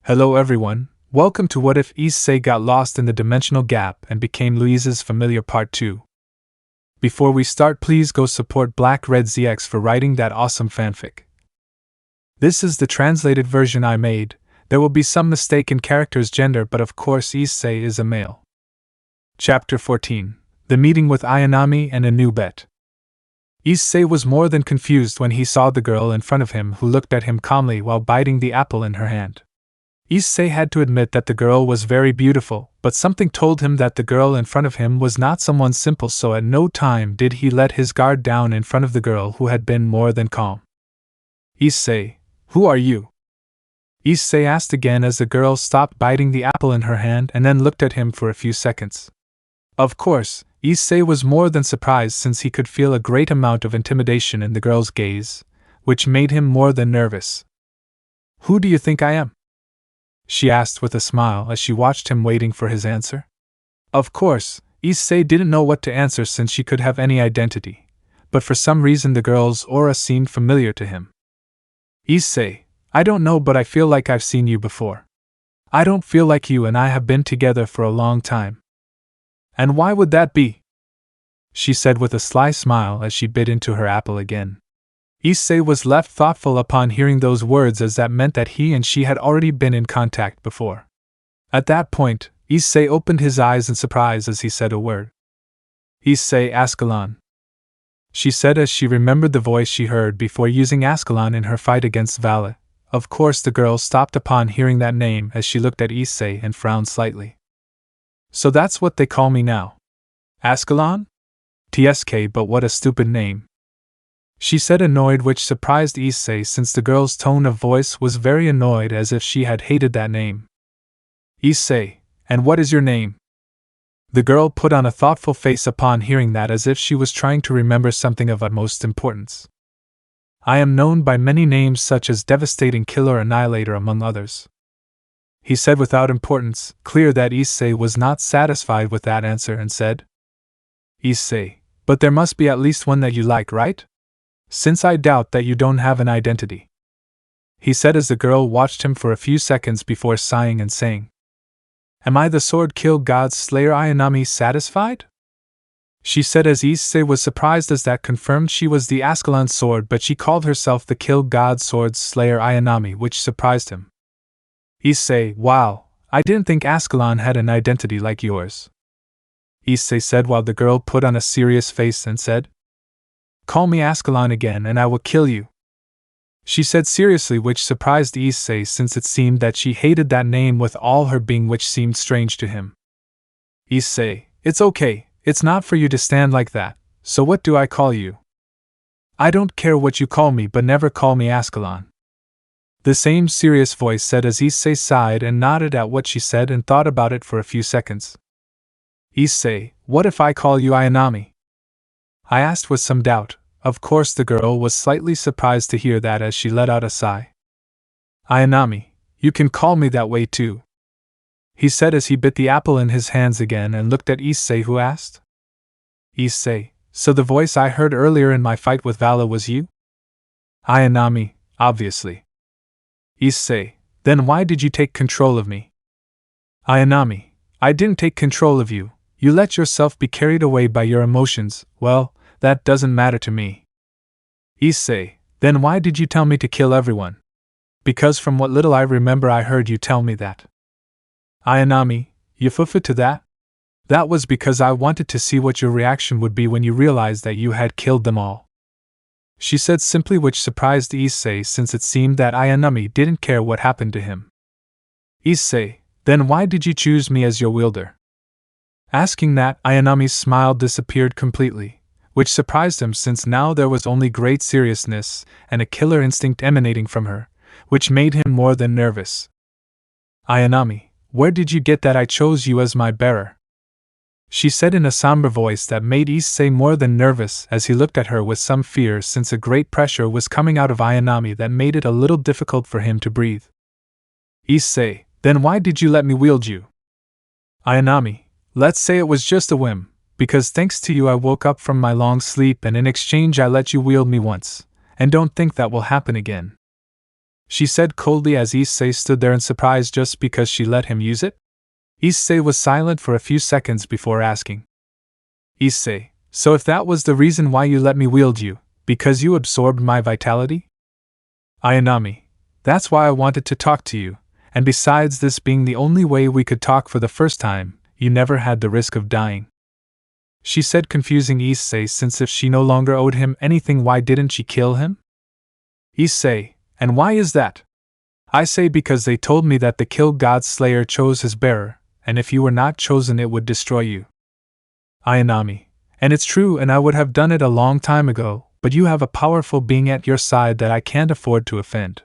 Hello everyone, welcome to What If Issei Got Lost in the Dimensional Gap and Became Louise's Familiar Part 2. Before we start, please go support BlackRedZX for writing that awesome fanfic. This is the translated version I made. There will be some mistake in character's gender, but of course Issei is a male. Chapter 14. The Meeting with Ayanami and a New Bet. Issei was more than confused when he saw the girl in front of him who looked at him calmly while biting the apple in her hand. Issei had to admit that the girl was very beautiful, but something told him that the girl in front of him was not someone simple, so at no time did he let his guard down in front of the girl who had been more than calm. Issei, who are you? Issei asked again as the girl stopped biting the apple in her hand and then looked at him for a few seconds. Of course, Issei was more than surprised since he could feel a great amount of intimidation in the girl's gaze, which made him more than nervous. Who do you think I am? She asked with a smile as she watched him waiting for his answer. Of course, Issei didn't know what to answer since she could have any identity, but for some reason the girl's aura seemed familiar to him. Issei, I don't know, but I feel like I've seen you before. I don't feel like you and I have been together for a long time. And why would that be? She said with a sly smile as she bit into her apple again. Issei was left thoughtful upon hearing those words, as that meant that he and she had already been in contact before. At that point, Issei opened his eyes in surprise as he said a word. Issei Ascalon. She said as she remembered the voice she heard before using Ascalon in her fight against Valet. Of course the girl stopped upon hearing that name as she looked at Issei and frowned slightly. So that's what they call me now. Ascalon? TSK, but what a stupid name. She said, annoyed, which surprised Issei since the girl's tone of voice was very annoyed, as if she had hated that name. Issei, and what is your name? The girl put on a thoughtful face upon hearing that, as if she was trying to remember something of utmost importance. I am known by many names such as Devastating Killer, Annihilator, among others. He said without importance, clear that Issei was not satisfied with that answer, and said, Issei, but there must be at least one that you like, right? Since I doubt that you don't have an identity. He said as the girl watched him for a few seconds before sighing and saying, Am I the Sword Kill God's Slayer Ayanami? Satisfied? She said as Issei was surprised, as that confirmed she was the Ascalon sword, but she called herself the Kill God Sword Slayer Ayanami, which surprised him. Issei, wow, I didn't think Ascalon had an identity like yours. Issei said while the girl put on a serious face and said, Call me Ascalon again and I will kill you. She said seriously, which surprised Issei since it seemed that she hated that name with all her being, which seemed strange to him. Issei, it's okay, it's not for you to stand like that, so what do I call you? I don't care what you call me, but never call me Ascalon. The same serious voice said as Issei sighed and nodded at what she said and thought about it for a few seconds. Issei, what if I call you Ayanami? I asked with some doubt. Of course the girl was slightly surprised to hear that as she let out a sigh. Ayanami, you can call me that way too. He said as he bit the apple in his hands again and looked at Issei, who asked. Issei, so the voice I heard earlier in my fight with Vala was you? Ayanami, obviously. Issei, then why did you take control of me? Ayanami, I didn't take control of you. You let yourself be carried away by your emotions. Well, that doesn't matter to me. Issei, then why did you tell me to kill everyone? Because from what little I remember I heard you tell me that. Ayanami, you fulfilled to that? That was because I wanted to see what your reaction would be when you realized that you had killed them all. She said simply, which surprised Issei since it seemed that Ayanami didn't care what happened to him. Issei, then why did you choose me as your wielder? Asking that, Ayanami's smile disappeared completely, which surprised him since now there was only great seriousness and a killer instinct emanating from her, which made him more than nervous. Ayanami, where did you get that I chose you as my bearer? She said in a somber voice that made Issei more than nervous as he looked at her with some fear, since a great pressure was coming out of Ayanami that made it a little difficult for him to breathe. Issei, then why did you let me wield you? Ayanami, let's say it was just a whim, because thanks to you I woke up from my long sleep and in exchange I let you wield me once, and don't think that will happen again. she said coldly as Issei stood there in surprise just because she let him use it. Issei was silent for a few seconds before asking. Issei, so if that was the reason why you let me wield you, because you absorbed my vitality? Ayanami, that's why I wanted to talk to you, and besides this being the only way we could talk for the first time, you never had the risk of dying. She said, confusing Issei, since if she no longer owed him anything, why didn't she kill him? Issei, and why is that? I say because they told me that the Kill God Slayer chose his bearer, and if you were not chosen it would destroy you. Ayanami, and it's true, and I would have done it a long time ago, but you have a powerful being at your side that I can't afford to offend.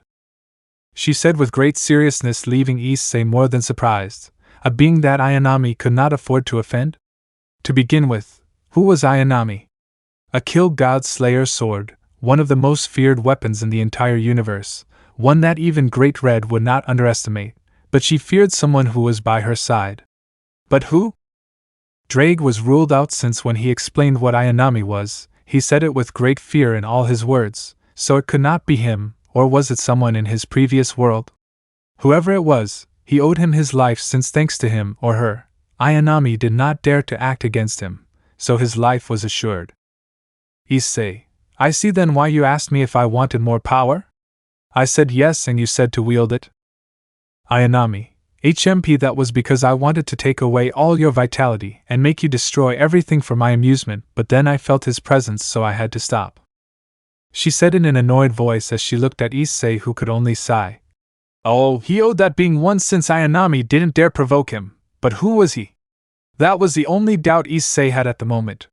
She said with great seriousness, leaving Issei more than surprised. A being that Ayanami could not afford to offend? To begin with, who was Ayanami? A Kill God Slayer sword, one of the most feared weapons in the entire universe, one that even Great Red would not underestimate, but she feared someone who was by her side. But who? Drake was ruled out, since when he explained what Ayanami was, he said it with great fear in all his words, so it could not be him, or was it someone in his previous world? Whoever it was, he owed him his life, since thanks to him or her, Ayanami did not dare to act against him, so his life was assured. Issei, I see then why you asked me if I wanted more power? I said yes, and you said to wield it. Ayanami, HMP, that was because I wanted to take away all your vitality and make you destroy everything for my amusement, but then I felt his presence, so I had to stop. She said in an annoyed voice as she looked at Issei, who could only sigh. Oh, he owed that being one, since Ayanami didn't dare provoke him, but who was he? That was the only doubt Issei had at the moment.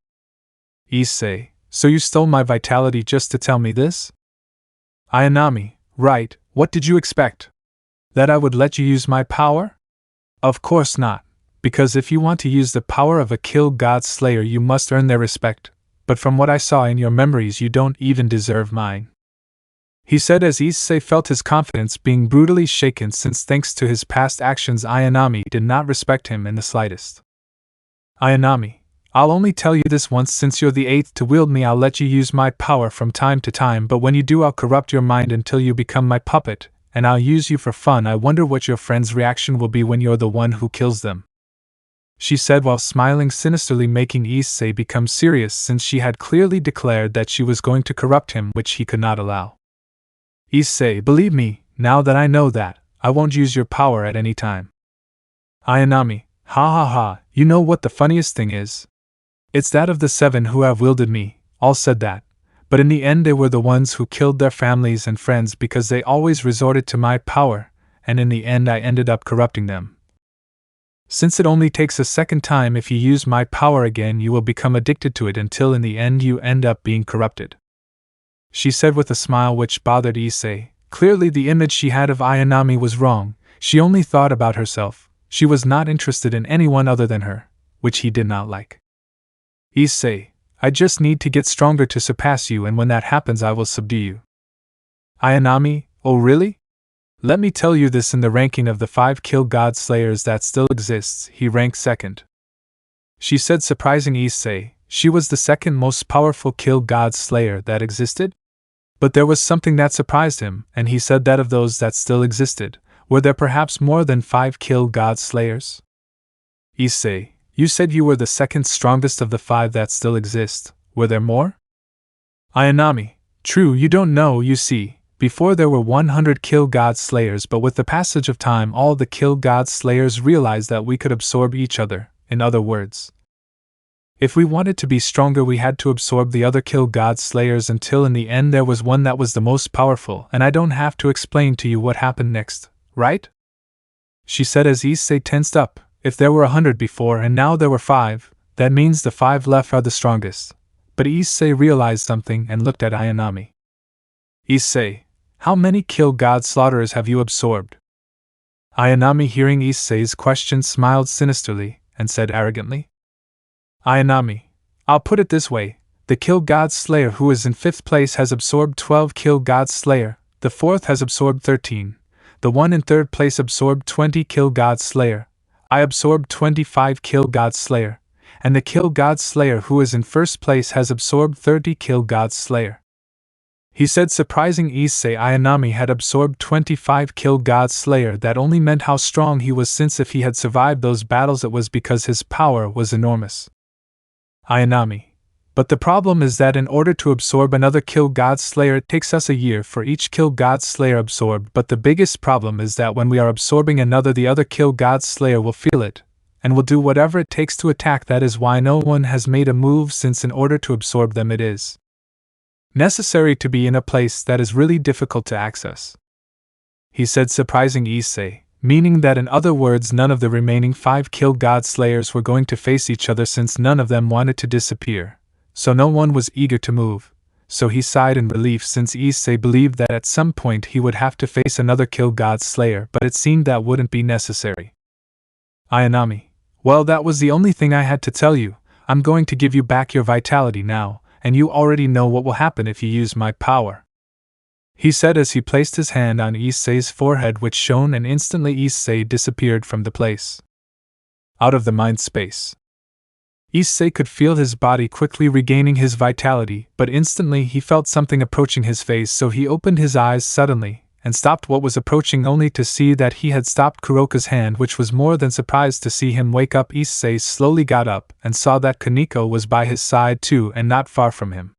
Issei, so you stole my vitality just to tell me this? Ayanami, right, what did you expect? That I would let you use my power? Of course not, because if you want to use the power of a Kill God Slayer you must earn their respect, but from what I saw in your memories you don't even deserve mine. He said as Issei felt his confidence being brutally shaken, since thanks to his past actions Ayanami did not respect him in the slightest. Ayanami, I'll only tell you this once, since you're the eighth to wield me. I'll let you use my power from time to time, but when you do I'll corrupt your mind until you become my puppet, and I'll use you for fun. I wonder what your friend's reaction will be when you're the one who kills them. She said while smiling sinisterly, making Issei become serious, since she had clearly declared that she was going to corrupt him, which he could not allow. Issei, believe me, now that I know that, I won't use your power at any time. Ayanami, ha ha ha, you know what the funniest thing is? It's that of the 7 who have wielded me, all said that, but in the end they were the ones who killed their families and friends because they always resorted to my power, and in the end I ended up corrupting them. Since it only takes a second time, if you use my power again you will become addicted to it until in the end you end up being corrupted. She said with a smile which bothered Issei. Clearly the image she had of Ayanami was wrong. She only thought about herself. She was not interested in anyone other than her, which he did not like. Issei, I just need to get stronger to surpass you, and when that happens I will subdue you. Ayanami, oh really? Let me tell you this, in the ranking of the 5 Kill God Slayers that still exists, he ranked second. She said, surprising Issei. She was the second most powerful Kill God Slayer that existed? But there was something that surprised him, and he said that of those that still existed, were there perhaps more than 5 Kill God Slayers? Issei, you said you were the second strongest of the 5 that still exist. Were there more? Ayanami, true, you don't know, you see. Before there were 100 Kill God Slayers, but with the passage of time all the Kill God Slayers realized that we could absorb each other. In other words, if we wanted to be stronger we had to absorb the other Kill God Slayers until in the end there was one that was the most powerful, and I don't have to explain to you what happened next, right? She said as Issei tensed up. If there were 100 before and now there were 5, that means the 5 left are the strongest. But Issei realized something and looked at Ayanami. Issei, how many Kill God Slaughterers have you absorbed? Ayanami, hearing Issei's question, smiled sinisterly and said arrogantly. Ayanami, I'll put it this way, the Kill God Slayer who is in 5th place has absorbed 12 Kill God Slayer, the 4th has absorbed 13, the one in 3rd place absorbed 20 Kill God Slayer, I absorbed 25 Kill God Slayer, and the Kill God Slayer who is in 1st place has absorbed 30 Kill God Slayer. He said, surprising Issei. Ayanami had absorbed 25 killed God Slayer. That only meant how strong he was, since if he had survived those battles it was because his power was enormous. Ayanami. But the problem is that in order to absorb another killed God Slayer it takes us a year for each killed God Slayer absorbed. But the biggest problem is that when we are absorbing another, the other killed God Slayer will feel it, and will do whatever it takes to attack. That is why no one has made a move, since in order to absorb them it is necessary to be in a place that is really difficult to access. He said, surprising Issei, meaning that in other words none of the remaining 5 killed God Slayers were going to face each other, since none of them wanted to disappear, so no one was eager to move. So he sighed in relief, since Issei believed that at some point he would have to face another killed God Slayer, but it seemed that wouldn't be necessary. Ayanami. Well, that was the only thing I had to tell you. I'm going to give you back your vitality now, and you already know what will happen if you use my power, he said as he placed his hand on Issei's forehead, which shone, and instantly Issei disappeared from the place. Out of the mind space. Issei could feel his body quickly regaining his vitality, but instantly he felt something approaching his face, so he opened his eyes suddenly and stopped what was approaching, only to see that he had stopped Kuroka's hand, which was more than surprised to see him wake up. Issei slowly got up and saw that Kaneko was by his side too, and not far from him.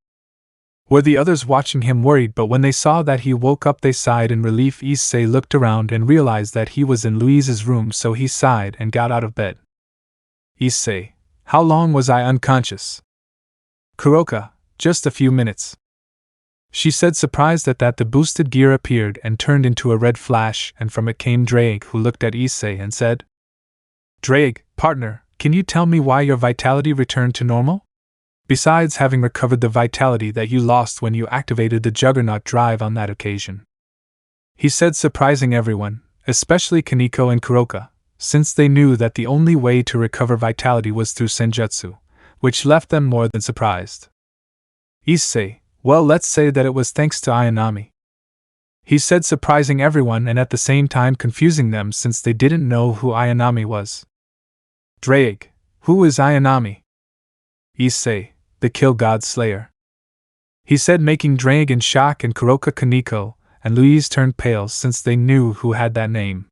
Were the others watching him worried, but when they saw that he woke up they sighed in relief. Issei looked around and realized that he was in Louise's room, so he sighed and got out of bed. Issei. How long was I unconscious? Kuroka. Just a few minutes, she said, surprised at that. The boosted gear appeared and turned into a red flash, and from it came Drake, who looked at Issei and said, Drake, partner, can you tell me why your vitality returned to normal? Besides having recovered the vitality that you lost when you activated the Juggernaut drive on that occasion, he said, surprising everyone, especially Kaneko and Kuroka, since they knew that the only way to recover vitality was through senjutsu, which left them more than surprised. Issei. Well, let's say that it was thanks to Ayanami, he said, surprising everyone and at the same time confusing them, since they didn't know who Ayanami was. Drake. Who is Ayanami? Issei. The Kill God Slayer, he said, making Drake in shock, and Kuroka, Kaneko, and Louise turned pale, since they knew who had that name.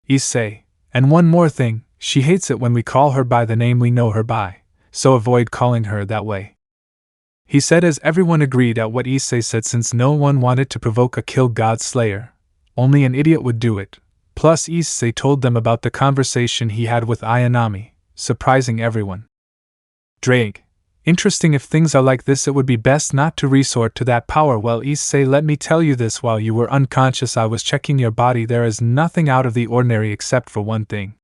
Issei. And one more thing, she hates it when we call her by the name we know her by, so avoid calling her that way, he said, as everyone agreed at what Issei said, since no one wanted to provoke a Kill God Slayer. Only an idiot would do it. Plus Issei told them about the conversation he had with Ayanami, surprising everyone. Drake. Interesting. If things are like this it would be best not to resort to that power. Well, Issei, let me tell you this, while you were unconscious I was checking your body. There is nothing out of the ordinary except for one thing,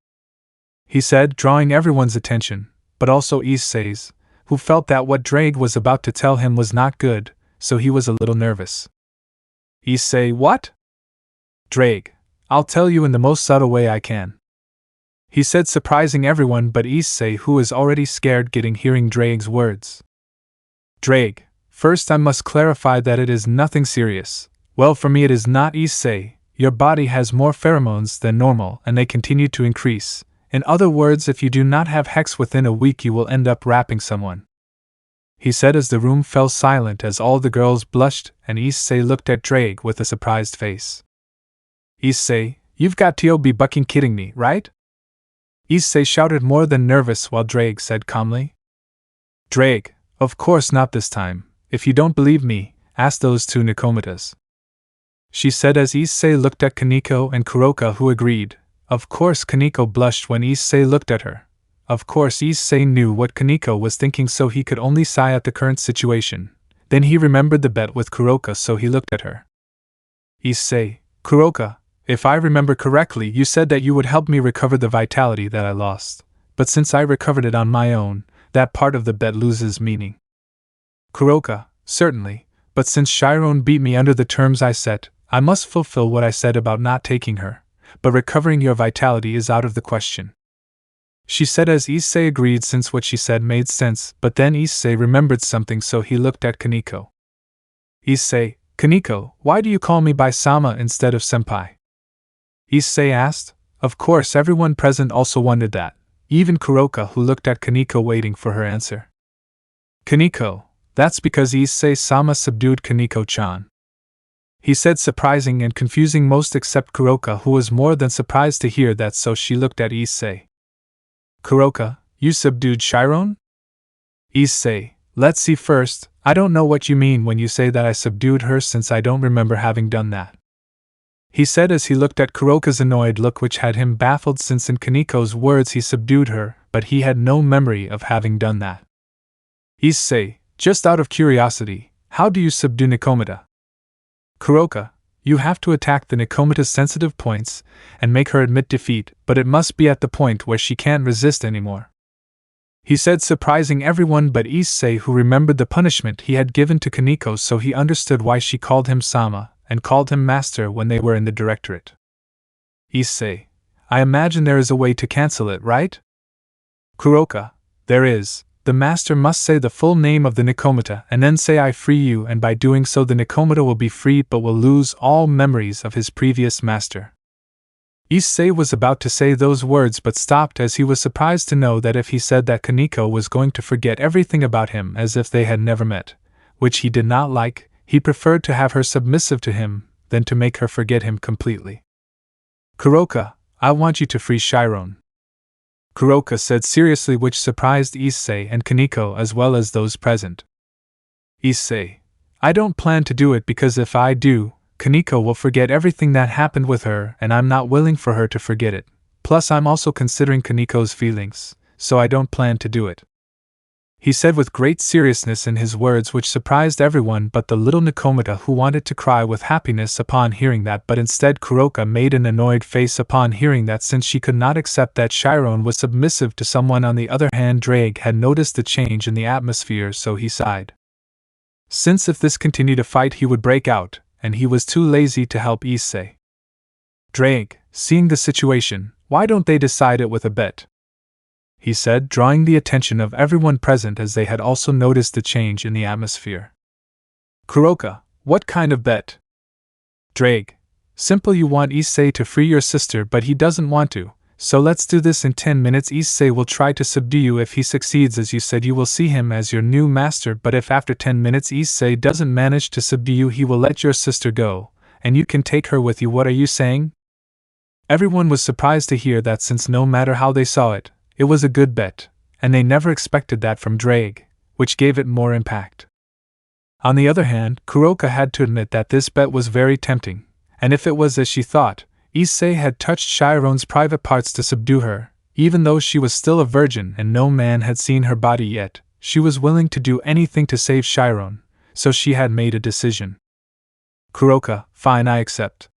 he said, drawing everyone's attention, but also Issei's, who felt that what Drake was about to tell him was not good, so he was a little nervous. Issei. What? Drake. I'll tell you in the most subtle way I can, he said, surprising everyone but Issei, who is already scared hearing Drake's words. Drake. First I must clarify that it is nothing serious. Well, for me it is not. Issei. Your body has more pheromones than normal, and they continue to increase. In other words, if you do not have Hex within a week you will end up wrapping someone, he said, as the room fell silent as all the girls blushed and Issei looked at Drake with a surprised face. Issei. You've got to be bucking kidding me, right? Issei shouted, more than nervous, while Drake said calmly, Drake. Of course not this time. If you don't believe me, ask those two Nikomatas, she said, as Issei looked at Kaneko and Kuroka, who agreed. Of course Kaneko blushed when Issei looked at her. Of course Issei knew what Kaneko was thinking, so he could only sigh at the current situation. Then he remembered the bet with Kuroka, so he looked at her. Issei. Kuroka, if I remember correctly, you said that you would help me recover the vitality that I lost. But since I recovered it on my own, that part of the bet loses meaning. Kuroka. Certainly, but since Chiron beat me under the terms I set, I must fulfill what I said about not taking her. But recovering your vitality is out of the question, she said, as Issei agreed, since what she said made sense. But then Issei remembered something, so he looked at Kaneko. Issei. Kaneko, why do you call me by Sama instead of senpai? Issei asked. Of course everyone present also wondered that, even Kuroka, who looked at Kaneko waiting for her answer. Kaneko. That's because Issei-sama subdued Kaneko-chan. He said, surprising and confusing most except Kuroka, who was more than surprised to hear that, so she looked at Issei. Kuroka, you subdued Chiron? Issei, let's see first, I don't know what you mean when you say that I subdued her, since I don't remember having done that. He said as he looked at Kuroka's annoyed look, which had him baffled, since in Kaneko's words he subdued her, but he had no memory of having done that. Issei, just out of curiosity, how do you subdue Nikomata? Kuroka, you have to attack the Nikomata's sensitive points and make her admit defeat, but it must be at the point where she can't resist anymore. He said, surprising everyone but Issei, who remembered the punishment he had given to Kaneko, so he understood why she called him Sama and called him Master when they were in the directorate. Issei, I imagine there is a way to cancel it, right? Kuroka, there is. The Master must say the full name of the Nikomata and then say I free you, and by doing so the Nikomata will be freed but will lose all memories of his previous master. Issei was about to say those words but stopped, as he was surprised to know that if he said that, Kaneko was going to forget everything about him as if they had never met, which he did not like. He preferred to have her submissive to him than to make her forget him completely. Kuroka, I want you to free Chiron. Kuroka said seriously, which surprised Issei and Kaneko as well as those present. Issei, I don't plan to do it because if I do, Kaneko will forget everything that happened with her, and I'm not willing for her to forget it. Plus I'm also considering Kaneko's feelings, so I don't plan to do it. He said with great seriousness in his words, which surprised everyone but the little Nikomata, who wanted to cry with happiness upon hearing that, but instead Kuroka made an annoyed face upon hearing that, since she could not accept that Chiron was submissive to someone. On the other hand, Drake had noticed the change in the atmosphere, so he sighed. Since if this continued a fight he would break out, and he was too lazy to help Issei. Drake, seeing the situation, why don't they decide it with a bet? He said, drawing the attention of everyone present, as they had also noticed the change in the atmosphere. Kuroka, what kind of bet? Drake, simple, you want Issei to free your sister but he doesn't want to, so let's do this in 10 minutes. Issei will try to subdue you. If he succeeds, as you said, you will see him as your new master, but if after 10 minutes Issei doesn't manage to subdue you, he will let your sister go, and you can take her with you. What are you saying? Everyone was surprised to hear that, since no matter how they saw it, it was a good bet, and they never expected that from Drake, which gave it more impact. On the other hand, Kuroka had to admit that this bet was very tempting, and if it was as she thought, Issei had touched Chiron's private parts to subdue her, even though she was still a virgin and no man had seen her body yet, she was willing to do anything to save Chiron, so she had made a decision. Kuroka, fine, I accept.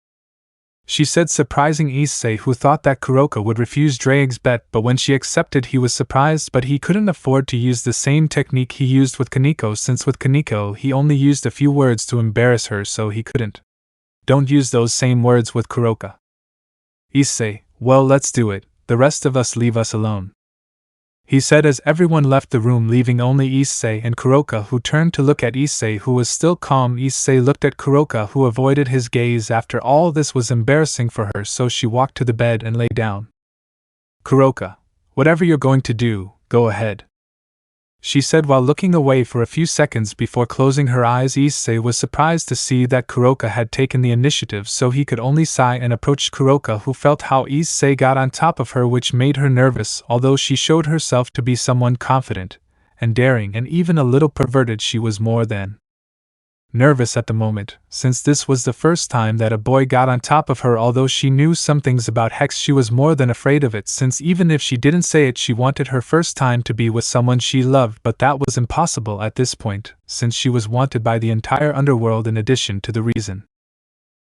She said, surprising Issei, who thought that Kuroka would refuse Drake's bet, but when she accepted he was surprised, but he couldn't afford to use the same technique he used with Kaneko, since with Kaneko he only used a few words to embarrass her, so he couldn't. Don't use those same words with Kuroka. Issei, well, let's do it, the rest of us leave us alone. He said as everyone left the room, leaving only Issei and Kuroka, who turned to look at Issei, who was still calm. Issei looked at Kuroka, who avoided his gaze. After all, this was embarrassing for her, so she walked to the bed and lay down. Kuroka, whatever you're going to do, go ahead, she said while looking away for a few seconds before closing her eyes. Issei was surprised to see that Kuroka had taken the initiative, so he could only sigh and approached Kuroka, who felt how Issei got on top of her, which made her nervous. Although she showed herself to be someone confident and daring and even a little perverted, she was more than nervous at the moment, since this was the first time that a boy got on top of her. Although she knew some things about Hex, she was more than afraid of it, since even if she didn't say it, she wanted her first time to be with someone she loved, but that was impossible at this point, since she was wanted by the entire underworld. In addition to the reason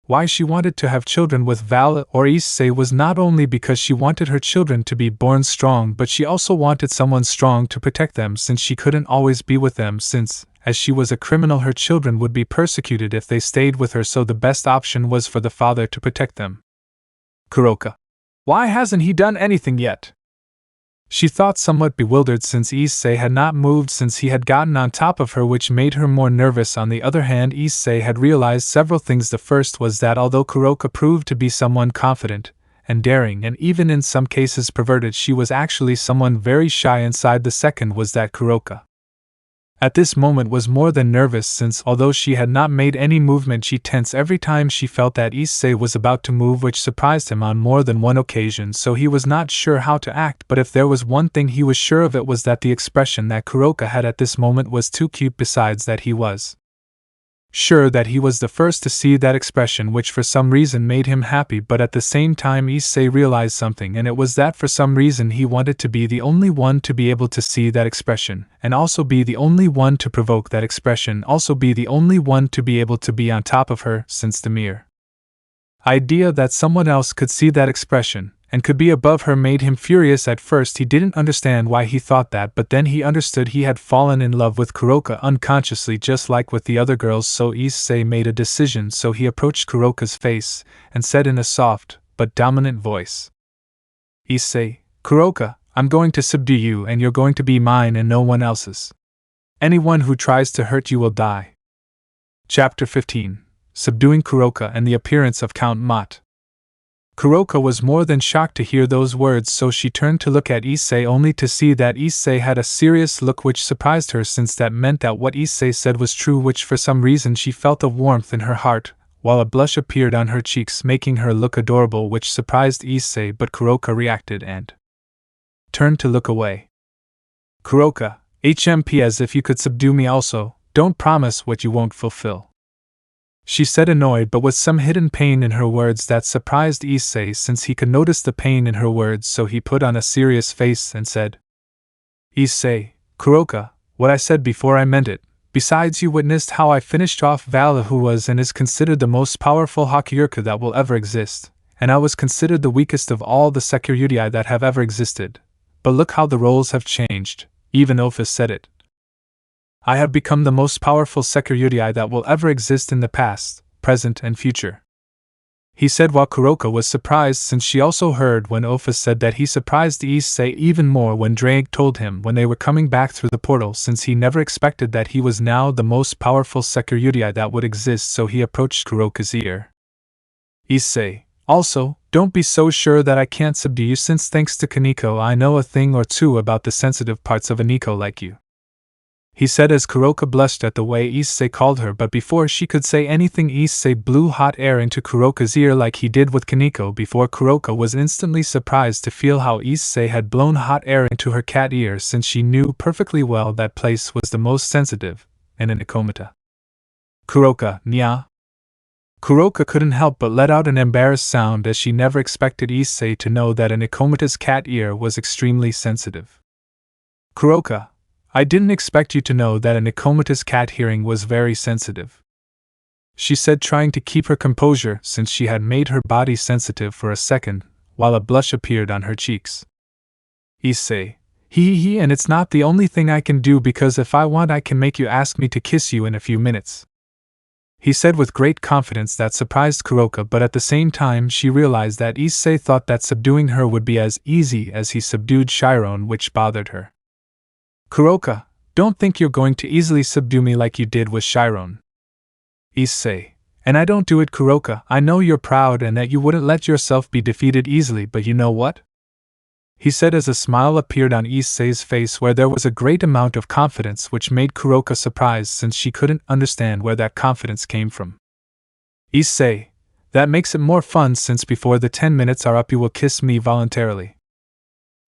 why she wanted to have children with Val or Issei was not only because she wanted her children to be born strong, but she also wanted someone strong to protect them, since she couldn't always be with them, since as she was a criminal, her children would be persecuted if they stayed with her, so the best option was for the father to protect them. Kuroka, why hasn't he done anything yet? She thought, somewhat bewildered, since Issei had not moved since he had gotten on top of her, which made her more nervous. On the other hand, Issei had realized several things. The first was that although Kuroka proved to be someone confident and daring and even in some cases perverted, she was actually someone very shy inside. The second was that Kuroka, At this moment was more than nervous since although she had not made any movement she tensed every time she felt that Issei was about to move, which surprised him on more than one occasion, so he was not sure how to act. But if there was one thing he was sure of, it was that the expression that Kuroka had at this moment was too cute. Besides that, he was sure that he was the first to see that expression, which for some reason made him happy. But at the same time Issei realized something, and it was that for some reason he wanted to be the only one to be able to see that expression, and also be the only one to provoke that expression, also be the only one to be able to be on top of her, since the mere idea that someone else could see that expression and could be above her made him furious. At first he didn't understand why he thought that, but then he understood he had fallen in love with Kuroka unconsciously, just like with the other girls. So Issei made a decision, so he approached Kuroka's face and said in a soft but dominant voice, "Issei, Kuroka, I'm going to subdue you and you're going to be mine and no one else's. Anyone who tries to hurt you will die." Chapter 15. Subduing Kuroka and the appearance of Count Mott. Kuroka was more than shocked to hear those words, so she turned to look at Issei only to see that Issei had a serious look, which surprised her since that meant that what Issei said was true, which for some reason she felt a warmth in her heart, while a blush appeared on her cheeks making her look adorable, which surprised Issei. But Kuroka reacted and turned to look away. "Kuroka, HMP, as if you could subdue me also, don't promise what you won't fulfill," she said, annoyed but with some hidden pain in her words that surprised Issei since he could notice the pain in her words, so he put on a serious face and said, "Issei, Kuroka, what I said before I meant it. Besides, you witnessed how I finished off Vala, who was and is considered the most powerful Hakyurka that will ever exist, and I was considered the weakest of all the Sekyurudai that have ever existed. But look how the roles have changed, even Ophis said it. I have become the most powerful Sekyurudai that will ever exist in the past, present, and future," he said, while Kuroka was surprised since she also heard when Ophis said that. He surprised Issei even more when Drake told him when they were coming back through the portal, since he never expected that he was now the most powerful Sekyurudai that would exist. So he approached Kuroka's ear. "Issei, also, don't be so sure that I can't subdue you, since thanks to Kaneko I know a thing or two about the sensitive parts of a Nico like you," he said as Kuroka blushed at the way Issei called her. But before she could say anything, Issei blew hot air into Kuroka's ear like he did with Kaneko before. Kuroka was instantly surprised to feel how Issei had blown hot air into her cat ear, since she knew perfectly well that place was the most sensitive, and an Nikomata. "Kuroka, nya?" Kuroka couldn't help but let out an embarrassed sound, as she never expected Issei to know that an Nikomata's cat ear was extremely sensitive. "Kuroka, I didn't expect you to know that a Nikomata's cat hearing was very sensitive," she said, trying to keep her composure since she had made her body sensitive for a second, while a blush appeared on her cheeks. "Issei, he, and it's not the only thing I can do, because if I want I can make you ask me to kiss you in a few minutes," he said with great confidence that surprised Kuroka. But at the same time she realized that Issei thought that subduing her would be as easy as he subdued Chiron, which bothered her. "Kuroka, don't think you're going to easily subdue me like you did with Chiron." "Issei, and I don't do it, Kuroka. I know you're proud and that you wouldn't let yourself be defeated easily, but you know what?" he said as a smile appeared on Issei's face where there was a great amount of confidence, which made Kuroka surprised since she couldn't understand where that confidence came from. "Issei, that makes it more fun, since before the 10 minutes are up you will kiss me voluntarily,"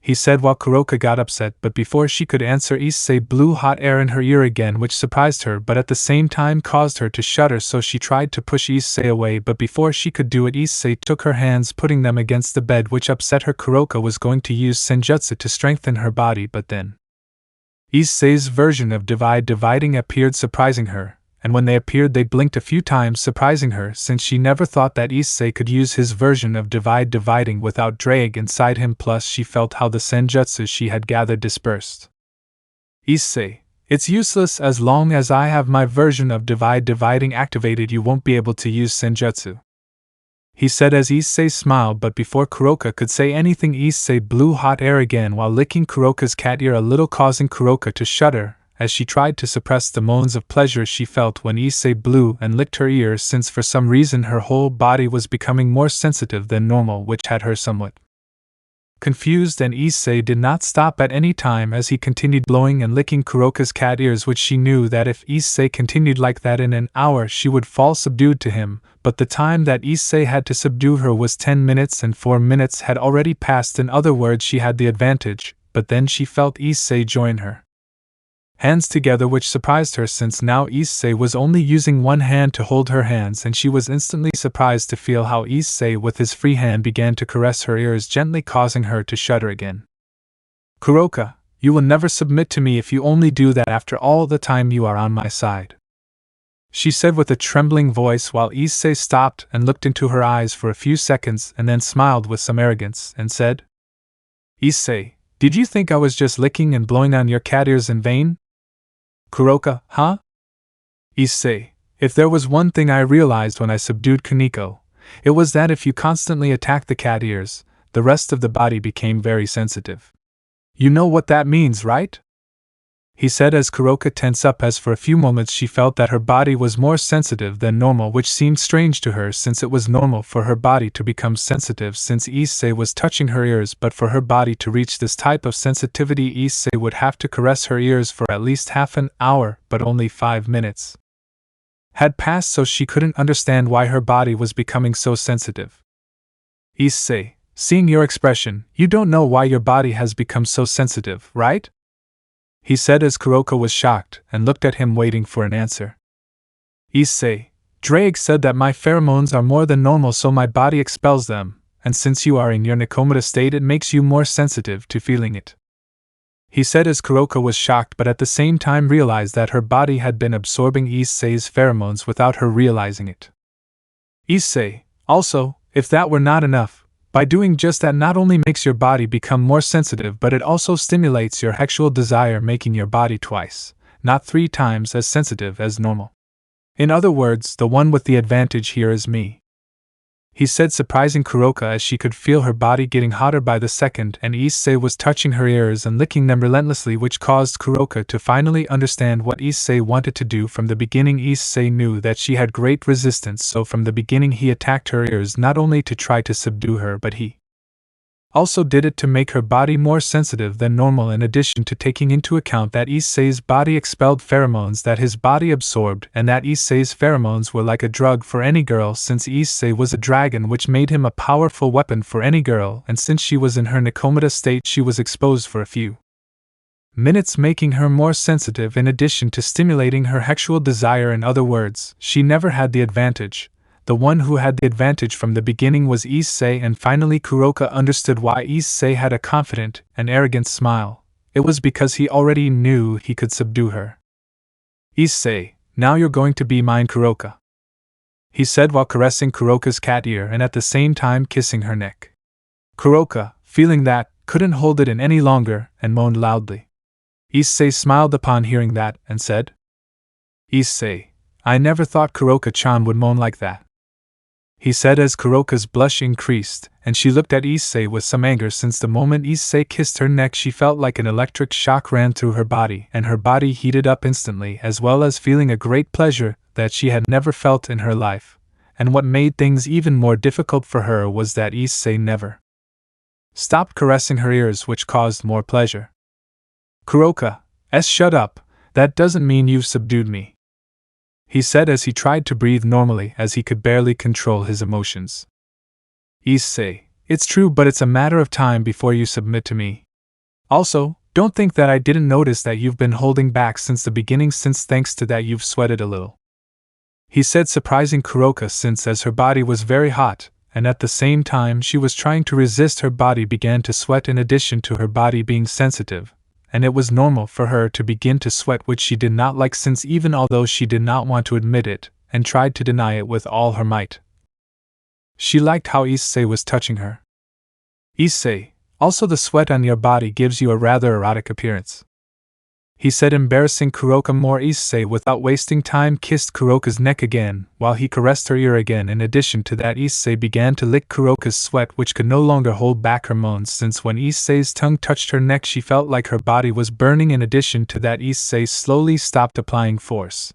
he said, while Kuroka got upset. But before she could answer, Issei blew hot air in her ear again, which surprised her but at the same time caused her to shudder, so she tried to push Issei away. But before she could do it, Issei took her hands, putting them against the bed, which upset her. Kuroka was going to use senjutsu to strengthen her body, but then Issei's version of dividing appeared, surprising her, and when they appeared they blinked a few times, surprising her since she never thought that Issei could use his version of dividing without drag inside him. Plus she felt how the senjutsu she had gathered dispersed. "Issei, it's useless. As long as I have my version of dividing activated you won't be able to use senjutsu," he said as Issei smiled. But before Kuroka could say anything, Issei blew hot air again while licking Kuroka's cat ear a little, causing Kuroka to shudder as she tried to suppress the moans of pleasure she felt when Issei blew and licked her ear, since for some reason her whole body was becoming more sensitive than normal, which had her somewhat Confused, and Issei did not stop at any time as he continued blowing and licking Kuroka's cat ears, which she knew that if Issei continued like that in an hour she would fall subdued to him, but the time that Issei had to subdue her was 10 minutes and 4 minutes had already passed. In other words, she had the advantage, but then she felt Issei join her hands together, which surprised her since now Issei was only using one hand to hold her hands, and she was instantly surprised to feel how Issei with his free hand began to caress her ears, gently causing her to shudder again. "Kuroka, you will never submit to me if you only do that after all the time you are on my side," she said with a trembling voice, while Issei stopped and looked into her eyes for a few seconds and then smiled with some arrogance and said, "Issei, did you think I was just licking and blowing on your cat ears in vain?" "Kuroka, huh?" "Issei, if there was one thing I realized when I subdued Kuniko, it was that if you constantly attacked the cat ears, the rest of the body became very sensitive. You know what that means, right?" he said as Kuroka tensed up, as for a few moments she felt that her body was more sensitive than normal, which seemed strange to her since it was normal for her body to become sensitive since Issei was touching her ears, but for her body to reach this type of sensitivity Issei would have to caress her ears for at least half an hour, but only 5 minutes had passed, so she couldn't understand why her body was becoming so sensitive. "Issei, seeing your expression, you don't know why your body has become so sensitive, right?" he said as Kuroka was shocked and looked at him waiting for an answer. "Issei, Drake said that my pheromones are more than normal, so my body expels them, and since you are in your Nikomata state it makes you more sensitive to feeling it," he said as Kuroka was shocked but at the same time realized that her body had been absorbing Issei's pheromones without her realizing it. "Issei, also, if that were not enough, by doing just that not only makes your body become more sensitive but it also stimulates your sexual desire, making your body twice, not 3 times as sensitive as normal. In other words, the one with the advantage here is me," he said, surprising Kuroka as she could feel her body getting hotter by the second, and Issei was touching her ears and licking them relentlessly, which caused Kuroka to finally understand what Issei wanted to do. From the beginning Issei knew that she had great resistance, so from the beginning he attacked her ears not only to try to subdue her, but he also did it to make her body more sensitive than normal, in addition to taking into account that Issei's body expelled pheromones that his body absorbed, and that Issei's pheromones were like a drug for any girl since Issei was a dragon, which made him a powerful weapon for any girl, and since she was in her Nikomata state she was exposed for a few minutes, making her more sensitive in addition to stimulating her sexual desire. In other words, she never had the advantage. The one who had the advantage from the beginning was Issei, and finally Kuroka understood why Issei had a confident and arrogant smile. It was because he already knew he could subdue her. "Issei, now you're going to be mine, Kuroka," he said while caressing Kuroka's cat ear and at the same time kissing her neck. Kuroka, feeling that, couldn't hold it in any longer and moaned loudly. Issei smiled upon hearing that and said, "Issei, I never thought Kuroka-chan would moan like that," he said as Kuroka's blush increased, and she looked at Issei with some anger since the moment Issei kissed her neck she felt like an electric shock ran through her body, and her body heated up instantly, as well as feeling a great pleasure that she had never felt in her life. And what made things even more difficult for her was that Issei never stopped caressing her ears, which caused more pleasure. "Kuroka, shut up, that doesn't mean you've subdued me," he said as he tried to breathe normally as he could barely control his emotions. "Issei, it's true, but it's a matter of time before you submit to me. Also, don't think that I didn't notice that you've been holding back since the beginning, since thanks to that you've sweated a little," he said, surprising Kuroka since as her body was very hot, and at the same time she was trying to resist, her body began to sweat in addition to her body being sensitive. And it was normal for her to begin to sweat, which she did not like since even although she did not want to admit it, and tried to deny it with all her might, she liked how Issei was touching her. "Issei, also the sweat on your body gives you a rather erotic appearance," he said, embarrassing Kuroka more. Issei, without wasting time, kissed Kuroka's neck again, while he caressed her ear again. In addition to that, Issei began to lick Kuroka's sweat, which could no longer hold back her moans, since when Issei's tongue touched her neck she felt like her body was burning. In addition to that, Issei slowly stopped applying force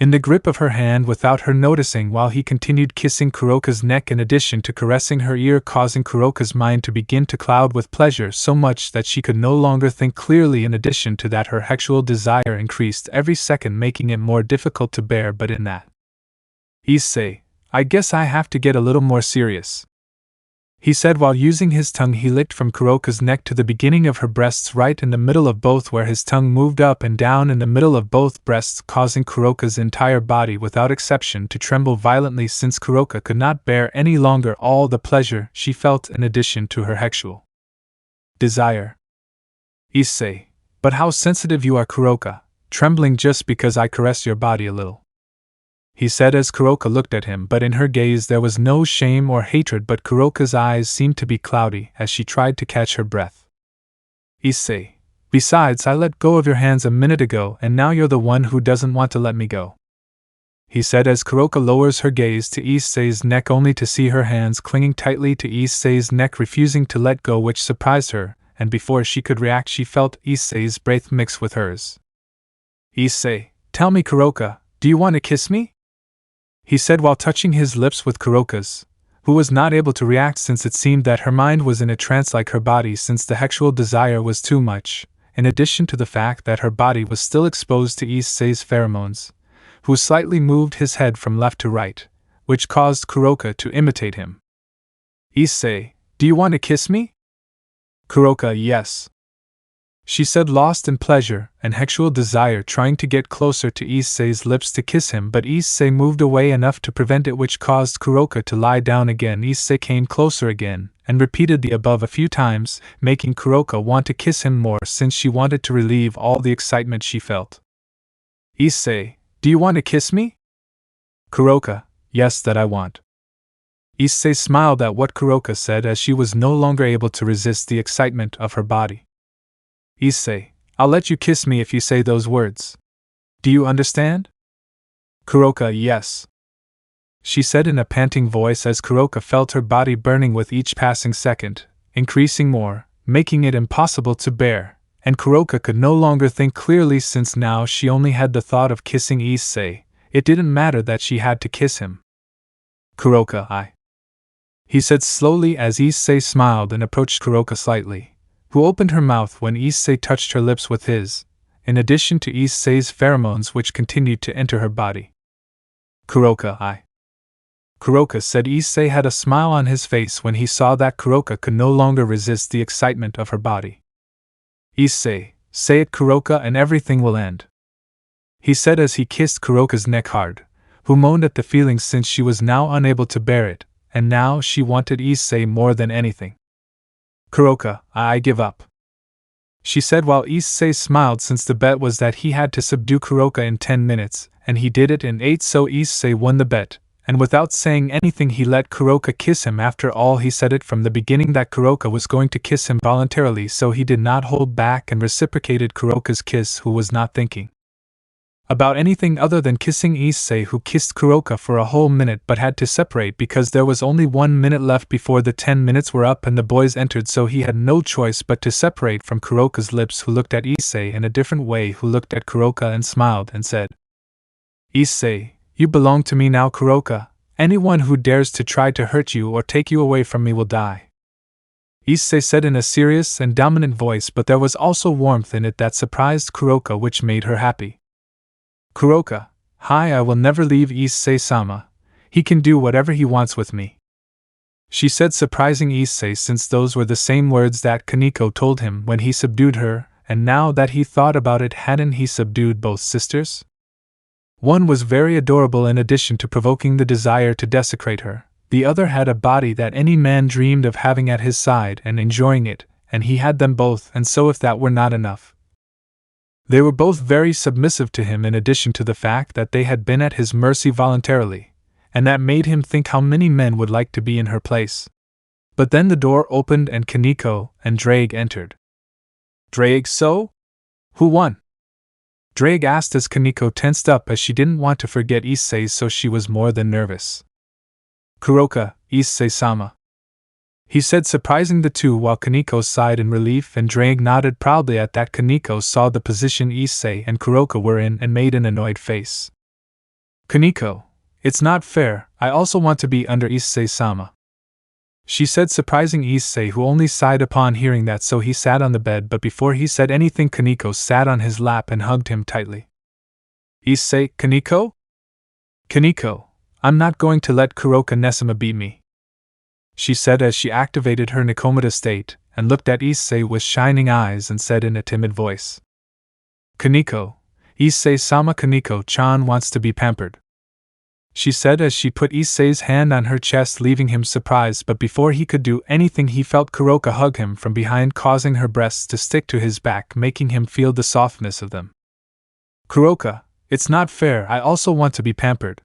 in the grip of her hand without her noticing while he continued kissing Kuroka's neck in addition to caressing her ear, causing Kuroka's mind to begin to cloud with pleasure so much that she could no longer think clearly. In addition to that, her sexual desire increased every second, making it more difficult to bear. But in that, Issei, I guess I have to get a little more serious, he said while using his tongue. He licked from Kuroka's neck to the beginning of her breasts, right in the middle of both, where his tongue moved up and down in the middle of both breasts, causing Kuroka's entire body without exception to tremble violently, since Kuroka could not bear any longer all the pleasure she felt in addition to her sexual desire. Issei, but how sensitive you are, Kuroka, trembling just because I caress your body a little, he said as Kuroka looked at him, but in her gaze there was no shame or hatred, but Kuroka's eyes seemed to be cloudy as she tried to catch her breath. Issei, besides, I let go of your hands a minute ago and now you're the one who doesn't want to let me go, he said as Kuroka lowers her gaze to Issei's neck only to see her hands clinging tightly to Issei's neck, refusing to let go, which surprised her, and before she could react she felt Issei's breath mix with hers. Issei, tell me, Kuroka, do you want to kiss me? He said while touching his lips with Kuroka's, who was not able to react since it seemed that her mind was in a trance like her body, since the sexual desire was too much, in addition to the fact that her body was still exposed to Issei's pheromones, who slightly moved his head from left to right, which caused Kuroka to imitate him. Issei, do you want to kiss me? Kuroka, yes, she said, lost in pleasure and sexual desire, trying to get closer to Issei's lips to kiss him, but Issei moved away enough to prevent it, which caused Kuroka to lie down again. Issei came closer again and repeated the above a few times, making Kuroka want to kiss him more since she wanted to relieve all the excitement she felt. Issei, do you want to kiss me? Kuroka, yes, that I want. Issei smiled at what Kuroka said as she was no longer able to resist the excitement of her body. Issei, I'll let you kiss me if you say those words. Do you understand? Kuroka, yes, she said in a panting voice as Kuroka felt her body burning with each passing second, increasing more, making it impossible to bear, and Kuroka could no longer think clearly since now she only had the thought of kissing Issei. It didn't matter that she had to kiss him. Kuroka, he said slowly as Issei smiled and approached Kuroka slightly, who opened her mouth when Issei touched her lips with his, in addition to Issei's pheromones which continued to enter her body. Kuroka, Kuroka said. Issei had a smile on his face when he saw that Kuroka could no longer resist the excitement of her body. Issei, say it, Kuroka, and everything will end, he said as he kissed Kuroka's neck hard, who moaned at the feeling since she was now unable to bear it, and now she wanted Issei more than anything. Kuroka, I give up, she said while Issei smiled since the bet was that he had to subdue Kuroka in 10 minutes, and he did it in 8, so Issei won the bet, and without saying anything he let Kuroka kiss him. After all, he said it from the beginning that Kuroka was going to kiss him voluntarily, so he did not hold back and reciprocated Kuroka's kiss, who was not thinking about anything other than kissing Issei, who kissed Kuroka for a whole minute but had to separate because there was only 1 minute left before the 10 minutes were up and the boys entered, so he had no choice but to separate from Kuroka's lips, who looked at Issei in a different way, who looked at Kuroka and smiled and said, Issei, you belong to me now, Kuroka. Anyone who dares to try to hurt you or take you away from me will die, Issei said in a serious and dominant voice, but there was also warmth in it that surprised Kuroka, which made her happy. Kuroka, I will never leave Issei-sama. He can do whatever he wants with me, she said, surprising Issei since those were the same words that Kaneko told him when he subdued her, and now that he thought about it, hadn't he subdued both sisters? One was very adorable in addition to provoking the desire to desecrate her. The other had a body that any man dreamed of having at his side and enjoying it, and he had them both, and so if that were not enough, they were both very submissive to him in addition to the fact that they had been at his mercy voluntarily, and that made him think how many men would like to be in her place. But then the door opened and Kaneko and Drake entered. Drake, so? Who won? Drake asked as Kaneko tensed up as she didn't want to forget Issei, so she was more than nervous. Kuroka, Issei-sama, he said, surprising the two, while Kaneko sighed in relief and Drake nodded proudly at that. Kaneko saw the position Issei and Kuroka were in and made an annoyed face. Kaneko, it's not fair, I also want to be under Issei-sama. She said, surprising Issei, who only sighed upon hearing that, so he sat on the bed, but before he said anything Kaneko sat on his lap and hugged him tightly. Issei, Kaneko? Kaneko, I'm not going to let Kuroka Nesama beat me, she said as she activated her Nikomata state, and looked at Issei with shining eyes and said in a timid voice. Kaneko, Issei-sama, Kaneko-chan wants to be pampered, she said as she put Issei's hand on her chest, leaving him surprised, but before he could do anything he felt Kuroka hug him from behind, causing her breasts to stick to his back, making him feel the softness of them. Kuroka, it's not fair, I also want to be pampered,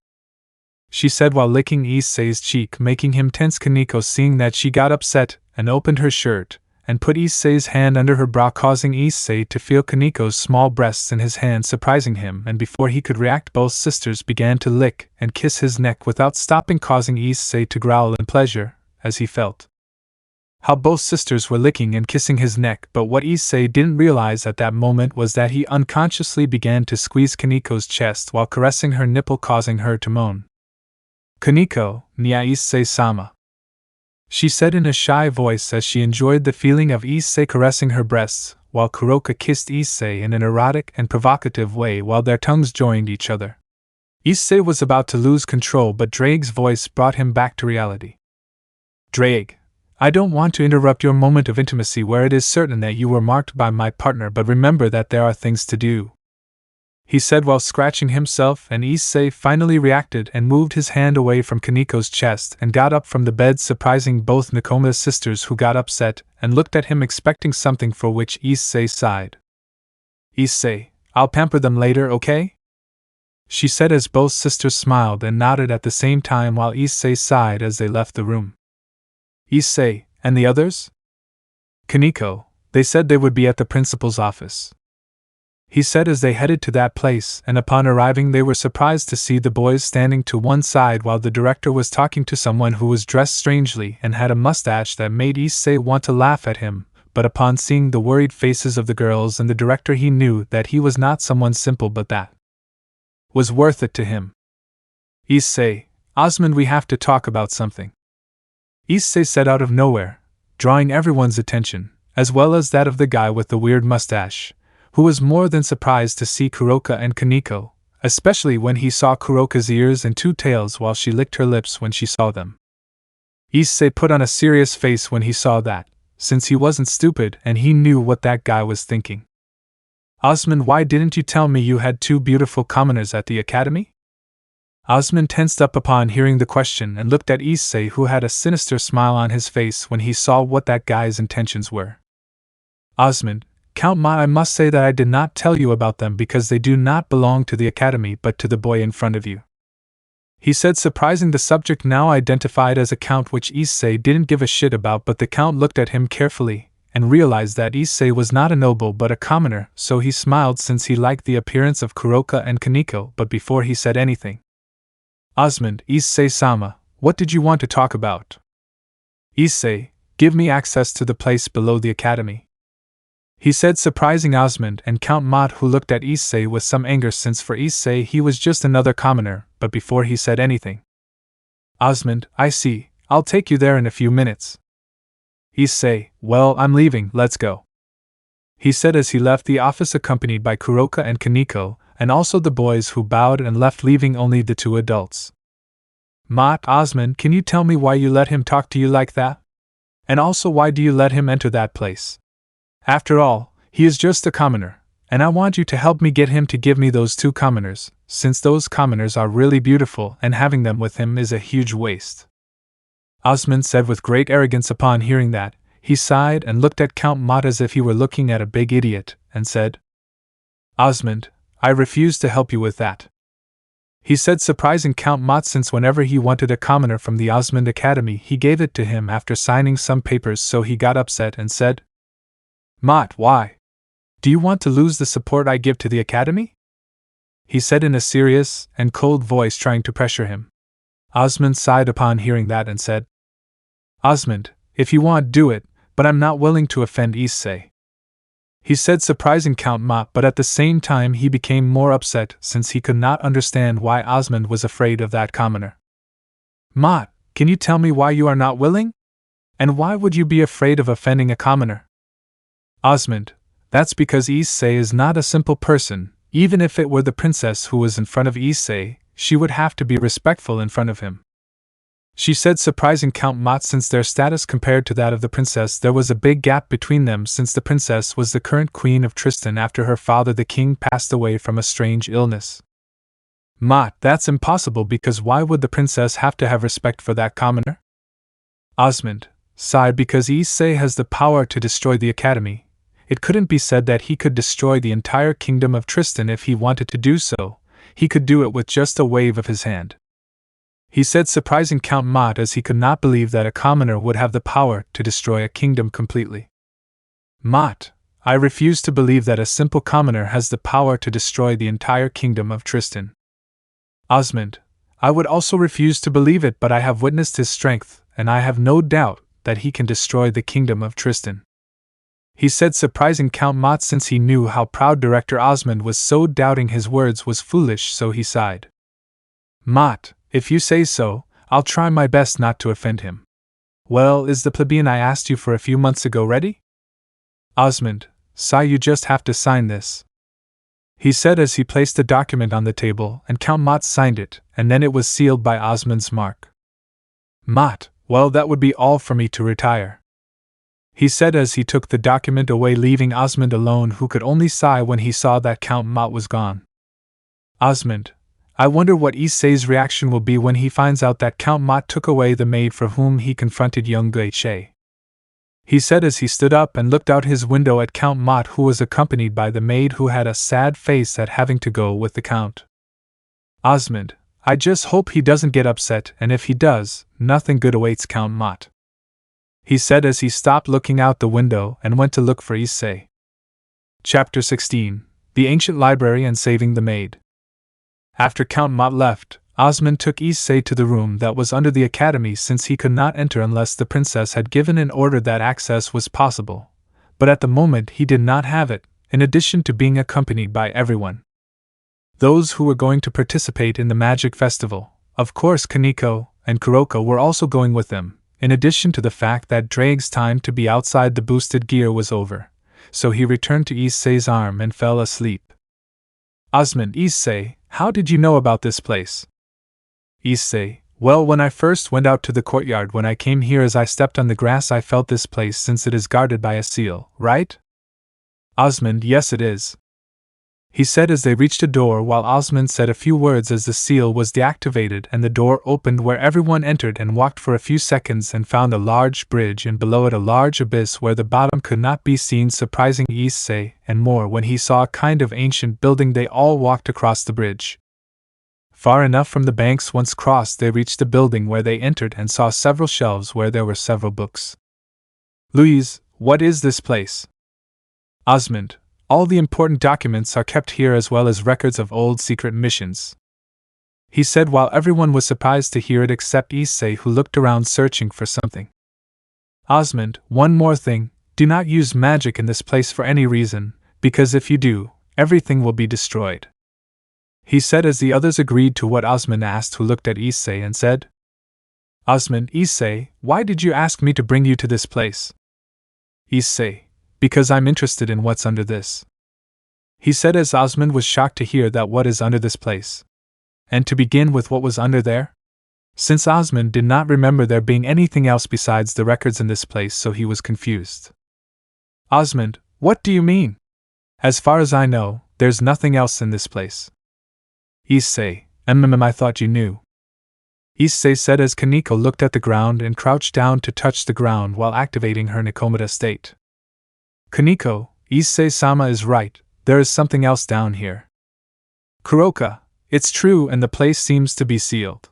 she said while licking Issei's cheek, making him tense. Kaneko, seeing that, she got upset and opened her shirt and put Issei's hand under her bra, causing Issei to feel Kaneko's small breasts in his hand, surprising him, and before he could react, both sisters began to lick and kiss his neck without stopping, causing Issei to growl in pleasure as he felt how both sisters were licking and kissing his neck. But what Issei didn't realize at that moment was that he unconsciously began to squeeze Kaneko's chest while caressing her nipple, causing her to moan. Kaneko, nya Issei-sama, she said in a shy voice as she enjoyed the feeling of Issei caressing her breasts, while Kuroka kissed Issei in an erotic and provocative way while their tongues joined each other. Issei was about to lose control, but Drake's voice brought him back to reality. Drake, I don't want to interrupt your moment of intimacy where it is certain that you were marked by my partner, but remember that there are things to do, he said while scratching himself, and Issei finally reacted and moved his hand away from Kaneko's chest and got up from the bed, surprising both Nikomata's sisters, who got upset and looked at him expecting something, for which Issei sighed. Issei, I'll pamper them later, okay? She said as both sisters smiled and nodded at the same time while Issei sighed as they left the room. Issei, and the others? Kaneko, they said they would be at the principal's office, he said as they headed to that place, and upon arriving they were surprised to see the boys standing to one side while the director was talking to someone who was dressed strangely and had a mustache that made Issei want to laugh at him, but upon seeing the worried faces of the girls and the director, he knew that he was not someone simple, but that was worth it to him. Issei, Osmond, we have to talk about something, Issei said out of nowhere, drawing everyone's attention, as well as that of the guy with the weird mustache, who was more than surprised to see Kuroka and Kaneko, especially when he saw Kuroka's ears and two tails while she licked her lips when she saw them. Issei put on a serious face when he saw that, since he wasn't stupid and he knew what that guy was thinking. Osmond, why didn't you tell me you had two beautiful commoners at the academy? Osmond tensed up upon hearing the question and looked at Issei, who had a sinister smile on his face when he saw what that guy's intentions were. Osmond, Count Ma, I must say that I did not tell you about them because they do not belong to the academy but to the boy in front of you, he said, surprising the subject now identified as a count, which Issei didn't give a shit about. But the count looked at him carefully and realized that Issei was not a noble but a commoner, so he smiled since he liked the appearance of Kuroka and Kaneko. But before he said anything, Osmond, Issei-sama, what did you want to talk about? Issei, give me access to the place below the academy, he said, surprising Osmond and Count Mott, who looked at Issei with some anger since for Issei he was just another commoner. But before he said anything, Osmond, I see, I'll take you there in a few minutes. Issei, well, I'm leaving, let's go, he said as he left the office accompanied by Kuroka and Kaneko, and also the boys, who bowed and left, leaving only the two adults. Mott, Osmond, can you tell me why you let him talk to you like that? And also, why do you let him enter that place? After all, he is just a commoner, and I want you to help me get him to give me those two commoners, since those commoners are really beautiful and having them with him is a huge waste. Osmond said with great arrogance. Upon hearing that, he sighed and looked at Count Mott as if he were looking at a big idiot, and said, Osmond, I refuse to help you with that, he said, surprising Count Mott since whenever he wanted a commoner from the Osmond Academy he gave it to him after signing some papers, so he got upset and said, Mott, why? Do you want to lose the support I give to the academy? He said in a serious and cold voice, trying to pressure him. Osmond sighed upon hearing that and said, Osmond, if you want, do it, but I'm not willing to offend Issei, he said, surprising Count Mott, but at the same time he became more upset since he could not understand why Osmond was afraid of that commoner. Mott, can you tell me why you are not willing? And why would you be afraid of offending a commoner? Osmond, that's because Issei is not a simple person. Even if it were the princess who was in front of Issei, she would have to be respectful in front of him. She said, surprising Count Mott, since their status compared to that of the princess there was a big gap between them, since the princess was the current queen of Tristan after her father the king passed away from a strange illness. Mott, that's impossible, because why would the princess have to have respect for that commoner? Osmond sighed, because Issei has the power to destroy the academy. It couldn't be said that he could destroy the entire kingdom of Tristan if he wanted to do so. He could do it with just a wave of his hand. He said, surprising Count Mott, as he could not believe that a commoner would have the power to destroy a kingdom completely. Mott, I refuse to believe that a simple commoner has the power to destroy the entire kingdom of Tristan. Osmond, I would also refuse to believe it, but I have witnessed his strength, and I have no doubt that he can destroy the kingdom of Tristan. He said, surprising Count Mott, since he knew how proud Director Osmond was, so doubting his words was foolish, so he sighed. Mott, if you say so, I'll try my best not to offend him. Well, is the plebeian I asked you for a few months ago ready? Osmond, sigh, you just have to sign this. He said as he placed the document on the table, and Count Mott signed it, and then it was sealed by Osmond's mark. Mott, well, that would be all for me to retire. He said as he took the document away, leaving Osmond alone, who could only sigh when he saw that Count Mott was gone. Osmond, I wonder what Issei's reaction will be when he finds out that Count Mott took away the maid for whom he confronted young Issei. He said as he stood up and looked out his window at Count Mott, who was accompanied by the maid, who had a sad face at having to go with the Count. Osmond, I just hope he doesn't get upset, and if he does, nothing good awaits Count Mott. He said as he stopped looking out the window and went to look for Issei. Chapter 16. The Ancient Library and Saving the Maid. After Count Mott left, Osmond took Issei to the room that was under the academy, since he could not enter unless the princess had given an order that access was possible. But at the moment he did not have it, in addition to being accompanied by everyone. Those who were going to participate in the magic festival, of course Kaneko and Kuroka, were also going with them, in addition to the fact that Drake's time to be outside the boosted gear was over, so he returned to Issei's arm and fell asleep. Osmond, Issei, how did you know about this place? Issei, well, when I first went out to the courtyard, when I came here, as I stepped on the grass I felt this place, since it is guarded by a seal, right? Osmond, yes it is. He said as they reached a door, while Osmond said a few words as the seal was deactivated and the door opened, where everyone entered and walked for a few seconds and found a large bridge, and below it a large abyss where the bottom could not be seen, surprising Issei and more when he saw a kind of ancient building. They all walked across the bridge. Far enough from the banks, once crossed, they reached the building where they entered and saw several shelves where there were several books. Louise, what is this place? Osmond, all the important documents are kept here, as well as records of old secret missions. He said, while everyone was surprised to hear it except Issei, who looked around searching for something. Osmond, one more thing, do not use magic in this place for any reason, because if you do, everything will be destroyed. He said as the others agreed to what Osmond asked, who looked at Issei and said, Osmond, Issei, why did you ask me to bring you to this place? Issei, because I'm interested in what's under this. He said as Osmond was shocked to hear that what is under this place. And to begin with, what was under there? Since Osmond did not remember there being anything else besides the records in this place, so he was confused. Osmond, what do you mean? As far as I know, there's nothing else in this place. Issei, I thought you knew. Issei said as Kaneko looked at the ground and crouched down to touch the ground while activating her Nikomata state. Kaneko, Issei-sama is right, there is something else down here. Kuroka, it's true, and the place seems to be sealed.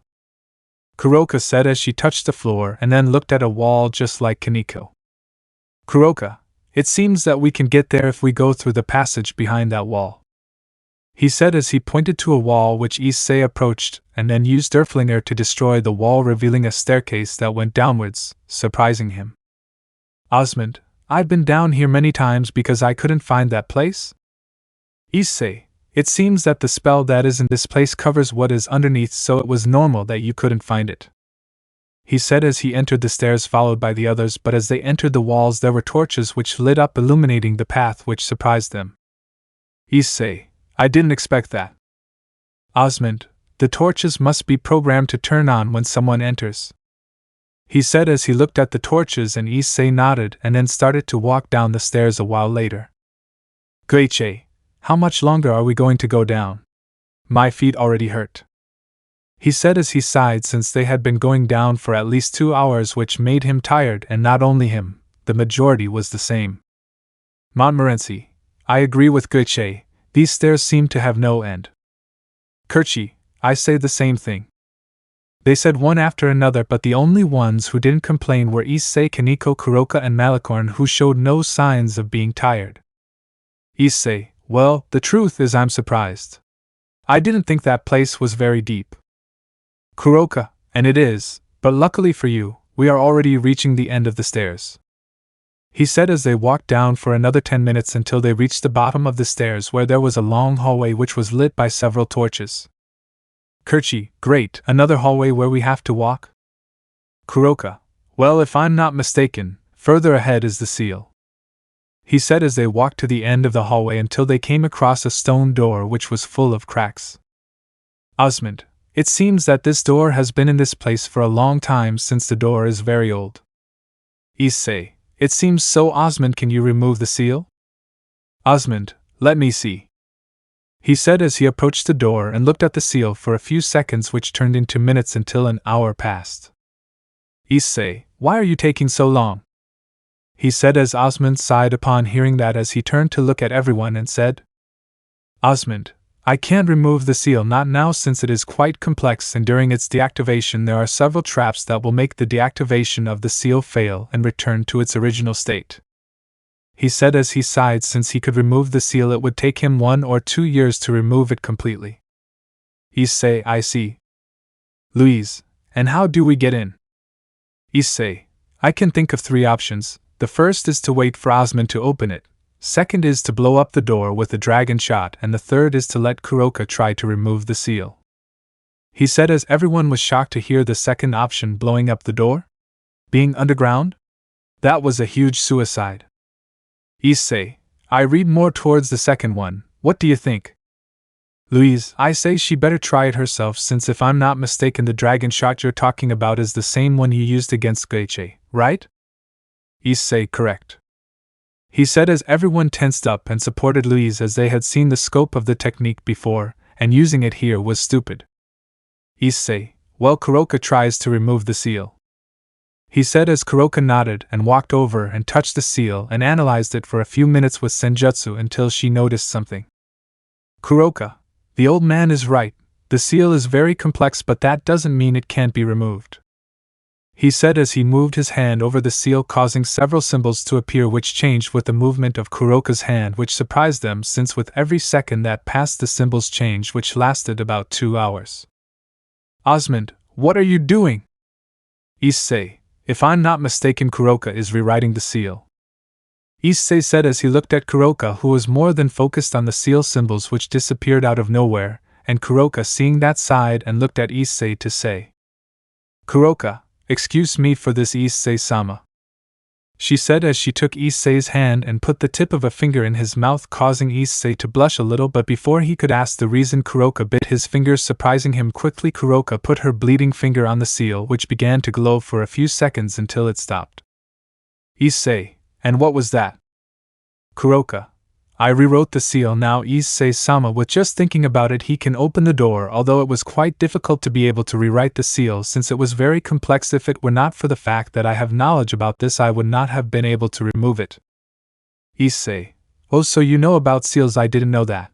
Kuroka said as she touched the floor and then looked at a wall just like Kaneko. Kuroka, it seems that we can get there if we go through the passage behind that wall. He said as he pointed to a wall which Issei approached and then used Derflinger to destroy the wall, revealing a staircase that went downwards, surprising him. Osmond, I'd been down here many times because I couldn't find that place? Issei, it seems that the spell that is in this place covers what is underneath, so it was normal that you couldn't find it. He said as he entered the stairs followed by the others, but as they entered the walls there were torches which lit up, illuminating the path, which surprised them. Issei, I didn't expect that. Osmond, the torches must be programmed to turn on when someone enters. He said as he looked at the torches, and Issei nodded and then started to walk down the stairs a while later. Goichi, how much longer are we going to go down? My feet already hurt. He said as he sighed, since they had been going down for at least 2 hours, which made him tired, and not only him, the majority was the same. Montmorency, I agree with Goichi, these stairs seem to have no end. Kirchi, I say the same thing. They said one after another, but the only ones who didn't complain were Issei, Kaneko, Kuroka, and Malicorn, who showed no signs of being tired. Issei, well, the truth is I'm surprised. I didn't think that place was very deep. Kuroka, and it is, but luckily for you, we are already reaching the end of the stairs. He said as they walked down for another 10 minutes until they reached the bottom of the stairs, where there was a long hallway which was lit by several torches. Kirchi, great, another hallway where we have to walk? Kuroka, well, if I'm not mistaken, further ahead is the seal. He said as they walked to the end of the hallway until they came across a stone door which was full of cracks. Osmond, it seems that this door has been in this place for a long time, since the door is very old. Issei, it seems so. Osmond, can you remove the seal? Osmond, let me see. He said as he approached the door and looked at the seal for a few seconds, which turned into minutes until an hour passed. Issei, why are you taking so long? He said as Osmond sighed upon hearing that, as he turned to look at everyone and said, Osmond, I can't remove the seal, not now, since it is quite complex, and during its deactivation there are several traps that will make the deactivation of the seal fail and return to its original state. He said as he sighed, since he could remove the seal it would take him 1 or 2 years to remove it completely. Issei, I see. Louise, and how do we get in? Issei, I can think of 3 options. The first is to wait for Osmond to open it, second is to blow up the door with a dragon shot, and the third is to let Kuroka try to remove the seal. He said as everyone was shocked to hear the second option, blowing up the door? Being underground? That was a huge suicide. Issei, I read more towards the second one, what do you think? Louise, I say she better try it herself, since if I'm not mistaken the dragon shot you're talking about is the same one you used against Goichi, right? Issei, correct. He said as everyone tensed up and supported Louise, as they had seen the scope of the technique before, and using it here was stupid. Issei, well, Kuroka tries to remove the seal. He said as Kuroka nodded and walked over and touched the seal and analyzed it for a few minutes with senjutsu until she noticed something. Kuroka, the old man is right, the seal is very complex, but that doesn't mean it can't be removed. He said as he moved his hand over the seal, causing several symbols to appear which changed with the movement of Kuroka's hand, which surprised them, since with every second that passed the symbols changed, which lasted about 2 hours. Osmond, what are you doing? Issei, if I'm not mistaken Kuroka is rewriting the seal. Issei said as he looked at Kuroka, who was more than focused on the seal symbols which disappeared out of nowhere, and Kuroka, seeing that, sighed and looked at Issei to say, Kuroka, excuse me for this, Issei-sama. She said as she took Issei's hand and put the tip of a finger in his mouth, causing Issei to blush a little, but before he could ask the reason, Kuroka bit his fingers, surprising him quickly. Kuroka put her bleeding finger on the seal, which began to glow for a few seconds until it stopped. Issei, and what was that? Kuroka, I rewrote the seal now, Issei-sama. With just thinking about it he can open the door, although it was quite difficult to be able to rewrite the seal since it was very complex. If it were not for the fact that I have knowledge about this I would not have been able to remove it. Issei, oh, so you know about seals? I didn't know that.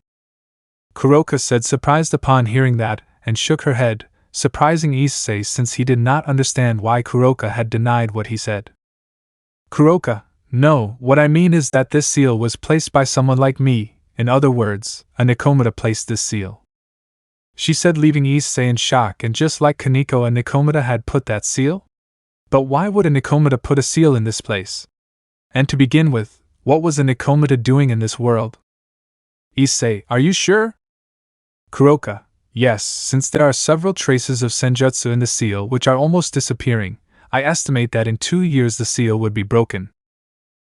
Kuroka said, surprised upon hearing that, and shook her head, surprising Issei since he did not understand why Kuroka had denied what he said. Kuroka, no, what I mean is that this seal was placed by someone like me, in other words, a Nikomata placed this seal. She said, leaving Issei in shock, and just like Kaneko, a Nikomata had put that seal? But why would a Nikomata put a seal in this place? And to begin with, what was a Nikomata doing in this world? Issei, are you sure? Kuroka, yes, since there are several traces of senjutsu in the seal which are almost disappearing, I estimate that in 2 years the seal would be broken.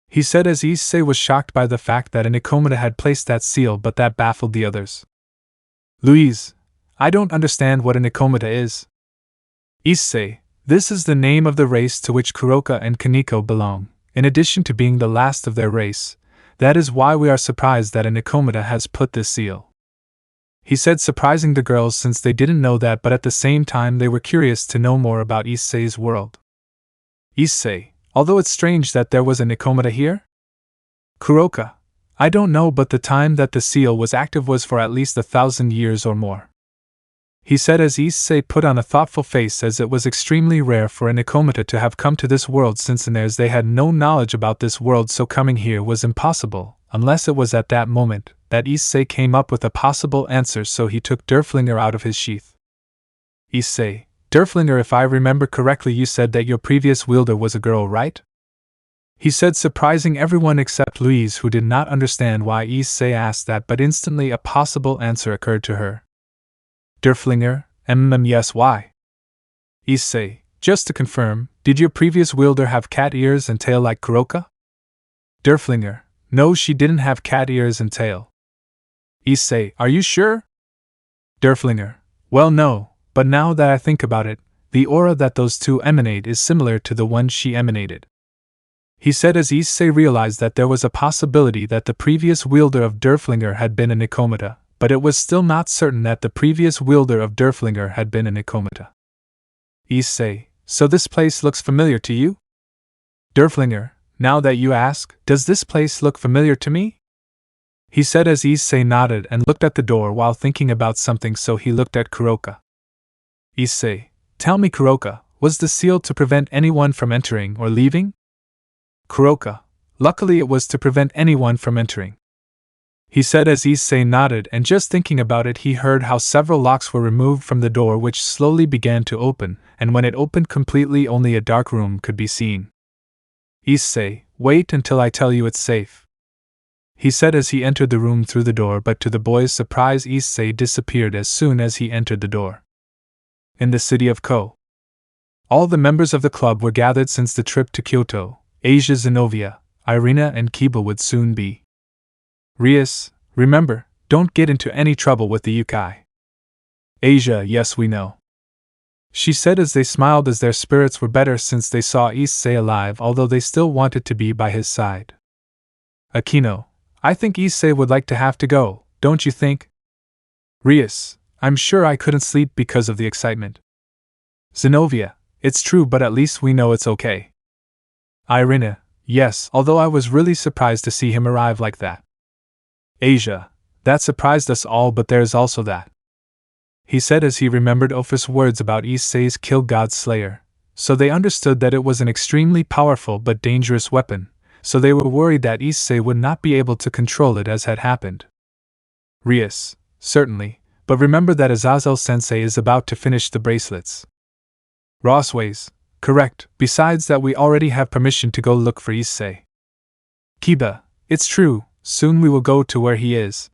He said as Issei was shocked by the fact that a Nikomata had placed that seal, but that baffled the others. Louise, I don't understand what a Nikomata is. Issei, this is the name of the race to which Kuroka and Kaneko belong, in addition to being the last of their race. That is why we are surprised that a Nikomata has put this seal. He said, surprising the girls since they didn't know that, but at the same time they were curious to know more about Issei's world. Issei, although it's strange that there was a Nikomata here? Kuroka, I don't know, but the time that the seal was active was for at least 1,000 years or more. He said as Issei put on a thoughtful face, as it was extremely rare for a Nikomata to have come to this world since as they had no knowledge about this world, so coming here was impossible, unless it was at that moment that Issei came up with a possible answer, so he took Derflinger out of his sheath. Issei, Derflinger, if I remember correctly you said that your previous wielder was a girl, right? He said, surprising everyone except Louise, who did not understand why Issei asked that, but instantly a possible answer occurred to her. Derflinger, yes, why? Issei, just to confirm, did your previous wielder have cat ears and tail like Kuroka? Derflinger, no, she didn't have cat ears and tail. Issei, are you sure? Derflinger, well, no, but now that I think about it, the aura that those two emanate is similar to the one she emanated. He said as Issei realized that there was a possibility that the previous wielder of Derflinger had been a Nikomata, but it was still not certain that the previous wielder of Derflinger had been a Nikomata. Issei, so this place looks familiar to you? Derflinger, now that you ask, does this place look familiar to me? He said as Issei nodded and looked at the door while thinking about something, so he looked at Kuroka. Issei, tell me Kuroka, was the seal to prevent anyone from entering or leaving? Kuroka, luckily it was to prevent anyone from entering. He said as Issei nodded, and just thinking about it he heard how several locks were removed from the door, which slowly began to open, and when it opened completely only a dark room could be seen. Issei, wait until I tell you it's safe. He said as he entered the room through the door, but to the boys' surprise Issei disappeared as soon as he entered the door. In the city of Ko, all the members of the club were gathered since the trip to Kyoto. Asia, Zenobia, Irina and Kiba would soon be. Rias, remember, don't get into any trouble with the Yukai. Asia, yes, we know. She said as they smiled, as their spirits were better since they saw Issei alive, although they still wanted to be by his side. Akino, I think Issei would like to have to go, don't you think? Rias, I'm sure I couldn't sleep because of the excitement. Zenobia, it's true, but at least we know it's okay. Irina, yes, although I was really surprised to see him arrive like that. Asia, that surprised us all, but there's also that. He said as he remembered Opha's words about Issei's kill god slayer, so they understood that it was an extremely powerful but dangerous weapon, so they were worried that Issei would not be able to control it as had happened. Rias, certainly, but remember that Azazel-sensei is about to finish the bracelets. Rossways, correct, besides that we already have permission to go look for Issei. Kiba, it's true, soon we will go to where he is.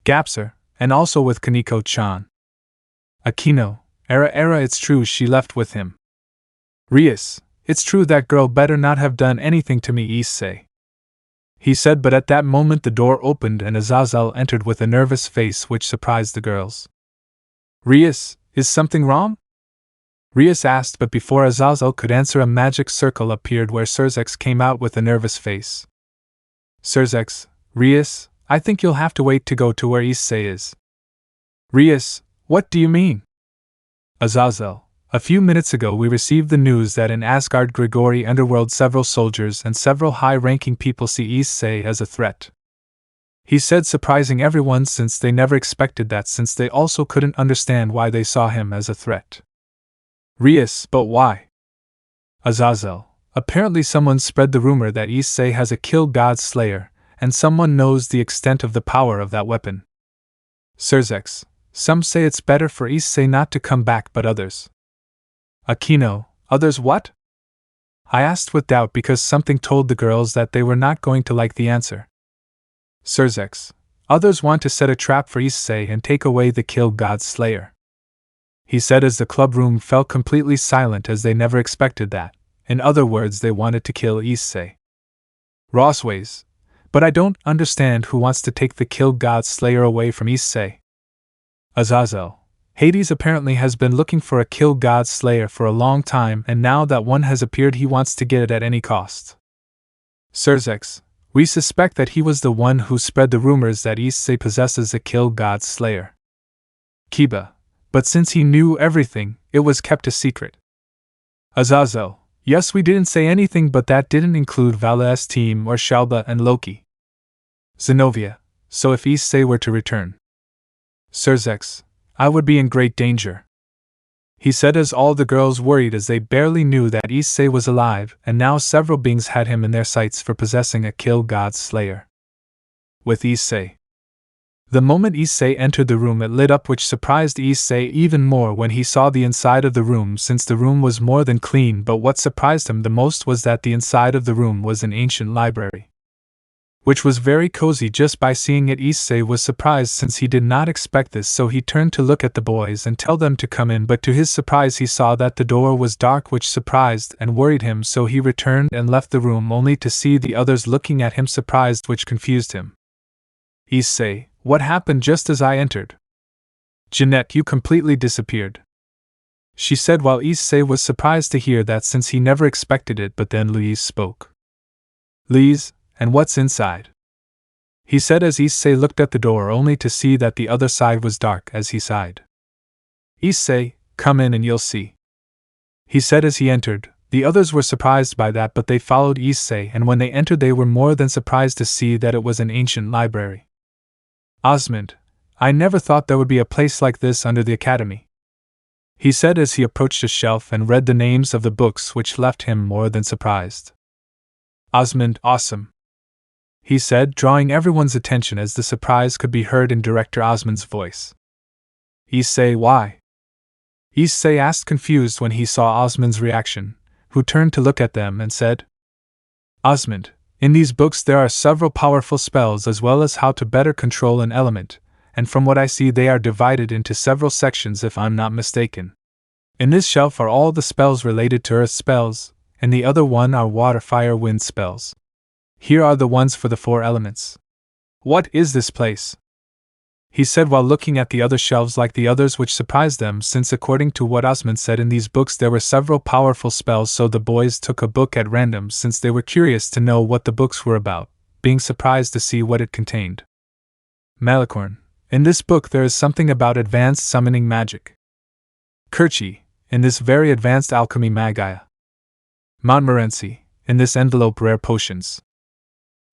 Gapser, and also with Kaneko-chan. Akino, Era, it's true she left with him. Rias, it's true that girl better not have done anything to me, Issei. He said, but at that moment the door opened and Azazel entered with a nervous face which surprised the girls. Rias, is something wrong? Rias asked, but before Azazel could answer a magic circle appeared where Serzex came out with a nervous face. Serzex, Rias, I think you'll have to wait to go to where Issei is. Rias, what do you mean? Azazel, a few minutes ago we received the news that in Asgard Grigori Underworld several soldiers and several high-ranking people see Issei as a threat. He said, surprising everyone since they never expected that, since they also couldn't understand why they saw him as a threat. Rias, but why? Azazel, apparently someone spread the rumor that Issei has a kill god slayer, and someone knows the extent of the power of that weapon. Serzex, some say it's better for Issei not to come back, but others. Akino, others what? I asked with doubt because something told the girls that they were not going to like the answer. Sirzex. Others want to set a trap for Issei and take away the Kill God Slayer. He said as the club room fell completely silent as they never expected that. In other words, they wanted to kill Issei. Rossways. But I don't understand who wants to take the Kill God Slayer away from Issei. Azazel. Hades apparently has been looking for a Kill God Slayer for a long time, and now that one has appeared he wants to get it at any cost. Sirzex. We suspect that he was the one who spread the rumors that Issei possesses a Kill God Slayer. Kiba. But since he knew everything, it was kept a secret. Azazel. Yes, we didn't say anything, but that didn't include Vala's team or Shalba and Loki. Zenobia. So if Issei were to return. Sirzex. I would be in great danger. He said as all the girls worried as they barely knew that Issei was alive, and now several beings had him in their sights for possessing a Kill God Slayer. With Issei. The moment Issei entered the room, it lit up, which surprised Issei even more when he saw the inside of the room, since the room was more than clean. But what surprised him the most was that the inside of the room was an ancient library, which was very cozy. Just by seeing it, Issei was surprised since he did not expect this, so he turned to look at the boys and tell them to come in, but to his surprise he saw that the door was dark, which surprised and worried him, so he returned and left the room only to see the others looking at him surprised, which confused him. Issei, what happened just as I entered? Jeanette, you completely disappeared, she said while Issei was surprised to hear that since he never expected it. But then Louise spoke. Louise, and what's inside? He said as Issei looked at the door only to see that the other side was dark as he sighed. Issei, come in and you'll see, he said as he entered. The others were surprised by that, but they followed Issei, and when they entered they were more than surprised to see that it was an ancient library. Osmond, I never thought there would be a place like this under the academy, he said as he approached a shelf and read the names of the books, which left him more than surprised. Osmond, awesome, he said, drawing everyone's attention as the surprise could be heard in Director Osmond's voice. Issei, why? Issei asked, confused when he saw Osmond's reaction, who turned to look at them and said, Osmond, in these books there are several powerful spells as well as how to better control an element, and from what I see they are divided into several sections if I'm not mistaken. In this shelf are all the spells related to earth spells, and the other one are water, fire, wind spells. Here are the ones for the 4 elements. What is this place? He said while looking at the other shelves like the others, which surprised them since according to what Osmond said in these books there were several powerful spells, so the boys took a book at random since they were curious to know what the books were about, being surprised to see what it contained. Malicorn, in this book there is something about advanced summoning magic. Kirchi, in this very advanced alchemy magia. Montmorency, in this envelope rare potions.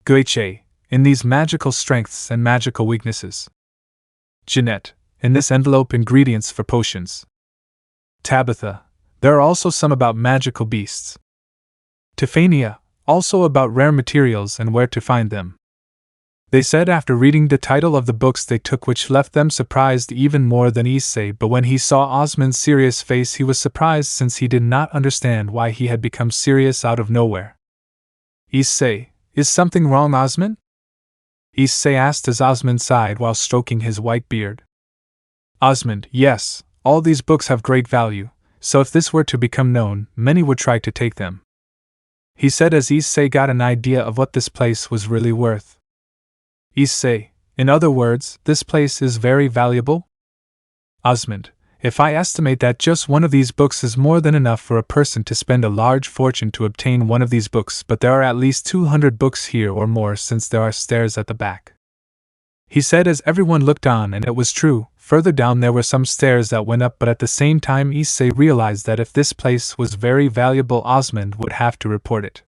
Guiche, in these magical strengths and magical weaknesses. Jeanette, in this envelope ingredients for potions. Tabitha, there are also some about magical beasts. Tiffania, also about rare materials and where to find them. They said after reading the title of the books they took, which left them surprised even more than Issei, but when he saw Osmond's serious face he was surprised since he did not understand why he had become serious out of nowhere. Issei, is something wrong, Osmond? Issei asked as Osmond sighed while stroking his white beard. Osmond, yes, all these books have great value, so if this were to become known, many would try to take them, he said as Issei got an idea of what this place was really worth. Issei, in other words, this place is very valuable? Osmond, if I estimate that just one of these books is more than enough for a person to spend a large fortune to obtain one of these books, but there are at least 200 books here or more since there are stairs at the back, he said as everyone looked on, and it was true, further down there were some stairs that went up, but at the same time Issei realized that if this place was very valuable Osmond would have to report it.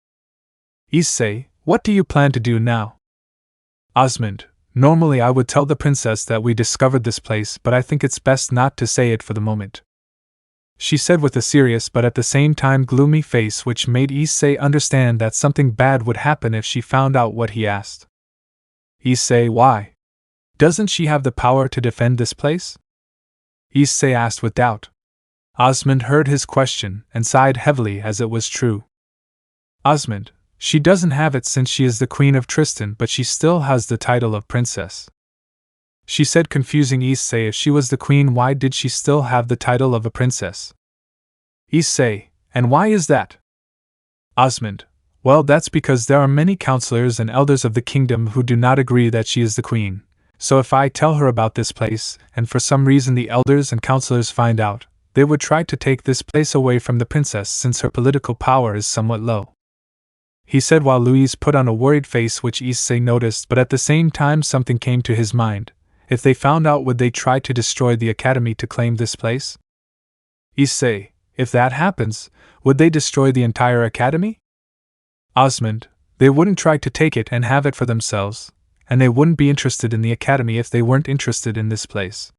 Issei, what do you plan to do now? Osmond, normally I would tell the princess that we discovered this place, but I think it's best not to say it for the moment, she said with a serious but at the same time gloomy face, which made Issei understand that something bad would happen if she found out what he asked. Issei, why? Doesn't she have the power to defend this place? Issei asked with doubt. Osmond heard his question and sighed heavily as it was true. Osmond, she doesn't have it since she is the queen of Tristan, but she still has the title of princess. She said, confusing Issei. If she was the queen, why did she still have the title of a princess? Issei, and why is that? Osmond, well, that's because there are many counselors and elders of the kingdom who do not agree that she is the queen. So if I tell her about this place, and for some reason the elders and counselors find out, they would try to take this place away from the princess since her political power is somewhat low. He said while Louise put on a worried face, which Issei noticed, but at the same time something came to his mind. If they found out, would they try to destroy the academy to claim this place? Issei, if that happens, would they destroy the entire academy? Osmond, they wouldn't try to take it and have it for themselves, and they wouldn't be interested in the academy if they weren't interested in this place.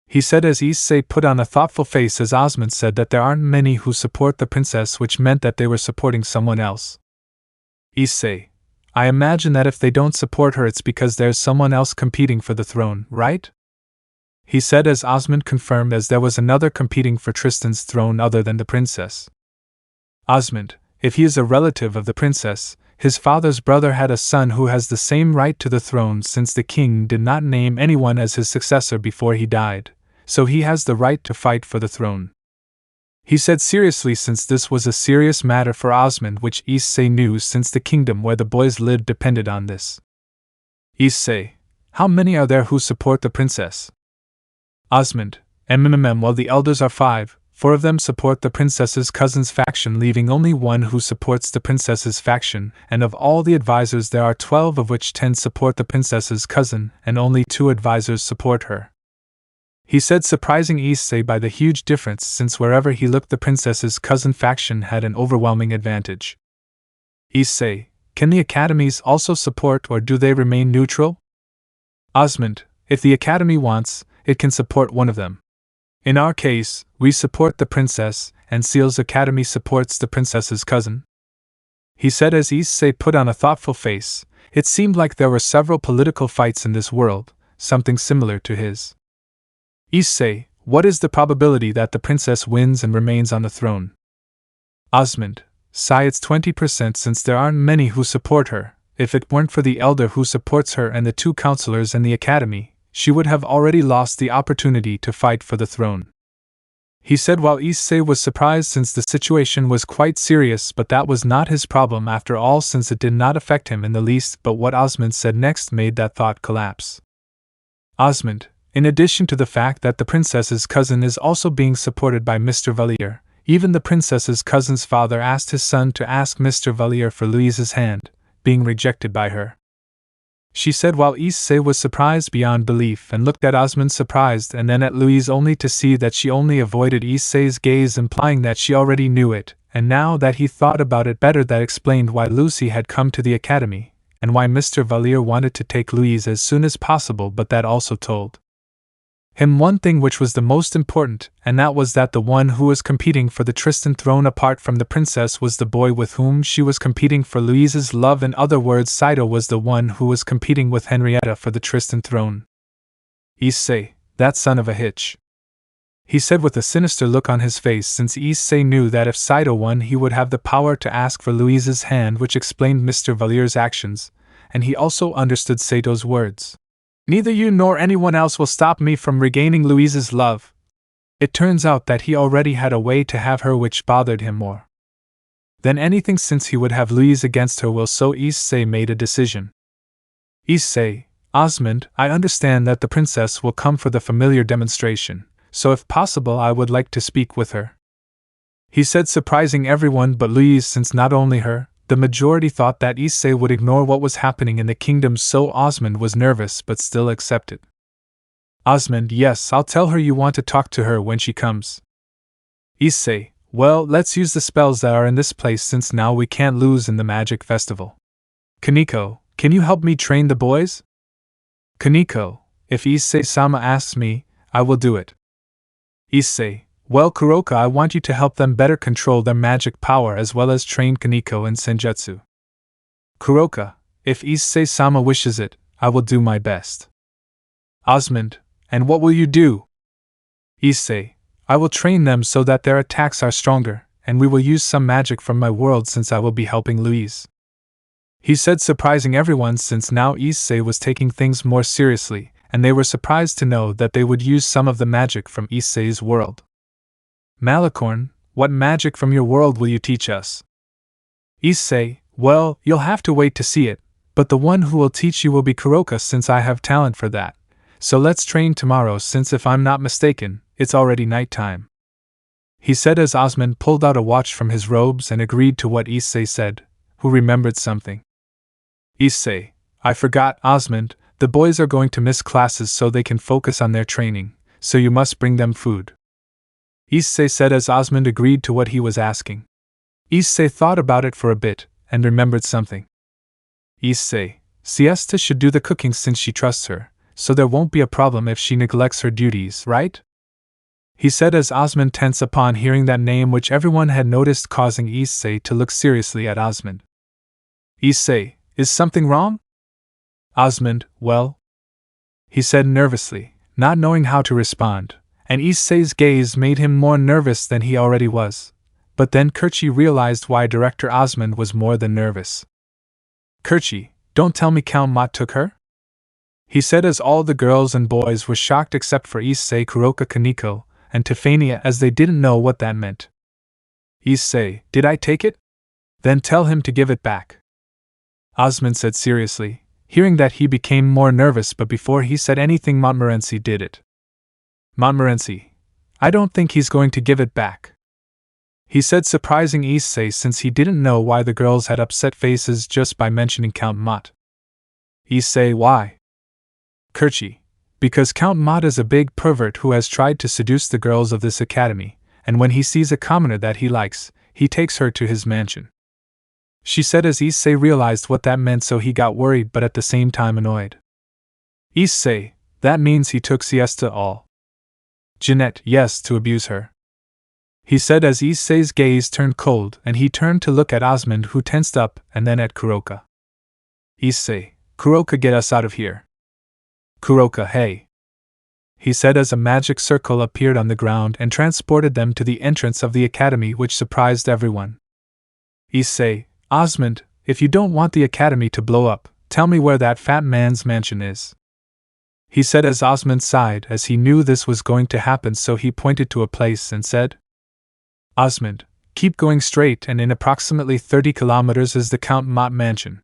He said as Issei put on a thoughtful face as Osmond said that there aren't many who support the princess, which meant that they were supporting someone else. Issei, I imagine that if they don't support her it's because there's someone else competing for the throne, right? He said as Osmond confirmed as there was another competing for Tristan's throne other than the princess. Osmond, if he is a relative of the princess, his father's brother had a son who has the same right to the throne since the king did not name anyone as his successor before he died, so he has the right to fight for the throne. He said seriously since this was a serious matter for Osmond, which Issei knew since the kingdom where the boys lived depended on this. Issei, how many are there who support the princess? Osmond, well, the elders are 5, 4 of them support the princess's cousin's faction, leaving only 1 who supports the princess's faction, and of all the advisors there are 12 of which 10 support the princess's cousin, and only 2 advisors support her. He said, surprising Issei by the huge difference since wherever he looked the princess's cousin faction had an overwhelming advantage. Issei, can the academies also support or do they remain neutral? Osmond, if the academy wants, it can support one of them. In our case, we support the princess, and Seal's academy supports the princess's cousin. He said as Issei put on a thoughtful face. It seemed like there were several political fights in this world, something similar to his. Issei, what is the probability that the princess wins and remains on the throne? Osmond, it's 20% since there aren't many who support her. If it weren't for the elder who supports her and the 2 counselors and the academy, she would have already lost the opportunity to fight for the throne. He said while Issei was surprised since the situation was quite serious, but that was not his problem after all since it did not affect him in the least, but what Osmond said next made that thought collapse. Osmond, in addition to the fact that the princess's cousin is also being supported by Mr. Valier, even the princess's cousin's father asked his son to ask Mr. Valier for Louise's hand, being rejected by her. She said while Issei was surprised beyond belief and looked at Osmond surprised and then at Louise only to see that she only avoided Issei's gaze, implying that she already knew it, and now that he thought about it better that explained why Lucy had come to the academy, and why Mr. Valier wanted to take Louise as soon as possible, but that also told him one thing which was the most important, and that was that the one who was competing for the Tristan throne apart from the princess was the boy with whom she was competing for Louise's love. In other words, Saito was the one who was competing with Henrietta for the Tristan throne. Issei, that son of a hitch. He said with a sinister look on his face since Issei knew that if Saito won he would have the power to ask for Louise's hand, which explained Mr. Valier's actions, and he also understood Saito's words. Neither you nor anyone else will stop me from regaining Louise's love. It turns out that he already had a way to have her which bothered him more than anything since he would have Louise against her will, so Issei made a decision. Issei, Osmond, I understand that the princess will come for the familiar demonstration, so if possible I would like to speak with her. He said, surprising everyone but Louise since not only her, the majority thought that Issei would ignore what was happening in the kingdom, so Osmond was nervous but still accepted. Osmond, yes, I'll tell her you want to talk to her when she comes. Issei, well, let's use the spells that are in this place since now we can't lose in the magic festival. Kaneko, can you help me train the boys? Kaneko, if Issei-sama asks me, I will do it. Issei, well, Kuroka, I want you to help them better control their magic power as well as train Kaneko in Senjutsu. Kuroka, if Issei-sama wishes it, I will do my best. Osmond, and what will you do? Issei, I will train them so that their attacks are stronger, and we will use some magic from my world since I will be helping Louise. He said, surprising everyone since now Issei was taking things more seriously, and they were surprised to know that they would use some of the magic from Issei's world. Malicorn, what magic from your world will you teach us? Issei, well, you'll have to wait to see it, but the one who will teach you will be Kuroka since I have talent for that. So let's train tomorrow since if I'm not mistaken, it's already night time. He said as Osmond pulled out a watch from his robes and agreed to what Issei said, who remembered something. Issei, I forgot, Osmond, the boys are going to miss classes so they can focus on their training, so you must bring them food. Issei said as Osmond agreed to what he was asking. Issei thought about it for a bit, and remembered something. Issei, Siesta should do the cooking since she trusts her, so there won't be a problem if she neglects her duties, right? He said as Osmond tensed upon hearing that name which everyone had noticed, causing Issei to look seriously at Osmond. Issei, is something wrong? Osmond, well? He said nervously, not knowing how to respond, and Issei's gaze made him more nervous than he already was. But then Kerchi realized why Director Osmond was more than nervous. Kerchi, don't tell me Count Mott took her? He said as all the girls and boys were shocked except for Issei, Kuroka, Kaneko, and Tefania, as they didn't know what that meant. Issei, did I take it? Then tell him to give it back. Osmond said seriously, hearing that he became more nervous, but before he said anything Montmorency did it. Montmorency, I don't think he's going to give it back. He said, surprising Issei since he didn't know why the girls had upset faces just by mentioning Count Mott. Issei, why? Kerchi, because Count Mott is a big pervert who has tried to seduce the girls of this academy, and when he sees a commoner that he likes, he takes her to his mansion. She said as Issei realized what that meant, so he got worried but at the same time annoyed. Issei, that means he took Siesta all. Jeanette, yes, to abuse her. He said as Issei's gaze turned cold and he turned to look at Osmond, who tensed up, and then at Kuroka. Issei, Kuroka, get us out of here. Kuroka, hey. He said as a magic circle appeared on the ground and transported them to the entrance of the academy, which surprised everyone. Issei, Osmond, if you don't want the academy to blow up, tell me where that fat man's mansion is. He said as Osmond sighed, as he knew this was going to happen, so he pointed to a place and said, Osmond, keep going straight and in approximately 30 kilometers is the Count Mott mansion.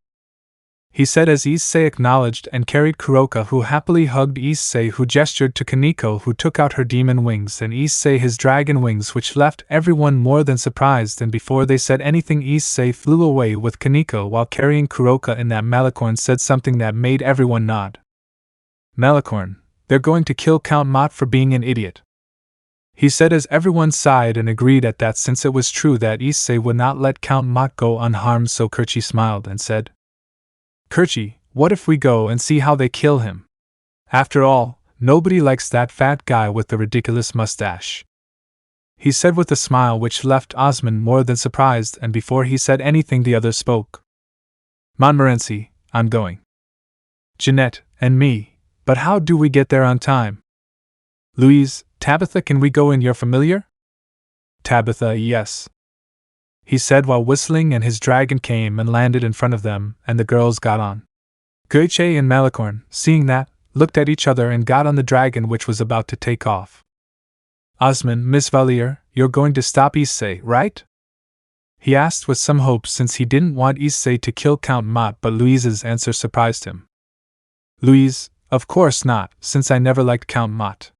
He said as Issei acknowledged and carried Kuroka, who happily hugged Issei, who gestured to Kaneko, who took out her demon wings, and Issei his dragon wings, which left everyone more than surprised, and before they said anything Issei flew away with Kaneko while carrying Kuroka, and that Malicorn said something that made everyone nod. Malicorn, they're going to kill Count Mott for being an idiot. He said as everyone sighed and agreed at that, since it was true that Issei would not let Count Mott go unharmed, so Kerchi smiled and said, Kerchi, what if we go and see how they kill him? After all, nobody likes that fat guy with the ridiculous mustache. He said with a smile which left Osmond more than surprised, and before he said anything the other spoke. Montmorency, I'm going. Jeanette, and me, but how do we get there on time? Louise, Tabitha, can we go in your familiar? Tabitha, yes. He said while whistling, and his dragon came and landed in front of them, and the girls got on. Goiche and Malicorn, seeing that, looked at each other and got on the dragon, which was about to take off. Osmond, Miss Valier, you're going to stop Issei, right? He asked with some hope, since he didn't want Issei to kill Count Mott, but Louise's answer surprised him. Louise, of course not, since I never liked Count Mott.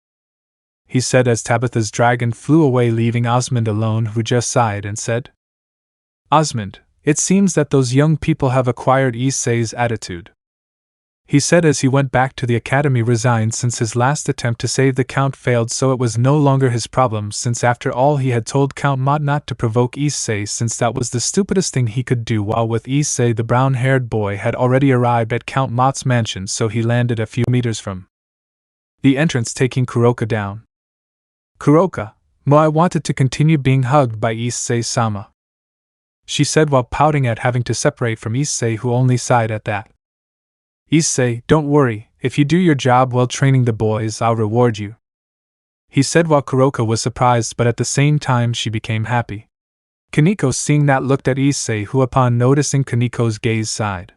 He said as Tabitha's dragon flew away, leaving Osmond alone, who just sighed and said, Osmond, it seems that those young people have acquired Issei's attitude. He said as he went back to the academy, resigned since his last attempt to save the Count failed, so it was no longer his problem, since after all he had told Count Mott not to provoke Issei, since that was the stupidest thing he could do. While with Issei, the brown-haired boy had already arrived at Count Mott's mansion, so he landed a few meters from the entrance, taking Kuroka down. Kuroka, I wanted to continue being hugged by Issei-sama, she said while pouting at having to separate from Issei, who only sighed at that. Issei, don't worry, if you do your job well training the boys, I'll reward you. He said while Kuroka was surprised, but at the same time she became happy. Kaneko, seeing that, looked at Issei, who upon noticing Kaneko's gaze sighed.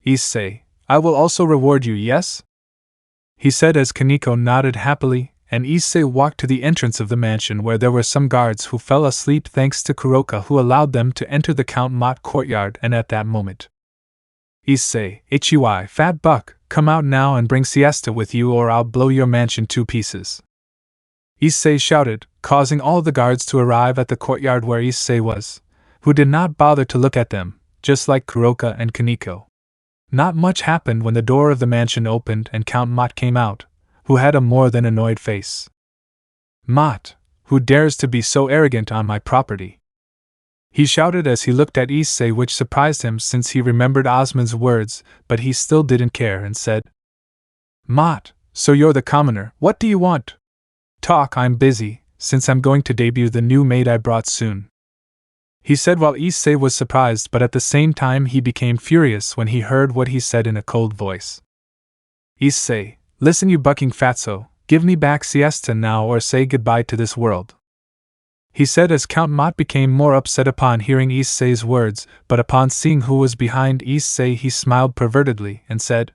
Issei, I will also reward you, yes? He said as Kaneko nodded happily, and Issei walked to the entrance of the mansion where there were some guards who fell asleep thanks to Kuroka, who allowed them to enter the Count Mott courtyard. And at that moment, Issei, Hy, fat buck, come out now and bring siesta with you or I'll blow your mansion to pieces. Issei shouted, causing all the guards to arrive at the courtyard where Issei was, who did not bother to look at them, just like Kuroka and Kaneko. Not much happened when the door of the mansion opened and Count Mott came out, who had a more than annoyed face. Mott, who dares to be so arrogant on my property? He shouted as he looked at Issei, which surprised him since he remembered Osman's words, but he still didn't care and said, Mott, so you're the commoner, what do you want? Talk, I'm busy, since I'm going to debut the new maid I brought soon. He said while Issei was surprised, but at the same time he became furious when he heard what he said in a cold voice. Issei, listen you bucking fatso, give me back siesta now or say goodbye to this world. He said as Count Mott became more upset upon hearing Issei's words, but upon seeing who was behind Issei he smiled pervertedly and said,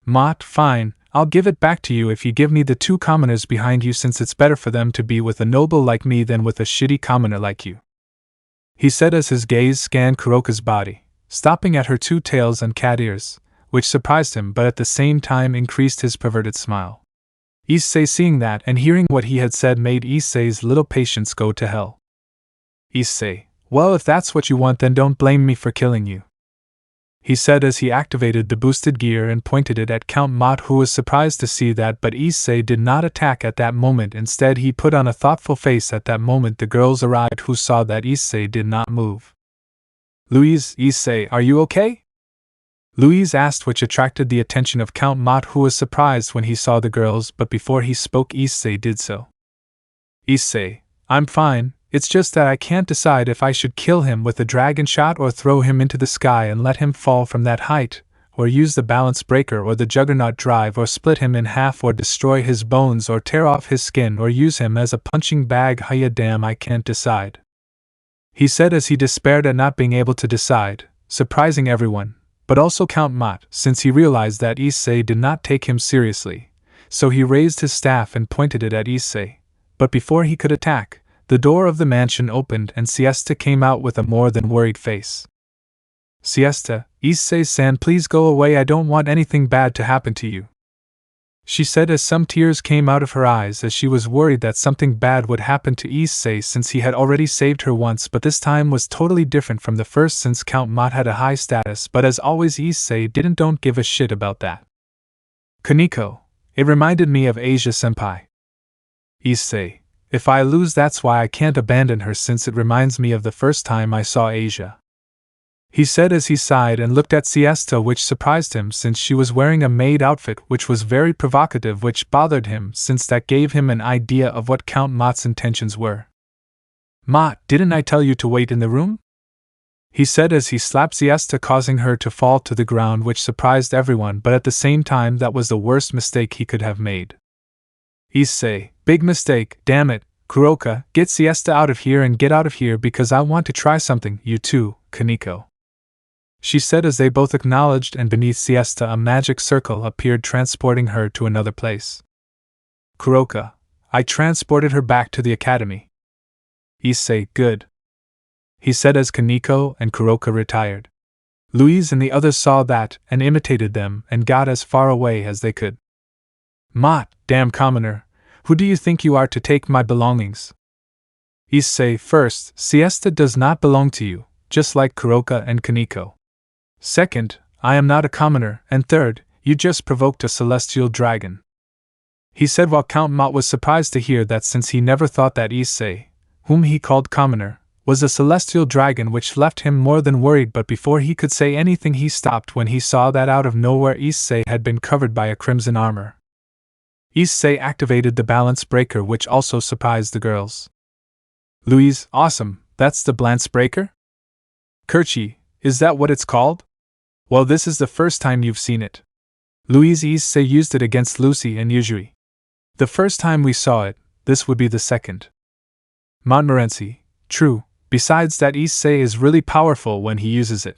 Mott, fine, I'll give it back to you if you give me the two commoners behind you, since it's better for them to be with a noble like me than with a shitty commoner like you. He said as his gaze scanned Kuroka's body, stopping at her two tails and cat ears, which surprised him but at the same time increased his perverted smile. Issei, seeing that and hearing what he had said, made Issei's little patience go to hell. Issei, well, if that's what you want, then don't blame me for killing you. He said as he activated the boosted gear and pointed it at Count Mott, who was surprised to see that, but Issei did not attack at that moment. Instead, he put on a thoughtful face. At that moment, the girls arrived, who saw that Issei did not move. Louise, Issei, are you okay? Louise asked, which attracted the attention of Count Mott, who was surprised when he saw the girls, but before he spoke, Issei did so. Issei, I'm fine. It's just that I can't decide if I should kill him with a dragon shot or throw him into the sky and let him fall from that height, or use the balance breaker or the juggernaut drive, or split him in half, or destroy his bones, or tear off his skin, or use him as a punching bag. Hiya, damn, I can't decide. He said as he despaired at not being able to decide, surprising everyone, but also Count Mott, since he realized that Issei did not take him seriously. So he raised his staff and pointed it at Issei, but before he could attack, the door of the mansion opened and Siesta came out with a more than worried face. Siesta, Issei-san, please go away, I don't want anything bad to happen to you. She said as some tears came out of her eyes, as she was worried that something bad would happen to Issei, since he had already saved her once, but this time was totally different from the first, since Count Mott had a high status, but as always Issei don't give a shit about that. Kaneko, it reminded me of Asia-senpai. Issei, if I lose, that's why I can't abandon her, since it reminds me of the first time I saw Asia. He said as he sighed and looked at Siesta, which surprised him since she was wearing a maid outfit, which was very provocative, which bothered him since that gave him an idea of what Count Mott's intentions were. Mott, didn't I tell you to wait in the room? He said as he slapped Siesta, causing her to fall to the ground, which surprised everyone, but at the same time that was the worst mistake he could have made. Issei, big mistake, damn it. Kuroka, get Siesta out of here, and get out of here because I want to try something, you too, Kaneko. She said as they both acknowledged, and beneath Siesta a magic circle appeared, transporting her to another place. Kuroka, I transported her back to the academy. Issei, good. He said as Kaneko and Kuroka retired. Louise and the others saw that and imitated them and got as far away as they could. Mott, damn commoner, who do you think you are to take my belongings? Issei, first, Siesta does not belong to you, just like Kuroka and Kaneko. Second, I am not a commoner, and third, you just provoked a celestial dragon. He said while Count Mott was surprised to hear that, since he never thought that Issei, whom he called commoner, was a celestial dragon, which left him more than worried, but before he could say anything he stopped when he saw that out of nowhere Issei had been covered by a crimson armor. Issei activated the balance breaker, which also surprised the girls. Louise, awesome, that's the balance breaker? Kerchi, is that what it's called? Well, this is the first time you've seen it. Louise, Issei used it against Lucy and Yujui. The first time we saw it, this would be the second. Montmorency, true, Besides that, Issei is really powerful when he uses it.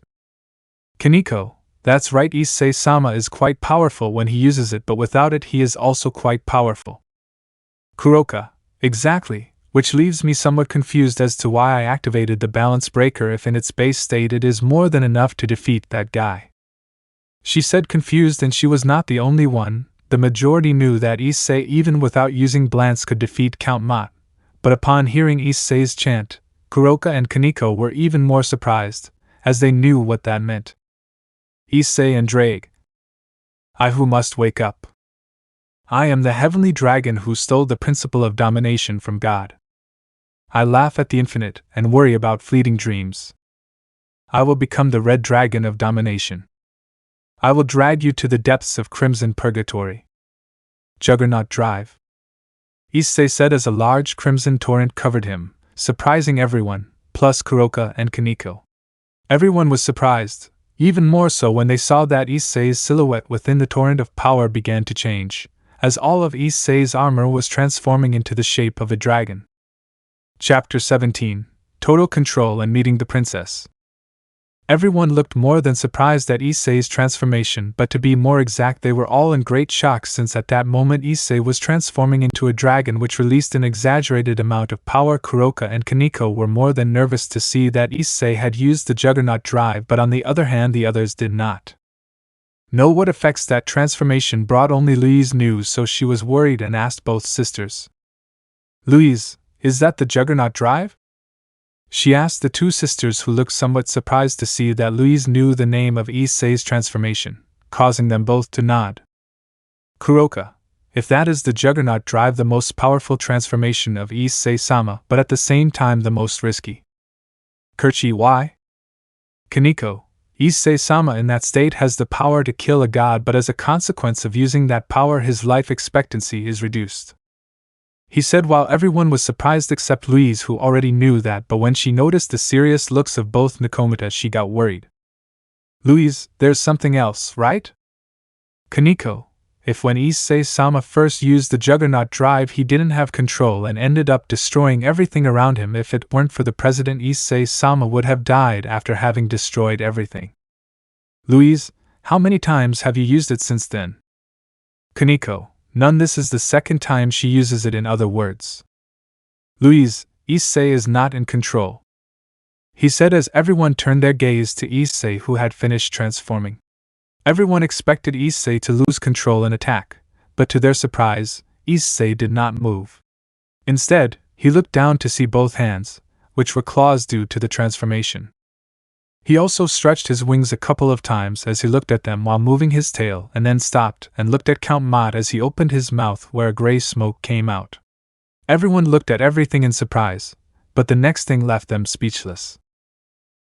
Kaneko, that's right, Issei-sama is quite powerful when he uses it, but without it he is also quite powerful. Kuroka, exactly, which leaves me somewhat confused as to why I activated the balance breaker if in its base state it is more than enough to defeat that guy. She said, confused, and she was not the only one. The majority knew that Issei even without using Blance could defeat Count Mott, but upon hearing Issei's chant, Kuroka and Kaneko were even more surprised, as they knew what that meant. Issei and Drake. I who must wake up. I am the heavenly dragon who stole the principle of domination from God. I laugh at the infinite and worry about fleeting dreams. I will become the red dragon of domination. I will drag you to the depths of crimson purgatory. Juggernaut Drive. Issei said as a large crimson torrent covered him, surprising everyone, plus Kuroka and Kaneko. Everyone was surprised, even more so when they saw that Issei's silhouette within the torrent of power began to change, as all of Issei's armor was transforming into the shape of a dragon. Chapter 17: Total Control and Meeting the Princess. Everyone looked more than surprised at Issei's transformation, but to be more exact, they were all in great shock, since at that moment Issei was transforming into a dragon which released an exaggerated amount of power. Kuroka and Kaneko were more than nervous to see that Issei had used the Juggernaut Drive, but on the other hand the others did not know what effects that transformation brought. Only Louise knew, so she was worried and asked both sisters. Louise, is that the Juggernaut Drive? She asked the two sisters, who looked somewhat surprised to see that Louise knew the name of Issei's transformation, causing them both to nod. Kuroka, if that is the Juggernaut Drive, the most powerful transformation of Issei-sama, but at the same time the most risky. Kerchi, why? Kaneko, Issei-sama in that state has the power to kill a god, but as a consequence of using that power his life expectancy is reduced. He said while everyone was surprised except Louise, who already knew that, but when she noticed the serious looks of both Nakomata she got worried. Louise, there's something else, right? Kaneko, if when Issei-sama first used the Juggernaut Drive he didn't have control and ended up destroying everything around him, if it weren't for the president Issei-sama would have died after having destroyed everything. Louise, how many times have you used it since then? Kaneko, none. This is the second time she uses it, in other words. Louise, Issei is not in control, he said as everyone turned their gaze to Issei, who had finished transforming. Everyone expected Issei to lose control and attack, but to their surprise, Issei did not move. Instead, he looked down to see both hands, which were claws due to the transformation. He also stretched his wings a couple of times as he looked at them while moving his tail, and then stopped and looked at Count Mott as he opened his mouth where a gray smoke came out. Everyone looked at everything in surprise, but the next thing left them speechless.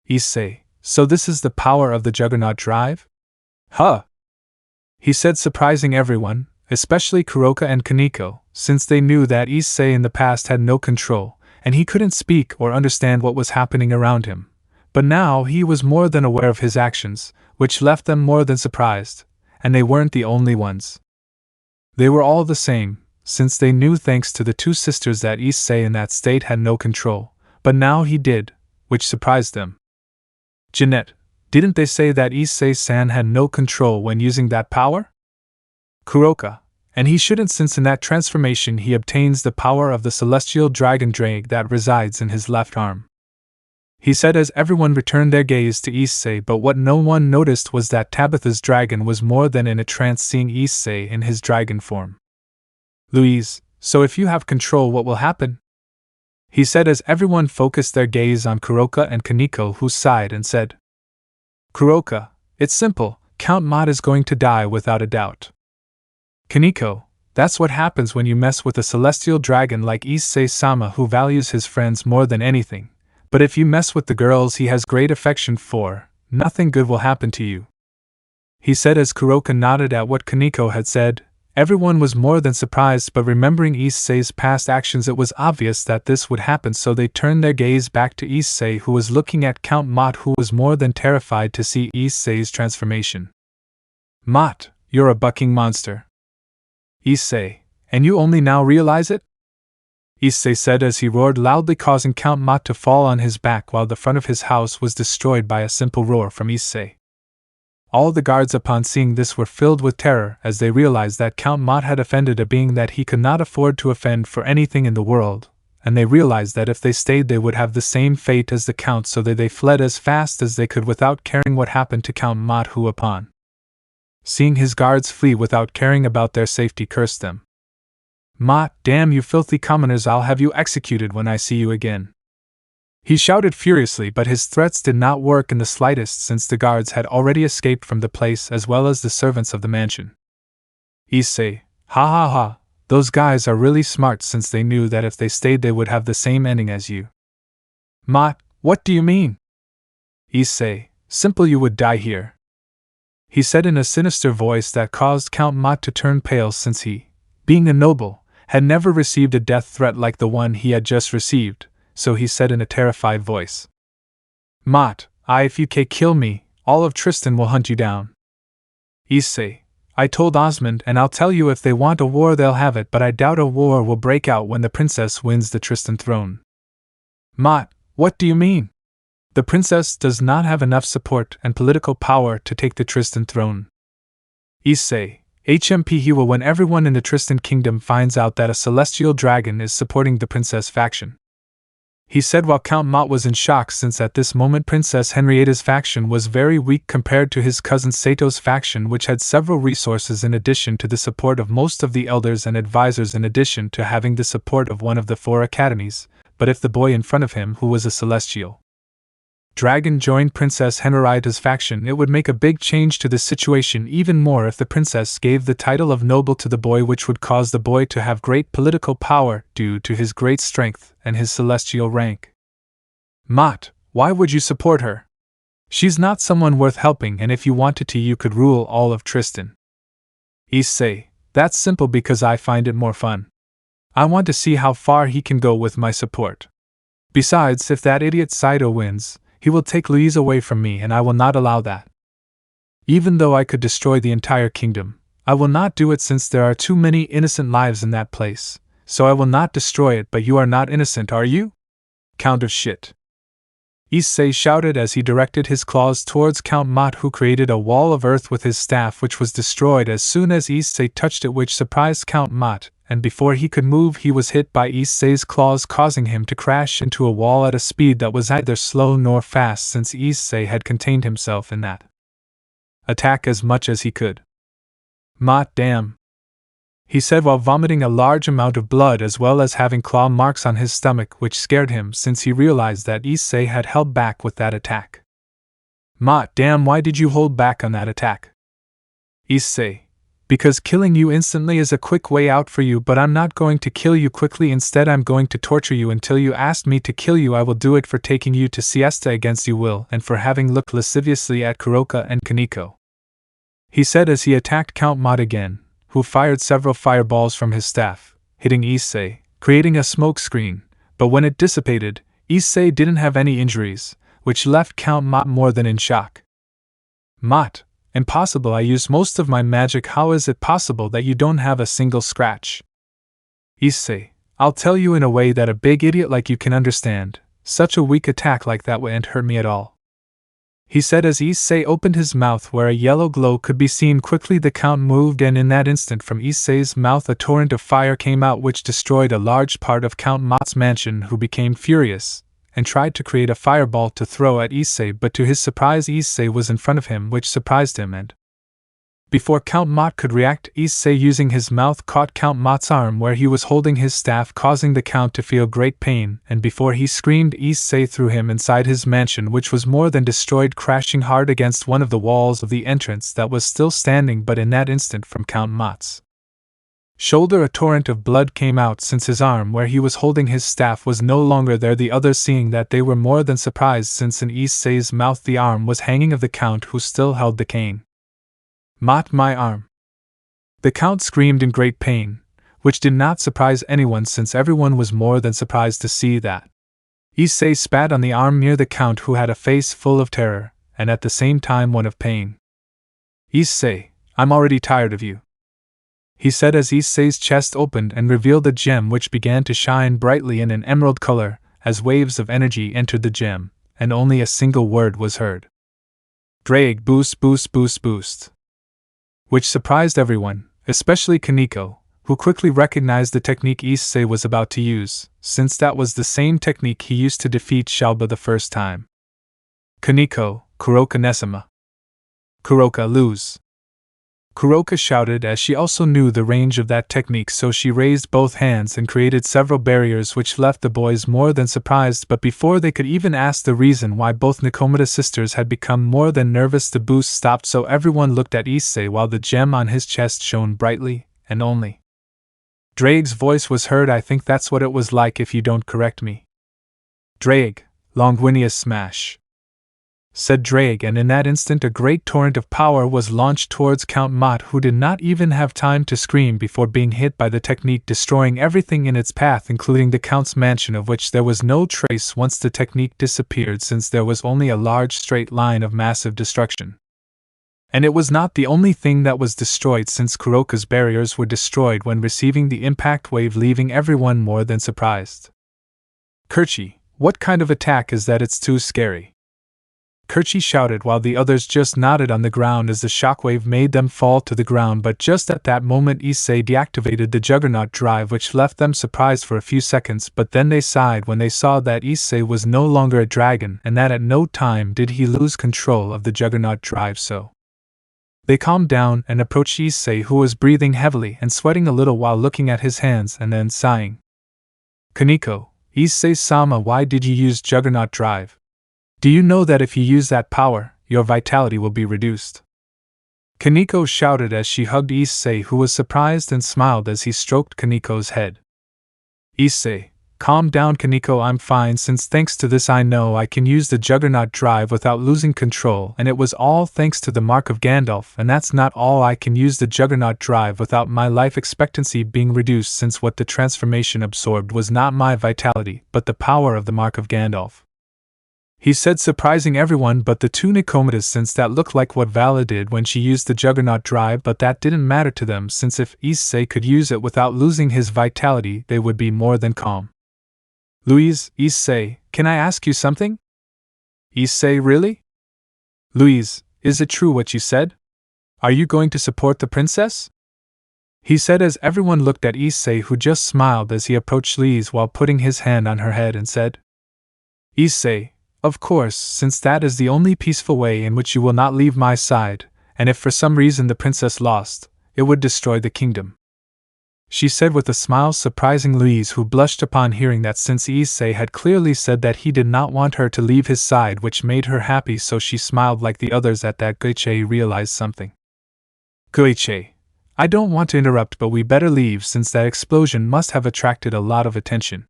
Issei, so this is the power of the Juggernaut Drive? Huh! He said, surprising everyone, especially Kuroka and Kaneko, since they knew that Issei in the past had no control, and he couldn't speak or understand what was happening around him. But now he was more than aware of his actions, which left them more than surprised, and they weren't the only ones. They were all the same, since they knew thanks to the two sisters that Issei in that state had no control, but now he did, which surprised them. Jeanette, didn't they say that Issei-san had no control when using that power? Kuroka, and he shouldn't, since in that transformation he obtains the power of the celestial dragon drake that resides in his left arm. He said as everyone returned their gaze to Issei, but what no one noticed was that Tabitha's dragon was more than in a trance seeing Issei in his dragon form. Louise, so if you have control, what will happen? He said as everyone focused their gaze on Kuroka and Kaneko, who sighed and said, Kuroka, it's simple, Count Mott is going to die without a doubt. Kaneko, that's what happens when you mess with a celestial dragon like Issei-sama, who values his friends more than anything. But if you mess with the girls he has great affection for, nothing good will happen to you. He said as Kuroka nodded at what Kaneko had said. Everyone was more than surprised, but remembering Issei's past actions it was obvious that this would happen, so they turned their gaze back to Issei, who was looking at Count Mott, who was more than terrified to see Issei's transformation. Mott, you're a bucking monster. Issei, and you only now realize it? Issei said as he roared loudly, causing Count Mott to fall on his back while the front of his house was destroyed by a simple roar from Issei. All the guards upon seeing this were filled with terror as they realized that Count Mott had offended a being that he could not afford to offend for anything in the world, and they realized that if they stayed they would have the same fate as the Count, so they fled as fast as they could without caring what happened to Count Mott, who upon seeing his guards flee without caring about their safety cursed them. "Mott, damn you filthy commoners, I'll have you executed when I see you again." He shouted furiously, but his threats did not work in the slightest since the guards had already escaped from the place as well as the servants of the mansion. Issei, ha ha ha, those guys are really smart since they knew that if they stayed they would have the same ending as you. Mott, what do you mean? Issei, simple, you would die here. He said in a sinister voice that caused Count Mott to turn pale since he, being a noble, had never received a death threat like the one he had just received, so he said in a terrified voice. Mott, if you kill me, all of Tristan will hunt you down. Issei, I told Osmond, and I'll tell you, if they want a war they'll have it, but I doubt a war will break out when the princess wins the Tristan throne. Mott, what do you mean? The princess does not have enough support and political power to take the Tristan throne. Issei, he will when everyone in the Tristan kingdom finds out that a celestial dragon is supporting the princess faction. He said while Count Mott was in shock since at this moment Princess Henrietta's faction was very weak compared to his cousin Sato's faction, which had several resources in addition to the support of most of the elders and advisors, in addition to having the support of one of the 4 academies. But if the boy in front of him, who was a celestial dragon, joined Princess Henrietta's faction, it would make a big change to the situation, even more if the princess gave the title of noble to the boy, which would cause the boy to have great political power due to his great strength and his celestial rank. Mott, why would you support her? She's not someone worth helping, and if you wanted to you could rule all of Tristan. Issei, that's simple because I find it more fun. I want to see how far he can go with my support. Besides, if that idiot Saito wins, he will take Louise away from me, and I will not allow that. Even though I could destroy the entire kingdom, I will not do it since there are too many innocent lives in that place, so I will not destroy it. But you are not innocent, are you? Count of shit. Issei shouted as he directed his claws towards Count Mott, who created a wall of earth with his staff, which was destroyed as soon as Issei touched it, which surprised Count Mott, and before he could move he was hit by Issei's claws, causing him to crash into a wall at a speed that was neither slow nor fast, since Issei had contained himself in that attack as much as he could. Mott, damn, he said while vomiting a large amount of blood as well as having claw marks on his stomach, which scared him since he realized that Issei had held back with that attack. Mott, damn, why did you hold back on that attack? Issei, because killing you instantly is a quick way out for you, but I'm not going to kill you quickly. Instead, I'm going to torture you until you ask me to kill you. I will do it for taking you to siesta against your will and for having looked lasciviously at Kuroka and Kaneko. He said as he attacked Count Mott again, who fired several fireballs from his staff, hitting Issei, creating a smoke screen, but when it dissipated, Issei didn't have any injuries, which left Count Mott more than in shock. Mott, impossible, I used most of my magic. How is it possible that you don't have a single scratch? Issei, I'll tell you in a way that a big idiot like you can understand. Such a weak attack like that wouldn't hurt me at all. He said as Issei opened his mouth where a yellow glow could be seen. Quickly the Count moved, and in that instant from Issei's mouth a torrent of fire came out, which destroyed a large part of Count Mott's mansion, who became furious and tried to create a fireball to throw at Issei, but to his surprise Issei was in front of him, which surprised him, and before Count Mott could react, Issei using his mouth caught Count Mott's arm where he was holding his staff, causing the Count to feel great pain, and before he screamed, Issei threw him inside his mansion, which was more than destroyed, crashing hard against one of the walls of the entrance that was still standing. But in that instant from Count Mott's shoulder a torrent of blood came out, since his arm where he was holding his staff was no longer there. The others, seeing that, they were more than surprised, since in Issei's mouth the arm was hanging of the Count, who still held the cane. Mott, my arm! The Count screamed in great pain, which did not surprise anyone since everyone was more than surprised to see that Issei spat on the arm near the Count, who had a face full of terror, and at the same time one of pain. Issei, I'm already tired of you. he said as Issei's chest opened and revealed a gem which began to shine brightly in an emerald color as waves of energy entered the gem, and only a single word was heard. Drag boost boost boost boost. Which surprised everyone, especially Kaneko, who quickly recognized the technique Issei was about to use, since that was the same technique he used to defeat Xiaoba the first time. Kaneko, Kuroka Nesama. Kuroka lose. Kuroka shouted as she also knew the range of that technique, so she raised both hands and created several barriers which left the boys more than surprised, but before they could even ask the reason why both Nakomata sisters had become more than nervous, the boost stopped, so everyone looked at Issei while the gem on his chest shone brightly, and only Drake's voice was heard. I think that's what it was like if you don't correct me. Drake, Longuinia's smash, said Drake, and in that instant a great torrent of power was launched towards Count Mott, who did not even have time to scream before being hit by the technique, destroying everything in its path, including the Count's mansion, of which there was no trace once the technique disappeared, since there was only a large straight line of massive destruction. And it was not the only thing that was destroyed, since Kuroka's barriers were destroyed when receiving the impact wave, leaving everyone more than surprised. Kerchi, what kind of attack is that? It's too scary. Kerchi shouted while the others just nodded on the ground as the shockwave made them fall to the ground, but just at that moment Issei deactivated the Juggernaut drive, which left them surprised for a few seconds, but then they sighed when they saw that Issei was no longer a dragon and that at no time did he lose control of the Juggernaut drive, so they calmed down and approached Issei, who was breathing heavily and sweating a little while looking at his hands, and then sighing. Kaneko, Issei-sama, why did you use Juggernaut drive? Do you know that if you use that power, your vitality will be reduced? Kaneko shouted as she hugged Issei, who was surprised and smiled as he stroked Kaneko's head. Issei, calm down Kaneko, I'm fine, since thanks to this I know I can use the Juggernaut drive without losing control, and it was all thanks to the mark of Gandalf, and that's not all. I can use the Juggernaut drive without my life expectancy being reduced, since what the transformation absorbed was not my vitality, but the power of the mark of Gandalf, he said, surprising everyone but the two Nakomatas, since that looked like what Vala did when she used the Juggernaut drive, but that didn't matter to them, since if Issei could use it without losing his vitality, they would be more than calm. Louise, Issei, can I ask you something? Issei, really? Louise, is it true what you said? Are you going to support the princess? He said as everyone looked at Issei, who just smiled as he approached Louise while putting his hand on her head and said, Issei, of course, since that is the only peaceful way in which you will not leave my side, and if for some reason the princess lost, it would destroy the kingdom, she said with a smile, surprising Louise, who blushed upon hearing that, since Issei had clearly said that he did not want her to leave his side, which made her happy, so she smiled like the others. At that, Guiche realized something. Guiche, I don't want to interrupt, but we better leave since that explosion must have attracted a lot of attention,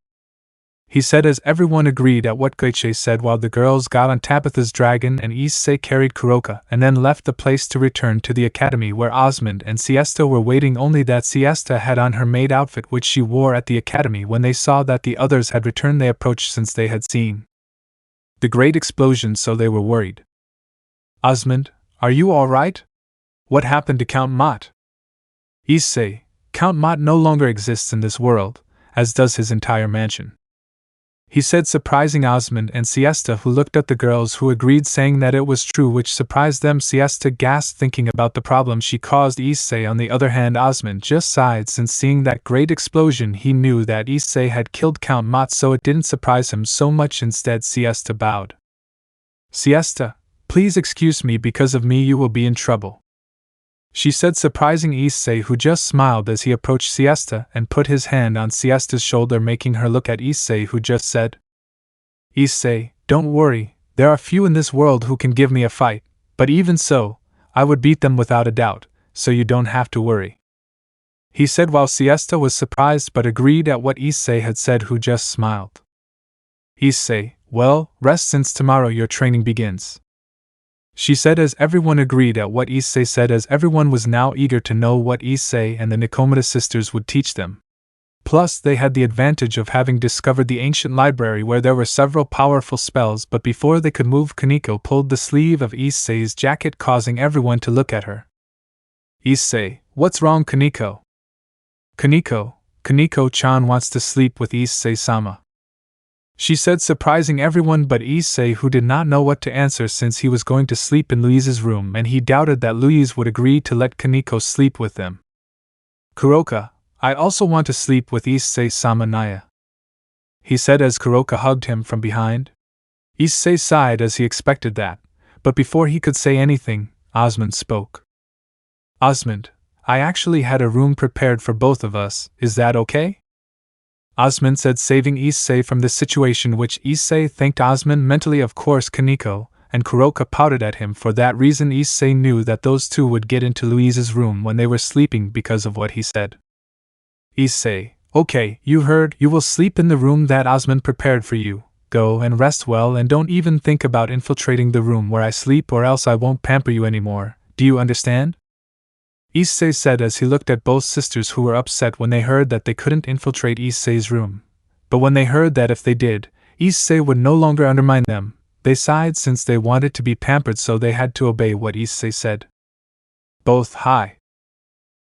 he said as everyone agreed at what Guiche said, while the girls got on Tabitha's dragon and Issei carried Kuroka and then left the place to return to the academy, where Osmond and Siesta were waiting, only that Siesta had on her maid outfit which she wore at the academy. When they saw that the others had returned, they approached since they had seen the great explosion, so they were worried. Osmond, are you all right? What happened to Count Mott? Issei, Count Mott no longer exists in this world, as does his entire mansion, he said, surprising Osmond and Siesta, who looked at the girls, who agreed, saying that it was true, which surprised them. Siesta gasped, thinking about the problem she caused Issei. On the other hand, Osmond just sighed, since seeing that great explosion he knew that Issei had killed Count Mott, so it didn't surprise him so much. Instead, Siesta bowed. Siesta, please excuse me, because of me you will be in trouble, she said, surprising Issei, who just smiled as he approached Siesta and put his hand on Siesta's shoulder, making her look at Issei, who just said, Issei, don't worry, there are few in this world who can give me a fight, but even so, I would beat them without a doubt, so you don't have to worry, he said, while Siesta was surprised but agreed at what Issei had said, who just smiled. Issei, well, rest since tomorrow your training begins, she said as everyone agreed at what Issei said, as everyone was now eager to know what Issei and the Nakomata sisters would teach them. Plus, they had the advantage of having discovered the ancient library where there were several powerful spells, but before they could move, Kaneko pulled the sleeve of Issei's jacket, causing everyone to look at her. Issei, what's wrong, Kaneko? Kaneko-chan wants to sleep with Issei-sama," she said, surprising everyone but Issei, who did not know what to answer since he was going to sleep in Louise's room and he doubted that Louise would agree to let Kaneko sleep with them. "Kuroka, I also want to sleep with Issei-sama Naya," he said as Kuroka hugged him from behind. Issei sighed as he expected that, but before he could say anything, Osmond spoke. "Osmond, I actually had a room prepared for both of us, is that okay?" Osmond said, saving Issei from this situation, which Issei thanked Osmond mentally. Of course, Kaneko and Kuroka pouted at him. For that reason, Issei knew that those two would get into Louise's room when they were sleeping because of what he said. Issei, "Okay, you heard, you will sleep in the room that Osmond prepared for you. Go and rest well and don't even think about infiltrating the room where I sleep or else I won't pamper you anymore, do you understand?" Issei said as he looked at both sisters, who were upset when they heard that they couldn't infiltrate Issei's room. But when they heard that if they did, Issei would no longer undermine them, they sighed since they wanted to be pampered, so they had to obey what Issei said. Both hi,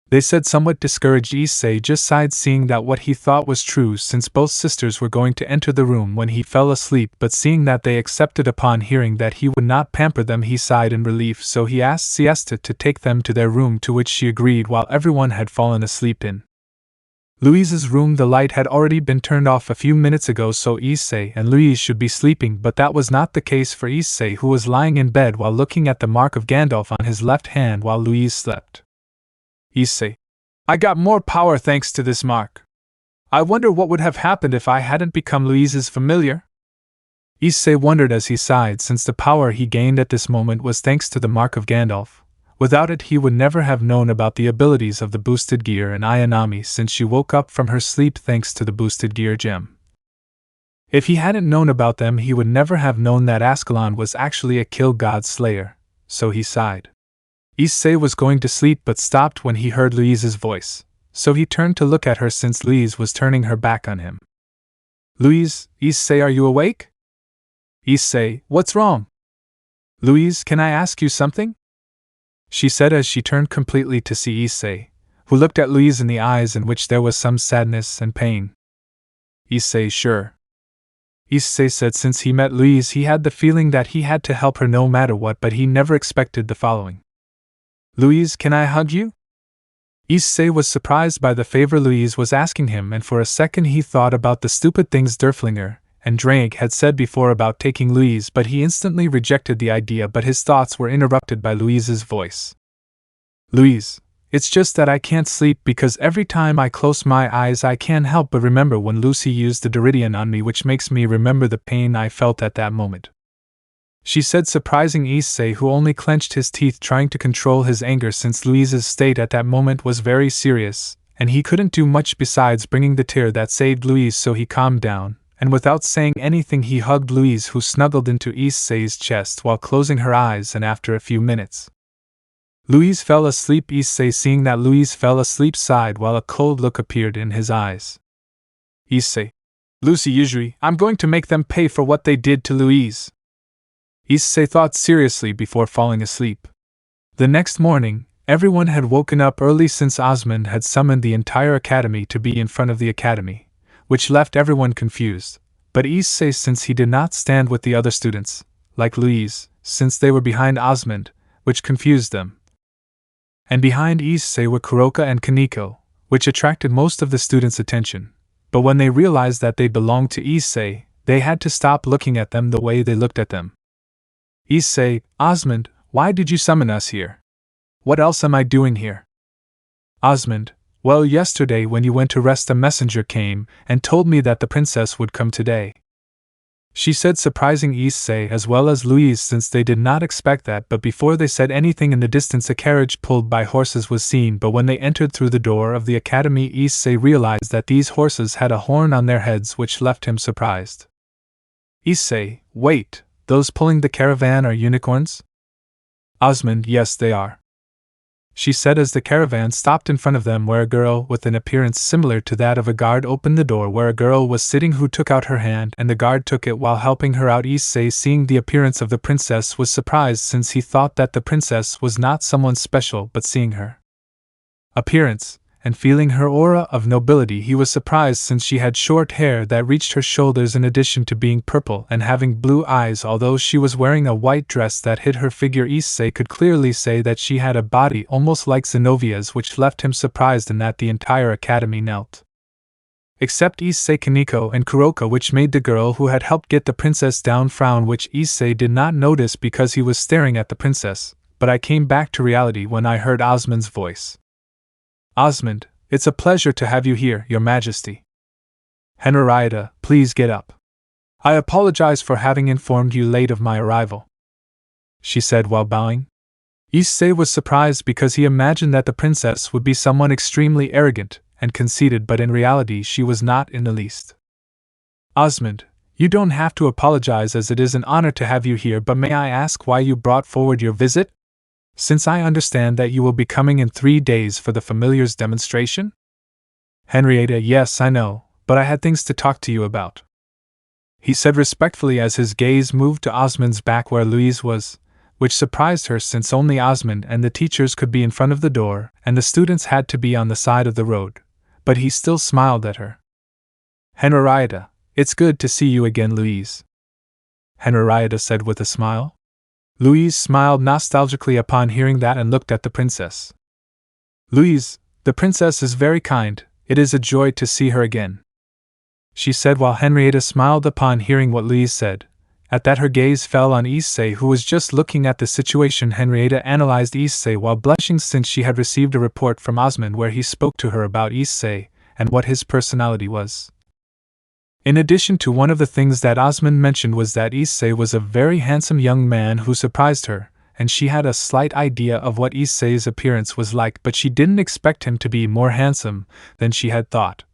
they said, somewhat discouraged. Issei just sighed, seeing that what he thought was true since both sisters were going to enter the room when he fell asleep, but seeing that they accepted upon hearing that he would not pamper them, he sighed in relief, so he asked Siesta to take them to their room, to which she agreed while everyone had fallen asleep in Louise's room. The light had already been turned off a few minutes ago, so Issei and Louise should be sleeping, but that was not the case for Issei, who was lying in bed while looking at the mark of Gandalf on his left hand while Louise slept. "Issei, I got more power thanks to this mark. I wonder what would have happened if I hadn't become Louise's familiar?" Issei wondered as he sighed, since the power he gained at this moment was thanks to the mark of Gandalf. Without it, he would never have known about the abilities of the boosted gear and Ayanami, since she woke up from her sleep thanks to the boosted gear gem. If he hadn't known about them, he would never have known that Ascalon was actually a kill god slayer, so he sighed. Issei was going to sleep but stopped when he heard Louise's voice, so he turned to look at her since Louise was turning her back on him. "Louise, Issei, are you awake?" "Issei, what's wrong?" "Louise, can I ask you something?" she said as she turned completely to see Issei, who looked at Louise in the eyes in which there was some sadness and pain. "Issei, sure," Issei said. Since he met Louise, he had the feeling that he had to help her no matter what, but he never expected the following. "Louise, can I hug you?" Issei was surprised by the favor Louise was asking him, and for a second he thought about the stupid things Derflinger and Drake had said before about taking Louise, but he instantly rejected the idea. But his thoughts were interrupted by Louise's voice. "Louise, it's just that I can't sleep because every time I close my eyes I can't help but remember when Lucy used the Deridian on me, which makes me remember the pain I felt at that moment," she said, surprising Issei, who only clenched his teeth trying to control his anger since Louise's state at that moment was very serious, and he couldn't do much besides bringing the tear that saved Louise, so he calmed down, and without saying anything he hugged Louise, who snuggled into Issei's chest while closing her eyes, and after a few minutes Louise fell asleep. Issei, seeing that Louise fell asleep, sighed while a cold look appeared in his eyes. "Issei, Lucy, usually I'm going to make them pay for what they did to Louise," Issei thought seriously before falling asleep. The next morning, everyone had woken up early since Osmond had summoned the entire academy to be in front of the academy, which left everyone confused. But Issei, since he did not stand with the other students, like Louise, since they were behind Osmond, which confused them. And behind Issei were Kuroka and Kaneko, which attracted most of the students' attention. But when they realized that they belonged to Issei, they had to stop looking at them the way they looked at them. "Issei, Osmond, why did you summon us here? What else am I doing here?" "Osmond, well, yesterday when you went to rest a messenger came and told me that the princess would come today," she said, surprising Issei as well as Louise since they did not expect that. But before they said anything, in the distance a carriage pulled by horses was seen. But when they entered through the door of the academy, Issei realized that these horses had a horn on their heads, which left him surprised. "Issei, wait, those pulling the caravan are unicorns?" "Osmond, yes they are," she said as the caravan stopped in front of them, where a girl with an appearance similar to that of a guard opened the door, where a girl was sitting who took out her hand, and the guard took it while helping her out. Issei, seeing the appearance of the princess, was surprised since he thought that the princess was not someone special, but seeing her appearance and feeling her aura of nobility he was surprised since she had short hair that reached her shoulders in addition to being purple and having blue eyes. Although she was wearing a white dress that hid her figure, Issei could clearly say that she had a body almost like Zenovia's, which left him surprised in that the entire academy knelt. Except Issei, Kaneko, and Kuroka, which made the girl who had helped get the princess down frown, which Issei did not notice because he was staring at the princess. But I came back to reality when I heard Osmond's voice. Osmond, it's a pleasure to have you here, Your Majesty. Henrietta, please get up. I apologize for having informed you late of my arrival, she said while bowing. Issei was surprised because he imagined that the princess would be someone extremely arrogant and conceited, but in reality she was not in the least. Osmond, you don't have to apologize, as it is an honor to have you here, but may I ask why you brought forward your visit? Since I understand that you will be coming in 3 days for the familiars demonstration? Henrietta, yes, I know, but I had things to talk to you about, he said respectfully as his gaze moved to Osmond's back where Louise was, which surprised her since only Osmond and the teachers could be in front of the door and the students had to be on the side of the road, but he still smiled at her. Henrietta, it's good to see you again, Louise, Henrietta said with a smile. Louise smiled nostalgically upon hearing that and looked at the princess. Louise, the princess is very kind, it is a joy to see her again, she said while Henrietta smiled upon hearing what Louise said. At that her gaze fell on Issei, who was just looking at the situation. Henrietta analyzed Issei while blushing since she had received a report from Osmond where he spoke to her about Issei and what his personality was. In addition to one of the things that Osmond mentioned was that Issei was a very handsome young man who surprised her, and she had a slight idea of what Issei's appearance was like, but she didn't expect him to be more handsome than she had thought.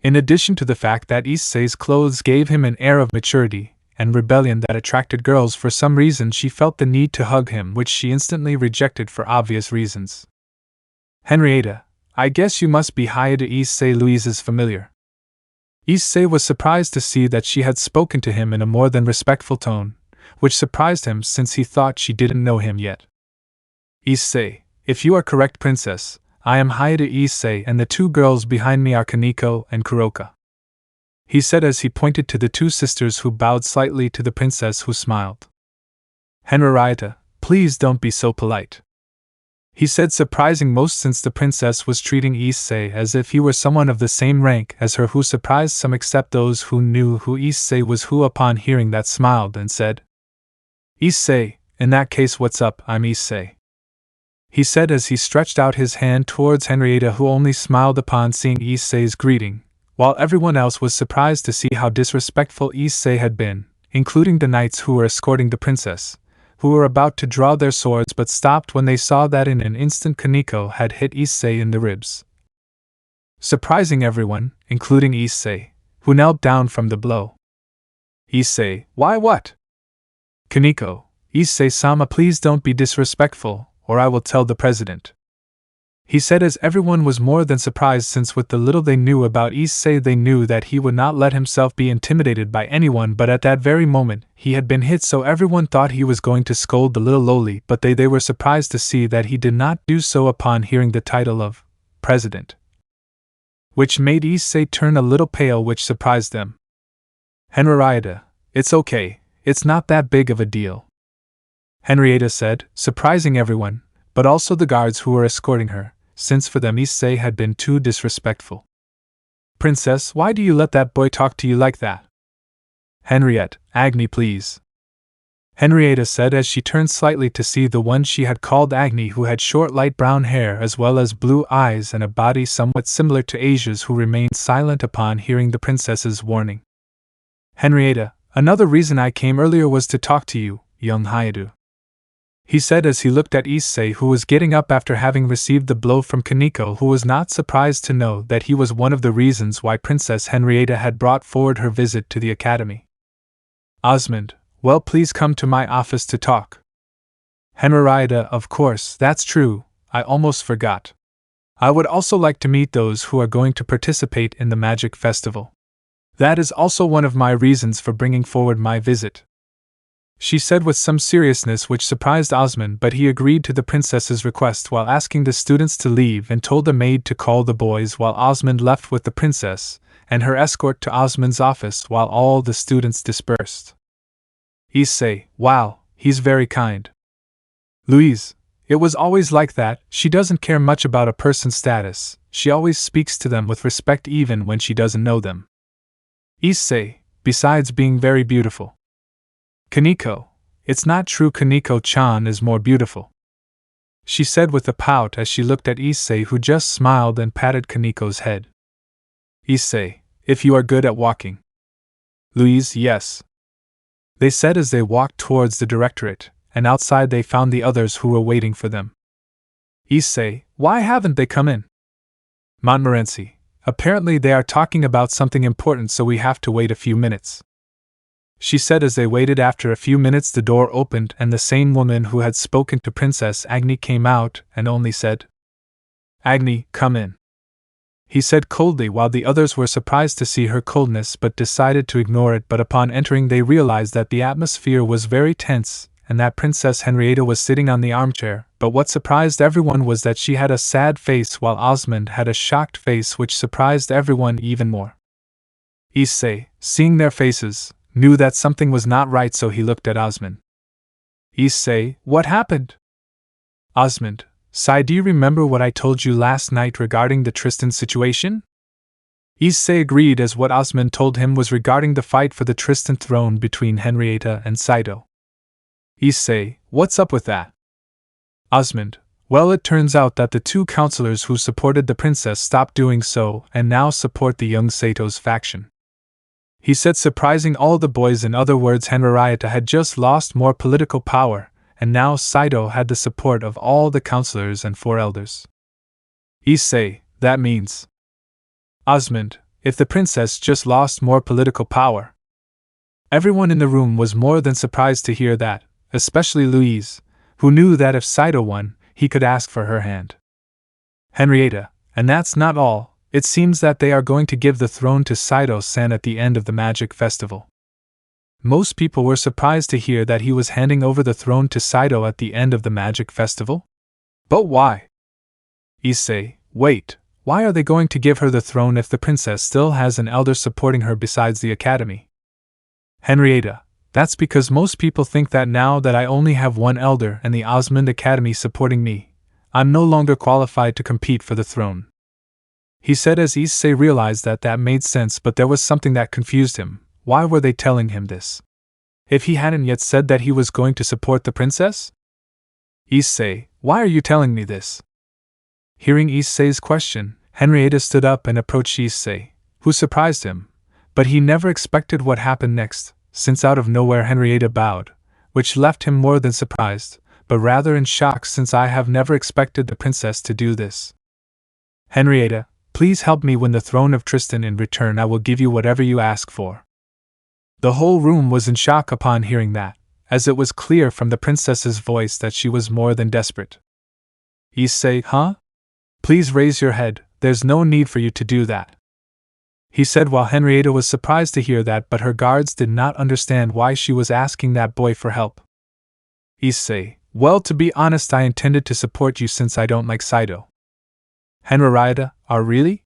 In addition to the fact that Issei's clothes gave him an air of maturity and rebellion that attracted girls, for some reason she felt the need to hug him, which she instantly rejected for obvious reasons. Henrietta, I guess you must be Hyoudou Issei, Louise's familiar. Issei was surprised to see that she had spoken to him in a more than respectful tone, which surprised him since he thought she didn't know him yet. Issei, if you are correct, princess, I am Hyoudou Issei and the 2 girls behind me are Kaneko and Kuroka, he said as he pointed to the 2 sisters who bowed slightly to the princess, who smiled. Henrietta, please don't be so polite, he said, surprising most since the princess was treating Issei as if he were someone of the same rank as her, who surprised some except those who knew who Issei was, who upon hearing that smiled and said, Issei, in that case what's up, I'm Issei, he said as he stretched out his hand towards Henrietta, who only smiled upon seeing Issei's greeting, while everyone else was surprised to see how disrespectful Issei had been, including the knights who were escorting the princess, who were about to draw their swords but stopped when they saw that in an instant Kaneko had hit Issei in the ribs, surprising everyone, including Issei, who knelt down from the blow. Issei, why what? Kaneko, Issei-sama, please don't be disrespectful, or I will tell the president, he said as everyone was more than surprised since with the little they knew about Issei they knew that he would not let himself be intimidated by anyone, but at that very moment he had been hit, so everyone thought he was going to scold the little lowly, but they were surprised to see that he did not do so upon hearing the title of president, which made Issei turn a little pale, which surprised them. Henrietta, it's okay, it's not that big of a deal, Henrietta said, surprising everyone, but also the guards who were escorting her, since for them Issei had been too disrespectful. Princess, why do you let that boy talk to you like that? Henriette, Agni, please, Henrietta said as she turned slightly to see the one she had called Agni, who had short light brown hair as well as blue eyes and a body somewhat similar to Asia's, who remained silent upon hearing the princess's warning. Henrietta, another reason I came earlier was to talk to you, young Hyoudou, he said as he looked at Issei, who was getting up after having received the blow from Kaneko, who was not surprised to know that he was one of the reasons why Princess Henrietta had brought forward her visit to the academy. Osmond, well, please come to my office to talk. Henrietta, of course, that's true, I almost forgot. I would also like to meet those who are going to participate in the magic festival. That is also one of my reasons for bringing forward my visit. she said with some seriousness which surprised Osmond, but he agreed to the princess's request while asking the students to leave and told the maid to call the boys while Osmond left with the princess and her escort to Osmond's office while all the students dispersed. Issei, wow, he's very kind. Louise, it was always like that, she doesn't care much about a person's status, she always speaks to them with respect even when she doesn't know them. Issei, besides being very beautiful. Kaneko, it's not true, Kaneko-chan is more beautiful, she said with a pout as she looked at Issei, who just smiled and patted Kaneko's head. Issei, if you are good at walking. Louise, yes, they said as they walked towards the directorate, and outside they found the others who were waiting for them. Issei, why haven't they come in? Montmorency, apparently they are talking about something important, so we have to wait a few minutes, she said as they waited. After a few minutes the door opened and the same woman who had spoken to Princess Agni came out and only said, Agni, come in. He said coldly while the others were surprised to see her coldness but decided to ignore it, but upon entering they realized that the atmosphere was very tense and that Princess Henrietta was sitting on the armchair, but what surprised everyone was that she had a sad face while Osmond had a shocked face, which surprised everyone even more. Issei, seeing their faces, knew that something was not right, so he looked at Osmond. Issei, what happened? Osmond, Sai, do you remember what I told you last night regarding the Tristan situation? Issei agreed, as what Osmond told him was regarding the fight for the Tristan throne between Henrietta and Saito. Issei, what's up with that? Osmond, well, it turns out that the two counselors who supported the princess stopped doing so and now support the young Sato's faction. He said, surprising all the boys. In other words, Henrietta had just lost more political power, and now Saito had the support of all the counselors and 4 elders. Issei, that means. Osmond, if the princess just lost more political power. Everyone in the room was more than surprised to hear that, especially Louise, who knew that if Saito won, he could ask for her hand. Henrietta, and that's not all, it seems that they are going to give the throne to Saito-san at the end of the Magic Festival. Most people were surprised to hear that he was handing over the throne to Saito at the end of the Magic Festival. But why? Issei, wait, why are they going to give her the throne if the princess still has an elder supporting her besides the academy? Henrietta, that's because most people think that now that I only have 1 elder and the Osmond Academy supporting me, I'm no longer qualified to compete for the throne. He said as Issei realized that that made sense, but there was something that confused him. Why were they telling him this? If he hadn't yet said that he was going to support the princess? Issei, why are you telling me this? Hearing Issei's question, Henrietta stood up and approached Issei, who surprised him, but he never expected what happened next, since out of nowhere Henrietta bowed, which left him more than surprised, but rather in shock, since I have never expected the princess to do this. Henrietta, please help me win the throne of Tristan. In return I will give you whatever you ask for. The whole room was in shock upon hearing that, as it was clear from the princess's voice that she was more than desperate. Issei, huh? Please raise your head, there's no need for you to do that, he said while Henrietta was surprised to hear that, but her guards did not understand why she was asking that boy for help. Issei, well, to be honest, I intended to support you since I don't like Saito. Henrietta, really?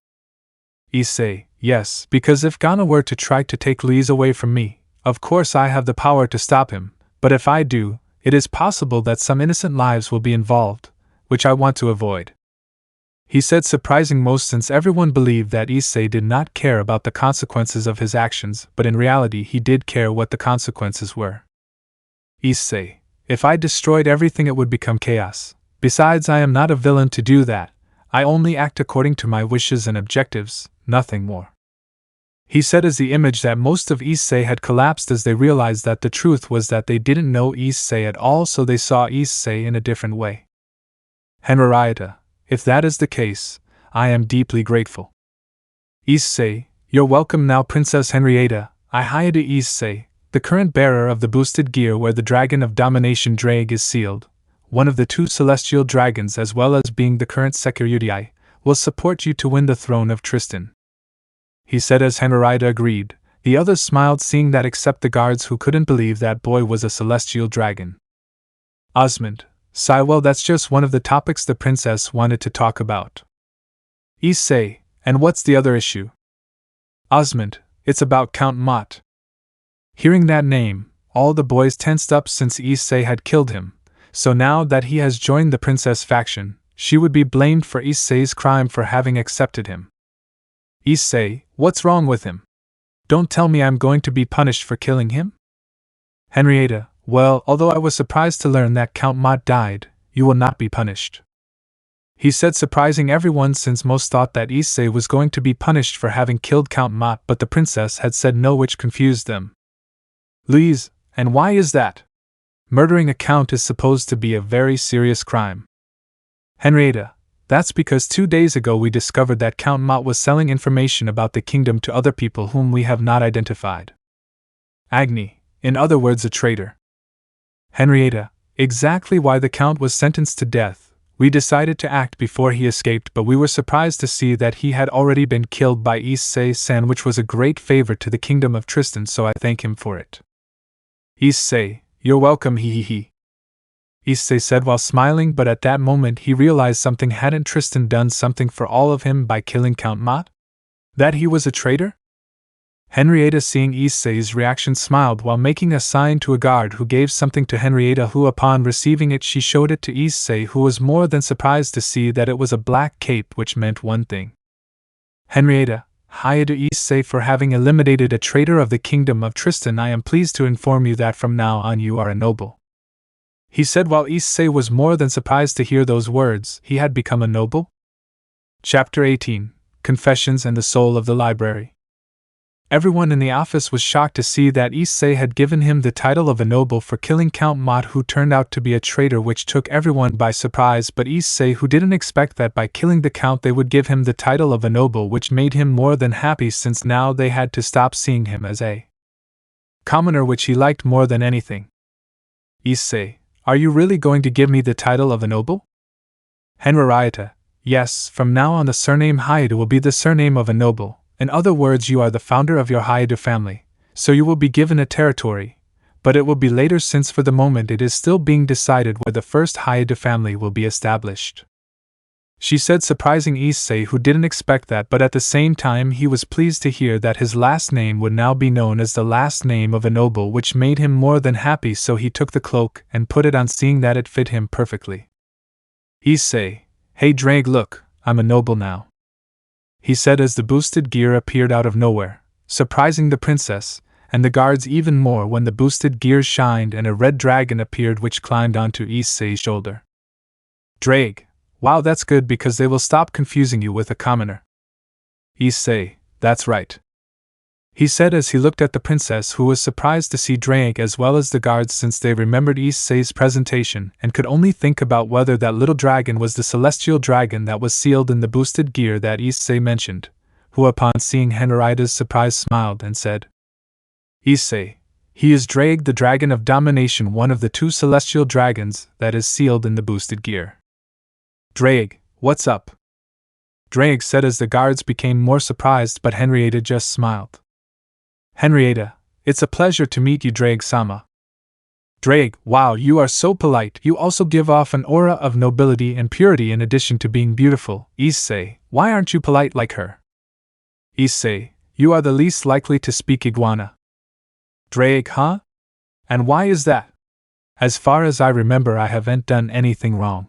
Issei, yes, because if Ghana were to try to take Louise away from me, of course I have the power to stop him, but if I do, it is possible that some innocent lives will be involved, which I want to avoid. He said, surprising most, since everyone believed that Issei did not care about the consequences of his actions, but in reality he did care what the consequences were. Issei, if I destroyed everything it would become chaos. Besides, I am not a villain to do that. I only act according to my wishes and objectives, nothing more, he said as the image that most of Issei had collapsed as they realized that the truth was that they didn't know Issei at all, so they saw Issei in a different way. Henrietta, if that is the case, I am deeply grateful. Issei, you're welcome. Now Princess Henrietta, Hyoudou Issei, the current bearer of the boosted gear where the Dragon of Domination Drag is sealed, one of the 2 celestial dragons as well as being the current security, will support you to win the throne of Tristan, he said as Henrietta agreed, The others smiled, seeing that except the guards who couldn't believe that boy was a celestial dragon. Osmond, sigh, well, that's just one of the topics the princess wanted to talk about. Issei, and what's the other issue? Osmond, it's about Count Mott. Hearing that name, all the boys tensed up since Issei had killed him, so now that he has joined the princess faction, she would be blamed for Issei's crime for having accepted him. Issei, what's wrong with him? Don't tell me I'm going to be punished for killing him? Henrietta, well, although I was surprised to learn that Count Mott died, you will not be punished. He said, surprising everyone since most thought that Issei was going to be punished for having killed Count Mott, but the princess had said no, which confused them. Louise, and why is that? Murdering a count is supposed to be a very serious crime. Henrietta, that's because 2 days ago we discovered that Count Mott was selling information about the kingdom to other people whom we have not identified. Agni, in other words, a traitor. Henrietta, exactly why the count was sentenced to death. We decided to act before he escaped, but we were surprised to see that he had already been killed by Issei-san, which was a great favor to the kingdom of Tristan, so I thank him for it. Issei, you're welcome, he. Issei said while smiling, but at that moment he realized something. Hadn't Tristan done something for all of him by killing Count Mott? That he was a traitor? Henrietta, seeing Issei's reaction, smiled while making a sign to a guard who gave something to Henrietta, who upon receiving it she showed it to Issei, who was more than surprised to see that it was a black cape, which meant one thing. Henrietta, Hyoudou Issei, for having eliminated a traitor of the kingdom of Tristan, I am pleased to inform you that from now on you are a noble. He said while Issei was more than surprised to hear those words. He had become a noble? Chapter 18, Confessions and the Soul of the Library. Everyone in the office was shocked to see that Issei had given him the title of a noble for killing Count Mott, who turned out to be a traitor, which took everyone by surprise, but Issei, who didn't expect that by killing the count they would give him the title of a noble, which made him more than happy, since now they had to stop seeing him as a commoner, which he liked more than anything. Issei, are you really going to give me the title of a noble? Henrietta, yes, from now on the surname Hyoudou will be the surname of a noble. In other words, you are the founder of your Hyoudou family, so you will be given a territory, but it will be later, since for the moment it is still being decided where the first Hyoudou family will be established. She said, surprising Issei, who didn't expect that, but at the same time he was pleased to hear that his last name would now be known as the last name of a noble, which made him more than happy, so he took the cloak and put it on, seeing that it fit him perfectly. Issei, hey Drake, look, I'm a noble now, he said as the boosted gear appeared out of nowhere, surprising the princess and the guards even more when the boosted gears shined and a red dragon appeared, which climbed onto Issei's shoulder. Drake, wow, that's good, because they will stop confusing you with a commoner. Issei, that's right, he said as he looked at the princess, who was surprised to see Drake as well as the guards, since they remembered Issei's presentation and could only think about whether that little dragon was the celestial dragon that was sealed in the boosted gear that Issei mentioned, who upon seeing Henrietta's surprise smiled and said, Issei, he is Drake, the dragon of domination, one of the 2 celestial dragons that is sealed in the boosted gear. Drake, what's up? Drake said as the guards became more surprised, but Henrietta just smiled. Henrietta, it's a pleasure to meet you, Drake-sama. Drake, wow, you are so polite. You also give off an aura of nobility and purity in addition to being beautiful. Issei, why aren't you polite like her? Issei, you are the least likely to speak iguana. Drake, huh? And why is that? As far as I remember, I haven't done anything wrong.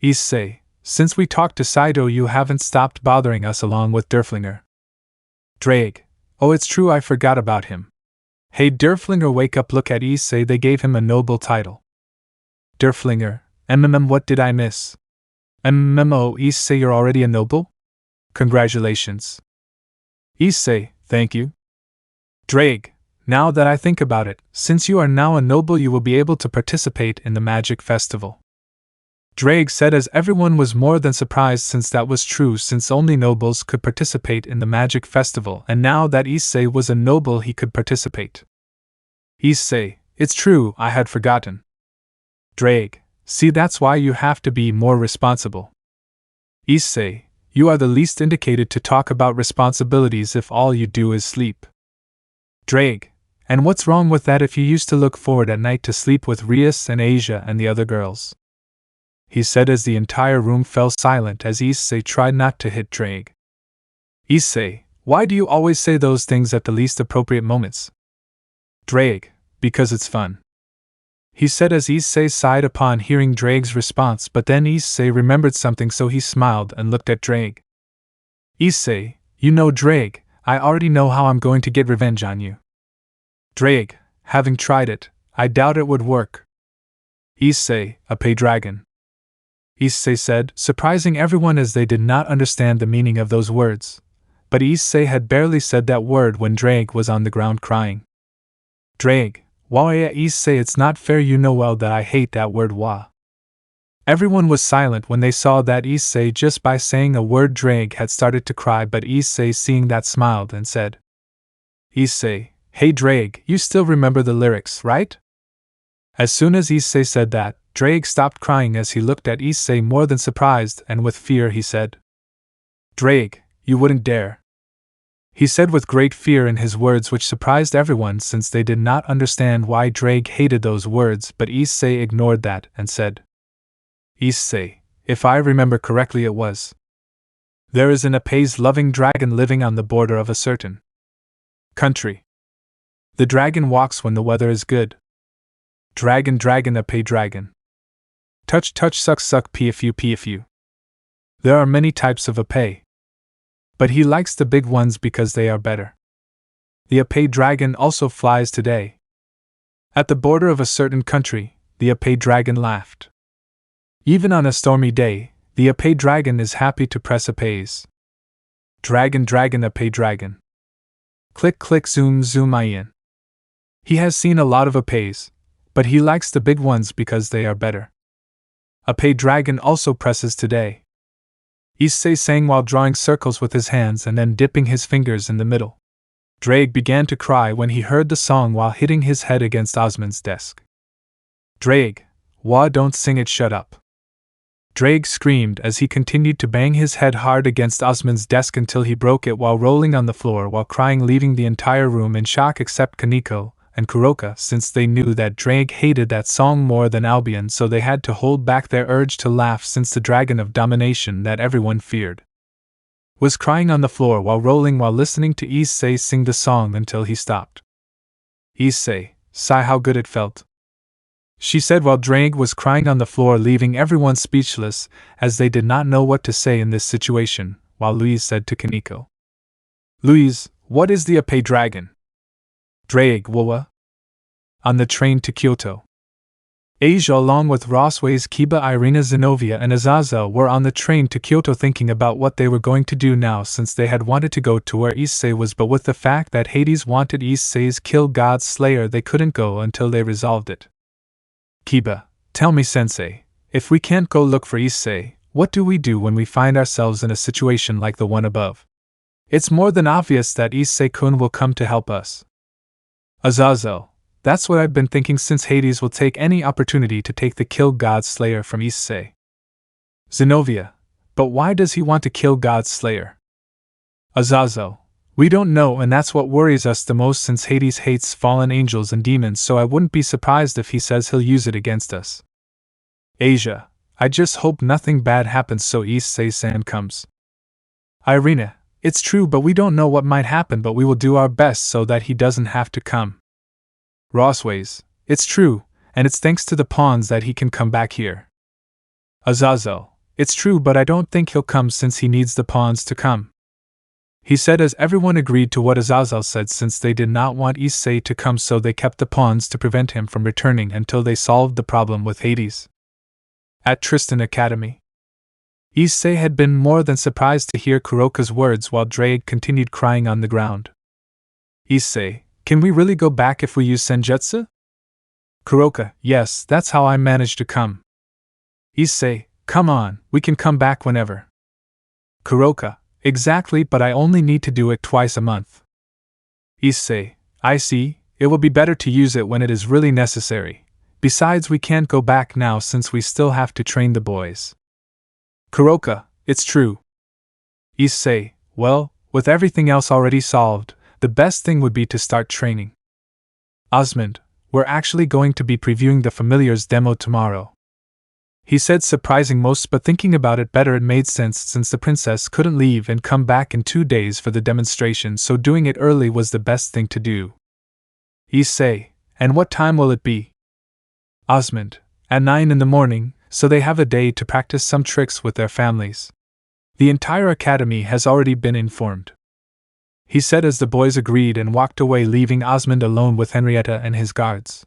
Issei, since we talked to Saito, you haven't stopped bothering us along with Derflinger. Drake, oh, it's true, I forgot about him. Hey Derflinger, wake up, look at Issei, they gave him a noble title. Derflinger, what did I miss? Oh, Issei, you're already a noble? Congratulations. Issei, thank you. Drake, now that I think about it, since you are now a noble, you will be able to participate in the magic festival. Drake said as everyone was more than surprised, since that was true, since only nobles could participate in the magic festival, and now that Issei was a noble he could participate. Issei, it's true, I had forgotten. Drake, see, that's why you have to be more responsible. Issei, you are the least indicated to talk about responsibilities if all you do is sleep. Drake, and what's wrong with that if you used to look forward at night to sleep with Rias and Asia and the other girls? He said as the entire room fell silent as Issei tried not to hit Drake. Issei, why do you always say those things at the least appropriate moments? Drake, because it's fun. He said as Issei sighed upon hearing Drake's response, but then Issei remembered something, so he smiled and looked at Drake. Issei, you know Drake, I already know how I'm going to get revenge on you. Drake, having tried it, I doubt it would work. Issei, a pay dragon. Issei said, surprising everyone as they did not understand the meaning of those words. But Issei had barely said that word when Drake was on the ground crying. Drake, wah Issei, it's not fair, you know well that I hate that word wah. Everyone was silent when they saw that Issei, just by saying a word, Drake had started to cry, but Issei, seeing that, smiled and said, Issei, hey Drake, you still remember the lyrics, right? As soon as Issei said that, Drake stopped crying as he looked at Issei more than surprised, and with fear he said, Drake, you wouldn't dare. He said with great fear in his words, which surprised everyone since they did not understand why Drake hated those words, but Issei ignored that and said, Issei, if I remember correctly it was. There is an apes-loving dragon living on the border of a certain country. The dragon walks when the weather is good. Dragon, a pay dragon. Touch, suck, pfu. There are many types of apay. But he likes the big ones because they are better. The apay dragon also flies today. At the border of a certain country, the apay dragon laughed. Even on a stormy day, the apay dragon is happy to press apays. Dragon, apay dragon. Click, zoom, in. He has seen a lot of apays, but he likes the big ones because they are better. Apay dragon also presses today. Issei sang while drawing circles with his hands and then dipping his fingers in the middle. Drake began to cry when he heard the song while hitting his head against Osman's desk. Drake, wah, don't sing it, shut up. Drake screamed as he continued to bang his head hard against Osman's desk until he broke it while rolling on the floor while crying, leaving the entire room in shock except Kaneko and Kuroka, since they knew that Drake hated that song more than Albion, so they had to hold back their urge to laugh since the dragon of domination that everyone feared was crying on the floor while rolling while listening to Issei sing the song until he stopped. Issei, sigh how good it felt, she said while Drake was crying on the floor, leaving everyone speechless as they did not know what to say in this situation, while Louise said to Kaneko, Louise, what is the apay dragon? Drake, Wawa. On the train to Kyoto. Asia along with Rossways, Kiba, Irina, Zenobia and Azazel were on the train to Kyoto thinking about what they were going to do now, since they had wanted to go to where Issei was, but with the fact that Hades wanted Issei's kill God's Slayer they couldn't go until they resolved it. Kiba, tell me sensei, if we can't go look for Issei, what do we do when we find ourselves in a situation like the one above? It's more than obvious that Issei-kun will come to help us. Azazel, that's what I've been thinking, since Hades will take any opportunity to take the kill God's Slayer from Issei. Zenobia, but why does he want to kill God's Slayer? Azazel, we don't know, and that's what worries us the most, since Hades hates fallen angels and demons, so I wouldn't be surprised if he says he'll use it against us. Asia, I just hope nothing bad happens so Issei-san comes. Irina, it's true, but we don't know what might happen, but we will do our best so that he doesn't have to come. Rossways, it's true, and it's thanks to the pawns that he can come back here. Azazel, it's true, but I don't think he'll come since he needs the pawns to come. He said as everyone agreed to what Azazel said, since they did not want Issei to come, so they kept the pawns to prevent him from returning until they solved the problem with Hades. At Tristan Academy, Issei had been more than surprised to hear Kuroka's words while Drake continued crying on the ground. Issei, can we really go back if we use Senjutsu? Kuroka, yes, that's how I managed to come. Issei, come on, we can come back whenever. Kuroka, exactly, but I only need to do it twice a month. Issei, I see, it will be better to use it when it is really necessary. Besides, we can't go back now since we still have to train the boys. Kuroka, it's true. Issei, well, with everything else already solved, the best thing would be to start training. Osmond, we're actually going to be previewing the Familiars demo tomorrow. He said, surprising most, but thinking about it better, it made sense since the princess couldn't leave and come back in 2 days for the demonstration, so doing it early was the best thing to do. Issei, and what time will it be? Osmond, at 9 in the morning, so they have a day to practice some tricks with their families. The entire academy has already been informed. He said as the boys agreed and walked away, leaving Osmond alone with Henrietta and his guards.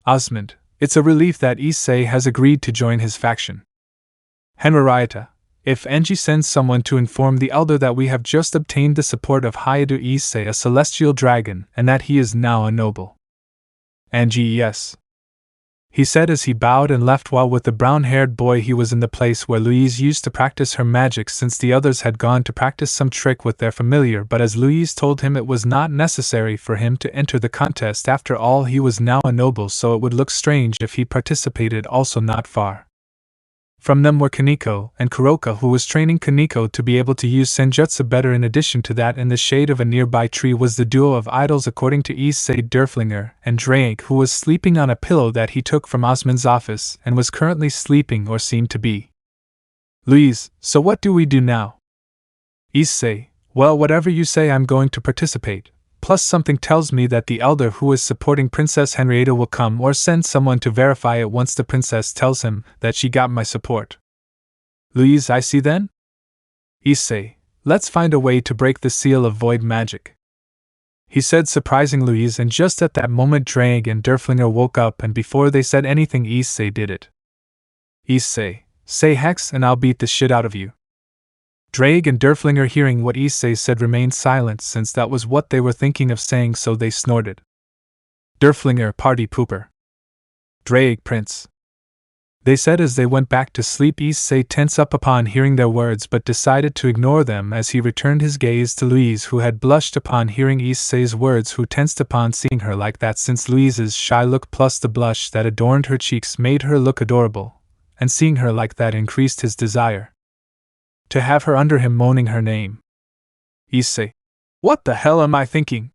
Osmond, it's a relief that Issei has agreed to join his faction. Henrietta, if Angie sends someone to inform the elder that we have just obtained the support of Hyoudou Issei, a celestial dragon, and that he is now a noble. Angie, yes. He said as he bowed and left. While with the brown-haired boy, he was in the place where Louise used to practice her magic, since the others had gone to practice some trick with their familiar, but as Louise told him, it was not necessary for him to enter the contest. After all, he was now a noble, so it would look strange if he participated. Also not far from them were Kaneko and Kuroka, who was training Kaneko to be able to use senjutsu better. In addition to that, in the shade of a nearby tree was the duo of idols, according to Issei, Derflinger and Drake, who was sleeping on a pillow that he took from Osmond's office and was currently sleeping, or seemed to be. Louise, so what do we do now? Issei, well, whatever you say, I'm going to participate. Plus something tells me that the elder who is supporting Princess Henrietta will come or send someone to verify it once the princess tells him that she got my support. Louise, I see then? Issei, let's find a way to break the seal of void magic. He said, surprising Louise, and just at that moment Drag and Derflinger woke up, and before they said anything, Issei did it. Issei, say hex and I'll beat the shit out of you. Drake and Derflinger, hearing what Issei said, remained silent, since that was what they were thinking of saying, so they snorted. Derflinger, party pooper. Drake, prince. They said as they went back to sleep. Issei tense up upon hearing their words, but decided to ignore them as he returned his gaze to Louise, who had blushed upon hearing Issei's words, who tensed upon seeing her like that, since Louise's shy look plus the blush that adorned her cheeks made her look adorable, and seeing her like that increased his desire to have her under him, moaning her name. Issei. What the hell am I thinking?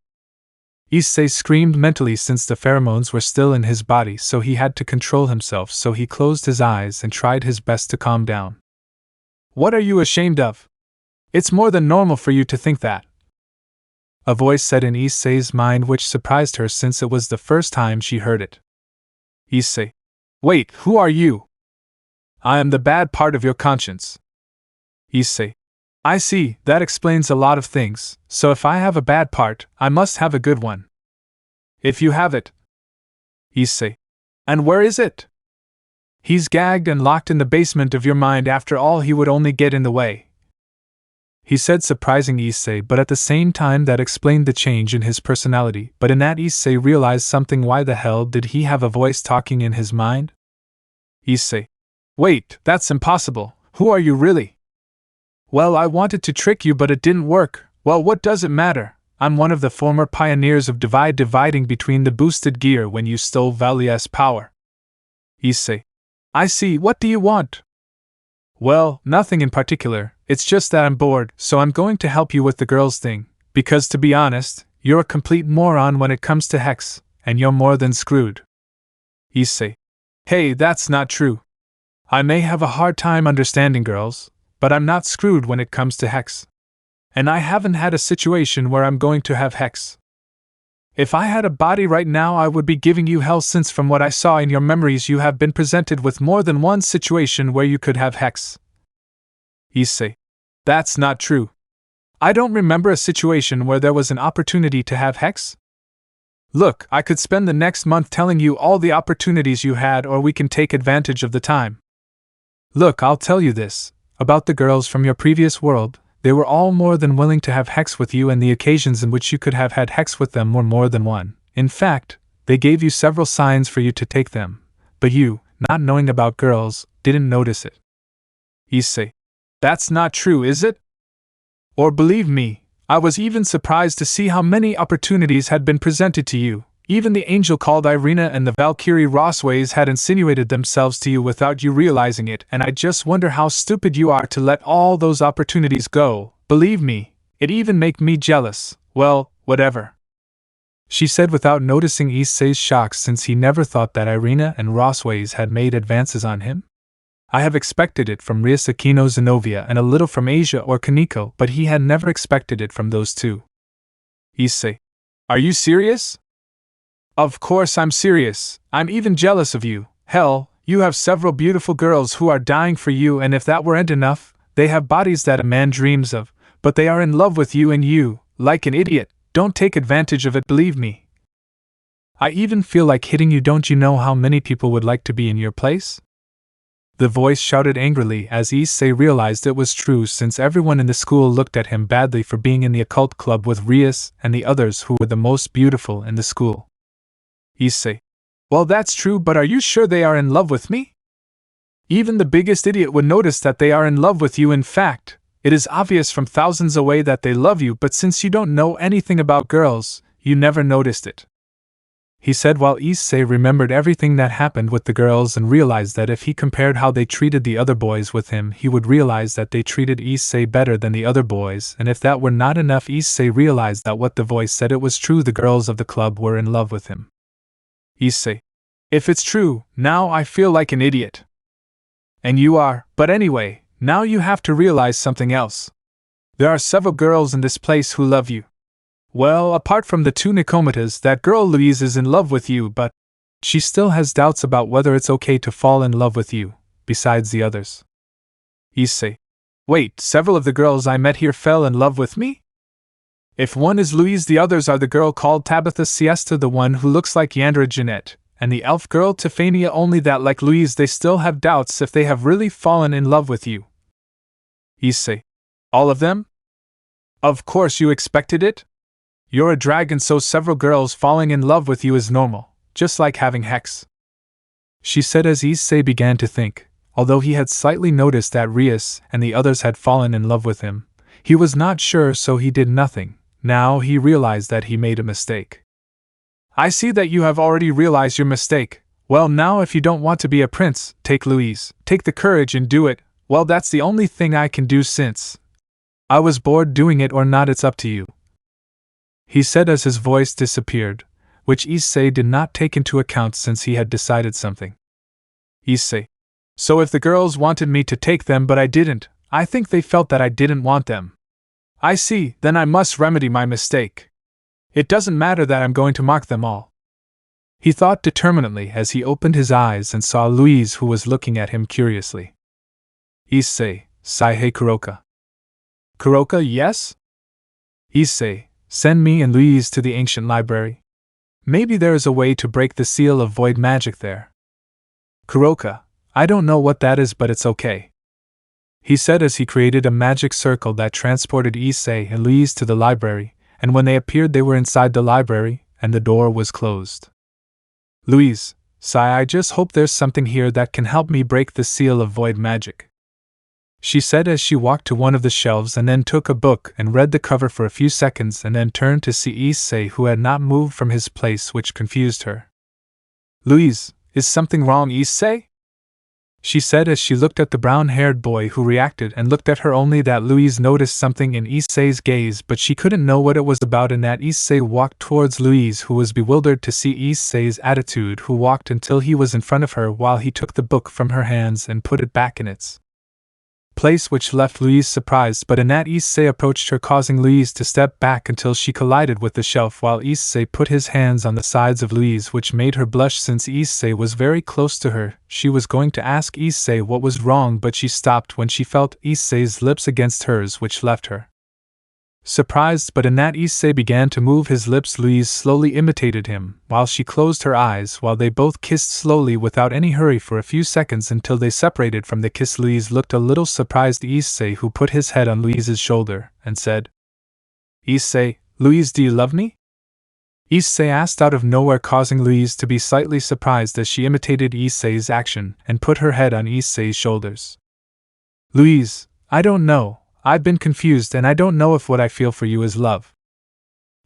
Issei screamed mentally, since the pheromones were still in his body, so he had to control himself, so he closed his eyes and tried his best to calm down. What are you ashamed of? It's more than normal for you to think that. A voice said in Issei's mind, which surprised her since it was the first time she heard it. Issei. Wait, who are you? I am the bad part of your conscience. Issei. I see, that explains a lot of things, so if I have a bad part, I must have a good one. If you have it. Issei. And where is it? He's gagged and locked in the basement of your mind. After all, he would only get in the way. He said, surprising Issei, but at the same time that explained the change in his personality. But in that, Issei realized something. Why the hell did he have a voice talking in his mind? Issei. Wait, that's impossible. Who are you really? Well, I wanted to trick you, but it didn't work. Well, what does it matter? I'm one of the former pioneers of dividing between the boosted gear when you stole Valia's power. Issei. I see, what do you want? Well, nothing in particular, it's just that I'm bored, so I'm going to help you with the girls thing, because to be honest, you're a complete moron when it comes to hex, and you're more than screwed. Issei. Hey, that's not true. I may have a hard time understanding girls, but I'm not screwed when it comes to hex. And I haven't had a situation where I'm going to have hex. If I had a body right now, I would be giving you hell, since from what I saw in your memories you have been presented with more than one situation where you could have hex. Issei. That's not true. I don't remember a situation where there was an opportunity to have hex. Look, I could spend the next month telling you all the opportunities you had, or we can take advantage of the time. Look, I'll tell you this. About the girls from your previous world, they were all more than willing to have hex with you, and the occasions in which you could have had hex with them were more than one. In fact, they gave you several signs for you to take them, but you, not knowing about girls, didn't notice it. Issei. That's not true, is it? Or believe me, I was even surprised to see how many opportunities had been presented to you. Even the angel called Irina and the Valkyrie Rossways had insinuated themselves to you without you realizing it, and I just wonder how stupid you are to let all those opportunities go. Believe me, it even make me jealous. Well, Whatever, she said without noticing Issei's shock, since he never thought that Irina and Rossways had made advances on him. I have expected it from Rias, Aquino, Zenobia, and a little from Asia or Kaneko, but he had never expected it from those two. Issei. Are you serious? Of course I'm serious. I'm even jealous of you. Hell, you have several beautiful girls who are dying for you, and if that weren't enough, they have bodies that a man dreams of, but they are in love with you, and you, like an idiot, don't take advantage of it, believe me. I even feel like hitting you. Don't you know how many people would like to be in your place? The voice shouted angrily as Issei realized it was true, since everyone in the school looked at him badly for being in the occult club with Rias and the others who were the most beautiful in the school. Issei. Well, that's true, but are you sure they are in love with me? Even the biggest idiot would notice that they are in love with you. In fact, it is obvious from thousands away that they love you, but since you don't know anything about girls, you never noticed it. He said while Issei remembered everything that happened with the girls and realized that if he compared how they treated the other boys with him, he would realize that they treated Issei better than the other boys, and if that were not enough, Issei realized that what the voice said, it was true, the girls of the club were in love with him. Issei. If it's true, now I feel like an idiot. And you are, but anyway, now you have to realize something else. There are several girls in this place who love you. Well, apart from the two Nikomatas, that girl Louise is in love with you, but she still has doubts about whether it's okay to fall in love with you, besides the others. Issei. Wait, several of the girls I met here fell in love with me? If one is Louise, the others are the girl called Tabitha Siesta, the one who looks like Yandra Jeanette, and the elf girl Tefania, only that like Louise they still have doubts if they have really fallen in love with you. Issei. All of them? Of course you expected it? You're a dragon, so several girls falling in love with you is normal, just like having hex. She said as Issei began to think. Although he had slightly noticed that Rias and the others had fallen in love with him, he was not sure, so he did nothing. Now he realized that he made a mistake. I see that you have already realized your mistake. Well, now if you don't want to be a prince, take Louise, take the courage and do it. Well, that's the only thing I can do since I was bored doing it, or not, it's up to you. He said as his voice disappeared, which Issei did not take into account since he had decided something. Issei. So if the girls wanted me to take them but I didn't, I think they felt that I didn't want them. I see, then I must remedy my mistake. It doesn't matter that I'm going to mock them all. He thought determinedly as he opened his eyes and saw Louise, who was looking at him curiously. Issei, Saihei Kuroka. Kuroka, yes? Issei, send me and Louise to the ancient library. Maybe there is a way to break the seal of void magic there. Kuroka, I don't know what that is, but it's okay. He said as he created a magic circle that transported Issei and Louise to the library, and when they appeared they were inside the library, and the door was closed. Louise, Sai, I just hope there's something here that can help me break the seal of void magic. She said as she walked to one of the shelves and then took a book and read the cover for a few seconds and then turned to see Issei, who had not moved from his place, which confused her. Louise, is something wrong, Issei? She said as she looked at the brown-haired boy, who reacted and looked at her, only that Louise noticed something in Issei's gaze, but she couldn't know what it was about, and that Issei walked towards Louise, who was bewildered to see Issei's attitude, who walked until he was in front of her while he took the book from her hands and put it back in its place, which left Louise surprised, but in that Issei approached her, causing Louise to step back until she collided with the shelf, while Issei put his hands on the sides of Louise, which made her blush since Issei was very close to her. She was going to ask Issei what was wrong, but she stopped when she felt Issei's lips against hers, which left her surprised, but in that Issei began to move his lips, Louise slowly imitated him, while she closed her eyes, while they both kissed slowly without any hurry for a few seconds until they separated from the kiss. Louise looked a little surprised. Issei, who put his head on Louise's shoulder, and said, Issei, Louise, do you love me? Issei asked out of nowhere, causing Louise to be slightly surprised as she imitated Issei's action and put her head on Issei's shoulders. Louise, I don't know. I've been confused and I don't know if what I feel for you is love,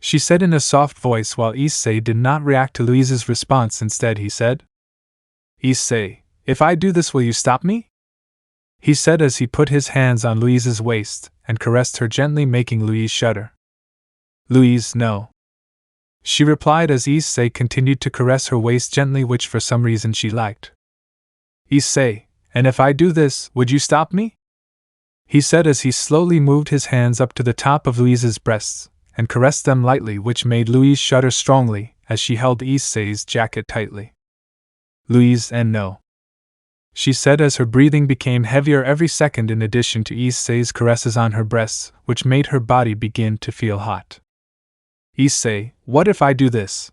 she said in a soft voice, while Issei did not react to Louise's response. Instead he said, Issei, if I do this, will you stop me? He said as he put his hands on Louise's waist and caressed her gently, making Louise shudder. Louise, no. She replied as Issei continued to caress her waist gently, which for some reason she liked. Issei, and if I do this, would you stop me? He said as he slowly moved his hands up to the top of Louise's breasts and caressed them lightly, which made Louise shudder strongly as she held Issei's jacket tightly. Louise, and no. She said as her breathing became heavier every second in addition to Issei's caresses on her breasts, which made her body begin to feel hot. Issei, what if I do this?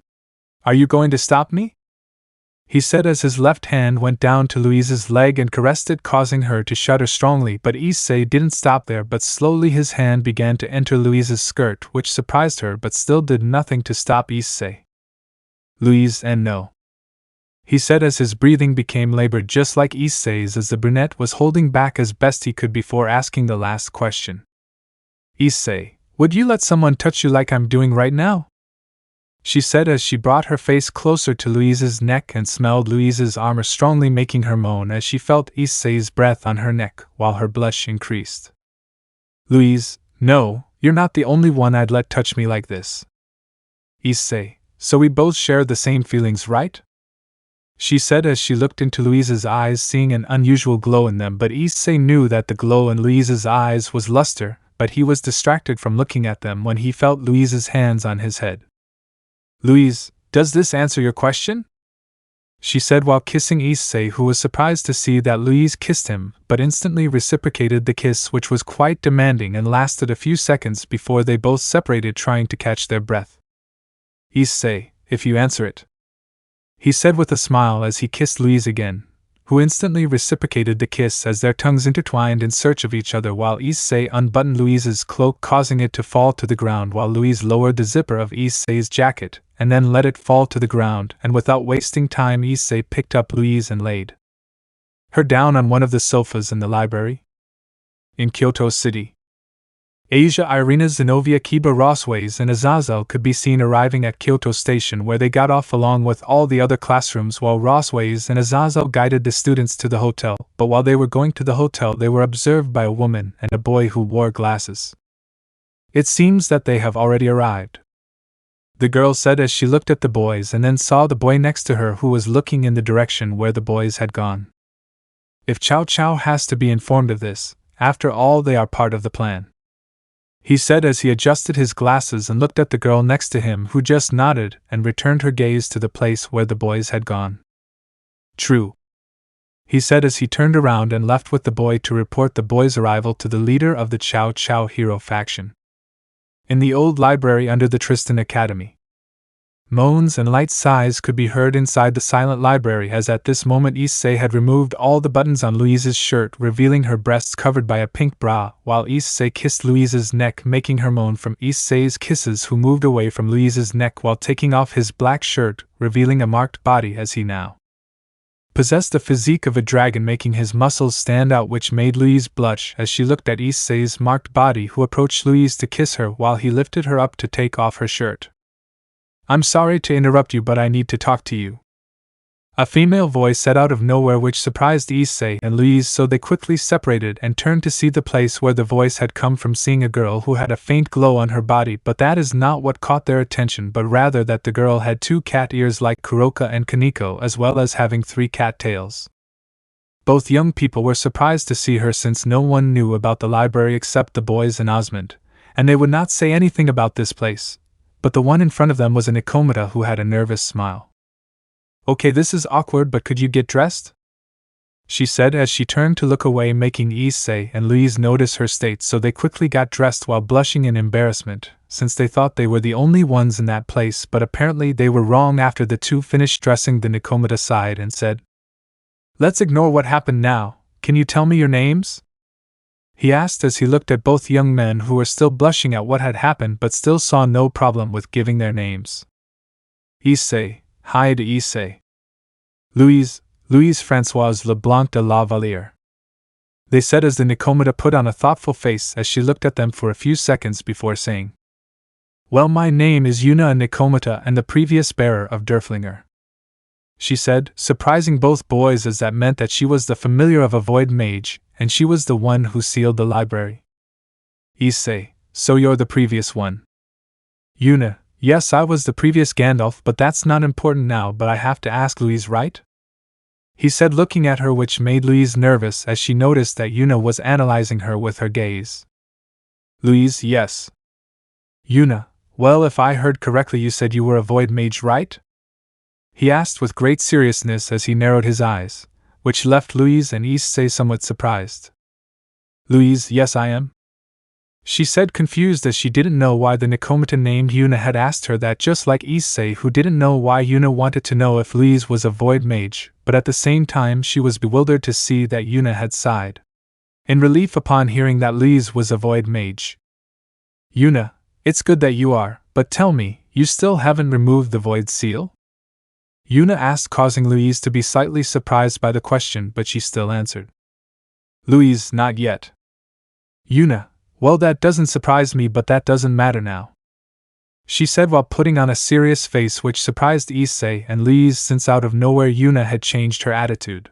Are you going to stop me? He said as his left hand went down to Louise's leg and caressed it, causing her to shudder strongly, but Issei didn't stop there, but slowly his hand began to enter Louise's skirt, which surprised her but still did nothing to stop Issei. Louise, and no. He said as his breathing became labored just like Issei's, as the brunette was holding back as best he could before asking the last question. Issei, would you let someone touch you like I'm doing right now? She said as she brought her face closer to Louise's neck and smelled Louise's armor strongly, making her moan as she felt Issei's breath on her neck while her blush increased. Louise, no, you're not the only one I'd let touch me like this. Issei, so we both share the same feelings, right? She said as she looked into Louise's eyes, seeing an unusual glow in them, but Issei knew that the glow in Louise's eyes was luster, but he was distracted from looking at them when he felt Louise's hands on his head. Louise, does this answer your question? She said while kissing Issei, who was surprised to see that Louise kissed him, but instantly reciprocated the kiss, which was quite demanding and lasted a few seconds before they both separated, trying to catch their breath. Issei, if you answer it, he said with a smile as he kissed Louise again, who instantly reciprocated the kiss as their tongues intertwined in search of each other, while Issei unbuttoned Louise's cloak, causing it to fall to the ground, while Louise lowered the zipper of Issei's jacket and then let it fall to the ground, and without wasting time Issei picked up Louise and laid her down on one of the sofas in the library. In Kyoto City, Asia, Irina, Zenobia, Kiba, Rossways, and Azazel could be seen arriving at Kyoto Station, where they got off along with all the other classrooms, while Rossways and Azazel guided the students to the hotel. But while they were going to the hotel, they were observed by a woman and a boy who wore glasses. It seems that they have already arrived, the girl said as she looked at the boys and then saw the boy next to her, who was looking in the direction where the boys had gone. If Chow Chow has to be informed of this, after all, they are part of the plan, he said as he adjusted his glasses and looked at the girl next to him, who just nodded and returned her gaze to the place where the boys had gone. True, he said as he turned around and left with the boy to report the boys' arrival to the leader of the Chow Chow hero faction. In the old library under the Tristan Academy, moans and light sighs could be heard inside the silent library, as at this moment Issei had removed all the buttons on Louise's shirt, revealing her breasts covered by a pink bra, while Issei kissed Louise's neck, making her moan from Issei's kisses, who moved away from Louise's neck while taking off his black shirt, revealing a marked body as he now possessed the physique of a dragon, making his muscles stand out, which made Louise blush as she looked at Issei's marked body, who approached Louise to kiss her while he lifted her up to take off her shirt. I'm sorry to interrupt you, but I need to talk to you, a female voice said out of nowhere, which surprised Issei and Louise, so they quickly separated and turned to see the place where the voice had come from, seeing a girl who had a faint glow on her body. But that is not what caught their attention, but rather that the girl had 2 cat ears like Kuroka and Kaneko, as well as having 3 cat tails. Both young people were surprised to see her, since no one knew about the library except the boys and Osmond, and they would not say anything about this place. But the one in front of them was a Nikomata who had a nervous smile. Okay, this is awkward, but could you get dressed? She said as she turned to look away, making Issei and Louise notice her state, so they quickly got dressed while blushing in embarrassment, since they thought they were the only ones in that place, but apparently they were wrong. After the two finished dressing, the Nikomata sighed and said, "Let's ignore what happened now. Can you tell me your names?" he asked as he looked at both young men, who were still blushing at what had happened but still saw no problem with giving their names. Issei, Hyoudou Issei. Louise, Louise-Françoise Leblanc de la Valliere, they said as the Nikomata put on a thoughtful face as she looked at them for a few seconds before saying, "Well, my name is Yuna Nikomata, and the previous bearer of Derflinger," she said, surprising both boys, as that meant that she was the familiar of a void mage, and she was the one who sealed the library. Issei, so you're the previous one. Yuna, yes, I was the previous Gandalf, but that's not important now, but I have to ask Louise, right? He said, looking at her, which made Louise nervous as she noticed that Yuna was analyzing her with her gaze. Louise, yes. Yuna, well, if I heard correctly, you said you were a void mage, right? He asked with great seriousness as he narrowed his eyes, which left Louise and Issei somewhat surprised. Louise, yes, I am. She said, confused as she didn't know why the Nicomaton named Yuna had asked her that, just like Issei, who didn't know why Yuna wanted to know if Louise was a void mage, but at the same time she was bewildered to see that Yuna had sighed in relief upon hearing that Louise was a void mage. Yuna, it's good that you are, but tell me, you still haven't removed the void seal? Yuna asked, causing Louise to be slightly surprised by the question, but she still answered. Louise, not yet. Yuna, well, that doesn't surprise me, but that doesn't matter now, she said while putting on a serious face, which surprised Issei and Louise, since out of nowhere Yuna had changed her attitude.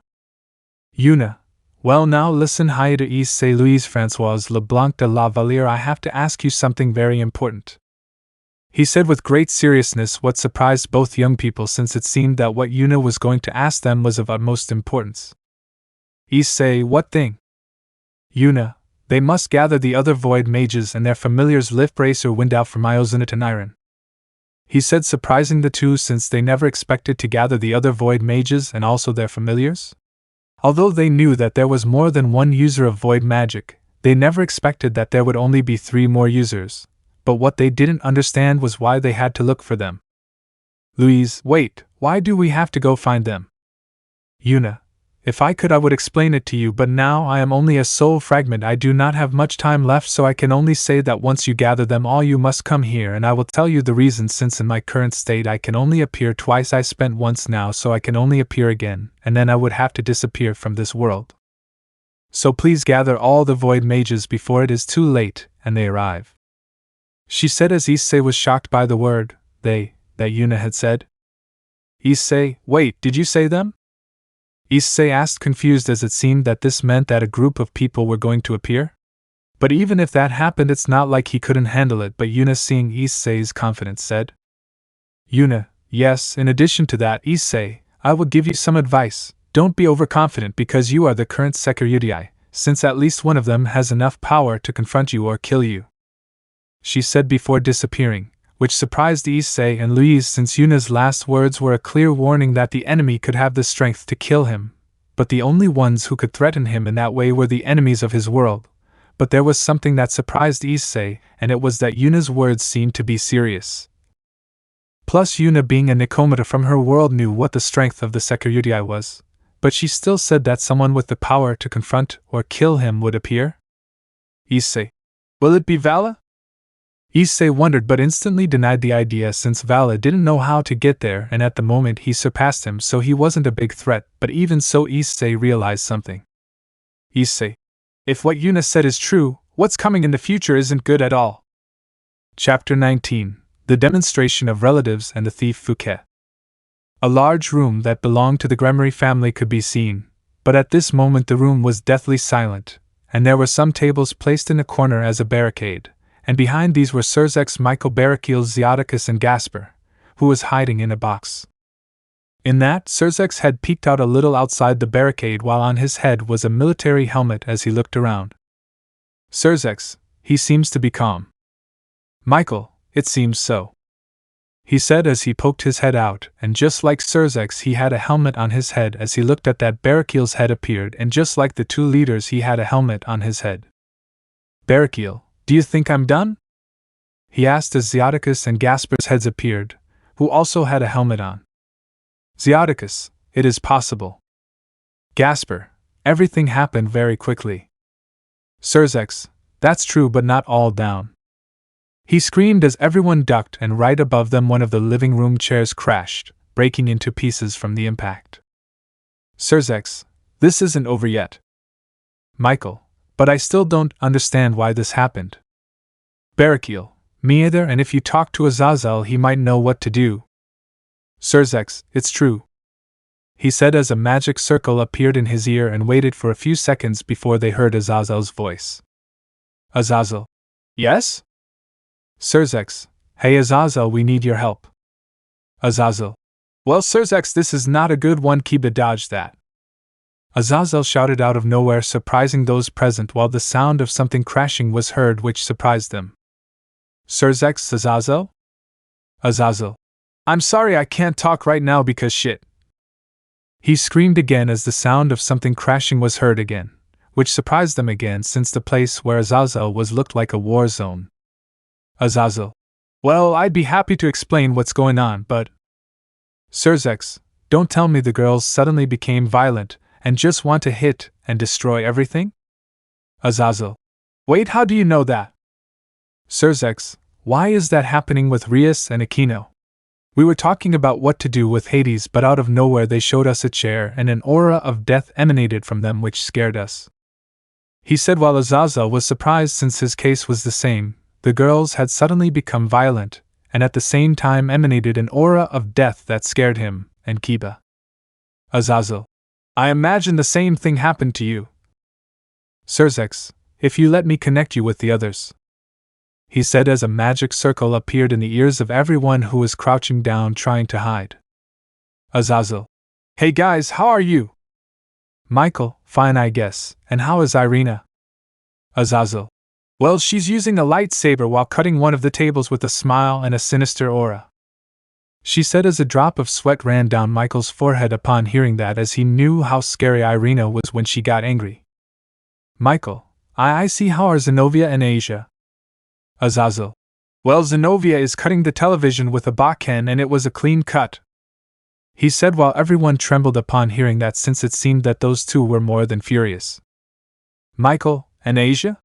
Yuna, well, now listen, Hyoudou Issei, Louise Françoise Leblanc de la Valliere, I have to ask you something very important, he said with great seriousness, what surprised both young people, since it seemed that what Yuna was going to ask them was of utmost importance. Issei, what thing? Yuna, they must gather the other void mages and their familiars Liftbrace or Window from Iozinit and Iron, he said, surprising the two since they never expected to gather the other void mages and also their familiars. Although they knew that there was more than one user of void magic, they never expected that there would only be 3 more users, but what they didn't understand was why they had to look for them. Louise, wait, why do we have to go find them? Yuna, if I could I would explain it to you, but now I am only a soul fragment. I do not have much time left, so I can only say that once you gather them all you must come here, and I will tell you the reason, since in my current state I can only appear twice. I spent once now, so I can only appear again, and then I would have to disappear from this world. So please gather all the void mages before it is too late and they arrive, she said as Issei was shocked by the word, they, that Yuna had said. Issei, wait, did you say them? Issei asked, confused, as it seemed that this meant that a group of people were going to appear. But even if that happened, it's not like he couldn't handle it. But Yuna, seeing Issei's confidence, said, Yuna, yes, in addition to that, Issei, I will give you some advice. Don't be overconfident because you are the current Security, since at least one of them has enough power to confront you or kill you, she said before disappearing, which surprised Issei and Louise, since Yuna's last words were a clear warning that the enemy could have the strength to kill him, but the only ones who could threaten him in that way were the enemies of his world. But there was something that surprised Issei, and it was that Yuna's words seemed to be serious. Plus, Yuna, being a Nikomata from her world, knew what the strength of the Security was, but she still said that someone with the power to confront or kill him would appear. Issei, will it be Vala? Issei wondered but instantly denied the idea, since Vala didn't know how to get there, and at the moment he surpassed him, so he wasn't a big threat. But even so, Issei realized something. Issei, if what Yuna said is true, what's coming in the future isn't good at all. Chapter 19. The Demonstration of Relatives and the Thief Fouquet. A large room that belonged to the Gremory family could be seen, but at this moment the room was deathly silent, and there were some tables placed in a corner as a barricade, and behind these were Sirzek's, Michael, Barrakiel, Ziaticus, and Gasper, who was hiding in a box. In that, Sirzek's head peeked out a little outside the barricade, while on his head was a military helmet as he looked around. Sirzek's, he seems to be calm. Michael, it seems so, he said as he poked his head out, and just like Sirzek's, he had a helmet on his head. As he looked at that, Barrakiel's head appeared, and just like the 2 leaders, he had a helmet on his head. Barrakiel, do you think I'm done? He asked as Ziaticus and Gasper's heads appeared, who also had a helmet on. Ziaticus, it is possible. Gasper, everything happened very quickly. Sirzek's, that's true, but not all down, he screamed as everyone ducked, and right above them one of the living room chairs crashed, breaking into pieces from the impact. Sirzek's, this isn't over yet. Michael, but I still don't understand why this happened. Barrakiel, me either, and if you talk to Azazel he might know what to do. Sirzek's, it's true, he said as a magic circle appeared in his ear, and waited for a few seconds before they heard Azazel's voice. Azazel. Yes? Sirzek's, Hey Azazel, we need your help. Azazel. Well, SirsX, this is not a good one. Kiba dodged that. Azazel shouted out of nowhere, surprising those present, while the sound of something crashing was heard, which surprised them. SirsX, Azazel? Azazel. I'm sorry, I can't talk right now because shit. He screamed again as the sound of something crashing was heard again, which surprised them again since the place where Azazel was looked like a war zone. Azazel. Well, I'd be happy to explain what's going on, but… SirsX, don't tell me the girls suddenly became violent and just want to hit and destroy everything? Azazel. Wait, how do you know that? SirsX, why is that happening with Rias and Aquino? We were talking about what to do with Hades, but out of nowhere they showed us a chair and an aura of death emanated from them, which scared us. He said while Azazel was surprised since his case was the same. The girls had suddenly become violent, and at the same time emanated an aura of death that scared him and Kiba. Azazel. I imagine the same thing happened to you. SirsX, if you let me connect you with the others. He said as a magic circle appeared in the ears of everyone who was crouching down trying to hide. Azazel. Hey guys, how are you? Michael, fine I guess, and how is Irina? Azazel. Well, she's using a lightsaber while cutting one of the tables with a smile and a sinister aura. She said as a drop of sweat ran down Michael's forehead upon hearing that, as he knew how scary Irina was when she got angry. Michael, I see. How are Zenobia and Asia? Azazel. Well, Zenobia is cutting the television with a bakken and it was a clean cut. He said while everyone trembled upon hearing that, since it seemed that those two were more than furious. Michael, and Asia?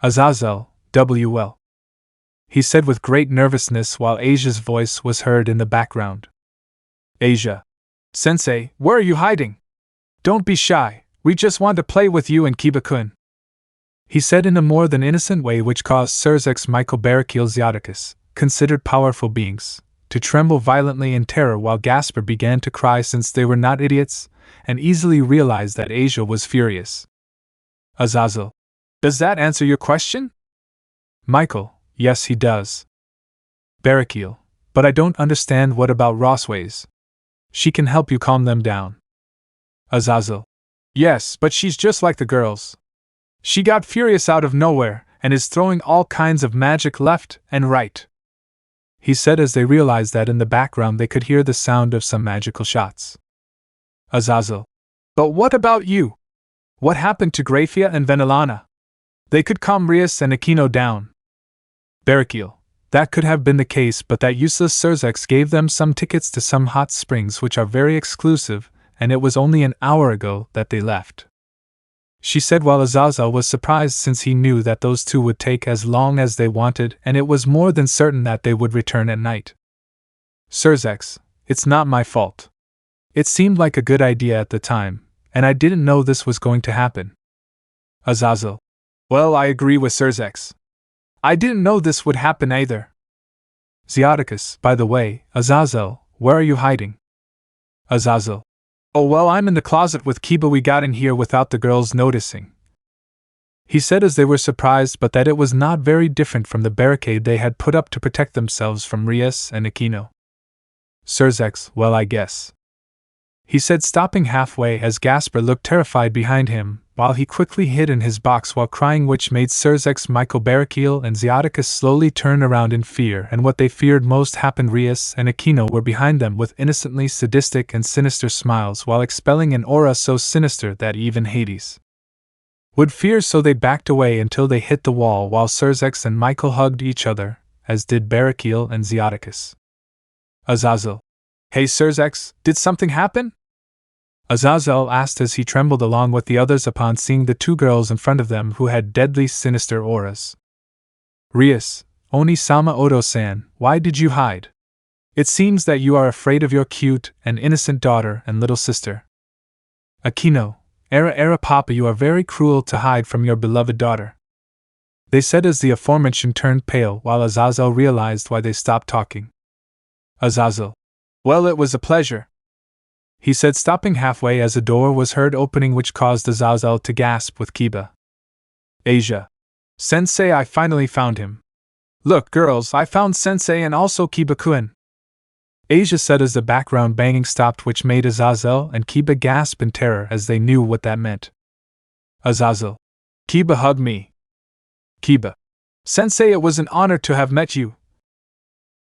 Azazel, well. He said with great nervousness while Asia's voice was heard in the background. Asia. Sensei, where are you hiding? Don't be shy, we just want to play with you and Kiba-kun. He said in a more than innocent way, which caused SirsX Michael Barrakiel Ziaticus, considered powerful beings, to tremble violently in terror, while Gasper began to cry since they were not idiots, and easily realized that Asia was furious. Azazel. Does that answer your question? Michael, yes he does. Barrakiel, but I don't understand. What about Rossways? She can help you calm them down. Azazel. Yes, but she's just like the girls. She got furious out of nowhere, and is throwing all kinds of magic left and right. He said as they realized that in the background they could hear the sound of some magical shots. Azazel. But what about you? What happened to Grafia and Venelana? They could calm Rias and Aquino down. Barrakiel. That could have been the case, but that useless SirsX gave them some tickets to some hot springs which are very exclusive, and it was only an hour ago that they left. She said while Azazel was surprised since he knew that those two would take as long as they wanted, and it was more than certain that they would return at night. SirsX, it's not my fault. It seemed like a good idea at the time, and I didn't know this was going to happen. Azazel. Well, I agree with SirsX. I didn't know this would happen either. Ziaticus, by the way, Azazel, where are you hiding? Azazel. Oh well, I'm in the closet with Kiba. We got in here without the girls noticing. He said as they were surprised, but that it was not very different from the barricade they had put up to protect themselves from Rias and Aquino. SirsX, well I guess. He said, stopping halfway as Gasper looked terrified behind him, while he quickly hid in his box while crying, which made SirsX Michael Barrakiel and Ziaticus slowly turn around in fear, and what they feared most happened. Rias and Aquino were behind them with innocently sadistic and sinister smiles while expelling an aura so sinister that even Hades would fear, so they backed away until they hit the wall while SirsX and Michael hugged each other, as did Barrakiel and Ziaticus. Azazel. Hey SirsX, did something happen? Azazel asked as he trembled along with the others upon seeing the two girls in front of them who had deadly sinister auras. Rias, Oni-sama Odo-san, why did you hide? It seems that you are afraid of your cute and innocent daughter and little sister. Aquino, Era Papa, you are very cruel to hide from your beloved daughter. They said as the aforementioned turned pale while Azazel realized why they stopped talking. Azazel. Well, it was a pleasure. He said, stopping halfway as a door was heard opening, which caused Azazel to gasp with Kiba. Asia. Sensei, I finally found him. Look, girls, I found Sensei and also Kiba-kun, Asia said as the background banging stopped, which made Azazel and Kiba gasp in terror as they knew what that meant. Azazel. Kiba, hug me. Kiba. Sensei, it was an honor to have met you,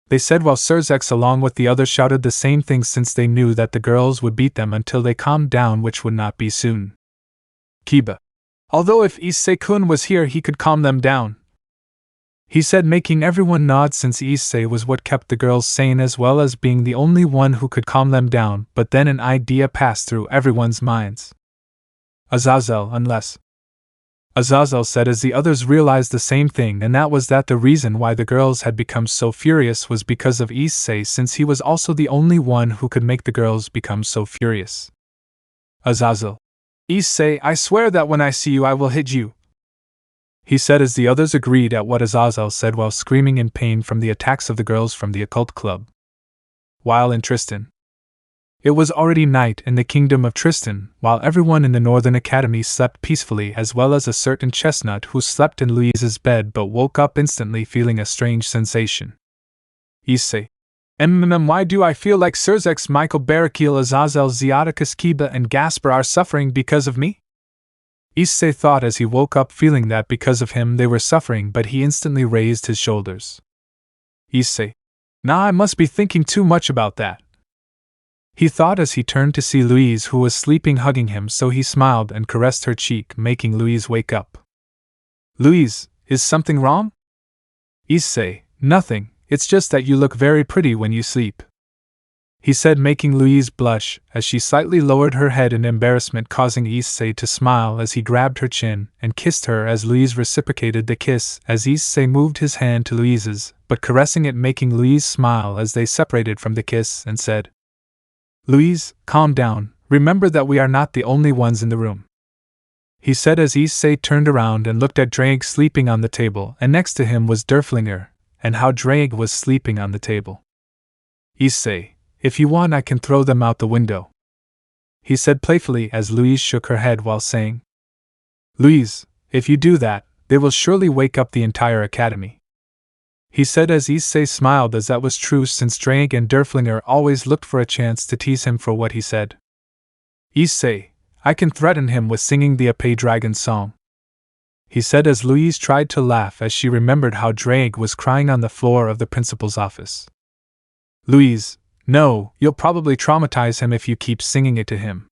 they said while Sirzex along with the others shouted the same thing since they knew that the girls would beat them until they calmed down, which would not be soon. Kiba. Although if Issei-kun was here he could calm them down, he said, making everyone nod since Issei was what kept the girls sane as well as being the only one who could calm them down. But then an idea passed through everyone's minds. Azazel, unless. Azazel said as the others realized the same thing, and that was that the reason why the girls had become so furious was because of Issei, since he was also the only one who could make the girls become so furious. Azazel. Issei, I swear that when I see you I will hit you, he said as the others agreed at what Azazel said while screaming in pain from the attacks of the girls from the occult club. While in Tristan. It was already night in the kingdom of Tristan, while everyone in the Northern Academy slept peacefully, as well as a certain chestnut who slept in Louise's bed but woke up instantly feeling a strange sensation. Issei. Why do I feel like Sirzex, Michael, Barakil, Azazel, Zeoticus, Kiba, and Gasper are suffering because of me? Issei thought as he woke up, feeling that because of him they were suffering, but he instantly raised his shoulders. Issei. Nah, I must be thinking too much about that, he thought as he turned to see Louise, who was sleeping, hugging him, so he smiled and caressed her cheek, making Louise wake up. Louise, is something wrong? Issei. Nothing, it's just that you look very pretty when you sleep, he said, making Louise blush as she slightly lowered her head in embarrassment, causing Issei to smile as he grabbed her chin and kissed her as Louise reciprocated the kiss as Issei moved his hand to Louise's, but caressing it, making Louise smile as they separated from the kiss and said, Louise, calm down, remember that we are not the only ones in the room, he said as Issei turned around and looked at Drake sleeping on the table, and next to him was Derflinger, and how Drake was sleeping on the table. Issei. If you want I can throw them out the window, he said playfully as Louise shook her head while saying, Louise, if you do that, they will surely wake up the entire academy, he said as Issei smiled as that was true since Drake and Derflinger always looked for a chance to tease him for what he said. Issei, I can threaten him with singing the Ape Dragon song, he said as Louise tried to laugh as she remembered how Drake was crying on the floor of the principal's office. Louise, no, you'll probably traumatize him if you keep singing it to him,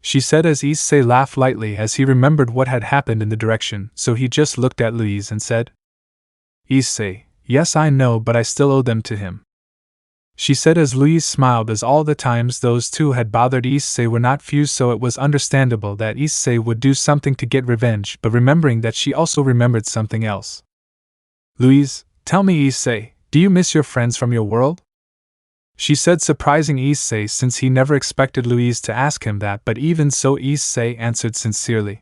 she said as Issei laughed lightly as he remembered what had happened in the direction, so he just looked at Louise and said, Issei, yes I know, but I still owe them to him, she said as Louise smiled as all the times those two had bothered Issei were not few, so it was understandable that Issei would do something to get revenge, but remembering that she also remembered something else. Louise, tell me Issei, do you miss your friends from your world? She said, surprising Issei since he never expected Louise to ask him that, but even so Issei answered sincerely.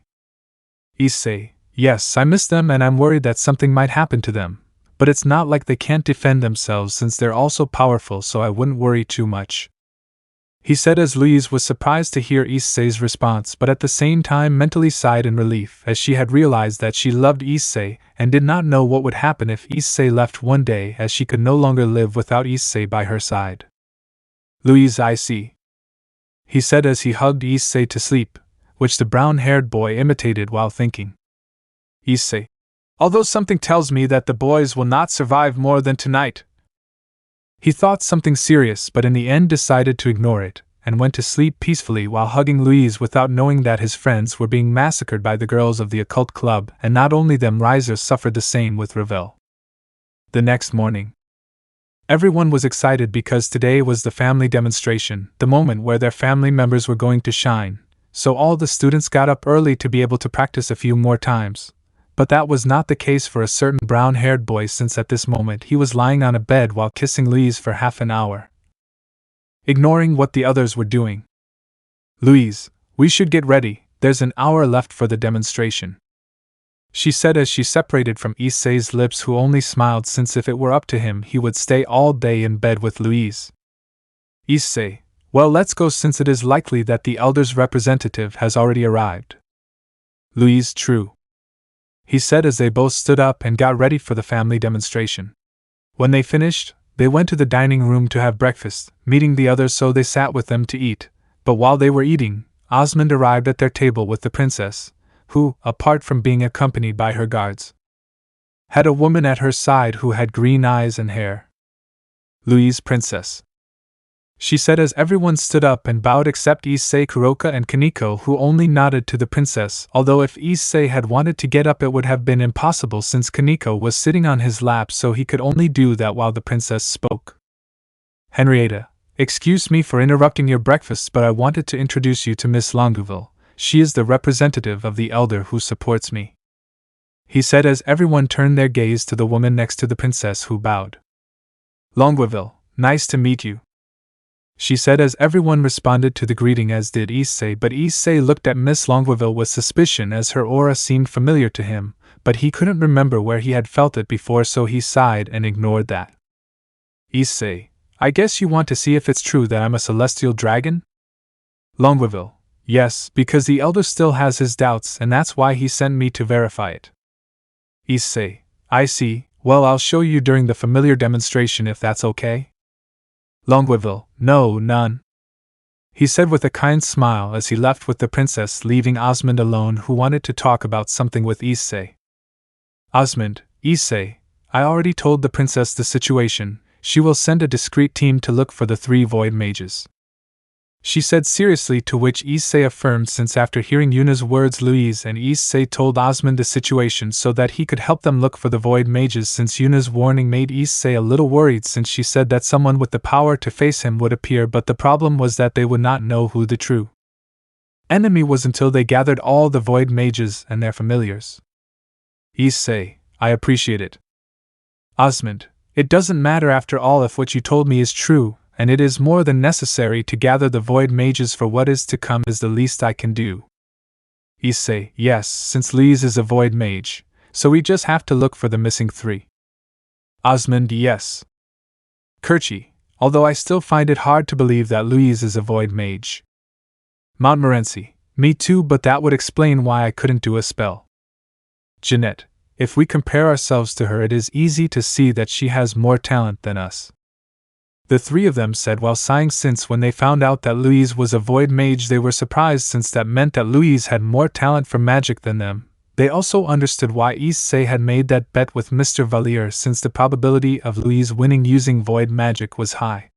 Issei, yes, I miss them and I'm worried that something might happen to them, but it's not like they can't defend themselves since they're all so powerful, so I wouldn't worry too much, he said as Louise was surprised to hear Issei's response, but at the same time mentally sighed in relief as she had realized that she loved Issei and did not know what would happen if Issei left one day, as she could no longer live without Issei by her side. Louise, I see, he said as he hugged Issei to sleep, which the brown-haired boy imitated while thinking. Issei, although something tells me that the boys will not survive more than tonight. He thought something serious, but in the end decided to ignore it, and went to sleep peacefully while hugging Louise without knowing that his friends were being massacred by the girls of the occult club, and not only them, risers suffered the same with Ravel. The next morning, everyone was excited because today was the family demonstration, the moment where their family members were going to shine, so all the students got up early to be able to practice a few more times. But that was not the case for a certain brown-haired boy, since at this moment he was lying on a bed while kissing Louise for half an hour, ignoring what the others were doing. Louise, we should get ready, there's an hour left for the demonstration, she said as she separated from Issei's lips, who only smiled since if it were up to him he would stay all day in bed with Louise. Issei, well, let's go since it is likely that the elder's representative has already arrived. Louise, true, he said as they both stood up and got ready for the family demonstration. When they finished, they went to the dining room to have breakfast, meeting the others so they sat with them to eat. But while they were eating, Osmond arrived at their table with the princess, who, apart from being accompanied by her guards, had a woman at her side who had green eyes and hair. Louise, princess, she said as everyone stood up and bowed except Issei, Kuroka and Kaneko, who only nodded to the princess, although if Issei had wanted to get up it would have been impossible since Kaneko was sitting on his lap, so he could only do that while the princess spoke. Henrietta, excuse me for interrupting your breakfast, but I wanted to introduce you to Miss Longueville. She is the representative of the elder who supports me, he said as everyone turned their gaze to the woman next to the princess, who bowed. Longueville, nice to meet you, she said as everyone responded to the greeting, as did Issei, but Issei looked at Miss Longueville with suspicion as her aura seemed familiar to him, but he couldn't remember where he had felt it before, so he sighed and ignored that. Issei, I guess you want to see if it's true that I'm a celestial dragon? Longueville, yes, because the elder still has his doubts and that's why he sent me to verify it. Issei, I see, well I'll show you during the familiar demonstration if that's okay? Longueville, no, none, he said with a kind smile as he left with the princess, leaving Osmond alone, who wanted to talk about something with Issei. Osmond, Issei, I already told the princess the situation. She will send a discreet team to look for the 3 void mages, she said seriously, to which Issei affirmed, since after hearing Yuna's words Louise and Issei told Osmond the situation so that he could help them look for the void mages, since Yuna's warning made Issei a little worried since she said that someone with the power to face him would appear, but the problem was that they would not know who the true enemy was until they gathered all the void mages and their familiars. Issei, I appreciate it. Osmond, it doesn't matter after all if what you told me is true, and it is more than necessary to gather the void mages for what is to come is the least I can do. Issei, yes, since Louise is a void mage, so we just have to look for the missing 3. Osmond, yes. Kirchi, although I still find it hard to believe that Louise is a void mage. Montmorency, me too, but that would explain why I couldn't do a spell. Jeanette, if we compare ourselves to her it is easy to see that she has more talent than us. The 3 of them said while sighing, since when they found out that Louise was a void mage they were surprised, since that meant that Louise had more talent for magic than them. They also understood why Issei had made that bet with Mr. Valier, since the probability of Louise winning using void magic was high.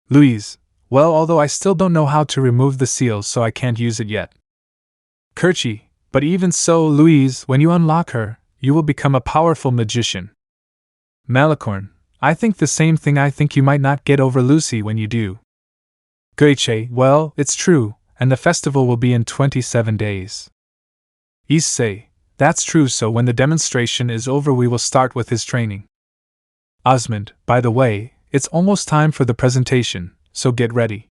Louise, well, although I still don't know how to remove the seal, so I can't use it yet. Kirchi, but even so, Louise, when you unlock her, you will become a powerful magician. Malicorn, I think the same thing. I think you might not get over Lucy when you do. Goiche, well, it's true, and the festival will be in 27 days. Issei, that's true, so when the demonstration is over we will start with his training. Osmond, by the way, it's almost time for the presentation, so get ready,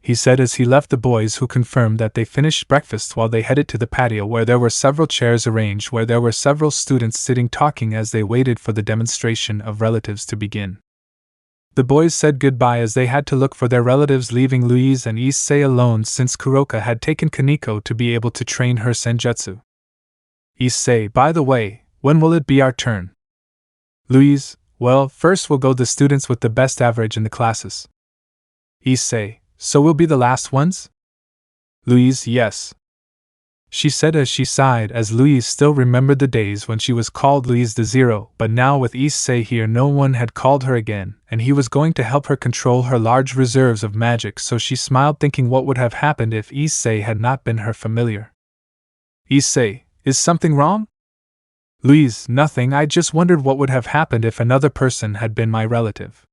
he said as he left the boys, who confirmed that they finished breakfast while they headed to the patio, where there were several chairs arranged where there were several students sitting talking as they waited for the demonstration of relatives to begin. The boys said goodbye as they had to look for their relatives, leaving Louise and Issei alone since Kuroka had taken Kaneko to be able to train her senjutsu. Issei, by the way, when will it be our turn? Louise, well, first will go the students with the best average in the classes. Issei, so we'll be the last ones? Louise, yes, she said as she sighed, as Louise still remembered the days when she was called Louise the Zero, but now with Issei here no one had called her again, and he was going to help her control her large reserves of magic, so she smiled, thinking what would have happened if Issei had not been her familiar. Issei, is something wrong? Louise, nothing, I just wondered what would have happened if another person had been my relative,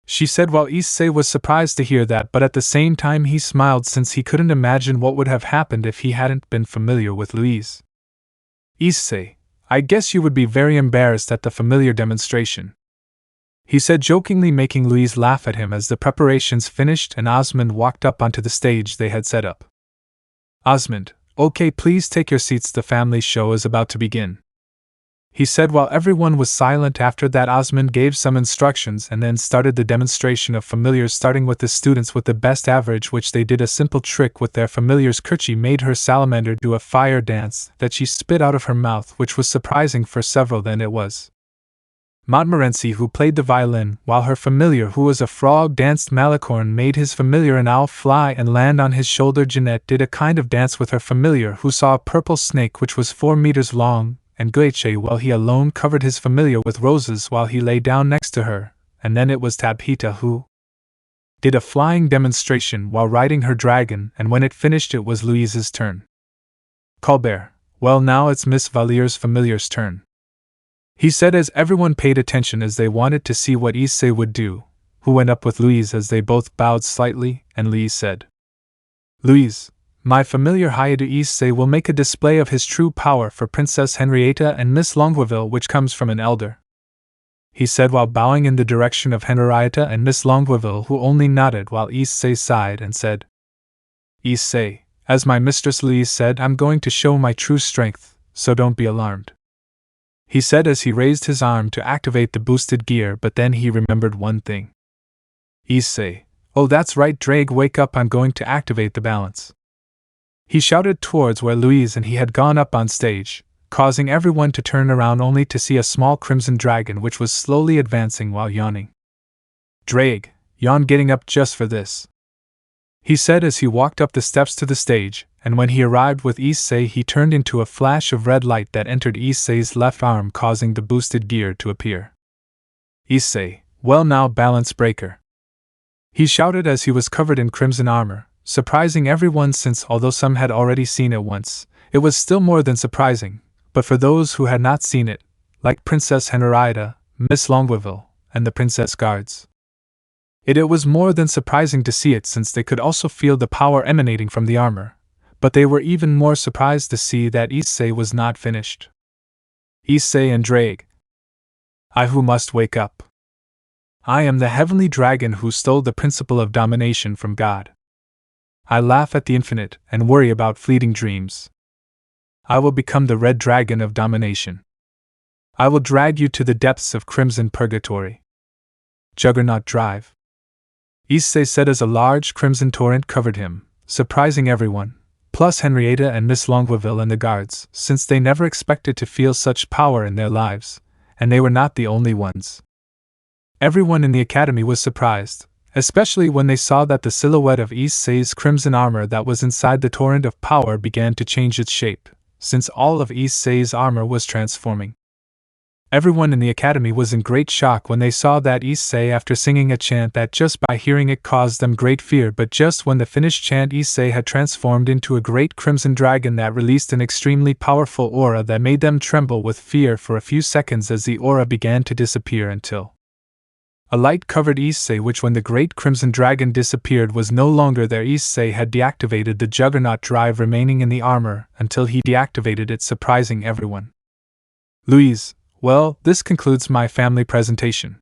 she said, while Issei was surprised to hear that, but at the same time he smiled since he couldn't imagine what would have happened if he hadn't been familiar with Louise. Issei, I guess you would be very embarrassed at the familiar demonstration, he said jokingly, making Louise laugh at him as the preparations finished and Osmond walked up onto the stage they had set up. Osmond, okay, please take your seats, the family show is about to begin, he said while everyone was silent. After that, Osmond gave some instructions and then started the demonstration of familiars, starting with the students with the best average, which they did a simple trick with their familiars. Kerchi made her salamander do a fire dance that she spit out of her mouth, which was surprising for several. Then it was Montmorency who played the violin, while her familiar, who was a frog, danced Malicorne, made his familiar an owl fly and land on his shoulder. Jeanette did a kind of dance with her familiar, who saw a purple snake which was 4 meters long, and Gueche, while he alone covered his familiar with roses while he lay down next to her, and then it was Tabhita who did a flying demonstration while riding her dragon, and when it finished it was Louise's turn. Colbert, well, now it's Miss Valier's familiar's turn, he said as everyone paid attention as they wanted to see what Issei would do, who went up with Louise as they both bowed slightly, and Louise said, Louise, my familiar Hyoudou Issei will make a display of his true power for Princess Henrietta and Miss Longueville, which comes from an elder, he said while bowing in the direction of Henrietta and Miss Longueville, who only nodded while Issei sighed and said, Issei, as my mistress Louise said, I'm going to show my true strength, so don't be alarmed, he said as he raised his arm to activate the boosted gear. But then he remembered one thing. Issei, oh that's right, Drake, wake up, I'm going to activate the balance. He shouted towards where Louise and he had gone up on stage, causing everyone to turn around only to see a small crimson dragon which was slowly advancing while yawning. Drake, yawn getting up just for this, he said as he walked up the steps to the stage, and when he arrived with Issei he turned into a flash of red light that entered Issei's left arm, causing the boosted gear to appear. Issei, well now, balance breaker, he shouted as he was covered in crimson armor, surprising everyone since although some had already seen it once, it was still more than surprising, but for those who had not seen it, like Princess Henrietta, Miss Longueville, and the Princess Guards, it was more than surprising to see it since they could also feel the power emanating from the armor, but they were even more surprised to see that Issei was not finished. Issei and Drake, I who must wake up. I am the heavenly dragon who stole the principle of domination from God. I laugh at the infinite and worry about fleeting dreams. I will become the red dragon of domination. I will drag you to the depths of crimson purgatory. Juggernaut drive, Issei said as a large crimson torrent covered him, surprising everyone, plus Henrietta and Miss Longueville and the guards, since they never expected to feel such power in their lives, and they were not the only ones. Everyone in the academy was surprised, especially when they saw that the silhouette of Issei's crimson armor that was inside the torrent of power began to change its shape, since all of Issei's armor was transforming. Everyone in the academy was in great shock when they saw that Issei, after singing a chant that just by hearing it caused them great fear, but just when the finished chant Issei had transformed into a great crimson dragon that released an extremely powerful aura that made them tremble with fear for a few seconds as the aura began to disappear until a light covered Issei, which when the great crimson dragon disappeared was no longer there. Issei had deactivated the juggernaut drive remaining in the armor until he deactivated it, surprising everyone. Louise, well, this concludes my family presentation,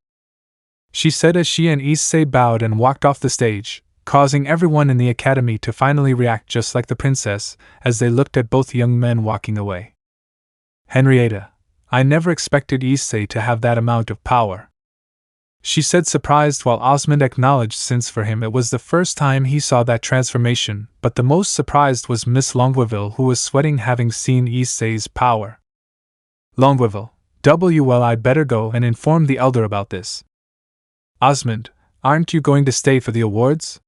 she said as she and Issei bowed and walked off the stage, causing everyone in the academy to finally react just like the princess as they looked at both young men walking away. Henrietta, I never expected Issei to have that amount of power, she said, surprised, while Osmond acknowledged since for him it was the first time he saw that transformation, but the most surprised was Miss Longueville, who was sweating having seen Issei's power. Longueville, well, I'd better go and inform the elder about this. Osmond, aren't you going to stay for the awards?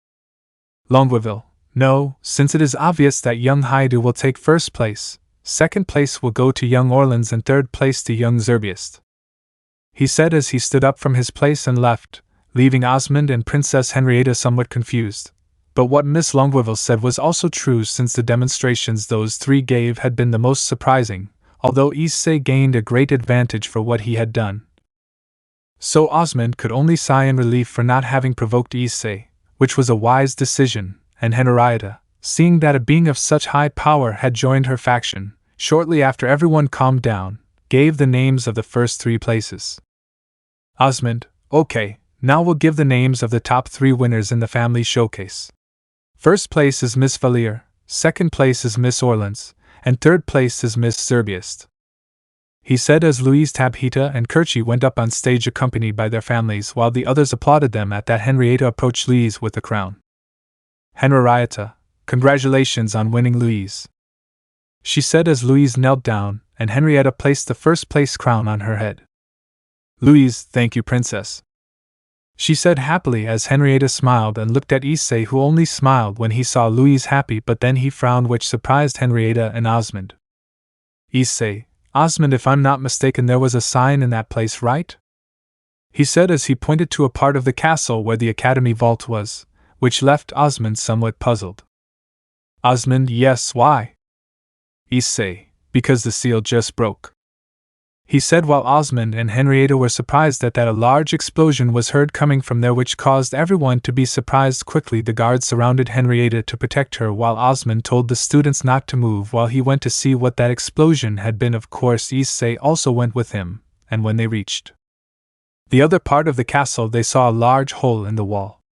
Longueville, no, since it is obvious that young Hyoudou will take first place, second place will go to young Orleans and third place to young Zerbiest, he said as he stood up from his place and left, leaving Osmond and Princess Henrietta somewhat confused. But what Miss Longueville said was also true, since the demonstrations those three gave had been the most surprising, although Issei gained a great advantage for what he had done. So Osmond could only sigh in relief for not having provoked Issei, which was a wise decision, and Henrietta, seeing that a being of such high power had joined her faction, shortly after everyone calmed down, gave the names of the first 3 places. Osmond, okay, now we'll give the names of the top 3 winners in the family showcase. First place is Miss Valier, second place is Miss Orleans, and third place is Miss Zerbiest. he said as Louise, Tabitha, and Kerchi went up on stage accompanied by their families while the others applauded them at that. Henrietta approached Louise with the crown. "Henrietta, congratulations on winning, Louise," she said as Louise knelt down, and Henrietta placed the first-place crown on her head. "Louise, thank you, Princess," she said happily as Henrietta smiled and looked at Issei, who only smiled when he saw Louise happy, but then he frowned, which surprised Henrietta and Osmond. "Issei, Osmond, if I'm not mistaken there was a sign in that place, right?" he said as he pointed to a part of the castle where the Academy vault was, which left Osmond somewhat puzzled. Osmond: "Yes, why?" "Issei, because the seal just broke," he said, while Osmond and Henrietta were surprised that a large explosion was heard coming from there, which caused everyone to be surprised. Quickly the guards surrounded Henrietta to protect her, while Osmond told the students not to move while he went to see what that explosion had been. Of course Issei also went with him, and when they reached the other part of the castle they saw a large hole in the wall.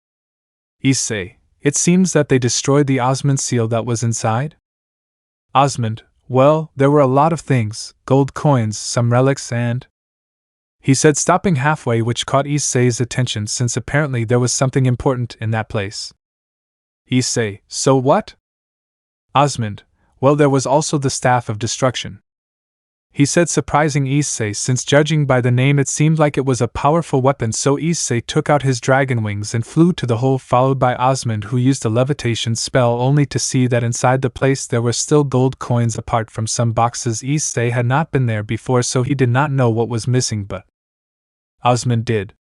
"Issei, it seems that they destroyed the Osmond seal that was inside?" Osmond: "Well, there were a lot of things, gold coins, some relics, and," he said, stopping halfway, which caught Issei's attention since apparently there was something important in that place. Issei: "So what?" Osmond: "Well, there was also the Staff of Destruction," he said, surprising Issei since judging by the name it seemed like it was a powerful weapon. So Issei took out his dragon wings and flew to the hole, followed by Osmond, who used a levitation spell, only to see that inside the place there were still gold coins apart from some boxes. Issei had not been there before, so he did not know what was missing, but Osmond did.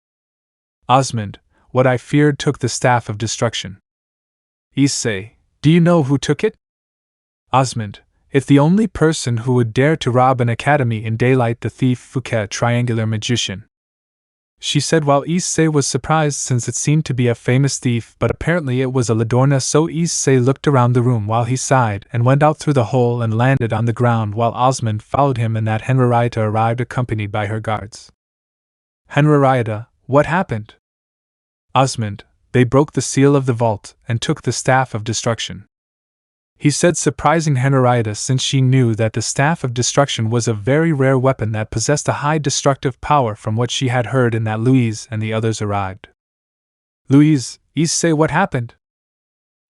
"Osmond, what I feared took the Staff of Destruction." Issei: "Do you know who took it?" Osmond: "If the only person who would dare to rob an academy in daylight, the thief Fouquet, triangular magician," she said, while Issei was surprised since it seemed to be a famous thief, but apparently it was a Ladorna. So Issei looked around the room while he sighed and went out through the hole and landed on the ground, while Osmond followed him, and that Henrietta arrived accompanied by her guards. "Henrietta, what happened?" Osmond: "They broke the seal of the vault and took the Staff of Destruction," he said, surprising Henrietta since she knew that the Staff of Destruction was a very rare weapon that possessed a high destructive power from what she had heard in that Louise and the others arrived. "Louise, Issei, what happened?"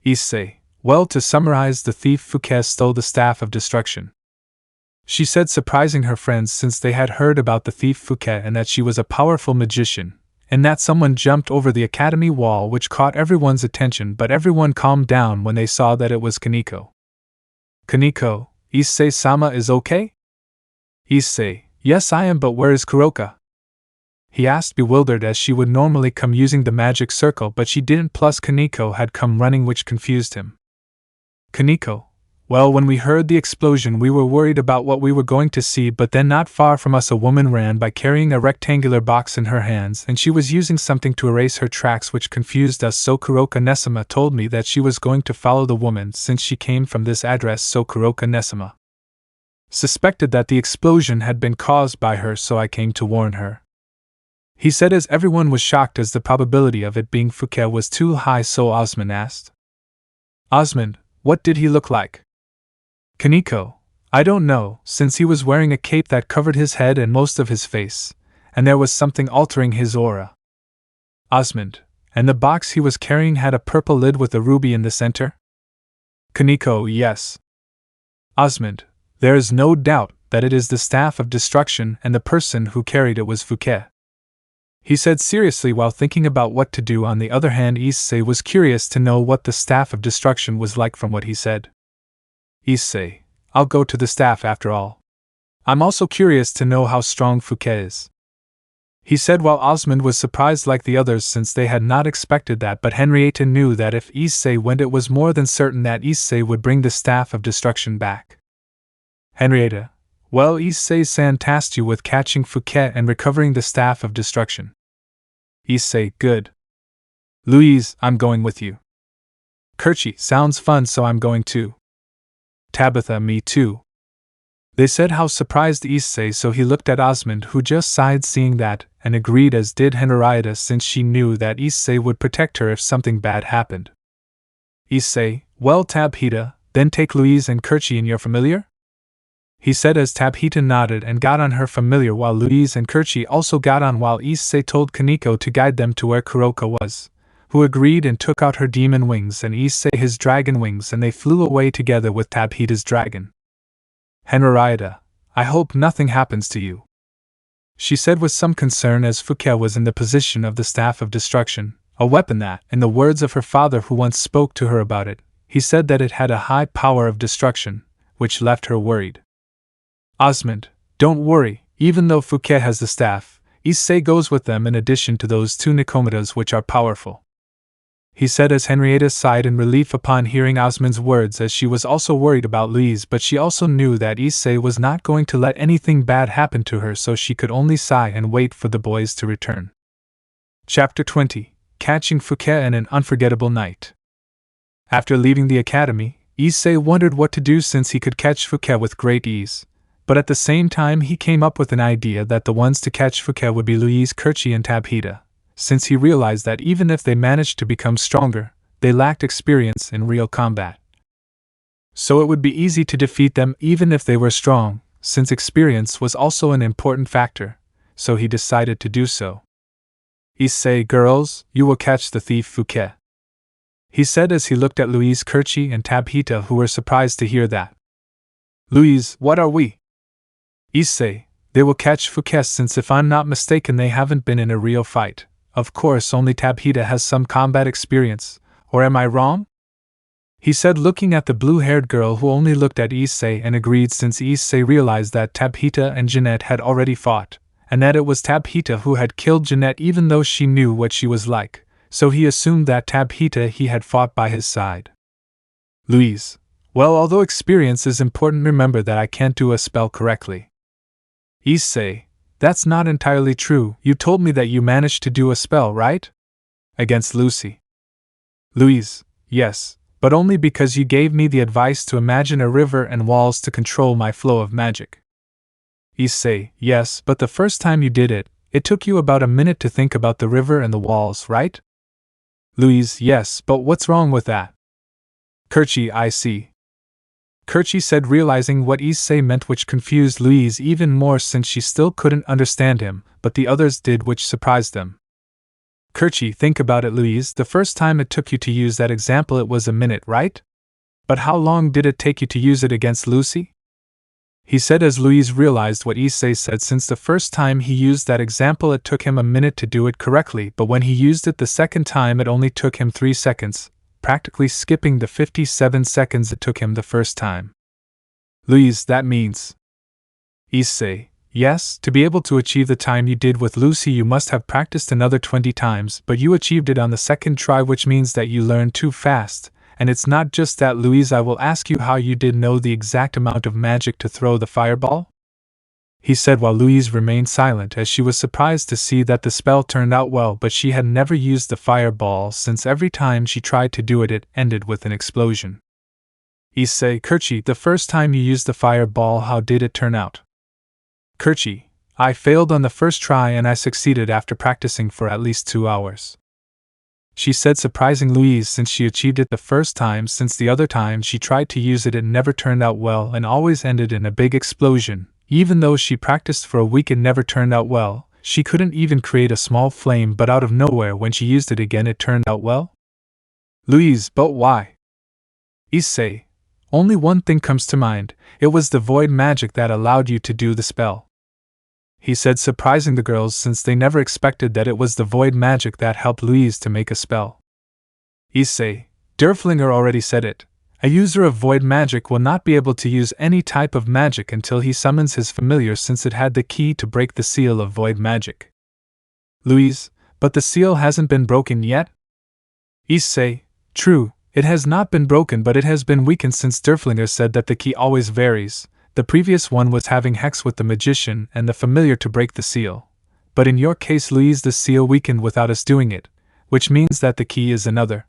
Issei: "Well, to summarize, the thief Fouquet stole the Staff of Destruction," she said, surprising her friends since they had heard about the thief Fouquet and that she was a powerful magician, and that someone jumped over the academy wall, which caught everyone's attention, but everyone calmed down when they saw that it was Kaneko. "Kaneko, Issei-sama is okay?" Issei: "Yes, I am, but where is Kuroka?" he asked, bewildered, as she would normally come using the magic circle, but she didn't, plus Kaneko had come running, which confused him. Kaneko: "Well, when we heard the explosion we were worried about what we were going to see, but then not far from us a woman ran by carrying a rectangular box in her hands, and she was using something to erase her tracks, which confused us, so Kuroka-nesama told me that she was going to follow the woman since she came from this address, so Kuroka-nesama suspected that the explosion had been caused by her, so I came to warn her," he said, as everyone was shocked as the probability of it being Fouquet was too high. So Osmond asked, "Osmond, what did he look like?" Kaneko: "I don't know, since he was wearing a cape that covered his head and most of his face, and there was something altering his aura." Osmond: "And the box he was carrying had a purple lid with a ruby in the center?" Kaneko: "Yes." Osmond: "There is no doubt that it is the Staff of Destruction, and the person who carried it was Fouquet," he said seriously while thinking about what to do. On the other hand, Issei was curious to know what the Staff of Destruction was like from what he said. Issei: "I'll go to the staff after all. I'm also curious to know how strong Fouquet is," he said, while Osmond was surprised like the others since they had not expected that, but Henrietta knew that if Issei went it was more than certain that Issei would bring the Staff of Destruction back. Henrietta: "Well, Issei-san tasked you with catching Fouquet and recovering the Staff of Destruction." Issei: "Good. Louise, I'm going with you." Kerchi: "Sounds fun, so I'm going too." Tabitha: "Me too." They said how surprised Issei, so he looked at Osmond, who just sighed seeing that, and agreed, as did Henrietta since she knew that Issei would protect her if something bad happened. Issei: "Well, Tabitha, then take Louise and Kerchi in your familiar?" he said as Tabhita nodded and got on her familiar while Louise and Kerchi also got on while Issei told Kaneko to guide them to where Kuroka was, who agreed and took out her demon wings and Issei his dragon wings and they flew away together with Tabhita's dragon. "Henrietta, I hope nothing happens to you," she said with some concern as Fuke was in the position of the Staff of Destruction, a weapon that, in the words of her father who once spoke to her about it, he said that it had a high power of destruction, which left her worried. "Osmond, don't worry, even though Fuke has the staff, Issei goes with them in addition to those two Nikomadas which are powerful," he said as Henrietta sighed in relief upon hearing Osmond's words as she was also worried about Louise but she also knew that Issei was not going to let anything bad happen to her so she could only sigh and wait for the boys to return. Chapter 20. Catching Fuke in an Unforgettable Night. After leaving the academy, Issei wondered what to do since he could catch Fuke with great ease, but at the same time he came up with an idea that the ones to catch Fuke would be Louise, Kerchi and Tabhita, since he realized that even if they managed to become stronger, they lacked experience in real combat. So it would be easy to defeat them even if they were strong, since experience was also an important factor, so he decided to do so. "Issei, girls, you will catch the thief Fuke," he said as he looked at Louise, Kerchi and Tabhita who were surprised to hear that. "Louise, what are we?" "Issei, they will catch Fuke since if I'm not mistaken they haven't been in a real fight. Of course only Tabhita has some combat experience, or am I wrong?" he said looking at the blue-haired girl who only looked at Issei and agreed since Issei realized that Tabhita and Jeanette had already fought, and that it was Tabhita who had killed Jeanette even though she knew what she was like, so he assumed that Tabhita he had fought by his side. "Louise, well although experience is important remember that I can't do a spell correctly." "Issei, that's not entirely true, you told me that you managed to do a spell, right? Against Lucy." "Louise, yes, but only because you gave me the advice to imagine a river and walls to control my flow of magic." "Issei, yes, but the first time you did it, it took you about a minute to think about the river and the walls, right?" "Louise, yes, but what's wrong with that?" "Kerchi, I see," Kerchi said realizing what Issei meant which confused Louise even more since she still couldn't understand him, but the others did which surprised them. "Kerchi, think about it Louise, the first time it took you to use that example it was a minute, right? But how long did it take you to use it against Lucy?" he said as Louise realized what Issei said since the first time he used that example it took him a minute to do it correctly but when he used it the second time it only took him 3 seconds. Practically skipping the 57 seconds it took him the first time. "Louise, that means..." "Issei, yes, to be able to achieve the time you did with Lucy you must have practiced another 20 times, but you achieved it on the second try which means that you learned too fast, and it's not just that Louise I will ask you how you did know the exact amount of magic to throw the fireball?" he said while Louise remained silent as she was surprised to see that the spell turned out well but she had never used the fireball since every time she tried to do it it ended with an explosion. "Issei, Kerchi, the first time you used the fireball how did it turn out?" "Kerchi, I failed on the first try and I succeeded after practicing for at least 2 hours," she said surprising Louise since she achieved it the first time since the other time she tried to use it never turned out well and always ended in a big explosion. Even though she practiced for a week it never turned out well, she couldn't even create a small flame but out of nowhere when she used it again it turned out well? "Louise, but why?" "Issei, only one thing comes to mind, it was the void magic that allowed you to do the spell," he said surprising the girls since they never expected that it was the void magic that helped Louise to make a spell. "Issei, Derflinger already said it. A user of void magic will not be able to use any type of magic until he summons his familiar since it had the key to break the seal of void magic." "Louise, but the seal hasn't been broken yet?" "Issei, true, it has not been broken but it has been weakened since Derflinger said that the key always varies. The previous one was having hex with the magician and the familiar to break the seal. But in your case Louise the seal weakened without us doing it, which means that the key is another."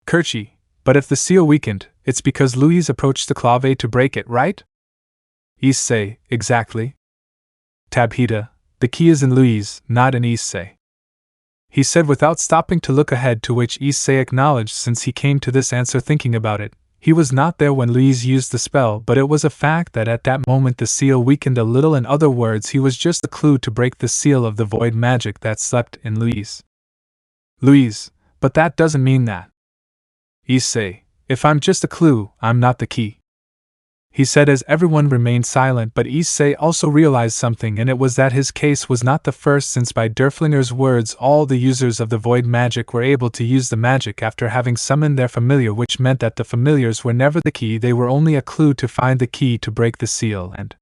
"Kerchi, but if the seal weakened, it's because Louise approached the clave to break it, right?" "Issei, exactly." "Tabhita, the key is in Louise, not in Issei," he said without stopping to look ahead to which Issei acknowledged since he came to this answer thinking about it. He was not there when Louise used the spell, but it was a fact that at that moment the seal weakened a little. In other words, he was just a clue to break the seal of the void magic that slept in Louise. Louise, but that doesn't mean that. Issei, if I'm just a clue, I'm not the key. He said as everyone remained silent, but Issei also realized something, and it was that his case was not the first, since by Derflinger's words all the users of the void magic were able to use the magic after having summoned their familiar, which meant that the familiars were never the key, they were only a clue to find the key to break the seal. And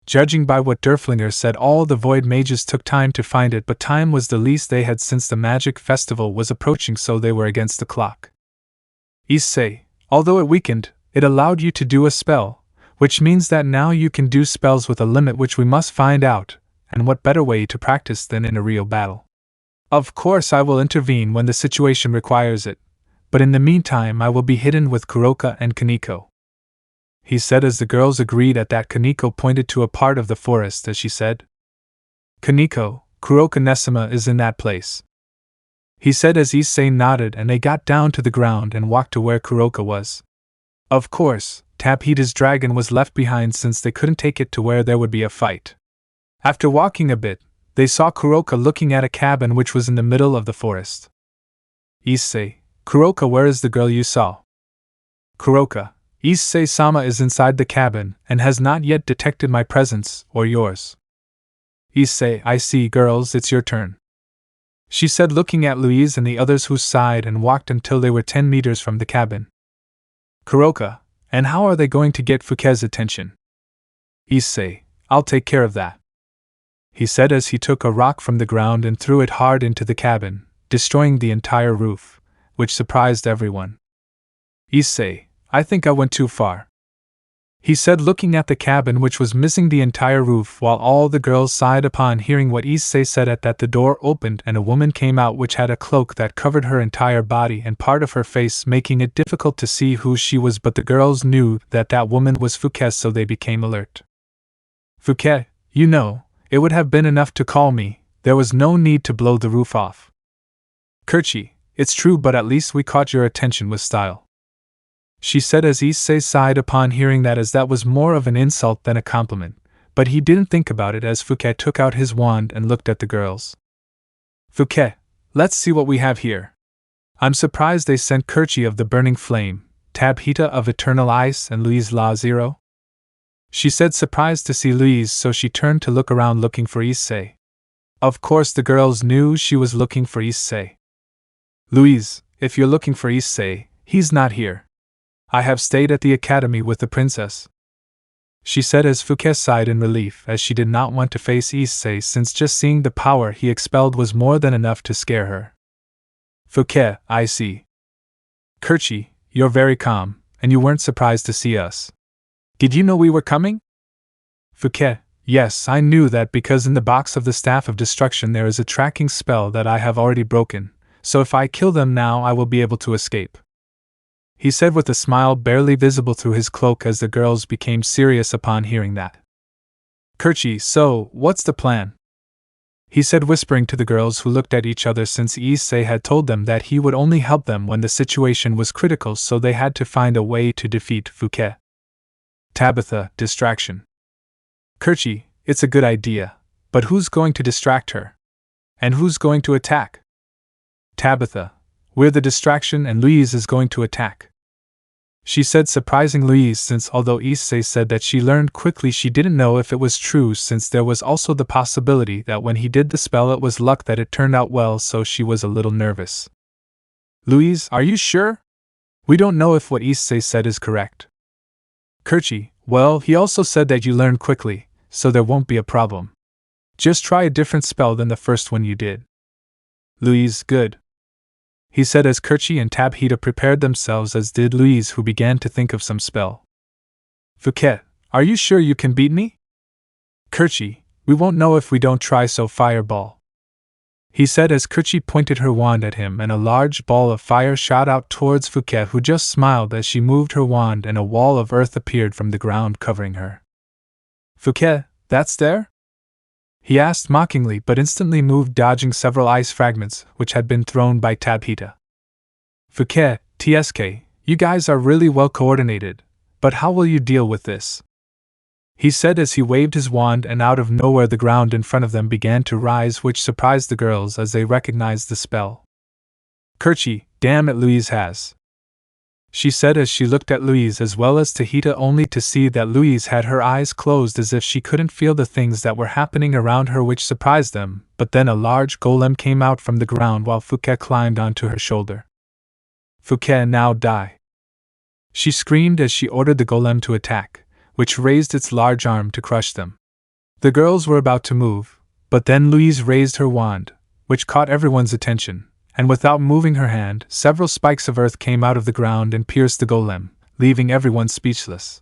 judging by what Derflinger said, all the void mages took time to find it, but time was the least they had since the magic festival was approaching, so they were against the clock. Issei, although it weakened, it allowed you to do a spell, which means that now you can do spells with a limit, which we must find out, and what better way to practice than in a real battle. Of course I will intervene when the situation requires it, but in the meantime I will be hidden with Kuroka and Kaneko. He said as the girls agreed. At that, Kaneko pointed to a part of the forest as she said, Kaneko, Kuroka Nesima is in that place. He said as Issei nodded, and they got down to the ground and walked to where Kuroka was. Of course, Tabhita's dragon was left behind since they couldn't take it to where there would be a fight. After walking a bit, they saw Kuroka looking at a cabin which was in the middle of the forest. Issei, Kuroka, where is the girl you saw? Kuroka, Issei-sama is inside the cabin and has not yet detected my presence or yours. Issei, I see. Girls, it's your turn. She said, looking at Louise and the others, who sighed and walked until they were 10 meters from the cabin. Kuroka, and how are they going to get Fuke's attention? Issei, I'll take care of that. He said as he took a rock from the ground and threw it hard into the cabin, destroying the entire roof, which surprised everyone. Issei, I think I went too far. He said, looking at the cabin which was missing the entire roof, while all the girls sighed upon hearing what Issei said. At that, the door opened and a woman came out which had a cloak that covered her entire body and part of her face, making it difficult to see who she was, but the girls knew that that woman was Fuke, so they became alert. Fuke, you know, it would have been enough to call me, there was no need to blow the roof off. Kerchi, it's true, but at least we caught your attention with style. She said as Issei sighed upon hearing that, as that was more of an insult than a compliment, but he didn't think about it as Fuke took out his wand and looked at the girls. Fuke, let's see what we have here. I'm surprised they sent Kerchi of the Burning Flame, Tabhita of Eternal Ice, and Louise La Zero. She said, surprised to see Louise, so she turned to look around looking for Issei. Of course the girls knew she was looking for Issei. Louise, if you're looking for Issei, he's not here. I have stayed at the academy with the princess. She said as Fuke sighed in relief, as she did not want to face Issei, since just seeing the power he expelled was more than enough to scare her. Fuke, I see. Kerchi, you're very calm, and you weren't surprised to see us. Did you know we were coming? Fuke, yes, I knew that because in the box of the Staff of Destruction there is a tracking spell that I have already broken, so if I kill them now I will be able to escape. He said with a smile barely visible through his cloak as the girls became serious upon hearing that. Kerchi, so, what's the plan? He said, whispering to the girls, who looked at each other since Issei had told them that he would only help them when the situation was critical, so they had to find a way to defeat Fuke. Tabitha, distraction. Kerchi, it's a good idea, but who's going to distract her? And who's going to attack? Tabitha, we're the distraction and Louise is going to attack. She said, surprising Louise, since although Issei said that she learned quickly, she didn't know if it was true, since there was also the possibility that when he did the spell it was luck that it turned out well, so she was a little nervous. Louise, are you sure? We don't know if what Issei said is correct. Kerchi, well, he also said that you learned quickly, so there won't be a problem. Just try a different spell than the first one you did. Louise, good. He said as Kerchi and Tabhita prepared themselves, as did Louise, who began to think of some spell. Fuke, are you sure you can beat me? Kerchi, we won't know if we don't try, so fireball. He said as Kerchi pointed her wand at him and a large ball of fire shot out towards Fuke, who just smiled as she moved her wand and a wall of earth appeared from the ground covering her. Fuke, that's there? He asked mockingly, but instantly moved, dodging several ice fragments which had been thrown by Tabhita. Fuke, TSK, You guys are really well coordinated, but how will you deal with this? He said as he waved his wand, and out of nowhere the ground in front of them began to rise, which surprised the girls as they recognized the spell. Kerchie, damn it, Louise has. She said as she looked at Louise as well as Tahita, only to see that Louise had her eyes closed as if she couldn't feel the things that were happening around her, which surprised them. But then a large golem came out from the ground while Fouquet climbed onto her shoulder. Fouquet, now die. She screamed as she ordered the golem to attack, which raised its large arm to crush them. The girls were about to move, but then Louise raised her wand, which caught everyone's attention, and without moving her hand, several spikes of earth came out of the ground and pierced the golem, leaving everyone speechless.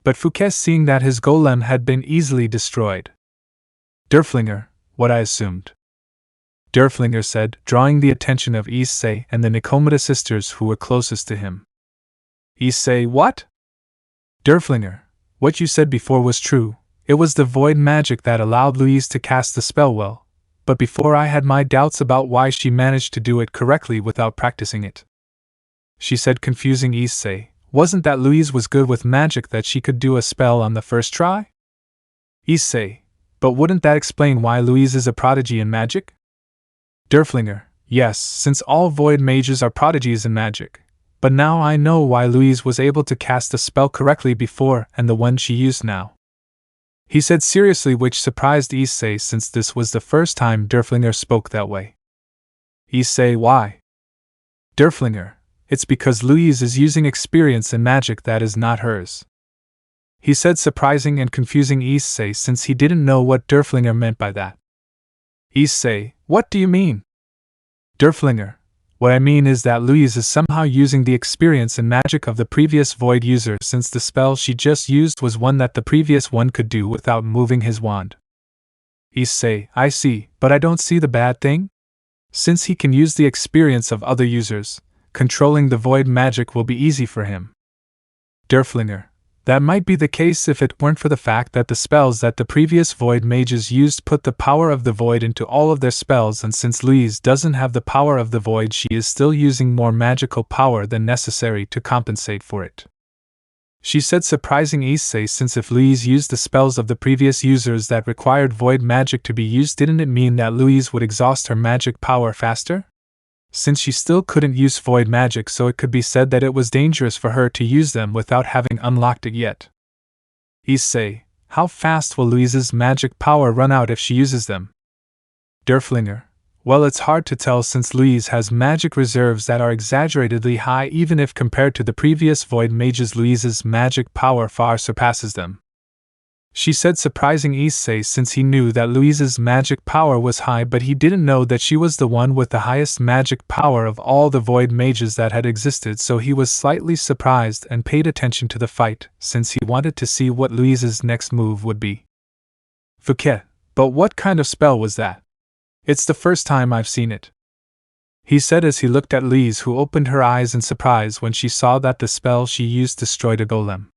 But Fouquet, seeing that his golem had been easily destroyed. Derflinger, what I assumed. Derflinger said, drawing the attention of Issei and the Nikomata sisters who were closest to him. Issei, what? Derflinger, what you said before was true. It was the void magic that allowed Louise to cast the spell well, but before I had my doubts about why she managed to do it correctly without practicing it. She said, confusing Issei, wasn't that Louise was good with magic that she could do a spell on the first try? Issei, but wouldn't that explain why Louise is a prodigy in magic? Derflinger, yes, since all void mages are prodigies in magic. But now I know why Louise was able to cast a spell correctly before and the one she used now. He said seriously, which surprised Issei since this was the first time Derflinger spoke that way. Issei, why? Derflinger, it's because Louise is using experience in magic that is not hers. He said, surprising and confusing Issei since he didn't know what Derflinger meant by that. Issei, what do you mean? Derflinger, what I mean is that Louise is somehow using the experience and magic of the previous void user, since the spell she just used was one that the previous one could do without moving his wand. Issei, I see, but I don't see the bad thing. Since he can use the experience of other users, controlling the void magic will be easy for him. Derflinger, that might be the case if it weren't for the fact that the spells that the previous void mages used put the power of the void into all of their spells, and since Louise doesn't have the power of the void, she is still using more magical power than necessary to compensate for it. She said, surprising Issei, since if Louise used the spells of the previous users that required void magic to be used, didn't it mean that Louise would exhaust her magic power faster? Since she still couldn't use void magic, so it could be said that it was dangerous for her to use them without having unlocked it yet. Issei, how fast will Louise's magic power run out if she uses them? Derflinger, well, it's hard to tell since Louise has magic reserves that are exaggeratedly high. Even if compared to the previous void mages, Louise's magic power far surpasses them. She said, surprising Issei since he knew that Louise's magic power was high, but he didn't know that she was the one with the highest magic power of all the void mages that had existed, so he was slightly surprised and paid attention to the fight, since he wanted to see what Louise's next move would be. Fouquet, but what kind of spell was that? It's the first time I've seen it. He said as he looked at Louise, who opened her eyes in surprise when she saw that the spell she used destroyed a golem.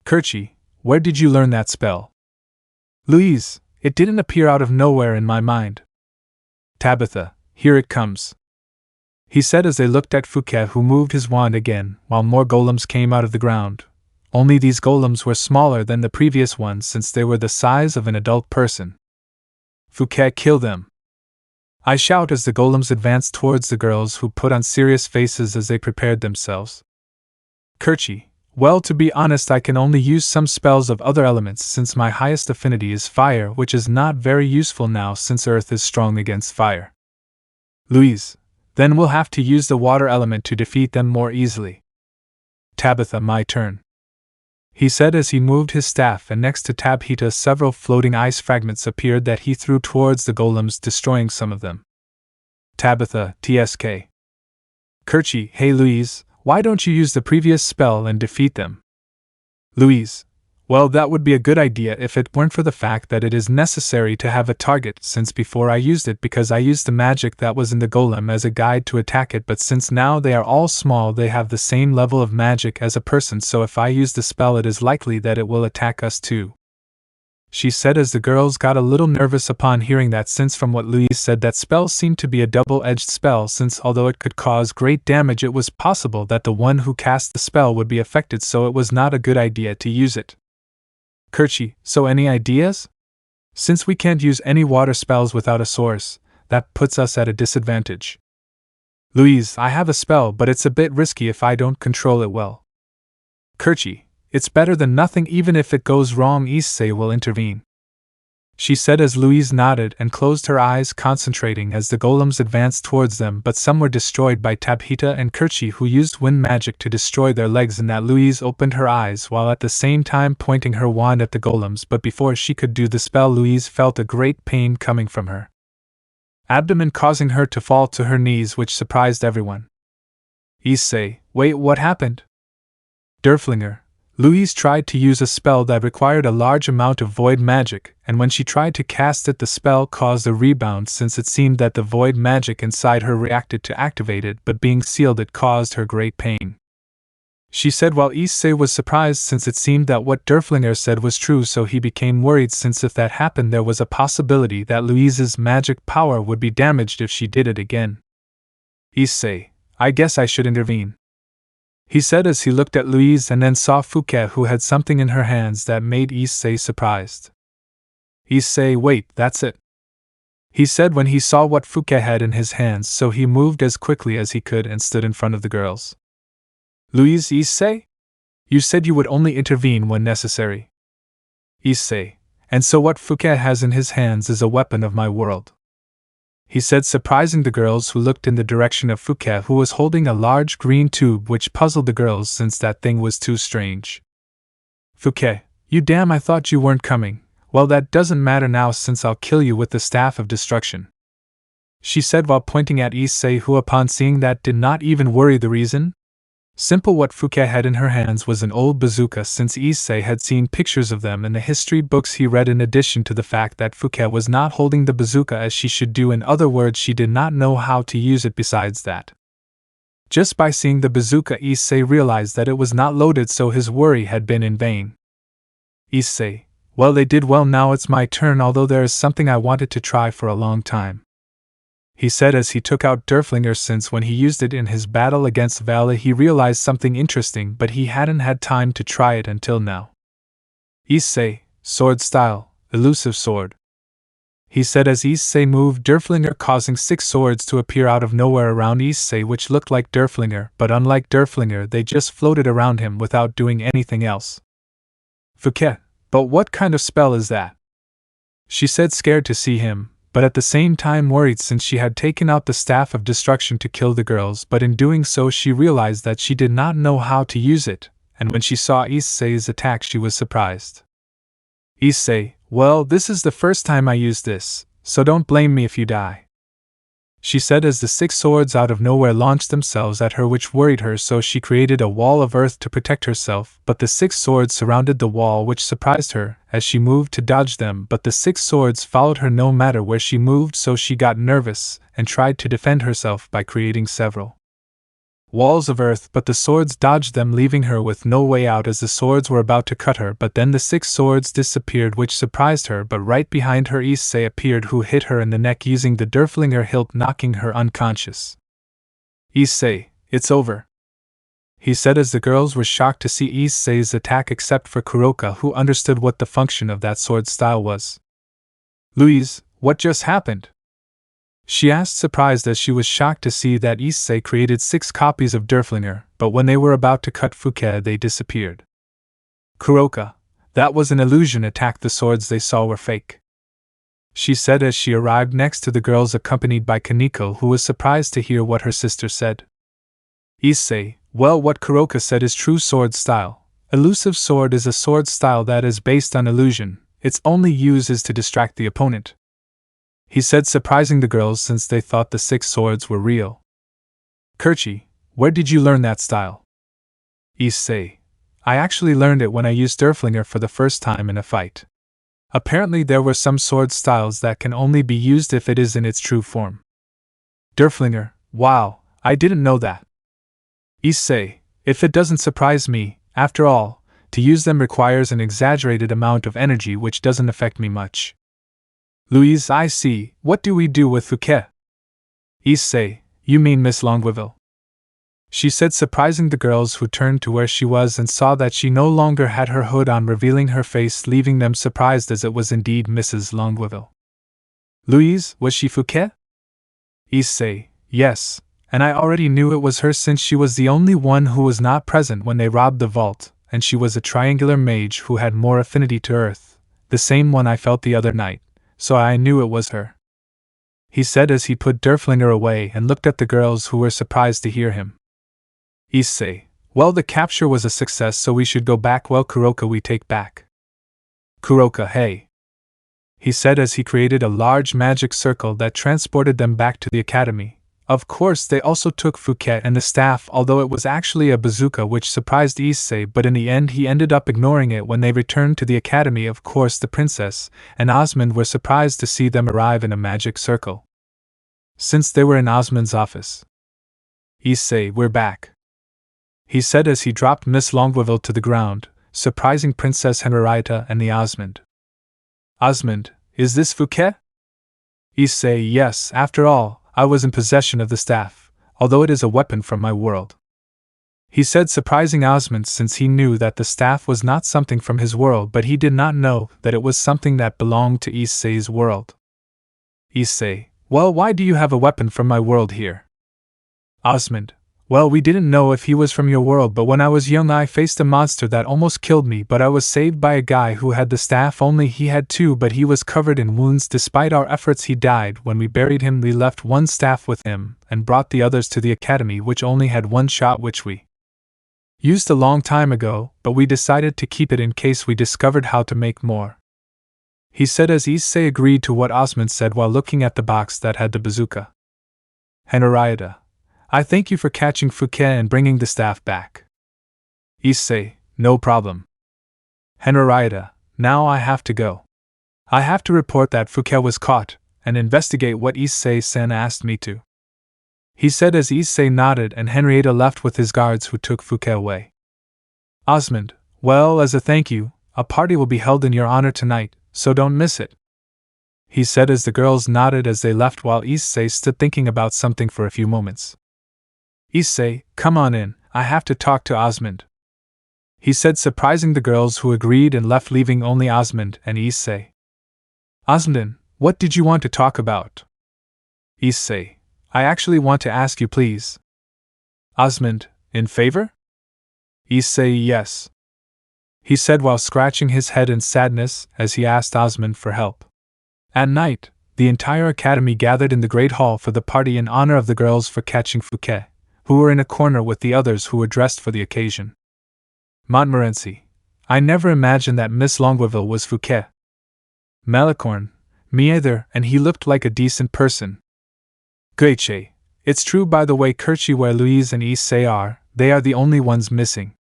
Kerchie, where did you learn that spell? Louise, it didn't appear out of nowhere in my mind. Tabitha, here it comes. He said as they looked at Fouquet, who moved his wand again, while more golems came out of the ground. Only these golems were smaller than the previous ones since they were the size of an adult person. Fouquet, kill them. I shout as the golems advanced towards the girls, who put on serious faces as they prepared themselves. Kerchie, well, to be honest, I can only use some spells of other elements since my highest affinity is fire, which is not very useful now since earth is strong against fire. Louise, then we'll have to use the water element to defeat them more easily. Tabitha, my turn. He said as he moved his staff, and next to Tabitha several floating ice fragments appeared that he threw towards the golems, destroying some of them. Tabitha, TSK. Kerchie, hey Louise, why don't you use the previous spell and defeat them? Louise, well, that would be a good idea if it weren't for the fact that it is necessary to have a target, since before I used it because I used the magic that was in the golem as a guide to attack it, but since now they are all small, they have the same level of magic as a person, so if I use the spell it is likely that it will attack us too. she said as the girls got a little nervous upon hearing that, since from what Louise said that spell seemed to be a double-edged spell, since although it could cause great damage it was possible that the one who cast the spell would be affected, so it was not a good idea to use it. Kerchi, so any ideas? Since we can't use any water spells without a source, that puts us at a disadvantage. Louise, I have a spell, but it's a bit risky if I don't control it well. Kerchi, it's better than nothing. Even if it goes wrong, Issei will intervene, she said as Louise nodded and closed her eyes, concentrating as the golems advanced towards them, but some were destroyed by Tabhita and Kerchi, who used wind magic to destroy their legs, and that Louise opened her eyes while at the same time pointing her wand at the golems, but before she could do the spell Louise felt a great pain coming from her abdomen, causing her to fall to her knees, which surprised everyone. Issei, wait, what happened? Derflinger. Louise tried to use a spell that required a large amount of void magic, and when she tried to cast it the spell caused a rebound, since it seemed that the void magic inside her reacted to activate it, but being sealed it caused her great pain, she said, while Issei was surprised since it seemed that what Derflinger said was true, so he became worried, since if that happened there was a possibility that Louise's magic power would be damaged if she did it again. Issei, I guess I should intervene, he said as he looked at Louise and then saw Fouquet, who had something in her hands that made Issei surprised. Issei, wait, that's it, he said when he saw what Fouquet had in his hands, so he moved as quickly as he could and stood in front of the girls. Louise, Issei? You said you would only intervene when necessary. Issei, and so what Fouquet has in his hands is a weapon of my world, he said, surprising the girls, who looked in the direction of Fouquet, who was holding a large green tube, which puzzled the girls since that thing was too strange. Fouquet, you damn, I thought you weren't coming. Well, that doesn't matter now, since I'll kill you with the Staff of Destruction, she said while pointing at Issei, who upon seeing that did not even worry. The reason? Simple. What Fouquet had in her hands was an old bazooka, since Issei had seen pictures of them in the history books he read, in addition to the fact that Fouquet was not holding the bazooka as she should do. In other words, she did not know how to use it. Besides that, just by seeing the bazooka, Issei realized that it was not loaded, so his worry had been in vain. Issei, well, they did well. Now it's my turn, although there is something I wanted to try for a long time, he said as he took out Derflinger, since when he used it in his battle against Valle he realized something interesting, but he hadn't had time to try it until now. Issei, sword style, elusive sword, he said as Issei moved Derflinger, causing 6 swords to appear out of nowhere around Issei, which looked like Derflinger, but unlike Derflinger they just floated around him without doing anything else. Fouquet, but what kind of spell is that? She said, scared to see him, but at the same time worried, since she had taken out the Staff of Destruction to kill the girls, but in doing so she realized that she did not know how to use it, and when she saw Issei's attack she was surprised. Issei, well, this is the first time I used this, so don't blame me if you die, she said as the 6 swords out of nowhere launched themselves at her, which worried her, so she created a wall of earth to protect herself, but the 6 swords surrounded the wall, which surprised her as she moved to dodge them, but the 6 swords followed her no matter where she moved, so she got nervous and tried to defend herself by creating several walls of earth, but the swords dodged them, leaving her with no way out as the swords were about to cut her. But then the 6 swords disappeared, which surprised her, but right behind her Issei appeared, who hit her in the neck using the Derflinger hilt, knocking her unconscious. Issei, it's over, he said as the girls were shocked to see Issei's attack, except for Kuroka, who understood what the function of that sword style was. Louise, what just happened? She asked, surprised as she was shocked to see that Issei created 6 copies of Derflinger, but when they were about to cut Fouquet they disappeared. Kuroka, that was an illusion attack, the swords they saw were fake, she said as she arrived next to the girls accompanied by Kaneko, who was surprised to hear what her sister said. Issei, well, what Kuroka said is true. Sword style, elusive sword, is a sword style that is based on illusion. Its only use is to distract the opponent, he said, surprising the girls since they thought the 6 swords were real. Kerchi, where did you learn that style? Issei, I actually learned it when I used Derflinger for the first time in a fight. Apparently there were some sword styles that can only be used if it is in its true form. Derflinger, wow, I didn't know that. Issei, if it doesn't surprise me, after all, To use them requires an exaggerated amount of energy which doesn't affect me much. Louise, I see. What do we do with Fouquet? Issei, you mean Miss Longueville? She said, surprising the girls, who turned to where she was and saw that she no longer had her hood on, revealing her face, leaving them surprised as it was indeed Mrs. Longueville. Louise, was she Fouquet? Issei, yes, and I already knew it was her since she was the only one who was not present when they robbed the vault, and she was a triangular mage who had more affinity to earth, the same one I felt the other night, so I knew it was her. He said as he put Derflinger away and looked at the girls, who were surprised to hear him. Issei, well, the capture was a success, so we should go back. Well, Kuroka we take back. Kuroka, hey. He said as he created a large magic circle that transported them back to the academy. Of course, they also took Fouquet and the staff, although it was actually a bazooka, which surprised Issei, but in the end he ended up ignoring it when they returned to the academy. Of course, the princess and Osmond were surprised to see them arrive in a magic circle, since they were in Osmond's office. Issei, we're back, he said as he dropped Miss Longueville to the ground, surprising Princess Henrietta and the Osmond. Osmond, is this Fouquet? Issei, yes, after all, I was in possession of the staff, although it is a weapon from my world, he said, surprising Osmond since he knew that the staff was not something from his world, but he did not know that it was something that belonged to Issei's world. Issei, well, why do you have a weapon from my world here? Osmond, well, we didn't know if he was from your world, but when I was young I faced a monster that almost killed me, but I was saved by a guy who had the staff. Only he had two, but he was covered in wounds. Despite our efforts he died. When we buried him we left one staff with him, and brought the others to the academy, which only had one shot, which we used a long time ago, but we decided to keep it in case we discovered how to make more, he said as Issei agreed to what Osmond said while looking at the box that had the bazooka. Henrietta, I thank you for catching Fouquet and bringing the staff back. Issei, no problem. Henrietta, now I have to go. I have to report that Fouquet was caught, and investigate what Issei-san asked me to, he said as Issei nodded and Henrietta left with his guards, who took Fouquet away. Osmond, well, as a thank you, a party will be held in your honor tonight, so don't miss it, he said as the girls nodded as they left, while Issei stood thinking about something for a few moments. Issei, come on in, I have to talk to Osmond, he said, surprising the girls, who agreed and left, leaving only Osmond and Issei. Osmond, what did you want to talk about? Issei, I actually want to ask you, please. Osmond, in favor? Issei, yes, he said while scratching his head in sadness as he asked Osmond for help. At night, the entire academy gathered in the great hall for the party in honor of the girls for catching Fouquet, who were in a corner with the others who were dressed for the occasion. Montmorency, I never imagined that Miss Longueville was Fouquet. Malicorne, me either, and he looked like a decent person. Guiche, it's true, by the way. Kerchi, where Louise and Issei are, they are the only ones missing.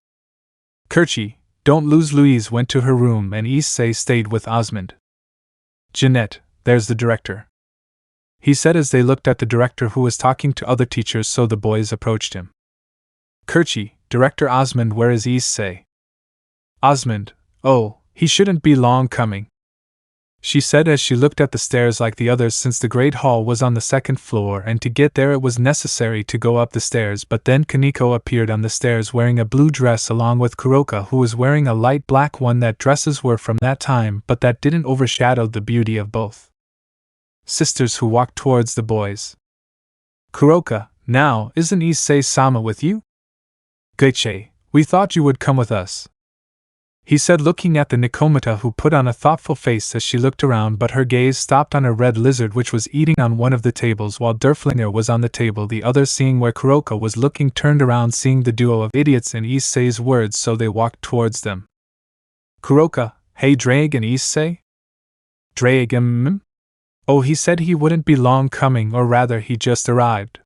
Kerchi, don't lose. Louise went to her room and Issei stayed with Osmond. Jeanette, there's the director, he said as they looked at the director, who was talking to other teachers, so the boys approached him. Kerchi, Director Osmond, where is Issei? Osmond, oh, he shouldn't be long coming, she said as she looked at the stairs like the others, since the great hall was on the second floor and to get there it was necessary to go up the stairs. But then Kaneko appeared on the stairs wearing a blue dress along with Kuroka, who was wearing a light black one. That dresses were from that time, but that didn't overshadow the beauty of both sisters, who walked towards the boys. Kuroka, now, isn't Issei-sama with you? Guiche, we thought you would come with us, he said, looking at the Nikomata, who put on a thoughtful face as she looked around, but her gaze stopped on a red lizard which was eating on one of the tables while Derflinger was on the table. The others, seeing where Kuroka was looking, turned around, seeing the duo of idiots in Issei's words, so they walked towards them. Kuroka, hey Drake and Issei? Drake, Oh, he said he wouldn't be long coming, or rather he just arrived,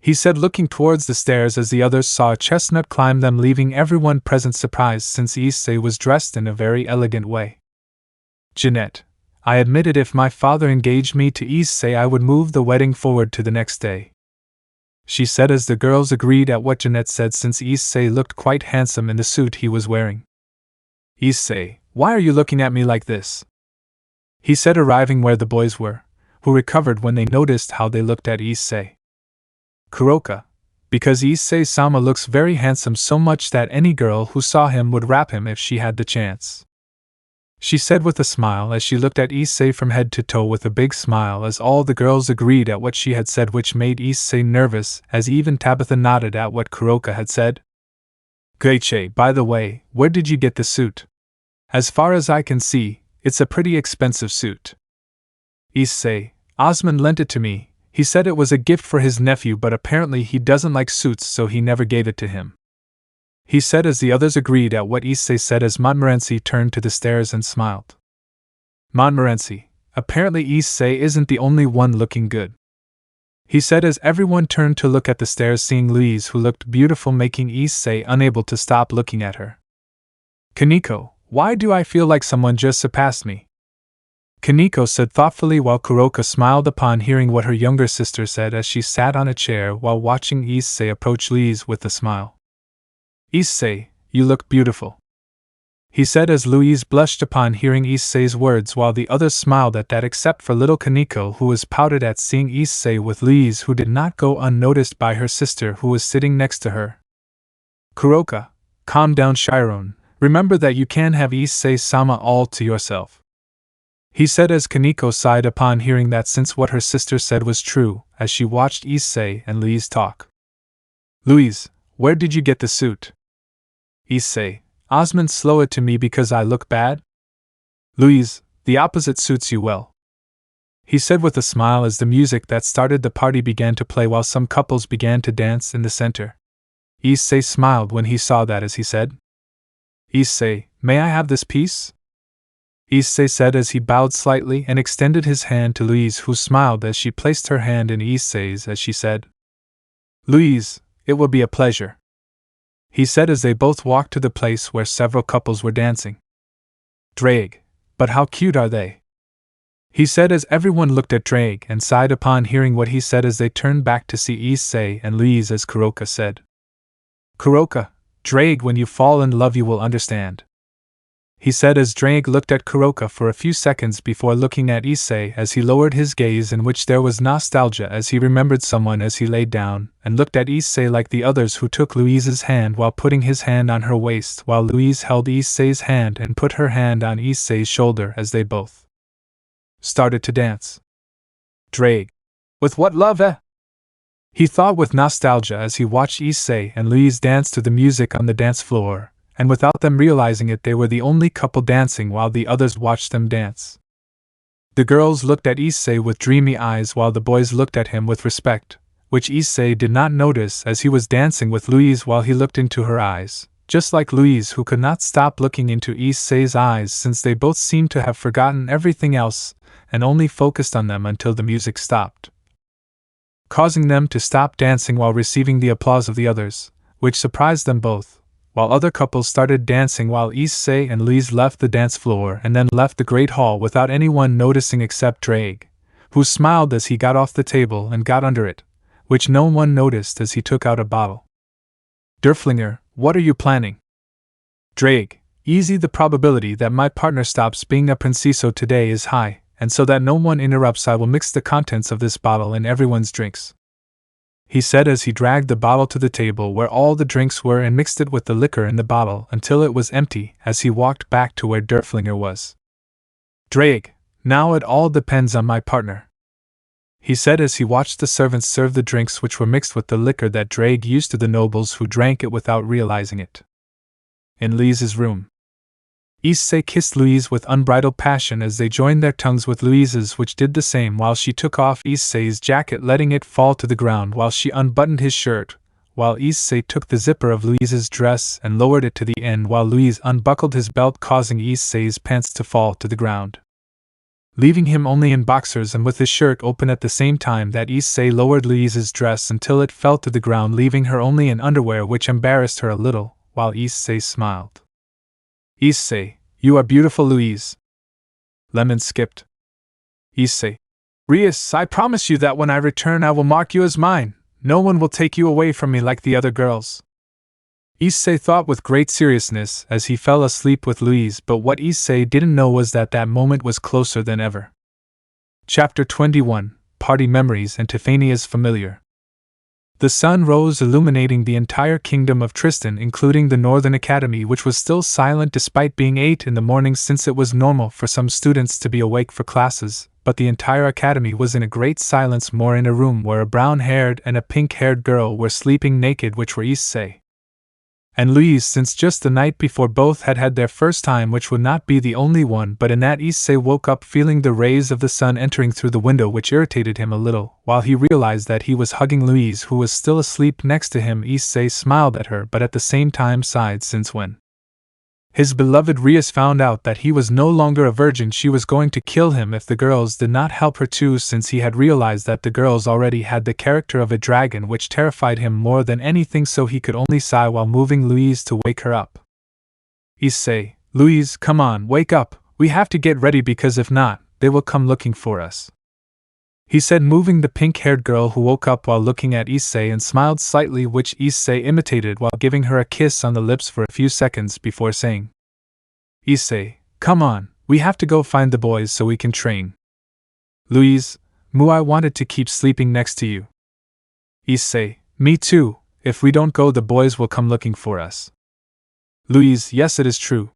he said, looking towards the stairs as the others saw a chestnut climb them, leaving everyone present surprised since Issei was dressed in a very elegant way. Jeanette, I admitted if my father engaged me to Issei I would move the wedding forward to the next day, she said as the girls agreed at what Jeanette said, since Issei looked quite handsome in the suit he was wearing. Issei, why are you looking at me like this? He said, arriving where the boys were, who recovered when they noticed how they looked at Issei. Kuroka, because Issei-sama looks very handsome, so much that any girl who saw him would rap him if she had the chance. She said with a smile as she looked at Issei from head to toe, with a big smile, as all the girls agreed at what she had said, which made Issei nervous, as even Tabitha nodded at what Kuroka had said. Geiche, by the way, where did you get the suit? As far as I can see, it's a pretty expensive suit. Issei, Osmond lent it to me. He said it was a gift for his nephew, but apparently he doesn't like suits, so he never gave it to him. He said as the others agreed at what Issei said, as Montmorency turned to the stairs and smiled. Montmorency, apparently Issei isn't the only one looking good. He said as everyone turned to look at the stairs, seeing Louise, who looked beautiful, making Issei unable to stop looking at her. Kaneko, why do I feel like someone just surpassed me? Kaneko said thoughtfully, while Kuroka smiled upon hearing what her younger sister said as she sat on a chair while watching Issei approach Louise with a smile. Issei, you look beautiful, he said as Louise blushed upon hearing Issei's words, while the others smiled at that except for little Kaneko, who was pouted at seeing Issei with Louise, who did not go unnoticed by her sister, who was sitting next to her. Kuroka, calm down, Chiron. Remember that you can't have Issei-sama all to yourself, he said as Kaneko sighed upon hearing that, since what her sister said was true, as she watched Issei and Louise talk. Louise, where did you get the suit? Issei, Osmond slow it to me because I look bad? Louise, the opposite suits you well, he said with a smile as the music that started the party began to play while some couples began to dance in the center. Issei smiled when he saw that as he said, Issei, may I have this piece? Issei said as he bowed slightly and extended his hand to Louise, who smiled as she placed her hand in Issei's as she said, Louise, it will be a pleasure, he said as they both walked to the place where several couples were dancing. Drake, but how cute are they? He said as everyone looked at Drake and sighed upon hearing what he said as they turned back to see Issei and Louise, as Kuroka said. Kuroka, Drake, when you fall in love you will understand, he said as Drake looked at Kuroka for a few seconds before looking at Issei, as he lowered his gaze, in which there was nostalgia as he remembered someone, as he laid down and looked at Issei like the others, who took Louise's hand while putting his hand on her waist, while Louise held Issei's hand and put her hand on Issei's shoulder as they both started to dance. Drake, with what love, eh? He thought with nostalgia as he watched Issei and Louise dance to the music on the dance floor, and without them realizing it, they were the only couple dancing while the others watched them dance. The girls looked at Issei with dreamy eyes while the boys looked at him with respect, which Issei did not notice as he was dancing with Louise while he looked into her eyes, just like Louise, who could not stop looking into Issei's eyes, since they both seemed to have forgotten everything else and only focused on them until the music stopped, causing them to stop dancing while receiving the applause of the others, which surprised them both, while other couples started dancing while Issei and Louise left the dance floor and then left the great hall without anyone noticing except Drake, who smiled as he got off the table and got under it, which no one noticed as he took out a bottle. Derflinger, what are you planning? Drake, easy. The probability that my partner stops being a Princess today is high, and so that no one interrupts, I will mix the contents of this bottle in everyone's drinks, he said as he dragged the bottle to the table where all the drinks were and mixed it with the liquor in the bottle until it was empty, as he walked back to where Derflinger was. Drake, now it all depends on my partner, he said as he watched the servants serve the drinks which were mixed with the liquor that Drake used to the nobles who drank it without realizing it. In Louise's room, Issei kissed Louise with unbridled passion as they joined their tongues with Louise's, which did the same while she took off Issei's jacket, letting it fall to the ground while she unbuttoned his shirt, while Issei took the zipper of Louise's dress and lowered it to the end while Louise unbuckled his belt, causing Issei's pants to fall to the ground, leaving him only in boxers and with his shirt open at the same time that Issei lowered Louise's dress until it fell to the ground, leaving her only in underwear, which embarrassed her a little, while Issei smiled. Issei, you are beautiful, Louise. Lemon skipped. Issei, Rias, I promise you that when I return I will mark you as mine. No one will take you away from me like the other girls. Issei thought with great seriousness as he fell asleep with Louise, but what Issei didn't know was that that moment was closer than ever. Chapter 21, Party Memories and Tiffany's Familiar. The sun rose, illuminating the entire kingdom of Tristan, including the Northern Academy, which was still silent despite being 8 in the morning, since it was normal for some students to be awake for classes, but the entire academy was in a great silence, more in a room where a brown-haired and a pink-haired girl were sleeping naked, which were Issei and Louise, since just the night before both had had their first time, which would not be the only one. But in that, Issei woke up feeling the rays of the sun entering through the window, which irritated him a little. While he realized that he was hugging Louise, who was still asleep next to him, Issei smiled at her, but at the same time sighed, since when his beloved Rias found out that he was no longer a virgin, she was going to kill him if the girls did not help her too, since he had realized that the girls already had the character of a dragon, which terrified him more than anything, so he could only sigh while moving Louise to wake her up. Issei, Louise, come on, wake up, we have to get ready, because if not, they will come looking for us, he said, moving the pink-haired girl, who woke up while looking at Issei and smiled slightly, which Issei imitated while giving her a kiss on the lips for a few seconds before saying, Issei, come on, we have to go find the boys so we can train. Louise, I wanted to keep sleeping next to you. Issei, me too, if we don't go the boys will come looking for us. Louise, yes, it is true,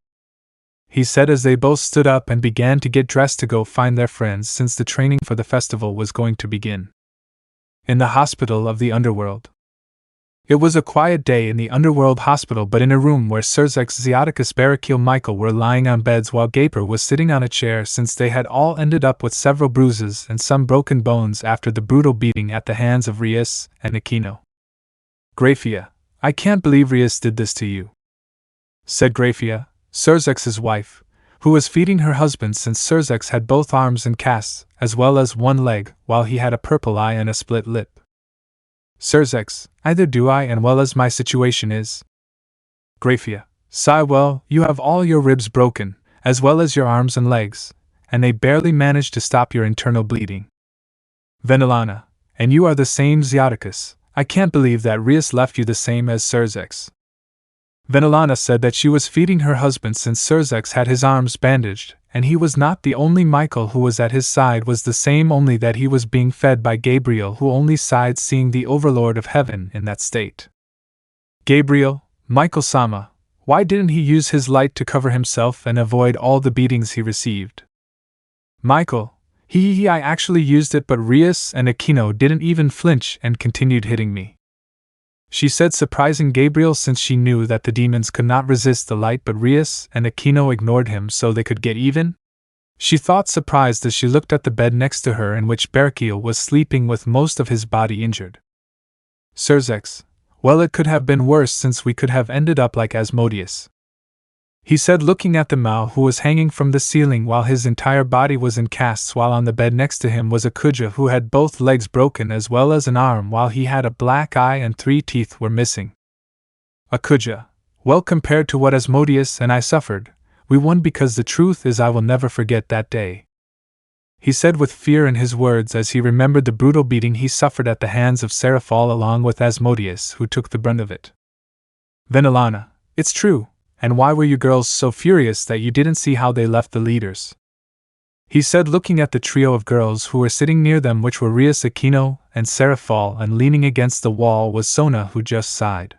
he said as they both stood up and began to get dressed to go find their friends, since the training for the festival was going to begin. In the hospital of the underworld. It was a quiet day in the underworld hospital, but in a room where Sirzek's Xiaticus Barrakiel Michael were lying on beds while Gaper was sitting on a chair, since they had all ended up with several bruises and some broken bones after the brutal beating at the hands of Rias and Aquino. Grafia, I can't believe Rias did this to you, said Grafia, Sirzek's wife, who was feeding her husband, since Sirzek had both arms in casts, as well as one leg, while he had a purple eye and a split lip. Sirzek, either do I, and well as my situation is. Grafia, sigh, well, you have all your ribs broken, as well as your arms and legs, and they barely managed to stop your internal bleeding. Venelana, and you are the same Xiaticus, I can't believe that Rias left you the same as Sirzek. Venelana said that she was feeding her husband, since Sirzek had his arms bandaged, and he was not the only. Michael, who was at his side, was the same, only that he was being fed by Gabriel, who only sighed seeing the Overlord of Heaven in that state. Gabriel, Michael-sama, why didn't he use his light to cover himself and avoid all the beatings he received? Michael, I actually used it, but Rias and Aquino didn't even flinch and continued hitting me, she said, surprising Gabriel, since she knew that the demons could not resist the light, but Rias and Aquino ignored him so they could get even. She thought, surprised, as she looked at the bed next to her, in which Barrakiel was sleeping with most of his body injured. Sirzek, well, it could have been worse, since we could have ended up like Asmodeus, he said, looking at the Mao, who was hanging from the ceiling while his entire body was in casts, while on the bed next to him was a Kuja, who had both legs broken as well as an arm, while he had a black eye and 3 teeth were missing. A Kuja, well, compared to what Asmodeus and I suffered, we won, because the truth is I will never forget that day, he said with fear in his words as he remembered the brutal beating he suffered at the hands of Seraphal along with Asmodeus, who took the brunt of it. Venelana, it's true. And why were you girls so furious that you didn't see how they left the leaders? He said, looking at the trio of girls who were sitting near them, which were Rias, Aquino, and Seraphal, and leaning against the wall was Sona, who just sighed.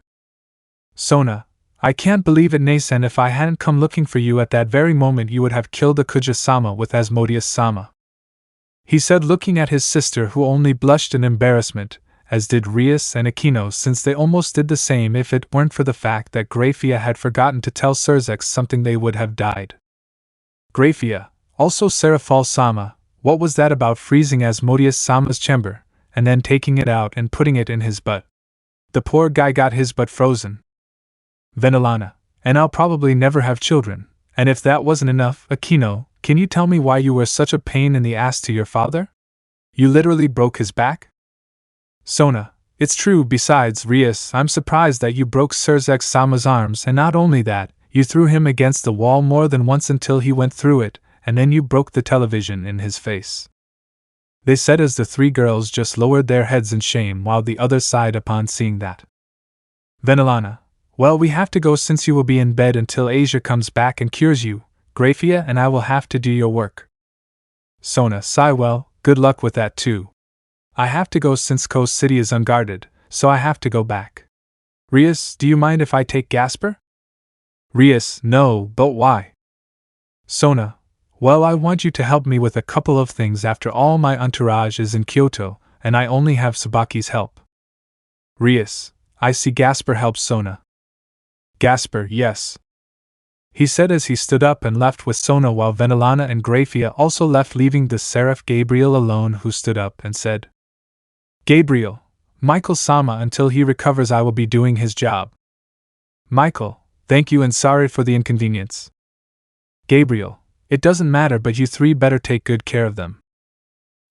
Sona, I can't believe it, Nasen, if I hadn't come looking for you at that very moment you would have killed Akuja-sama with Asmodeus-sama, he said, looking at his sister, who only blushed in embarrassment, as did Rias and Aquino, since they almost did the same. If it weren't for the fact that Grafia had forgotten to tell Sirzek something, they would have died. Grafia, also Seraphal-sama, what was that about freezing Asmodeus-sama's chamber, and then taking it out and putting it in his butt? The poor guy got his butt frozen. Venelana, and I'll probably never have children, and if that wasn't enough, Aquino, can you tell me why you were such a pain in the ass to your father? You literally broke his back? Sona, it's true. Besides, Rias, I'm surprised that you broke Sirzek-sama's arms, and not only that, you threw him against the wall more than once until he went through it, and then you broke the television in his face, they said as the 3 girls just lowered their heads in shame while the others sighed upon seeing that. Venelana, Well, we have to go since you will be in bed until Asia comes back and cures you. Grafia and I will have to do your work. Sona, sigh, well, good luck with that too. I have to go since Coast City is unguarded, so I have to go back. Rias, do you mind if I take Gasper? Rias, no, but why? Sona, well, I want you to help me with a couple of things after all my entourage is in Kyoto, and I only have Tsubaki's help. Rias, I see Gasper helps Sona. Gasper, yes. He said as he stood up and left with Sona while Venelana and Grafia also left, leaving the seraph Gabriel alone, who stood up and said, Gabriel, Michael-sama, until he recovers I will be doing his job. Michael, thank you and sorry for the inconvenience. Gabriel, it doesn't matter, but you three better take good care of them.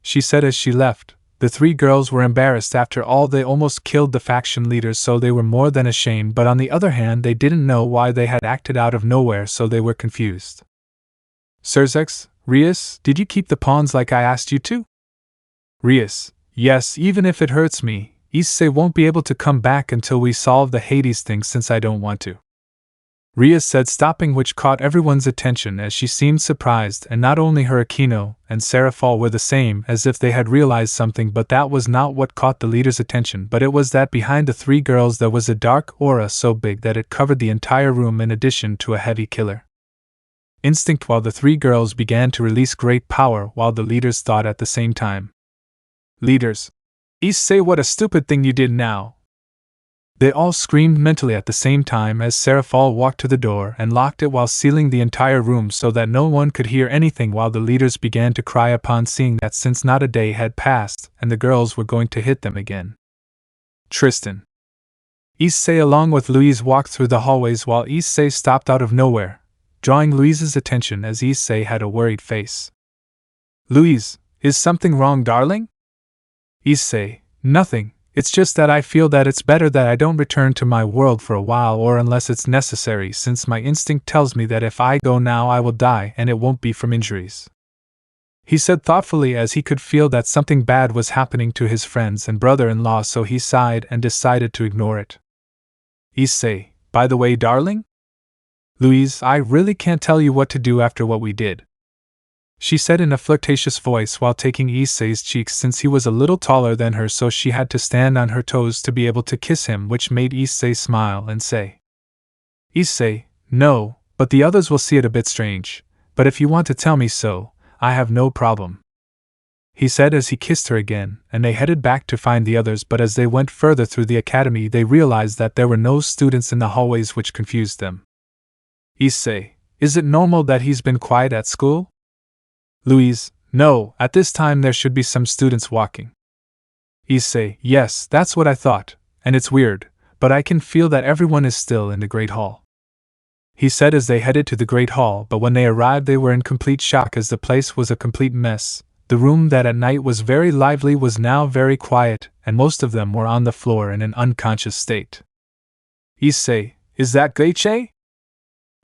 She said as she left. The three girls were embarrassed. After all, they almost killed the faction leaders, so they were more than ashamed, but on the other hand they didn't know why they had acted out of nowhere, so they were confused. Sirzex, Rias, did you keep the pawns like I asked you to? Rias, yes, even if it hurts me. Issei won't be able to come back until we solve the Hades thing, since I don't want to. Rias said, stopping, which caught everyone's attention as she seemed surprised, and not only her Akino and Seraphal were the same, as if they had realized something, but that was not what caught the leader's attention, but it was that behind the three girls there was a dark aura so big that it covered the entire room in addition to a heavy killer instinct, while the three girls began to release great power while the leaders thought at the same time. Leaders, Issei, what a stupid thing you did now! They all screamed mentally at the same time as Seraphal walked to the door and locked it while sealing the entire room so that no one could hear anything, while the leaders began to cry upon seeing that, since not a day had passed and the girls were going to hit them again. Tristan. Issei along with Louise walked through the hallways while Issei stopped out of nowhere, drawing Louise's attention as Issei had a worried face. Louise, is something wrong, darling? Issei, nothing. It's just that I feel that it's better that I don't return to my world for a while, or unless it's necessary, since my instinct tells me that if I go now I will die and it won't be from injuries. He said thoughtfully as he could feel that something bad was happening to his friends and brother-in-law, so he sighed and decided to ignore it. Issei, by the way, darling? Louise, I really can't tell you what to do after what we did, she said in a flirtatious voice while taking Issei's cheeks, since he was a little taller than her, so she had to stand on her toes to be able to kiss him, which made Issei smile and say, Issei, no, but the others will see it a bit strange, but if you want to tell me so, I have no problem. He said as he kissed her again, and they headed back to find the others, but as they went further through the academy they realized that there were no students in the hallways, which confused them. Issei, is it normal that he's been quiet at school? Louise, no, at this time there should be some students walking. Issei, yes, that's what I thought, and it's weird, but I can feel that everyone is still in the Great Hall. He said as they headed to the Great Hall, but when they arrived they were in complete shock as the place was a complete mess. The room that at night was very lively was now very quiet, and most of them were on the floor in an unconscious state. Issei, is that Gleiche?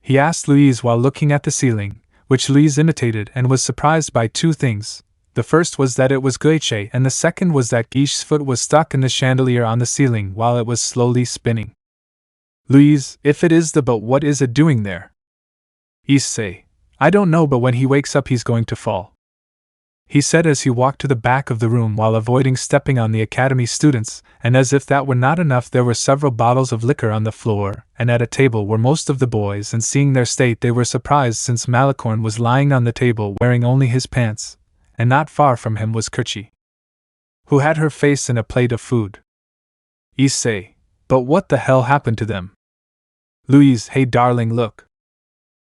He asked Louise while looking at the ceiling, which Louise imitated and was surprised by two things. The first was that it was Gleiche, and the second was that Guiche's foot was stuck in the chandelier on the ceiling while it was slowly spinning. Louise, if it is but what is it doing there? Issei, I don't know, but when he wakes up he's going to fall. He said as he walked to the back of the room while avoiding stepping on the academy students, and as if that were not enough there were several bottles of liquor on the floor, and at a table were most of the boys, and seeing their state they were surprised since Malicorn was lying on the table wearing only his pants, and not far from him was Kerchi, who had her face in a plate of food. Issei, but what the hell happened to them? Louise, hey darling, look.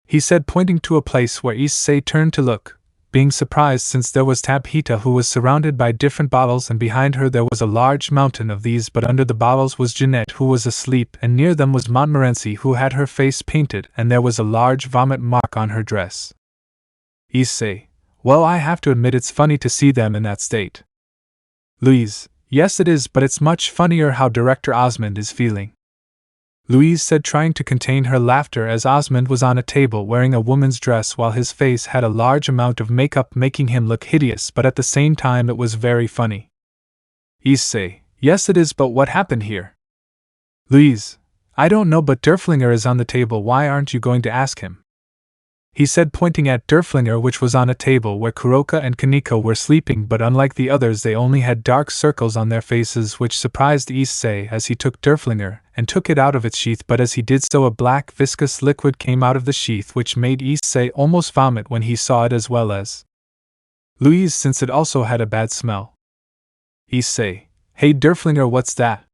He said, pointing to a place where Issei turned to look, being surprised since there was Tabhita, who was surrounded by different bottles, and behind her there was a large mountain of these, but under the bottles was Jeanette, who was asleep, and near them was Montmorency, who had her face painted, and there was a large vomit mark on her dress. Issei, well, I have to admit it's funny to see them in that state. Louise, yes it is, but it's much funnier how Director Osmond is feeling. Louise said, trying to contain her laughter as Osmond was on a table wearing a woman's dress while his face had a large amount of makeup making him look hideous, but at the same time it was very funny. Issei, yes it is, but what happened here? Louise, I don't know, but Derflinger is on the table. Why aren't you going to ask him? He said, pointing at Derflinger, which was on a table where Kuroka and Kaneko were sleeping, but unlike the others they only had dark circles on their faces, which surprised Issei as he took Derflinger and took it out of its sheath, but as he did so a black viscous liquid came out of the sheath which made Issei almost vomit when he saw it, as well as Louise, since it also had a bad smell. Issei, hey Derflinger, what's that?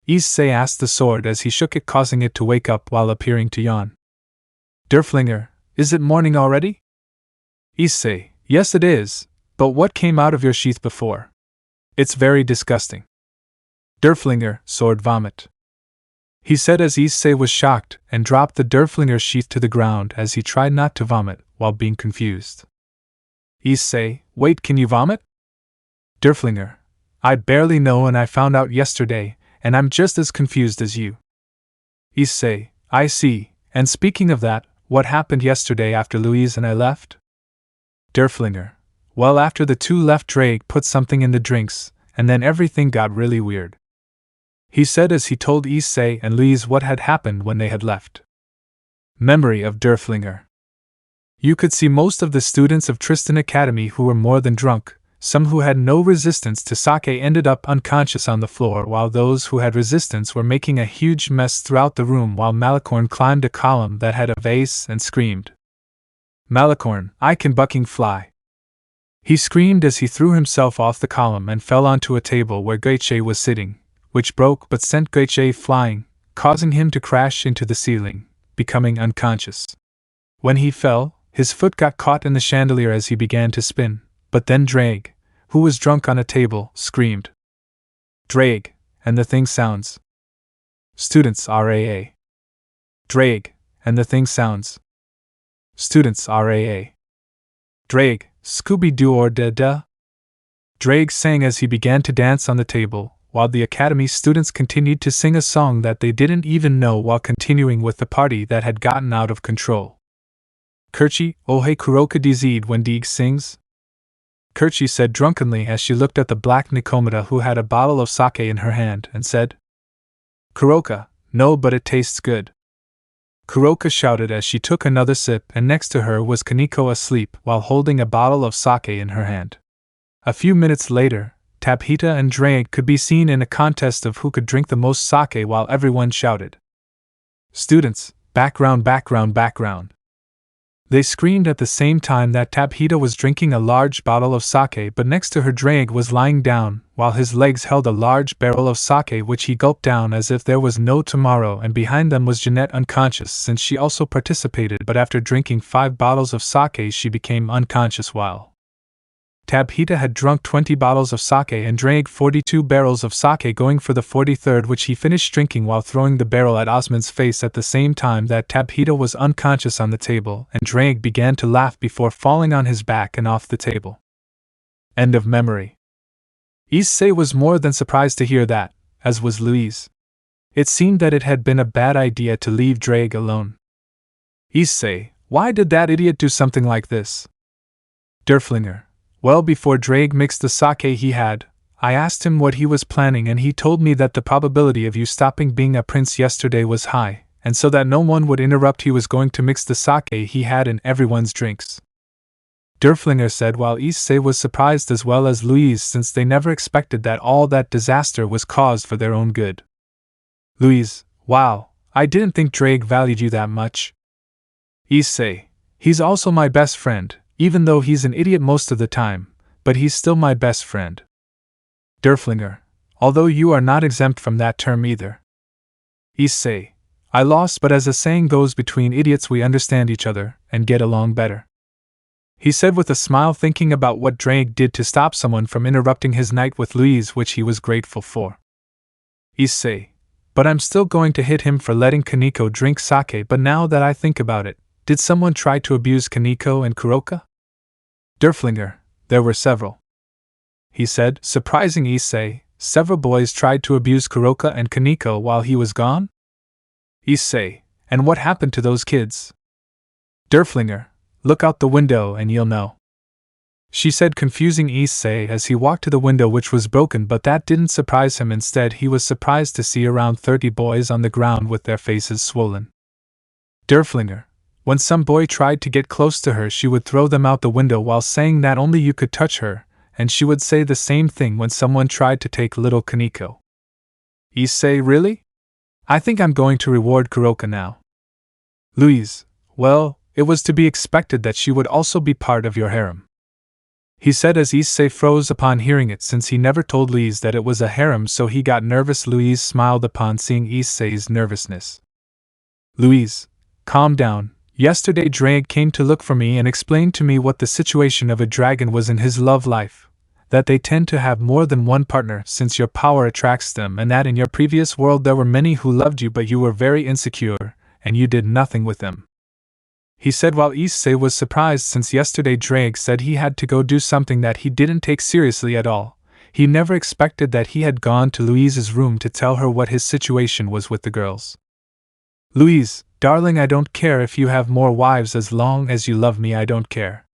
Issei asked the sword as he shook it, causing it to wake up while appearing to yawn. Derflinger, is it morning already? Issei, yes it is, but what came out of your sheath before? It's very disgusting. Derflinger, sword vomit. He said as Issei was shocked and dropped the Derflinger sheath to the ground as he tried not to vomit while being confused. Issei, wait, can you vomit? Derflinger, I barely know and I found out yesterday, and I'm just as confused as you. Issei, I see, and speaking of that, what happened yesterday after Louise and I left? Derflinger, well, after the two left, Drake put something in the drinks, and then everything got really weird. He said as he told Issei and Louise what had happened when they had left. Memory of Derflinger. You could see most of the students of Tristan Academy who were more than drunk. Some who had no resistance to sake ended up unconscious on the floor, while those who had resistance were making a huge mess throughout the room, while Malicorn climbed a column that had a vase and screamed, Malicorn, I can bucking fly. He screamed as he threw himself off the column and fell onto a table where Goiche was sitting, which broke but sent Goiche flying, causing him to crash into the ceiling, becoming unconscious. When he fell, his foot got caught in the chandelier as he began to spin. But then Drake, who was drunk on a table, screamed, Drake, and the thing sounds. Students RAA. Drake, and the thing sounds. Students RAA. Drake, Scooby-Doo or da-da? Drake sang as he began to dance on the table, while the academy students continued to sing a song that they didn't even know while continuing with the party that had gotten out of control. Kerchi, oh hey Kuroka dized when Deeg sings? Kerchi said drunkenly as she looked at the black Nikomata who had a bottle of sake in her hand and said, Kuroka, no, but it tastes good. Kuroka shouted as she took another sip, and next to her was Kaneko asleep while holding a bottle of sake in her hand. A few minutes later, Tabhita and Drake could be seen in a contest of who could drink the most sake while everyone shouted, Students, background, background, background. They screamed at the same time that Tabhita was drinking a large bottle of sake, but next to her Drake was lying down, while his legs held a large barrel of sake which he gulped down as if there was no tomorrow, and behind them was Jeanette unconscious since she also participated, but after drinking 5 bottles of sake she became unconscious, while Tabhita had drunk 20 bottles of sake and drank 42 barrels of sake, going for the 43rd, which he finished drinking while throwing the barrel at Osman's face at the same time that Tabhita was unconscious on the table, and Drake began to laugh before falling on his back and off the table. End of memory. Issei was more than surprised to hear that, as was Louise. It seemed that it had been a bad idea to leave Drake alone. Issei, why did that idiot do something like this? Derflinger, well, before Drake mixed the sake he had, I asked him what he was planning, and he told me that the probability of you stopping being a prince yesterday was high, and so that no one would interrupt he was going to mix the sake he had in everyone's drinks. Derflinger said, while Issei was surprised as well as Louise, since they never expected that all that disaster was caused for their own good. Louise, wow, I didn't think Drake valued you that much. Issei, he's also my best friend. Even though he's an idiot most of the time, but he's still my best friend. Derflinger, although you are not exempt from that term either. Issei, I lost, but as the saying goes, between idiots we understand each other and get along better. He said with a smile, thinking about what Drake did to stop someone from interrupting his night with Louise, which he was grateful for. Issei, but I'm still going to hit him for letting Kaneko drink sake, but now that I think about it, did someone try to abuse Kaneko and Kuroka? Derflinger, there were several. He said, surprising Issei, several boys tried to abuse Kuroka and Kaneko while he was gone? Issei, and what happened to those kids? Derflinger, look out the window and you'll know. she said, confusing Issei as he walked to the window, which was broken, but that didn't surprise him. Instead, he was surprised to see around 30 boys on the ground with their faces swollen. Derflinger. When some boy tried to get close to her, she would throw them out the window while saying that only you could touch her, and she would say the same thing when someone tried to take little Kaneko. Issei, really? I think I'm going to reward Kuroka now. Louise. Well, it was to be expected that she would also be part of your harem, he said as Issei froze upon hearing it, since he never told Louise that it was a harem, so he got nervous. Louise smiled upon seeing Issei's nervousness. Louise, calm down. Yesterday Drake came to look for me and explained to me what the situation of a dragon was in his love life, that they tend to have more than one partner since your power attracts them, and that in your previous world there were many who loved you but you were very insecure, and you did nothing with them. He said while Issei was surprised, since yesterday Drake said he had to go do something that he didn't take seriously at all. He never expected that he had gone to Louise's room to tell her what his situation was with the girls. Louise, darling, I don't care if you have more wives as long as you love me, I don't care,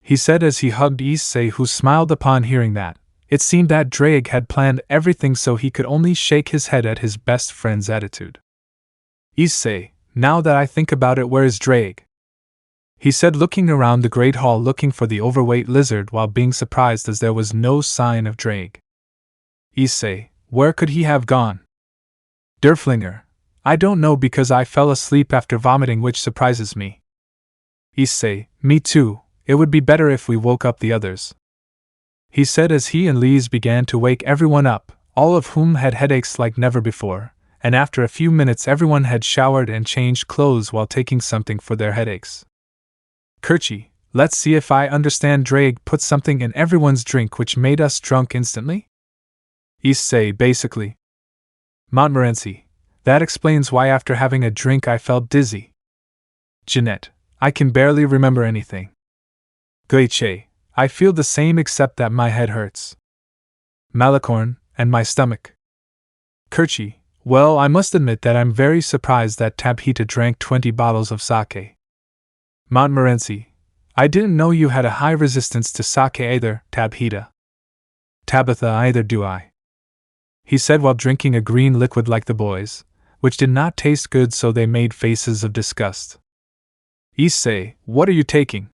he said as he hugged Issei, who smiled upon hearing that. It seemed that Drake had planned everything, so he could only shake his head at his best friend's attitude. Issei, now that I think about it, where is Drake? He said, looking around the great hall looking for the overweight lizard while being surprised as there was no sign of Drake. Issei, where could he have gone? Derflinger, I don't know because I fell asleep after vomiting, which surprises me. Issei, me too, it would be better if we woke up the others, he said as he and Louise began to wake everyone up, all of whom had headaches like never before, and after a few minutes everyone had showered and changed clothes while taking something for their headaches. Kerchi, let's see if I understand. Drake put something in everyone's drink which made us drunk instantly? Issei, basically. Montmorency, that explains why after having a drink I felt dizzy. Jeanette, I can barely remember anything. Guiche, I feel the same except that my head hurts. Malicorn, and my stomach. Kerchi, well, I must admit that I'm very surprised that Tabitha drank 20 bottles of sake. Montmorency, I didn't know you had a high resistance to sake either, Tabitha. Tabitha, either do I, he said while drinking a green liquid like the boys, which did not taste good, so they made faces of disgust. Issei, what are you taking?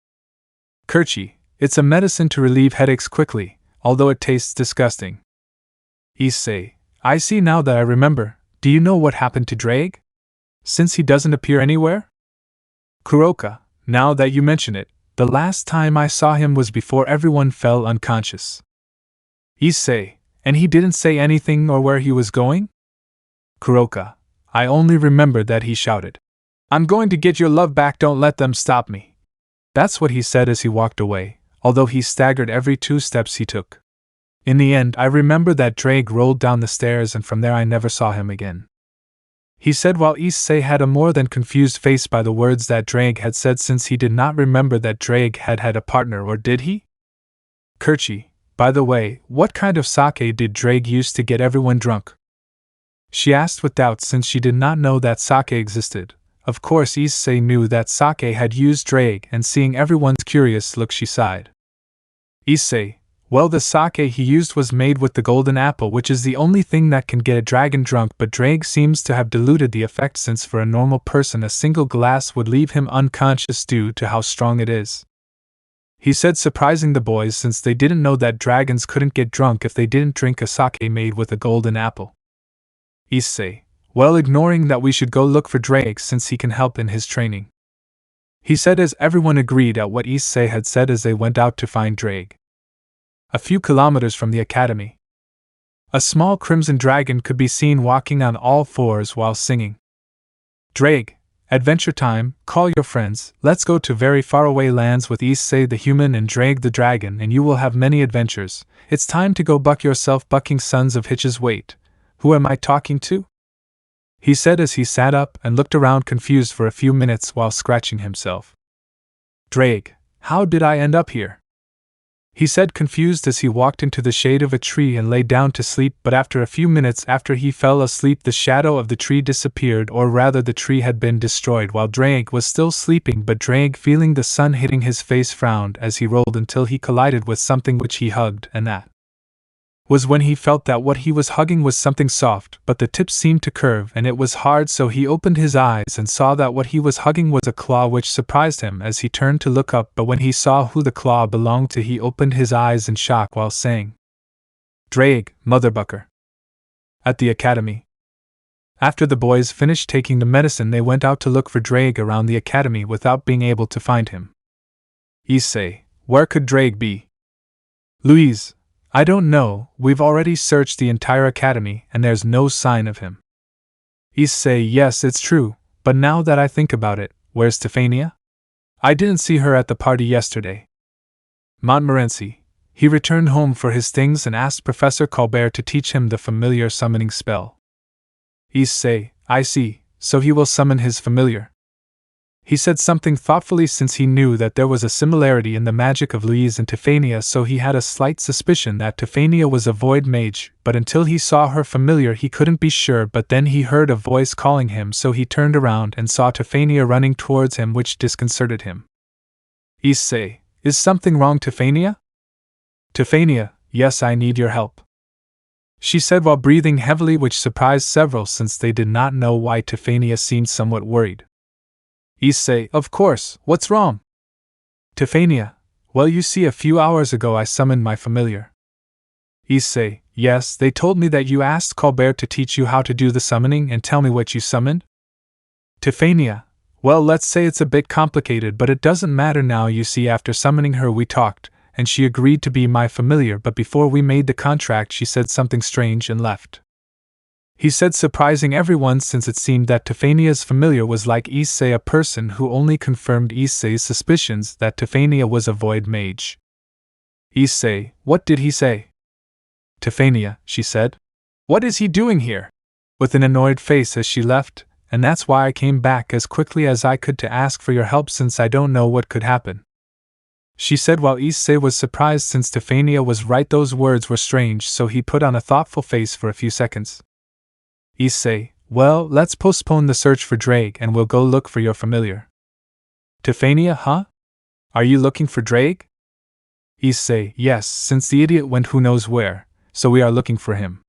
Kerchi, it's a medicine to relieve headaches quickly, although it tastes disgusting. Issei, I see now that I remember. Do you know what happened to Drake? Since he doesn't appear anywhere? Kuroka, now that you mention it, the last time I saw him was before everyone fell unconscious. Issei, and he didn't say anything or where he was going? Kuroka, I only remember that he shouted, I'm going to get your love back, don't let them stop me. That's what he said as he walked away, although he staggered every 2 steps he took. In the end, I remember that Drake rolled down the stairs, and from there I never saw him again, he said while Issei had a more than confused face by the words that Drake had said, since he did not remember that Drake had had a partner, or did he? Kerchi, by the way, what kind of sake did Drake use to get everyone drunk? She asked with doubt, since she did not know that sake existed. Of course, Issei knew that sake had used Drake, and seeing everyone's curious look, she sighed. Issei, well, the sake he used was made with the golden apple, which is the only thing that can get a dragon drunk, but Drake seems to have diluted the effect, since for a normal person a single glass would leave him unconscious due to how strong it is, he said, surprising the boys, since they didn't know that dragons couldn't get drunk if they didn't drink a sake made with a golden apple. Issei, well, ignoring that, we should go look for Drake since he can help in his training, he said as everyone agreed at what Issei had said as they went out to find Drake. A few kilometers from the academy, a small crimson dragon could be seen walking on all fours while singing. Drake, adventure time, call your friends, let's go to very faraway lands with Issei the human and Drake the dragon, and you will have many adventures. It's time to go buck yourself, bucking sons of hitches. Wait, who am I talking to? He said as he sat up and looked around confused for a few minutes while scratching himself. Drake, how did I end up here? he said, confused, as he walked into the shade of a tree and lay down to sleep. But after a few minutes after he fell asleep, the shadow of the tree disappeared, or rather the tree had been destroyed while Drake was still sleeping. But Drake, feeling the sun hitting his face, frowned as he rolled until he collided with something which he hugged, and that was when he felt that what he was hugging was something soft, but the tip seemed to curve and it was hard. So he opened his eyes and saw that what he was hugging was a claw, which surprised him as he turned to look up. But when he saw who the claw belonged to, he opened his eyes in shock while saying, "Drake, motherbucker." At the academy. After the boys finished taking the medicine, they went out to look for Drake around the academy without being able to find him. Issei, where could Drake be? Louise, I don't know, we've already searched the entire academy and there's no sign of him. Issei, yes, it's true, but now that I think about it, where's Stefania? I didn't see her at the party yesterday. Montmorency, he returned home for his things and asked Professor Colbert to teach him the familiar summoning spell. Issei, I see, so he will summon his familiar. He said something thoughtfully, since he knew that there was a similarity in the magic of Louise and Stefania, so he had a slight suspicion that Stefania was a void mage, but until he saw her familiar he couldn't be sure. But then he heard a voice calling him, so he turned around and saw Stefania running towards him, which disconcerted him. Issei, is something wrong, Stefania? Stefania, yes, I need your help, she said while breathing heavily, which surprised several since they did not know why Stefania seemed somewhat worried. Issei, of course, what's wrong? Stefania, well, you see, a few hours ago I summoned my familiar. Issei, yes, they told me that you asked Colbert to teach you how to do the summoning, and tell me what you summoned? Stefania, well, let's say it's a bit complicated, but it doesn't matter now. You see, after summoning her we talked, and she agreed to be my familiar, but before we made the contract she said something strange and left. He said, surprising everyone, since it seemed that Stefania's familiar was like Issei, a person who only confirmed Issei's suspicions that Stefania was a void mage. Issei, what did he say? Stefania, she said. What is he doing here? With an annoyed face as she left, and that's why I came back as quickly as I could to ask for your help, since I don't know what could happen. She said while Issei was surprised, since Stefania was right, those words were strange, so he put on a thoughtful face for a few seconds. Issei, well, let's postpone the search for Drake and we'll go look for your familiar. Stefania, huh? Are you looking for Drake? Issei, yes, since the idiot went who knows where, so we are looking for him.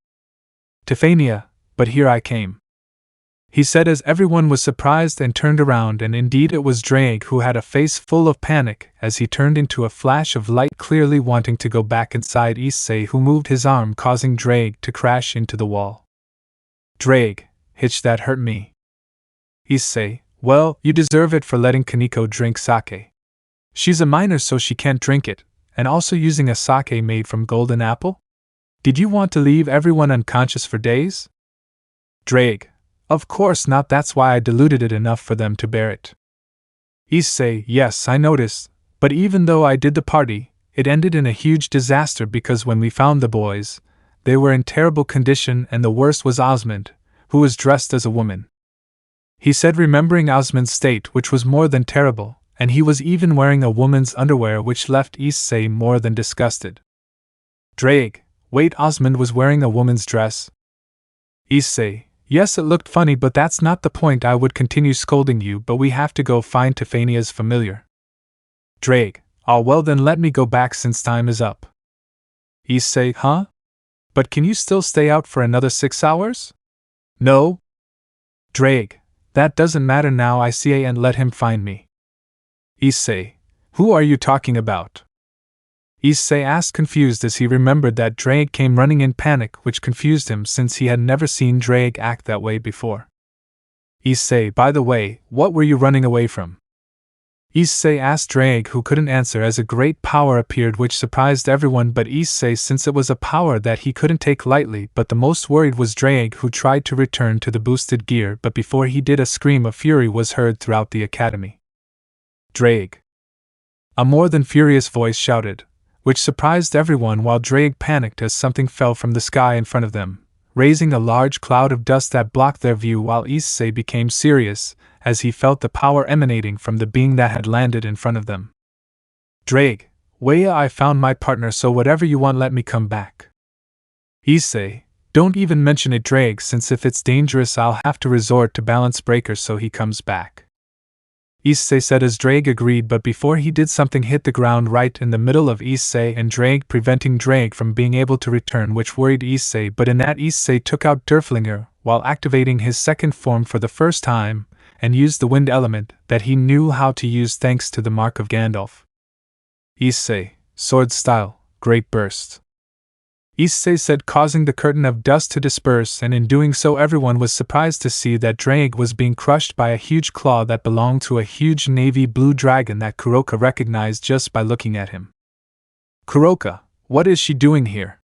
Stefania, but here I came, he said as everyone was surprised and turned around, and indeed it was Drake, who had a face full of panic as he turned into a flash of light, clearly wanting to go back inside Issei, who moved his arm, causing Drake to crash into the wall. Drake, hitch, that hurt me. Issei, well, you deserve it for letting Kaneko drink sake. She's a minor, so she can't drink it, and also using a sake made from golden apple? Did you want to leave everyone unconscious for days? Drake, of course not, that's why I diluted it enough for them to bear it. Issei, yes, I noticed, but even though I did the party, it ended in a huge disaster, because when we found the boys, they were in terrible condition, and the worst was Osmond, who was dressed as a woman. He said, remembering Osmond's state, which was more than terrible, and he was even wearing a woman's underwear, which left Issei more than disgusted. Drake, wait, Osmond was wearing a woman's dress? Issei, yes, it looked funny, but that's not the point. I would continue scolding you, but we have to go find Stefania's familiar. Drake, oh well, then let me go back since time is up. Issei, huh? But can you still stay out for another 6 hours? No. Drake, that doesn't matter now, I see, and let him find me. Issei, who are you talking about? Issei asked, confused, as he remembered that Drake came running in panic, which confused him since he had never seen Drake act that way before. Issei, by the way, what were you running away from? Issei asked Drake, who couldn't answer, as a great power appeared which surprised everyone but Issei, since it was a power that he couldn't take lightly. But the most worried was Drake, who tried to return to the boosted gear, but before he did, a scream of fury was heard throughout the academy. Drake! A more than furious voice shouted, which surprised everyone, while Drake panicked as something fell from the sky in front of them, raising a large cloud of dust that blocked their view, while Issei became serious, as he felt the power emanating from the being that had landed in front of them. Drake, Waya, I found my partner, so whatever you want, let me come back. Issei, don't even mention it, Drake, since if it's dangerous I'll have to resort to balance breakers so he comes back. Issei said as Drake agreed, but before he did, something hit the ground right in the middle of Issei and Drake, preventing Drake from being able to return, which worried Issei, but in that Issei took out Derflinger while activating his second form for the first time, and used the wind element that he knew how to use thanks to the mark of Gandalf. Issei, sword style, great burst. Issei said, causing the curtain of dust to disperse, and in doing so everyone was surprised to see that Drake was being crushed by a huge claw that belonged to a huge navy blue dragon that Kuroka recognized just by looking at him. Kuroka, what is she doing here?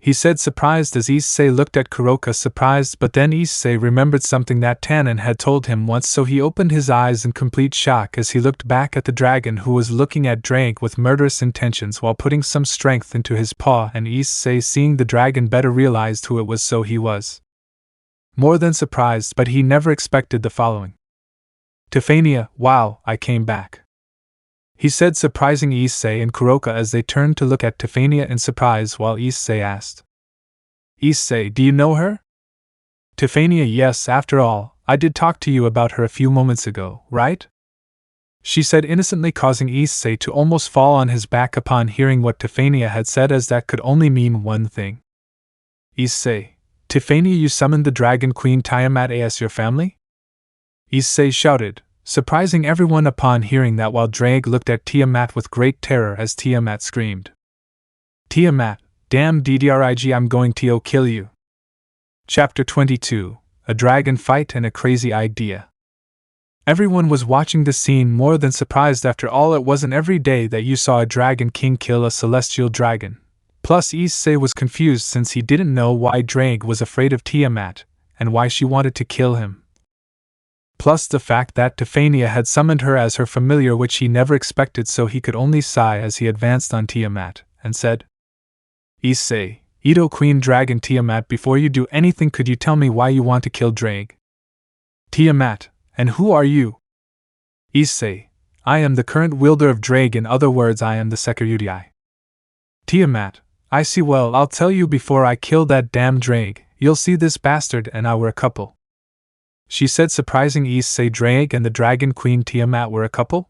He said, surprised, as Issei looked at Kuroka surprised, but then Issei remembered something that Tannen had told him once, so he opened his eyes in complete shock as he looked back at the dragon, who was looking at Drake with murderous intentions while putting some strength into his paw, and Issei, seeing the dragon better, realized who it was, so he was more than surprised, but he never expected the following. Tefania, wow, I came back. He said, surprising Issei and Kuroka as they turned to look at Tefania in surprise, while Issei asked, Issei, do you know her? Tefania, yes, after all, I did talk to you about her a few moments ago, right? She said innocently, causing Issei to almost fall on his back upon hearing what Tefania had said, as that could only mean one thing. Issei, Tefania, you summoned the Dragon Queen Tiamat as your family? Issei shouted, surprising everyone upon hearing that, while Drake looked at Tiamat with great terror as Tiamat screamed, Tiamat, damn DDRIG, I'm going to kill you. Chapter 22, A Dragon Fight and a Crazy Idea. Everyone was watching the scene more than surprised. After all, it wasn't every day that you saw a Dragon King kill a celestial dragon. Plus, Issei was confused since he didn't know why Drake was afraid of Tiamat, and why she wanted to kill him. Plus the fact that Tefania had summoned her as her familiar, which he never expected, so he could only sigh as he advanced on Tiamat, and said, Issei, Edo Queen Dragon Tiamat, before you do anything, could you tell me why you want to kill Drake? Tiamat, and who are you? Issei, I am the current wielder of Drake, in other words, I am the Sekirudai. Tiamat, I see, well, I'll tell you, before I kill that damn Drake, you'll see this bastard and I were a couple. She said, surprising Issei. Drake and the Dragon Queen Tiamat were a couple?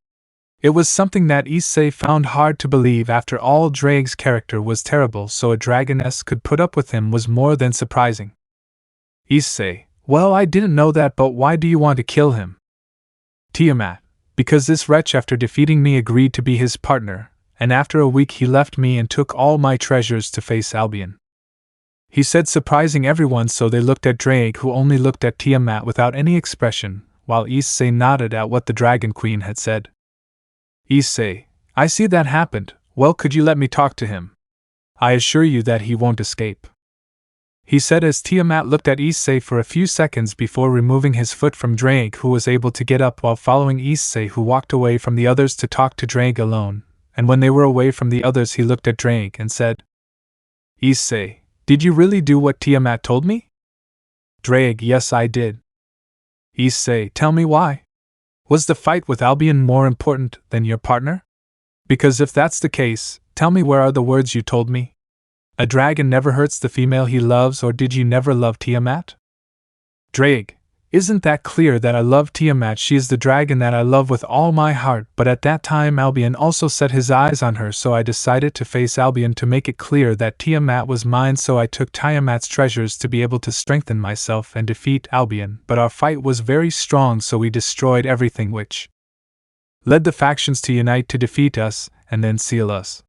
It was something that Issei found hard to believe. After all, Drake's character was terrible, so a dragoness could put up with him was more than surprising. Issei, well, I didn't know that, but why do you want to kill him? Tiamat, because this wretch, after defeating me, agreed to be his partner, and after a week he left me and took all my treasures to face Albion. He said, surprising everyone, so they looked at Drake, who only looked at Tiamat without any expression, while Issei nodded at what the Dragon Queen had said. Issei, I see that happened. Well, could you let me talk to him? I assure you that he won't escape. He said as Tiamat looked at Issei for a few seconds before removing his foot from Drake, who was able to get up while following Issei, who walked away from the others to talk to Drake alone, and when they were away from the others he looked at Drake and said, Issei, did you really do what Tiamat told me? Drake, yes, I did. Issei, tell me why. Was the fight with Albion more important than your partner? Because if that's the case, tell me, where are the words you told me? A dragon never hurts the female he loves, or did you never love Tiamat? Drake, isn't that clear that I love Tiamat? She is the dragon that I love with all my heart, but at that time Albion also set his eyes on her, so I decided to face Albion to make it clear that Tiamat was mine, so I took Tiamat's treasures to be able to strengthen myself and defeat Albion, but our fight was very strong, so we destroyed everything, which led the factions to unite to defeat us, and then seal us.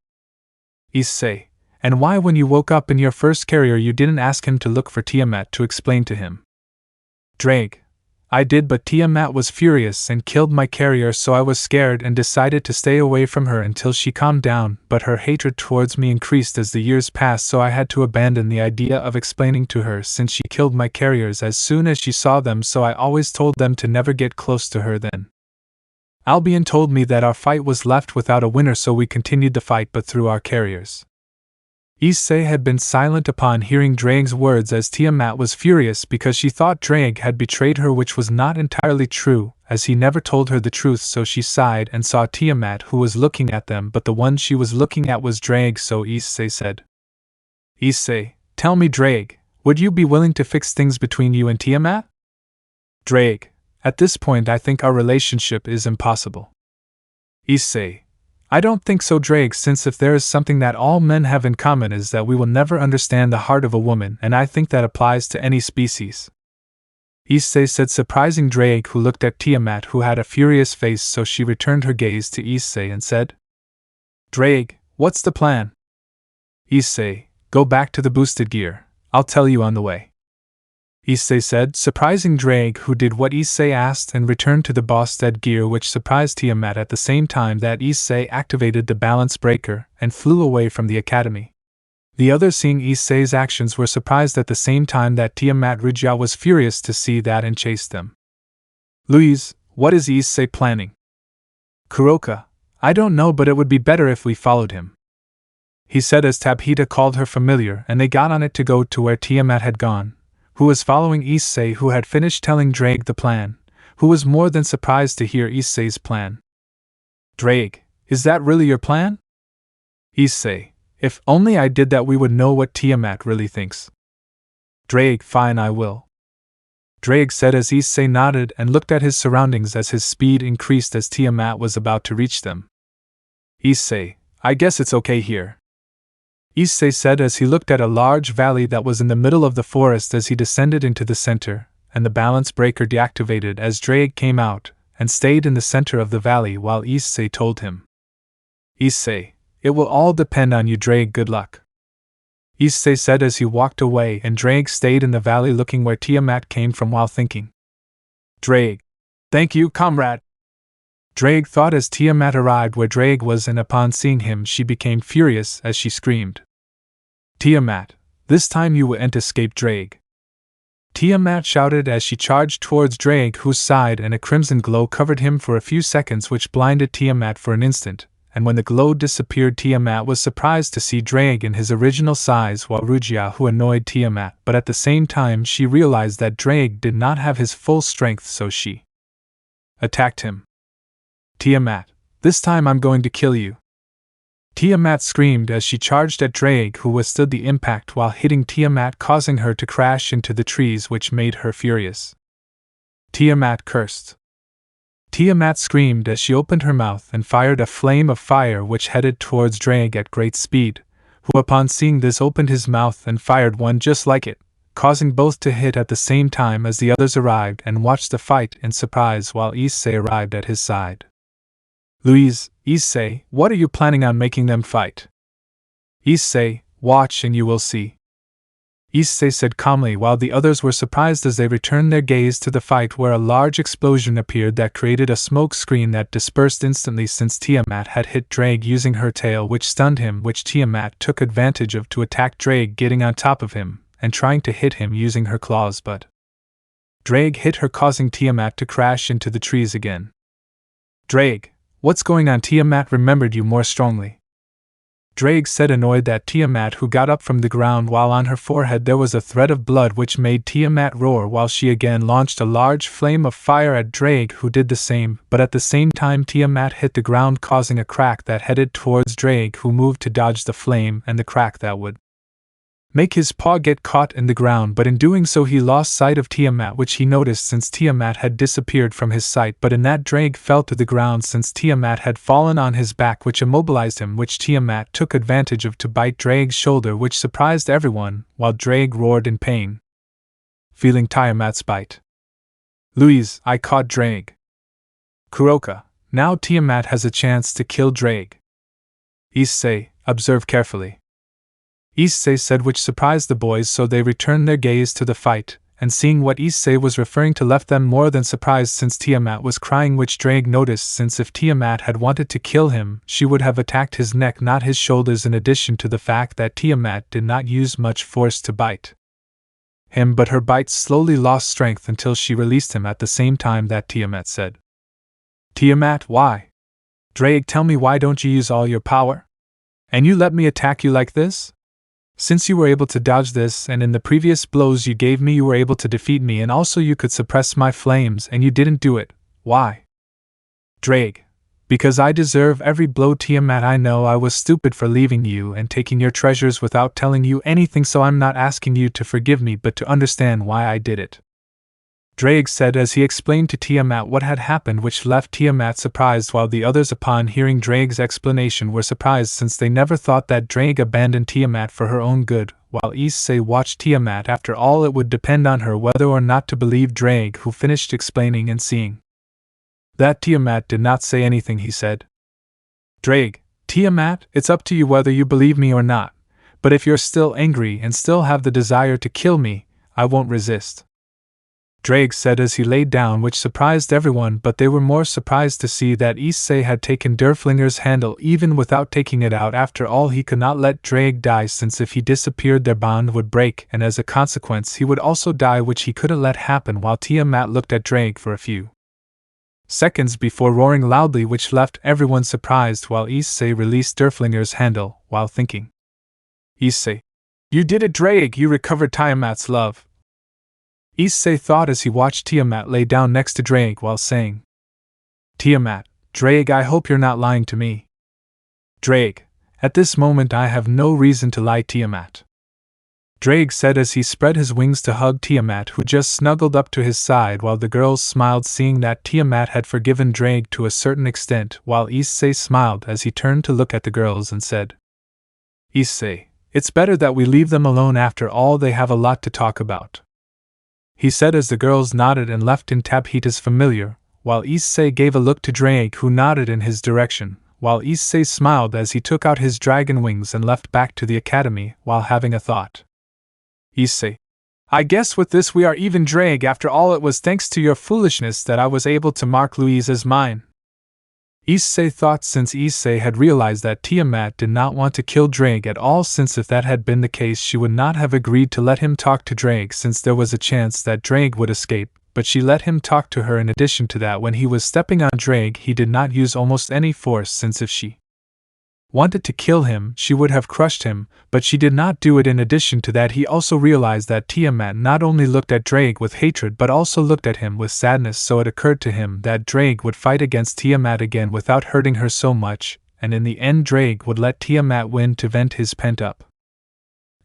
Issei, and why, when you woke up in your first carrier, you didn't ask him to look for Tiamat to explain to him? Drake, I did, but Tiamat was furious and killed my carrier, so I was scared and decided to stay away from her until she calmed down, but her hatred towards me increased as the years passed, so I had to abandon the idea of explaining to her since she killed my carriers as soon as she saw them, so I always told them to never get close to her then. Albion told me that our fight was left without a winner, so we continued the fight but through our carriers. Issei had been silent upon hearing Draig's words, as Tiamat was furious because she thought Draig had betrayed her, which was not entirely true, as he never told her the truth. So she sighed and saw Tiamat, who was looking at them, but the one she was looking at was Draig. So Issei said, "Issei, tell me, Draig, would you be willing to fix things between you and Tiamat?" "Draig, at this point I think our relationship is impossible." Issei, "I don't think so, Draig, since if there is something that all men have in common is that we will never understand the heart of a woman, and I think that applies to any species." Issei said, surprising Draig, who looked at Tiamat, who had a furious face. So she returned her gaze to Issei and said, "Draig, what's the plan?" Issei, "Go back to the boosted gear. I'll tell you on the way." Issei said, surprising Draig, who did what Issei asked and returned to the boosted gear, which surprised Tiamat at the same time that Issei activated the balance breaker and flew away from the academy. The others, seeing Issei's actions, were surprised at the same time that Tiamat. Rias was furious to see that and chased them. "Louise, what is Issei planning?" "Kuroka, I don't know, but it would be better if we followed him," he said as Tabhita called her familiar, and they got on it to go to where Tiamat had gone, who was following Issei, who had finished telling Draig the plan, who was more than surprised to hear Issei's plan. "Draig, is that really your plan?" Issei, "If only I did that, we would know what Tiamat really thinks." "Draig, fine, I will," Draig said as Issei nodded and looked at his surroundings as his speed increased as Tiamat was about to reach them. "Issei, I guess it's okay here," Issei said as he looked at a large valley that was in the middle of the forest as he descended into the center, and the balance breaker deactivated as Draig came out and stayed in the center of the valley while Issei told him, "Issei, it will all depend on you, Draig, good luck," Issei said as he walked away, and Draig stayed in the valley looking where Tiamat came from while thinking, "Draig, thank you, comrade." Draig thought as Tiamat arrived where Draig was, and upon seeing him she became furious as she screamed, "Tiamat, this time you won't escape, Draig." Tiamat shouted as she charged towards Draig, who sighed, and a crimson glow covered him for a few seconds, which blinded Tiamat for an instant, and when the glow disappeared, Tiamat was surprised to see Draig in his original size, while Rias, who annoyed Tiamat, but at the same time she realized that Draig did not have his full strength, so she attacked him. "Tiamat, this time I'm going to kill you," Tiamat screamed as she charged at Draig, who withstood the impact while hitting Tiamat, causing her to crash into the trees, which made her furious. Tiamat cursed. Tiamat screamed as she opened her mouth and fired a flame of fire which headed towards Draig at great speed, who upon seeing this opened his mouth and fired one just like it, causing both to hit at the same time as the others arrived and watched the fight in surprise while Issei arrived at his side. "Louise, Issei, what are you planning on making them fight?" "Issei, watch and you will see," Issei said calmly, while the others were surprised as they returned their gaze to the fight, where a large explosion appeared that created a smoke screen that dispersed instantly since Tiamat had hit Draig using her tail, which stunned him, which Tiamat took advantage of to attack Draig, getting on top of him and trying to hit him using her claws, but Draig hit her, causing Tiamat to crash into the trees again. "Draig, what's going on?" Tiamat remembered you more strongly, Draig said, annoyed that Tiamat, who got up from the ground while on her forehead there was a thread of blood, which made Tiamat roar, while she again launched a large flame of fire at Draig, who did the same, but at the same time Tiamat hit the ground, causing a crack that headed towards Draig, who moved to dodge the flame and the crack that would make his paw get caught in the ground, but in doing so he lost sight of Tiamat, which he noticed since Tiamat had disappeared from his sight, but in that Draig fell to the ground since Tiamat had fallen on his back, which immobilized him, which Tiamat took advantage of to bite Draig's shoulder, which surprised everyone, while Draig roared in pain, feeling Tiamat's bite. "Louise, I caught Draig." "Kuroka, now Tiamat has a chance to kill Draig." "Issei, observe carefully," Issei said, which surprised the boys, so they returned their gaze to the fight, and seeing what Issei was referring to left them more than surprised since Tiamat was crying, which Draig noticed, since if Tiamat had wanted to kill him, she would have attacked his neck, not his shoulders, in addition to the fact that Tiamat did not use much force to bite him, but her bites slowly lost strength until she released him at the same time that Tiamat said, "Tiamat, why? Draig, tell me, why don't you use all your power? And you let me attack you like this?" Since you were able to dodge this and in the previous blows you gave me you were able to defeat me and also you could suppress my flames and you didn't do it, why? Drake. Because I deserve every blow, Tiamat. I know I was stupid for leaving you and taking your treasures without telling you anything, so I'm not asking you to forgive me but to understand why I did it. Drake said as he explained to Tiamat what had happened, which left Tiamat surprised, while the others upon hearing Drake's explanation were surprised since they never thought that Drake abandoned Tiamat for her own good. While Issei watched Tiamat, after all it would depend on her whether or not to believe Drake, who finished explaining and seeing that Tiamat did not say anything, he said, Drake, Tiamat, it's up to you whether you believe me or not, but if you're still angry and still have the desire to kill me, I won't resist. Drake said as he laid down, which surprised everyone, but they were more surprised to see that Issei had taken Derflinger's handle even without taking it out. After all, he could not let Drake die, since if he disappeared their bond would break, and as a consequence he would also die, which he couldn't let happen. While Tiamat looked at Drake for a few seconds before roaring loudly, which left everyone surprised, while Issei released Derflinger's handle, while thinking, Issei, you did it, Drake, you recovered Tiamat's love. Issei thought as he watched Tiamat lay down next to Drake while saying, Tiamat, Drake, I hope you're not lying to me. Drake, at this moment I have no reason to lie, Tiamat. Drake said as he spread his wings to hug Tiamat, who just snuggled up to his side, while the girls smiled seeing that Tiamat had forgiven Drake to a certain extent, while Issei smiled as he turned to look at the girls and said, Issei, it's better that we leave them alone, after all they have a lot to talk about. He said as the girls nodded and left in Tabhita's familiar, while Issei gave a look to Drake, who nodded in his direction, while Issei smiled as he took out his dragon wings and left back to the academy while having a thought. Issei, I guess with this we are even, Drake. After all, it was thanks to your foolishness that I was able to mark Louise as mine. Issei thought, since Issei had realized that Tiamat did not want to kill Drake at all, since if that had been the case she would not have agreed to let him talk to Drake, since there was a chance that Drake would escape, but she let him talk to her. In addition to that, when he was stepping on Drake he did not use almost any force, since if she wanted to kill him she would have crushed him, but she did not do it. In addition to that, he also realized that Tiamat not only looked at Drake with hatred but also looked at him with sadness, so it occurred to him that Drake would fight against Tiamat again without hurting her so much, and in the end Drake would let Tiamat win to vent his pent-up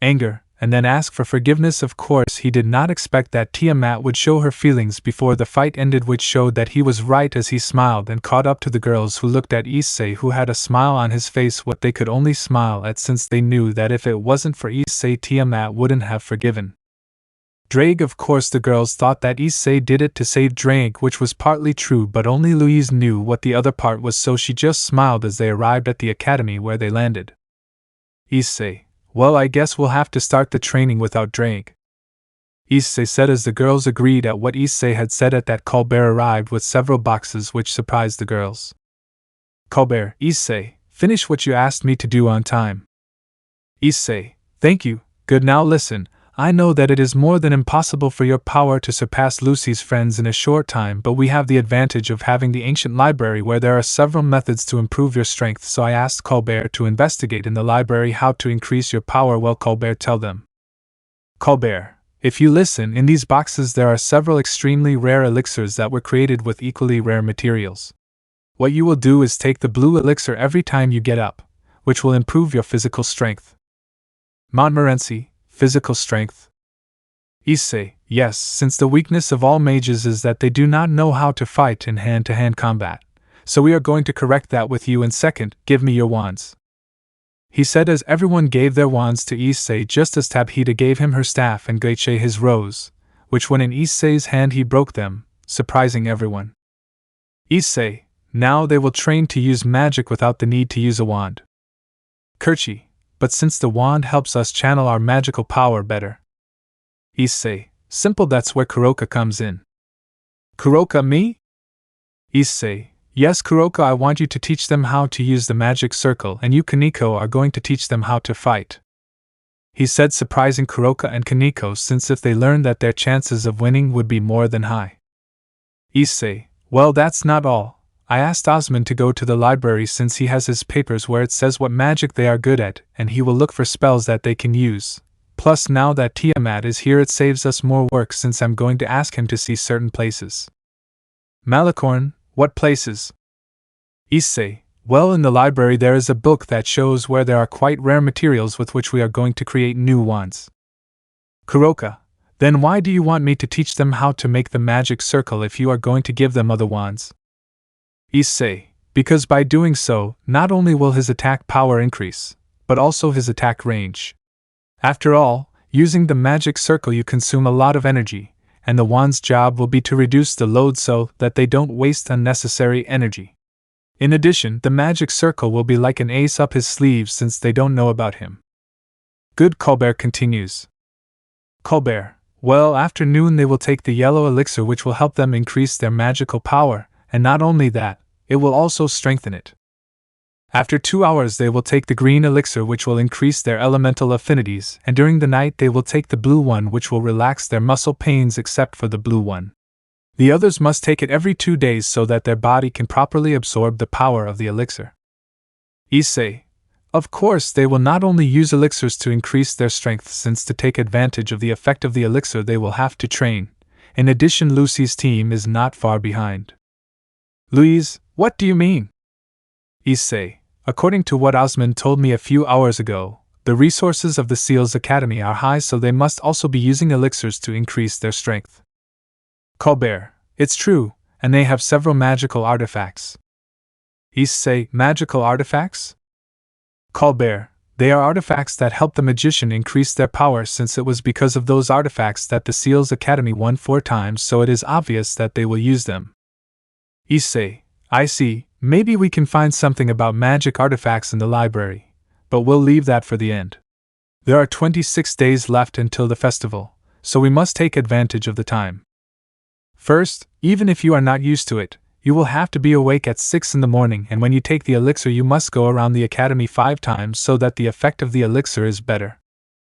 anger, and then ask for forgiveness. Of course, he did not expect that Tiamat would show her feelings before the fight ended, which showed that he was right as he smiled and caught up to the girls, who looked at Issei, who had a smile on his face, what they could only smile at, since they knew that if it wasn't for Issei Tiamat wouldn't have forgiven Drake. Of course, the girls thought that Issei did it to save Drake, which was partly true, but only Louise knew what the other part was, so she just smiled as they arrived at the academy where they landed. Issei, well, I guess we'll have to start the training without Drake, Issei said as the girls agreed at what Issei had said. At that, Colbert arrived with several boxes, which surprised the girls. Colbert, Issei, finish what you asked me to do on time. Issei, thank you. Good, now listen. I know that it is more than impossible for your power to surpass Lucy's friends in a short time, but we have the advantage of having the ancient library where there are several methods to improve your strength, so I asked Colbert to investigate in the library how to increase your power. Well, Colbert, tell them. Colbert, if you listen, in these boxes there are several extremely rare elixirs that were created with equally rare materials. What you will do is take the blue elixir every time you get up, which will improve your physical strength. Montmorency, physical strength. Issei, yes, since the weakness of all mages is that they do not know how to fight in hand-to-hand combat, so we are going to correct that with you. And second, give me your wands, he said as everyone gave their wands to Issei, just as Tabhita gave him her staff and Gaiche his rose, which when in Issei's hand he broke them, surprising everyone. Issei, now they will train to use magic without the need to use a wand. Kerchi, but since the wand helps us channel our magical power better. Issei, simple, that's where Kuroka comes in. Kuroka, me? Issei, yes, Kuroka, I want you to teach them how to use the magic circle, and you, Kaneko, are going to teach them how to fight, he said, surprising Kuroka and Kaneko, since if they learned that their chances of winning would be more than high. Issei, well, that's not all. I asked Osmond to go to the library since he has his papers where it says what magic they are good at, and he will look for spells that they can use. Plus, now that Tiamat is here, it saves us more work since I'm going to ask him to see certain places. Malicorn, what places? Issei, well, in the library there is a book that shows where there are quite rare materials with which we are going to create new wands. Kuroka, then why do you want me to teach them how to make the magic circle if you are going to give them other wands? Issei, because by doing so, not only will his attack power increase, but also his attack range. After all, using the magic circle you consume a lot of energy, and the wand's job will be to reduce the load so that they don't waste unnecessary energy. In addition, the magic circle will be like an ace up his sleeve since they don't know about him. Good. Colbert continues. Colbert, well, after noon they will take the yellow elixir which will help them increase their magical power, and not only that, it will also strengthen it. After 2 hours they will take the green elixir which will increase their elemental affinities, and during the night they will take the blue one which will relax their muscle pains except for the blue one. The others must take it every 2 days so that their body can properly absorb the power of the elixir. Issei, of course they will not only use elixirs to increase their strength since to take advantage of the effect of the elixir they will have to train. In addition, Lucy's team is not far behind. Louise, what do you mean? Issei, according to what Osmond told me a few hours ago, the resources of the Seals Academy are high, so they must also be using elixirs to increase their strength. Colbert, it's true, and they have several magical artifacts. Issei, magical artifacts? Colbert, they are artifacts that help the magician increase their power since it was because of those artifacts that the Seals Academy won 4 times, so it is obvious that they will use them. Issei, I see, maybe we can find something about magic artifacts in the library, but we'll leave that for the end. There are 26 days left until the festival, so we must take advantage of the time. First, even if you are not used to it, you will have to be awake at 6 in the morning, and when you take the elixir you must go around the academy 5 times so that the effect of the elixir is better.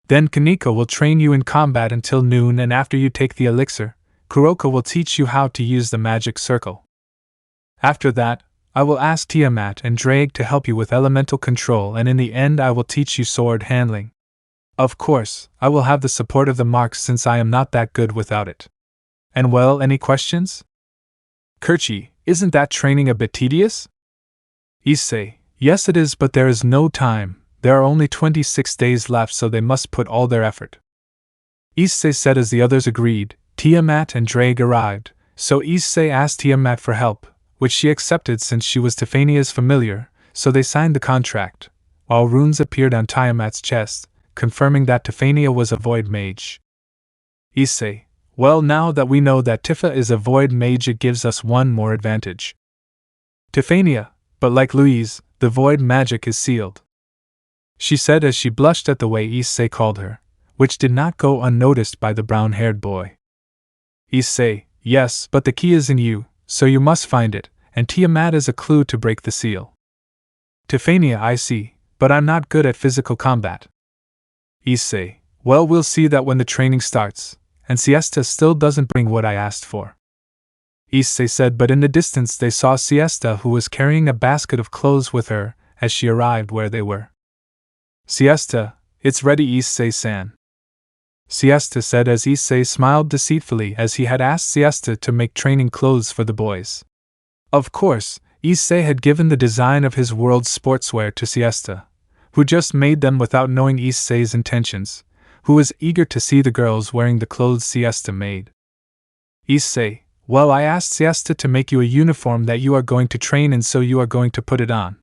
Then Kaneko will train you in combat until noon, and after you take the elixir, Kuroka will teach you how to use the magic circle. After that, I will ask Tiamat and Drake to help you with elemental control, and in the end I will teach you sword handling. Of course, I will have the support of the marks since I am not that good without it. And well, any questions? Kirchi, isn't that training a bit tedious? Issei, yes it is, but there is no time. There are only 26 days left, so they must put all their effort. Issei said as the others agreed. Tiamat and Drake arrived, so Issei asked Tiamat for help, which she accepted since she was Tefania's familiar, so they signed the contract, while runes appeared on Tiamat's chest, confirming that Tefania was a void mage. Issei, well, now that we know that Tifa is a void mage, it gives us one more advantage. Tefania, but like Louise, the void magic is sealed, she said as she blushed at the way Issei called her, which did not go unnoticed by the brown-haired boy. Issei, yes, but the key is in you, so you must find it, and Tiamat is a clue to break the seal. Tefania, I see, but I'm not good at physical combat. Issei, well, we'll see that when the training starts, and Siesta still doesn't bring what I asked for. Issei said, but in the distance they saw Siesta, who was carrying a basket of clothes with her, as she arrived where they were. Siesta, it's ready, Issei-san. Siesta said as Issei smiled deceitfully as he had asked Siesta to make training clothes for the boys. Of course, Issei had given the design of his world's sportswear to Siesta, who just made them without knowing Issei's intentions, who was eager to see the girls wearing the clothes Siesta made. Issei, well, I asked Siesta to make you a uniform that you are going to train in, so you are going to put it on.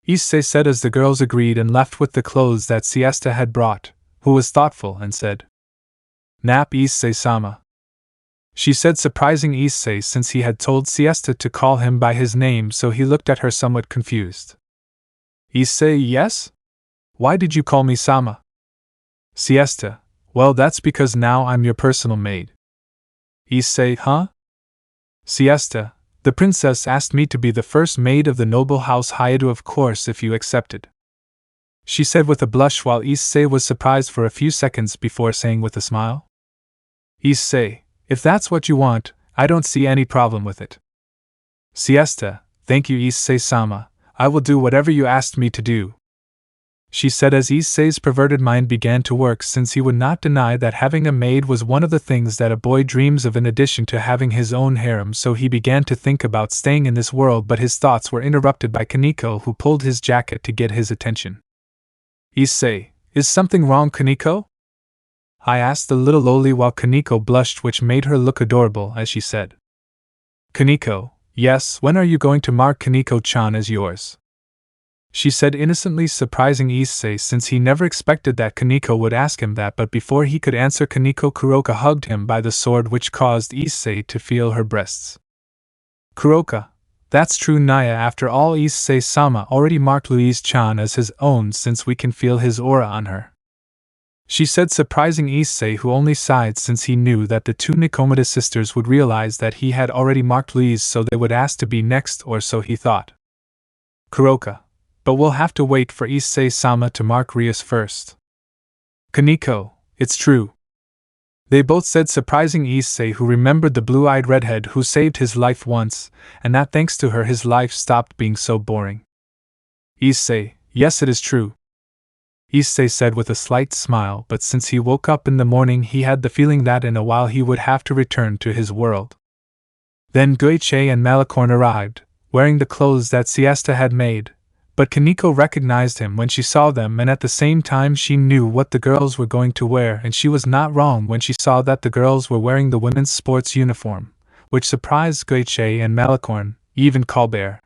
Issei said as the girls agreed and left with the clothes that Siesta had brought, who was thoughtful and said, Nap Issei-sama. She said, surprising Issei since he had told Siesta to call him by his name, so he looked at her somewhat confused. Issei, yes? Why did you call me Sama? Siesta, well, that's because now I'm your personal maid. Issei, huh? Siesta, the princess asked me to be the first maid of the noble house Hyoudou, of course, if you accepted, she said with a blush, while Issei was surprised for a few seconds before saying with a smile, Issei, if that's what you want, I don't see any problem with it. Siesta, thank you Issei-sama, I will do whatever you asked me to do, she said as Issei's perverted mind began to work, since he would not deny that having a maid was one of the things that a boy dreams of in addition to having his own harem. So he began to think about staying in this world, but his thoughts were interrupted by Kaneko, who pulled his jacket to get his attention. Issei, is something wrong, Kaneko? I asked the little loli while Kaneko blushed, which made her look adorable as she said. Kaneko, yes, when are you going to mark Kaneko-chan as yours? She said innocently, surprising Issei since he never expected that Kaneko would ask him that, but before he could answer, Kaneko Kuroka hugged him by the sword, which caused Issei to feel her breasts. Kuroka, that's true Naya, after all Issei-sama already marked Louise-chan as his own since we can feel his aura on her, she said, surprising Issei, who only sighed since he knew that the two Nikomata sisters would realize that he had already marked Louise, so they would ask to be next, or so he thought. Kuroka, but we'll have to wait for Issei-sama to mark Rias first. Kaneko, it's true, they both said, surprising Issei, who remembered the blue-eyed redhead who saved his life once, and that thanks to her his life stopped being so boring. Issei, yes, it is true, Issei said with a slight smile, but since he woke up in the morning he had the feeling that in a while he would have to return to his world. Then Guiche and Malicorn arrived, wearing the clothes that Siesta had made, but Kaneko recognized him when she saw them, and at the same time she knew what the girls were going to wear, and she was not wrong when she saw that the girls were wearing the women's sports uniform, which surprised Guiche and Malicorn, even Colbert,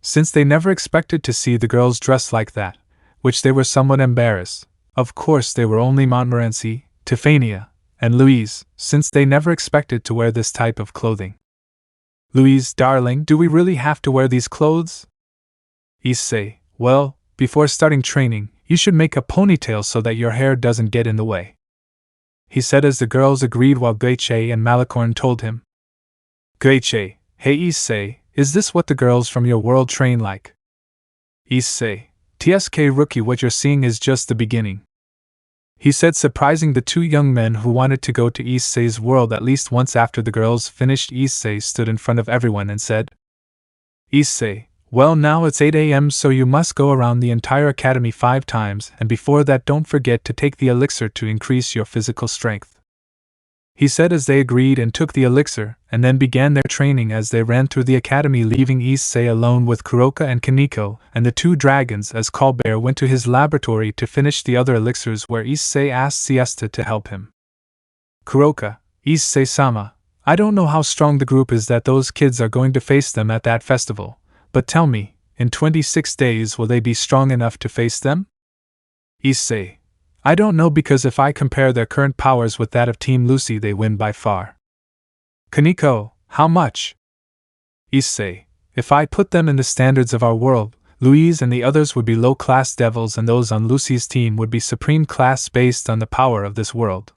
since they never expected to see the girls dressed like that, which they were somewhat embarrassed. Of course they were only Montmorency, Tiffania, and Louise, since they never expected to wear this type of clothing. Louise, darling, do we really have to wear these clothes? Issei, well, before starting training, you should make a ponytail so that your hair doesn't get in the way, he said as the girls agreed while Guiche and Malicorn told him. Guiche, hey Issei, is this what the girls from your world train like? Issei, TSK rookie, what you're seeing is just the beginning, he said, surprising the two young men who wanted to go to Issei's world at least once. After the girls finished, Issei stood in front of everyone and said, Issei, well, now it's 8 a.m. so you must go around the entire academy 5 times, and before that don't forget to take the elixir to increase your physical strength, he said as they agreed and took the elixir, and then began their training as they ran through the academy, leaving Issei alone with Kuroka and Kaneko and the two dragons, as Colbert went to his laboratory to finish the other elixirs, where Issei asked Siesta to help him. Kuroka, Issei-sama, I don't know how strong the group is that those kids are going to face them at that festival, but tell me, in 26 days will they be strong enough to face them? Issei, I don't know, because if I compare their current powers with that of Team Lucy, they win by far. Kaneko, how much? Issei, if I put them in the standards of our world, Louise and the others would be low-class devils, and those on Lucy's team would be supreme class based on the power of this world,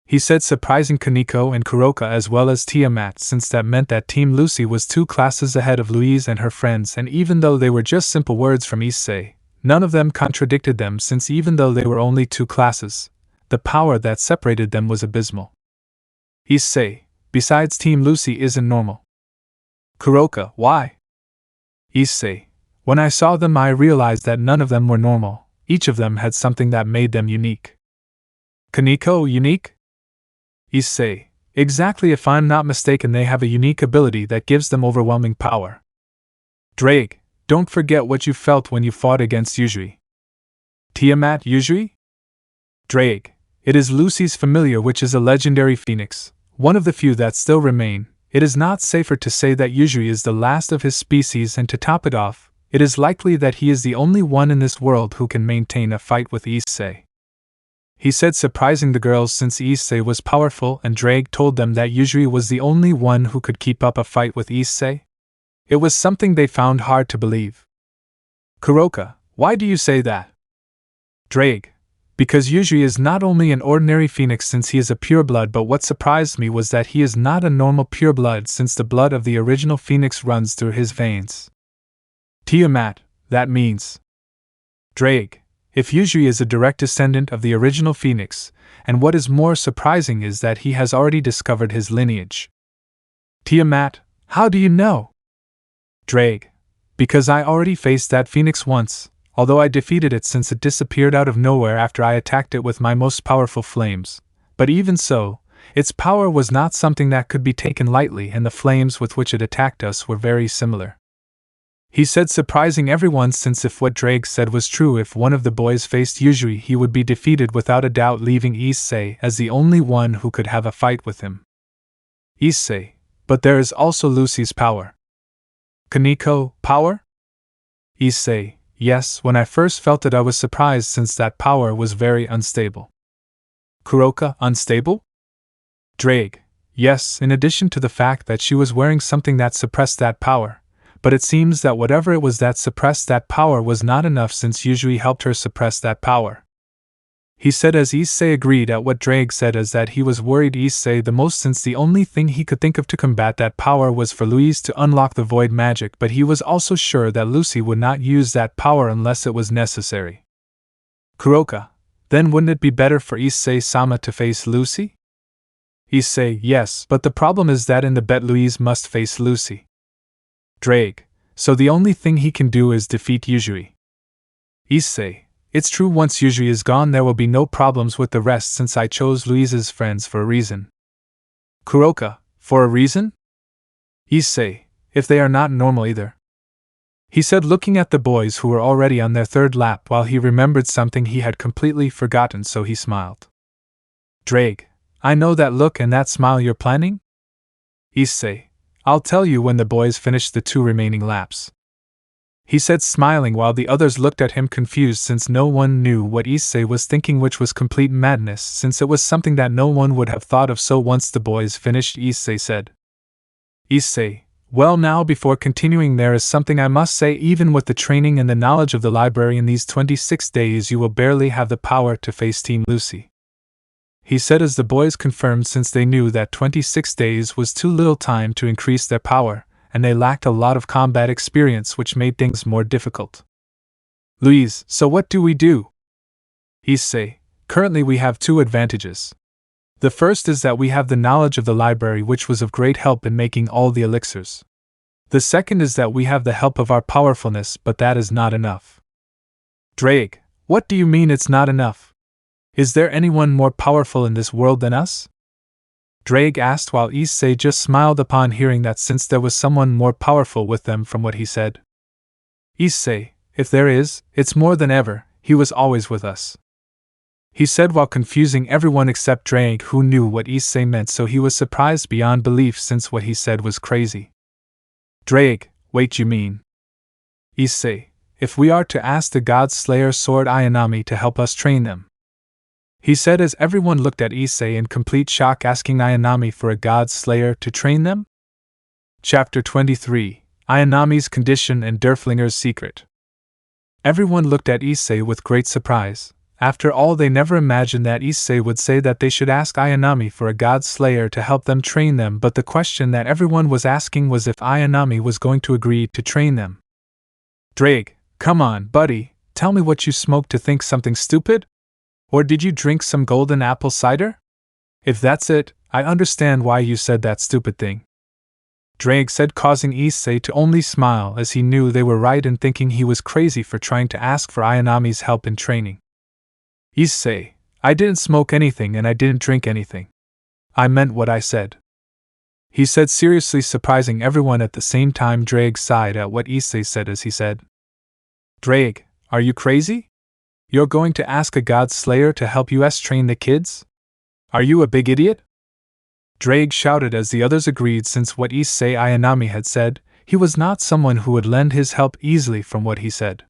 he said, surprising Kaneko and Kuroka as well as Tiamat, since that meant that Team Lucy was 2 classes ahead of Louise and her friends, and even though they were just simple words from Issei, none of them contradicted them, since even though they were only 2 classes, the power that separated them was abysmal. Issei, besides Team Lucy isn't normal. Kuroka, why? Issei, when I saw them I realized that none of them were normal, each of them had something that made them unique. Kaneko, unique? Issei, exactly, if I'm not mistaken they have a unique ability that gives them overwhelming power. Drake, don't forget what you felt when you fought against Yuzui. Tiamat, Yuzui? Drake, it is Lucy's familiar, which is a legendary phoenix, one of the few that still remain. It is not safer to say that Yuzui is the last of his species, and to top it off, it is likely that he is the only one in this world who can maintain a fight with Issei, he said, surprising the girls, since Issei was powerful and Drake told them that Yuzui was the only one who could keep up a fight with Issei. It was something they found hard to believe. Kuroka, why do you say that? Drake, because Yuzui is not only an ordinary phoenix since he is a pureblood, but what surprised me was that he is not a normal pureblood, since the blood of the original phoenix runs through his veins. Tiamat, that means. Drake, if Yuzui is a direct descendant of the original phoenix, and what is more surprising is that he has already discovered his lineage. Tiamat, How do you know? Drake. Because I already faced that phoenix once, although I defeated it since it disappeared out of nowhere after I attacked it with my most powerful flames. But even so, its power was not something that could be taken lightly, and the flames with which it attacked us were very similar. He said, surprising everyone, since if what Drake said was true, if one of the boys faced Issei, he would be defeated without a doubt, leaving Issei as the only one who could have a fight with him. Issei. But there is also Lucy's power. Kaneko, power? Issei. Yes, when I first felt it I was surprised since that power was very unstable. Kuroka, unstable? Drake. Yes, in addition to the fact that she was wearing something that suppressed that power. But it seems that whatever it was that suppressed that power was not enough, since Issei helped her suppress that power. He said, as Issei agreed at what Drake said, as that he was worried Issei the most, since the only thing he could think of to combat that power was for Louise to unlock the void magic, but he was also sure that Lucy would not use that power unless it was necessary. Kuroka. Then wouldn't it be better for Issei-sama to face Lucy? Issei. Yes, but the problem is that in the bet Louise must face Lucy. Drake. So the only thing he can do is defeat Issei. Issei. It's true, once Issei is gone there will be no problems with the rest, since I chose Louise's friends for a reason. Kuroka. For a reason? Issei. If they are not normal either. He said, looking at the boys who were already on their third lap, while he remembered something he had completely forgotten, so he smiled. Drake. I know that look and that smile you're planning? Issei. I'll tell you when the boys finish the 2 remaining laps. He said, smiling, while the others looked at him confused, since no one knew what Issei was thinking, which was complete madness, since it was something that no one would have thought of. So once the boys finished, Issei said, Issei. Well, now before continuing, there is something I must say. Even with the training and the knowledge of the library in these 26 days, you will barely have the power to face Team Lucy. He said, as the boys confirmed, since they knew that 26 days was too little time to increase their power, and they lacked a lot of combat experience, which made things more difficult. Louise. So what do we do? Issei. Currently we have 2 advantages. The first is that we have the knowledge of the library, which was of great help in making all the elixirs. The second is that we have the help of our powerfulness, but that is not enough. Drake. What do you mean it's not enough? Is there anyone more powerful in this world than us? Drake asked, while Issei just smiled upon hearing that, since there was someone more powerful with them from what he said. Issei. If there is, it's more than ever. He was always with us. He said, while confusing everyone except Drake, who knew what Issei meant, so he was surprised beyond belief, since what he said was crazy. Drake. Wait, you mean? Issei. If we are to ask the God Slayer Sword Ayanami to help us train them. He said, as everyone looked at Issei in complete shock, asking Ayanami for a God Slayer to train them? Chapter 23. Ayanami's Condition and Derflinger's Secret. Everyone looked at Issei with great surprise. After all, they never imagined that Issei would say that they should ask Ayanami for a God Slayer to help them train them, but the question that everyone was asking was if Ayanami was going to agree to train them. Drake. Come on, buddy, tell me what you smoked to think something stupid? Or did you drink some golden apple cider? If that's it, I understand why you said that stupid thing. Drake said, causing Issei to only smile, as he knew they were right in thinking he was crazy for trying to ask for Ayanami's help in training. Issei. I didn't smoke anything and I didn't drink anything. I meant what I said. He said, seriously, surprising everyone at the same time. Drake sighed at what Issei said as he said, Drake, are you crazy? You're going to ask a God Slayer to help us train the kids? Are you a big idiot? Drake shouted as the others agreed, since what Issei Ayanami had said, he was not someone who would lend his help easily from what he said.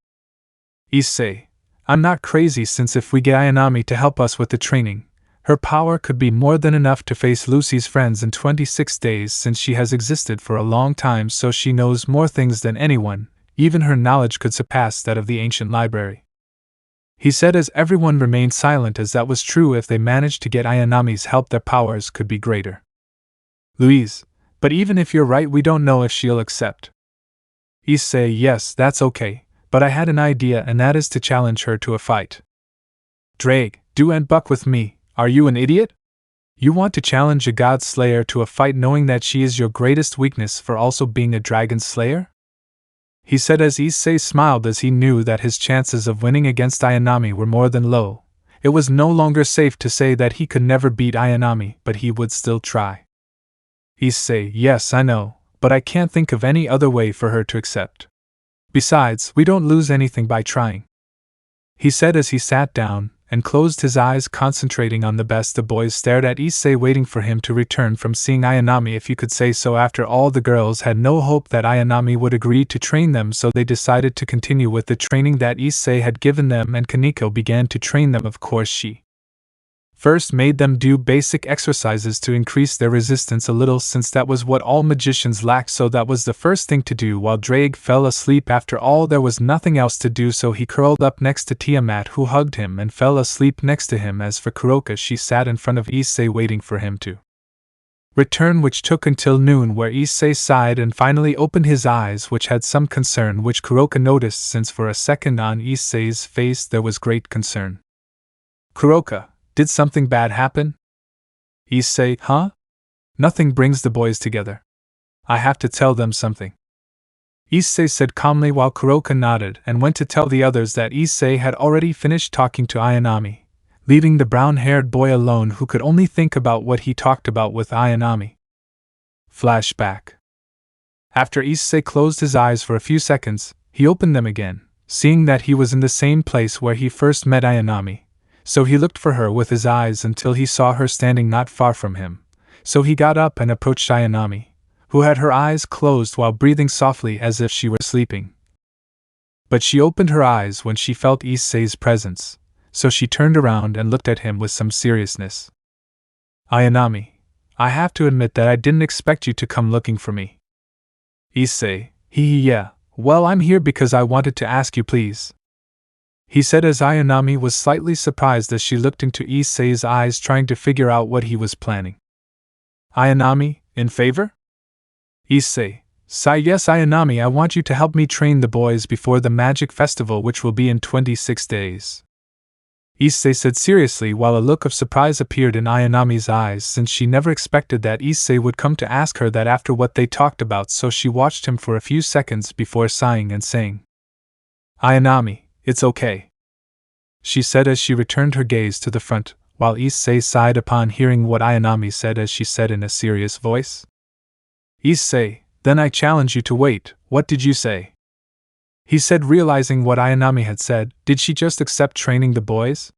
Issei. I'm not crazy, since if we get Ayanami to help us with the training, her power could be more than enough to face Lucy's friends in 26 days, since she has existed for a long time, so she knows more things than anyone. Even her knowledge could surpass that of the ancient library. He said, as everyone remained silent, as that was true. If they managed to get Ayanami's help, their powers could be greater. Louise. But even if you're right, we don't know if she'll accept. Issei. Yes, that's okay, but I had an idea, and that is to challenge her to a fight. Drake. Do and buck with me. Are you an idiot? You want to challenge a god slayer to a fight knowing that she is your greatest weakness for also being a dragon slayer? He said as Issei smiled as he knew that his chances of winning against Ayanami were more than low. It was no longer safe to say that he could never beat Ayanami, but he would still try. Issei, yes, I know, but I can't think of any other way for her to accept. Besides, we don't lose anything by trying. He said as he sat down and closed his eyes, concentrating on the best. The boys stared at Issei, waiting for him to return from seeing Ayanami, if you could say so. After all, the girls had no hope that Ayanami would agree to train them, so they decided to continue with the training that Issei had given them, and Kaneko began to train them. Of course, she first made them do basic exercises to increase their resistance a little, since that was what all magicians lacked, so that was the first thing to do. While Drake fell asleep, after all there was nothing else to do, so he curled up next to Tiamat, who hugged him and fell asleep next to him. As for Kuroka, she sat in front of Issei waiting for him to return, which took until noon, where Issei sighed and finally opened his eyes, which had some concern, which Kuroka noticed, since for a second on Issei's face there was great concern. Kuroka, did something bad happen? Issei, huh? Nothing brings the boys together. I have to tell them something. Issei said calmly, while Kuroka nodded and went to tell the others that Issei had already finished talking to Ayanami, leaving the brown-haired boy alone, who could only think about what he talked about with Ayanami. Flashback. After Issei closed his eyes for a few seconds, he opened them again, seeing that he was in the same place where he first met Ayanami. So he looked for her with his eyes until he saw her standing not far from him. So he got up and approached Ayanami, who had her eyes closed while breathing softly as if she were sleeping. But she opened her eyes when she felt Issei's presence, so she turned around and looked at him with some seriousness. Ayanami, I have to admit that I didn't expect you to come looking for me. Issei, yeah, well, I'm here because I wanted to ask you, please. He said as Ayanami was slightly surprised as she looked into Issei's eyes, trying to figure out what he was planning. Ayanami, in favor? Issei, sigh, yes, Ayanami, I want you to help me train the boys before the magic festival, which will be in 26 days. Issei said seriously, while a look of surprise appeared in Ayanami's eyes, since she never expected that Issei would come to ask her that after what they talked about, so she watched him for a few seconds before sighing and saying, Ayanami, it's okay, she said as she returned her gaze to the front, while Issei sighed upon hearing what Ayanami said, as she said in a serious voice. Issei, then I challenge you to wait, what did you say? He said, realizing what Ayanami had said. Did she just accept training the boys?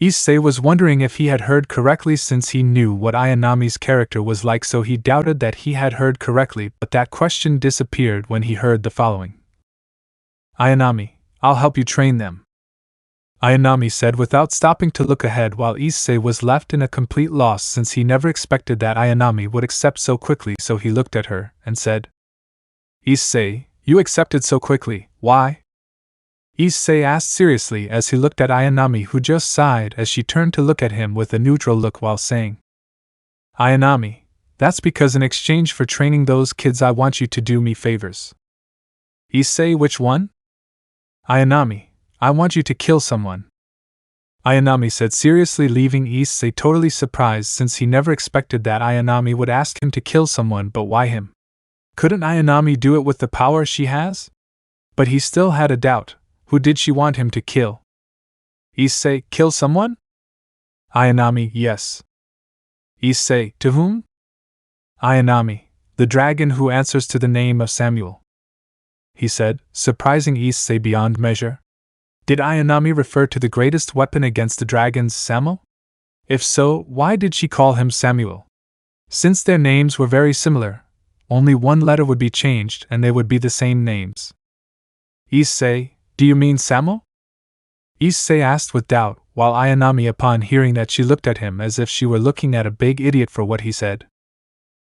Issei was wondering if he had heard correctly, since he knew what Ayanami's character was like, so he doubted that he had heard correctly, but that question disappeared when he heard the following. Ayanami, I'll help you train them, Ayanami said without stopping to look ahead, while Issei was left in a complete loss, since he never expected that Ayanami would accept so quickly, so he looked at her and said, Issei, you accepted so quickly, why? Issei asked seriously as he looked at Ayanami, who just sighed as she turned to look at him with a neutral look while saying, Ayanami, that's because in exchange for training those kids I want you to do me favors. Issei, which one? Ayanami, I want you to kill someone, Ayanami said seriously, leaving Issei totally surprised, since he never expected that Ayanami would ask him to kill someone. But why him? Couldn't Ayanami do it with the power she has? But he still had a doubt. Who did she want him to kill? Issei, kill someone? Ayanami, yes. Issei, to whom? Ayanami, the dragon who answers to the name of Samuel, he said, surprising Issei beyond measure. Did Ayanami refer to the greatest weapon against the dragons, Samuel? If so, why did she call him Samuel? Since their names were very similar, only one letter would be changed and they would be the same names. Issei, do you mean Samuel? Issei asked with doubt, while Ayanami, upon hearing that, she looked at him as if she were looking at a big idiot for what he said.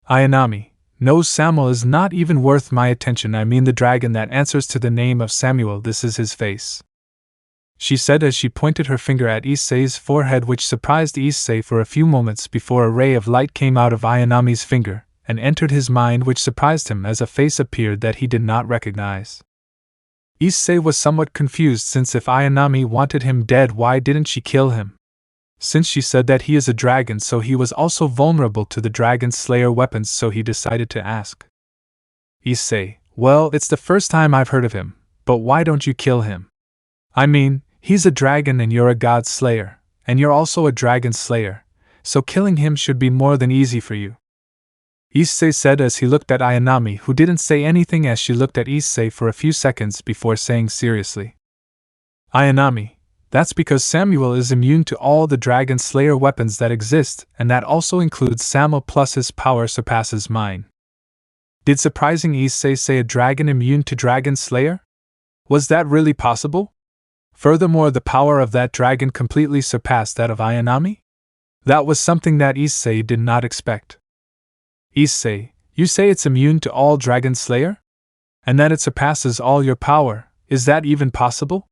Ayanami, no, Samuel is not even worth my attention. I mean the dragon that answers to the name of Samuel, this is his face, she said as she pointed her finger at Issei's forehead, which surprised Issei for a few moments before a ray of light came out of Ayanami's finger and entered his mind, which surprised him as a face appeared that he did not recognize. Issei was somewhat confused, since if Ayanami wanted him dead, why didn't she kill him? since she said that he is a dragon, so he was also vulnerable to the dragon slayer weapons, so he decided to ask. Issei, well, it's the first time I've heard of him, but why don't you kill him? I mean, he's a dragon and you're a god slayer, and you're also a dragon slayer, so killing him should be more than easy for you. Issei said as he looked at Ayanami, who didn't say anything as she looked at Issei for a few seconds before saying seriously. Ayanami, that's because Samuel is immune to all the dragon slayer weapons that exist, and that also includes Samuel plus his power surpasses mine. Did surprising Issei say a dragon immune to dragon slayer? Was that really possible? Furthermore, the power of that dragon completely surpassed that of Ayanami? That was something that Issei did not expect. Issei, you say it's immune to all dragon slayer? And that it surpasses all your power, is that even possible?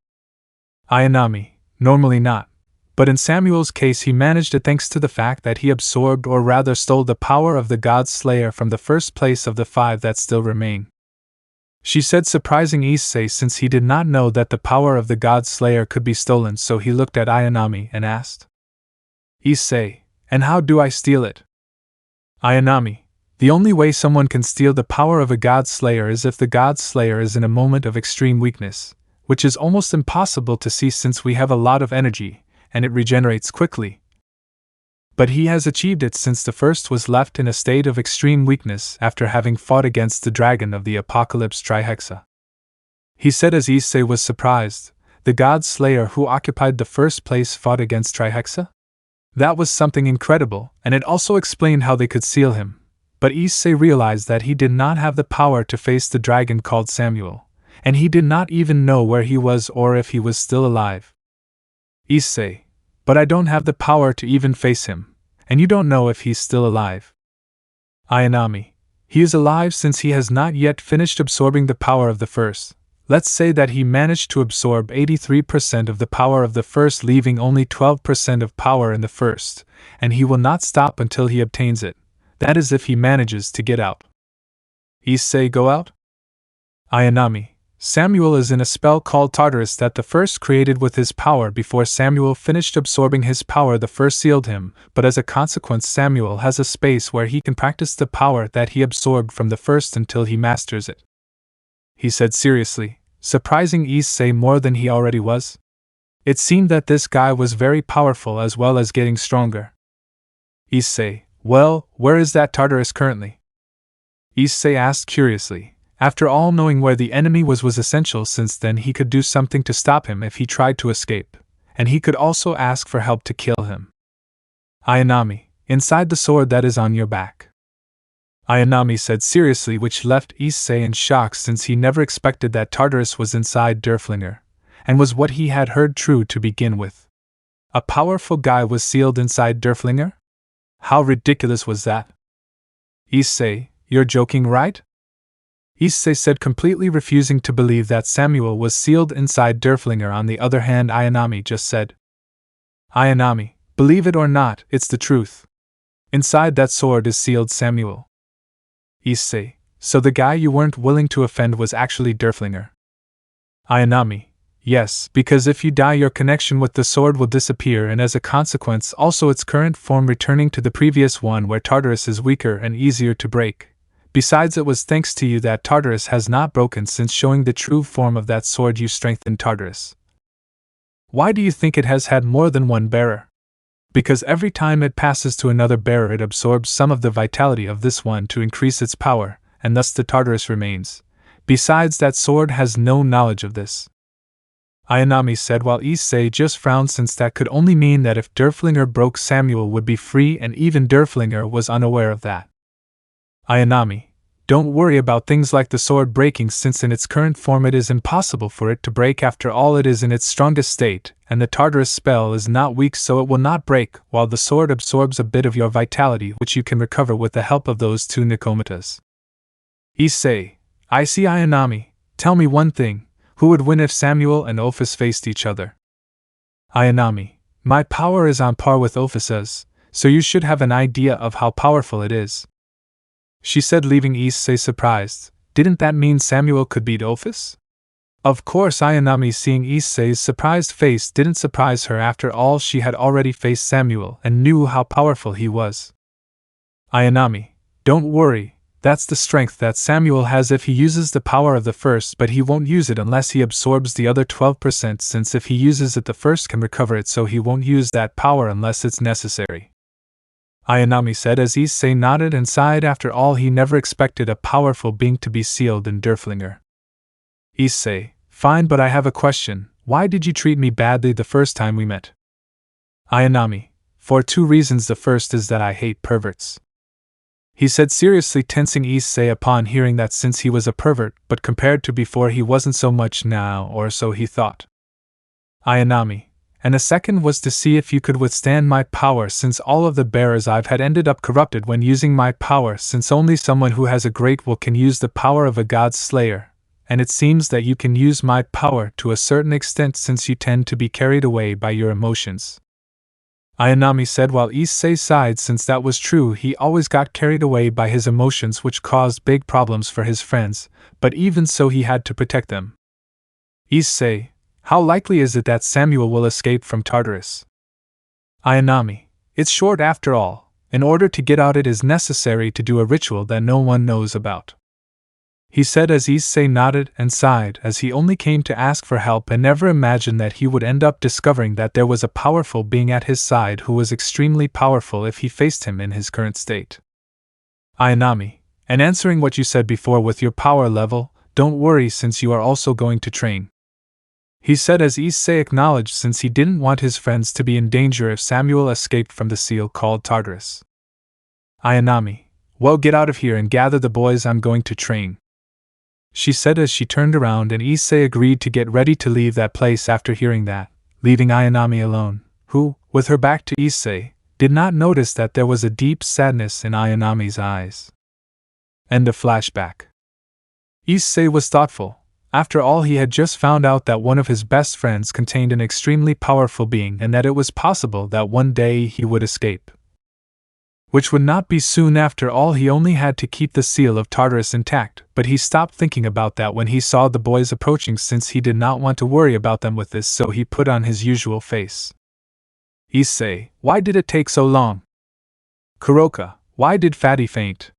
Ayanami, normally not, but in Samuel's case he managed it thanks to the fact that he absorbed or rather stole the power of the god slayer from the first place of the 5 that still remain. She said, surprising Issei since he did not know that the power of the god slayer could be stolen, so he looked at Ayanami and asked. Issei, and how do I steal it? Ayanami, the only way someone can steal the power of a god slayer is if the god slayer is in a moment of extreme weakness, which is almost impossible to see since we have a lot of energy, and it regenerates quickly. But he has achieved it since the first was left in a state of extreme weakness after having fought against the dragon of the Apocalypse Trihexa. He said as Issei was surprised, the god slayer who occupied the first place fought against Trihexa? That was something incredible, and it also explained how they could seal him. But Issei realized that he did not have the power to face the dragon called Samuel, and he did not even know where he was or if he was still alive. Issei, but I don't have the power to even face him, and you don't know if he's still alive. Ayanami, he is alive since he has not yet finished absorbing the power of the first. Let's say that he managed to absorb 83% of the power of the first, leaving only 12% of power in the first, and he will not stop until he obtains it. That is if he manages to get out. Issei, go out? Ayanami, Samuel is in a spell called Tartarus that the first created with his power. Before Samuel finished absorbing his power, the first sealed him, but as a consequence Samuel has a space where he can practice the power that he absorbed from the first until he masters it. He said seriously, surprising Issei more than he already was. It seemed that this guy was very powerful as well as getting stronger. Issei, well, where is that Tartarus currently? Issei asked curiously. After all, knowing where the enemy was essential, since then he could do something to stop him if he tried to escape, and he could also ask for help to kill him. Ayanami, inside the sword that is on your back. Ayanami said seriously, which left Issei in shock since he never expected that Tartarus was inside Derflinger, and was what he had heard true to begin with. A powerful guy was sealed inside Derflinger? How ridiculous was that? Issei, you're joking, right? Issei said, completely refusing to believe that Samuel was sealed inside Derflinger. On the other hand, Ayanami just said, Ayanami, believe it or not, it's the truth. Inside that sword is sealed Samuel. Issei, so the guy you weren't willing to offend was actually Derflinger? Ayanami, yes, because if you die your connection with the sword will disappear, and as a consequence also its current form returning to the previous one, where Tartarus is weaker and easier to break. Besides, it was thanks to you that Tartarus has not broken, since showing the true form of that sword you strengthened Tartarus. Why do you think it has had more than one bearer? Because every time it passes to another bearer it absorbs some of the vitality of this one to increase its power, and thus the Tartarus remains. Besides, that sword has no knowledge of this. Ayanami said, while Issei just frowned, since that could only mean that if Derflinger broke, Samuel would be free, and even Derflinger was unaware of that. Ayanami, don't worry about things like the sword breaking, since in its current form it is impossible for it to break. After all, it is in its strongest state, and the Tartarus spell is not weak, so it will not break, while the sword absorbs a bit of your vitality, which you can recover with the help of those 2 Nikomatas. Issei, I see. Ayanami, tell me one thing, who would win if Samuel and Ophis faced each other? Ayanami, my power is on par with Ophis's, so you should have an idea of how powerful it is. She said, leaving Issei surprised. Didn't that mean Samuel could beat Ophis? Of course, Ayanami, seeing Issei's surprised face, didn't surprise her. After all, she had already faced Samuel and knew how powerful he was. Ayanami, don't worry, that's the strength that Samuel has if he uses the power of the first, but he won't use it unless he absorbs the other 12%, since if he uses it the first can recover it, so he won't use that power unless it's necessary. Ayanami said as Issei nodded and sighed. After all, he never expected a powerful being to be sealed in Derflinger. Issei, fine, but I have a question. Why did you treat me badly the first time we met? Ayanami, for 2 reasons. The first is that I hate perverts. He said seriously, tensing Issei upon hearing that, since he was a pervert, but compared to before he wasn't so much now, or so he thought. Ayanami, and the second was to see if you could withstand my power, since all of the bearers I've had ended up corrupted when using my power, since only someone who has a great will can use the power of a god slayer, and it seems that you can use my power to a certain extent since you tend to be carried away by your emotions. Ayanami said while Issei sighed, since that was true. He always got carried away by his emotions, which caused big problems for his friends, but even so he had to protect them. Issei, how likely is it that Samuel will escape from Tartarus? Ayanami, it's short after all. In order to get out, it is necessary to do a ritual that no one knows about. He said as Issei nodded and sighed, as he only came to ask for help and never imagined that he would end up discovering that there was a powerful being at his side who was extremely powerful if he faced him in his current state. Ayanami, and answering what you said before with your power level, don't worry since you are also going to train. He said as Issei acknowledged, since he didn't want his friends to be in danger if Samuel escaped from the seal called Tartarus. Ayanami, well, get out of here and gather the boys, I'm going to train. She said as she turned around, and Issei agreed to get ready to leave that place after hearing that, leaving Ayanami alone, who, with her back to Issei, did not notice that there was a deep sadness in Ayanami's eyes. End of flashback. Issei was thoughtful. After all, he had just found out that one of his best friends contained an extremely powerful being and that it was possible that one day he would escape. Which would not be soon. After all, he only had to keep the seal of Tartarus intact, but he stopped thinking about that when he saw the boys approaching, since he did not want to worry about them with this, so he put on his usual face. Issei, why did it take so long? Kuroka, why did Fatty faint?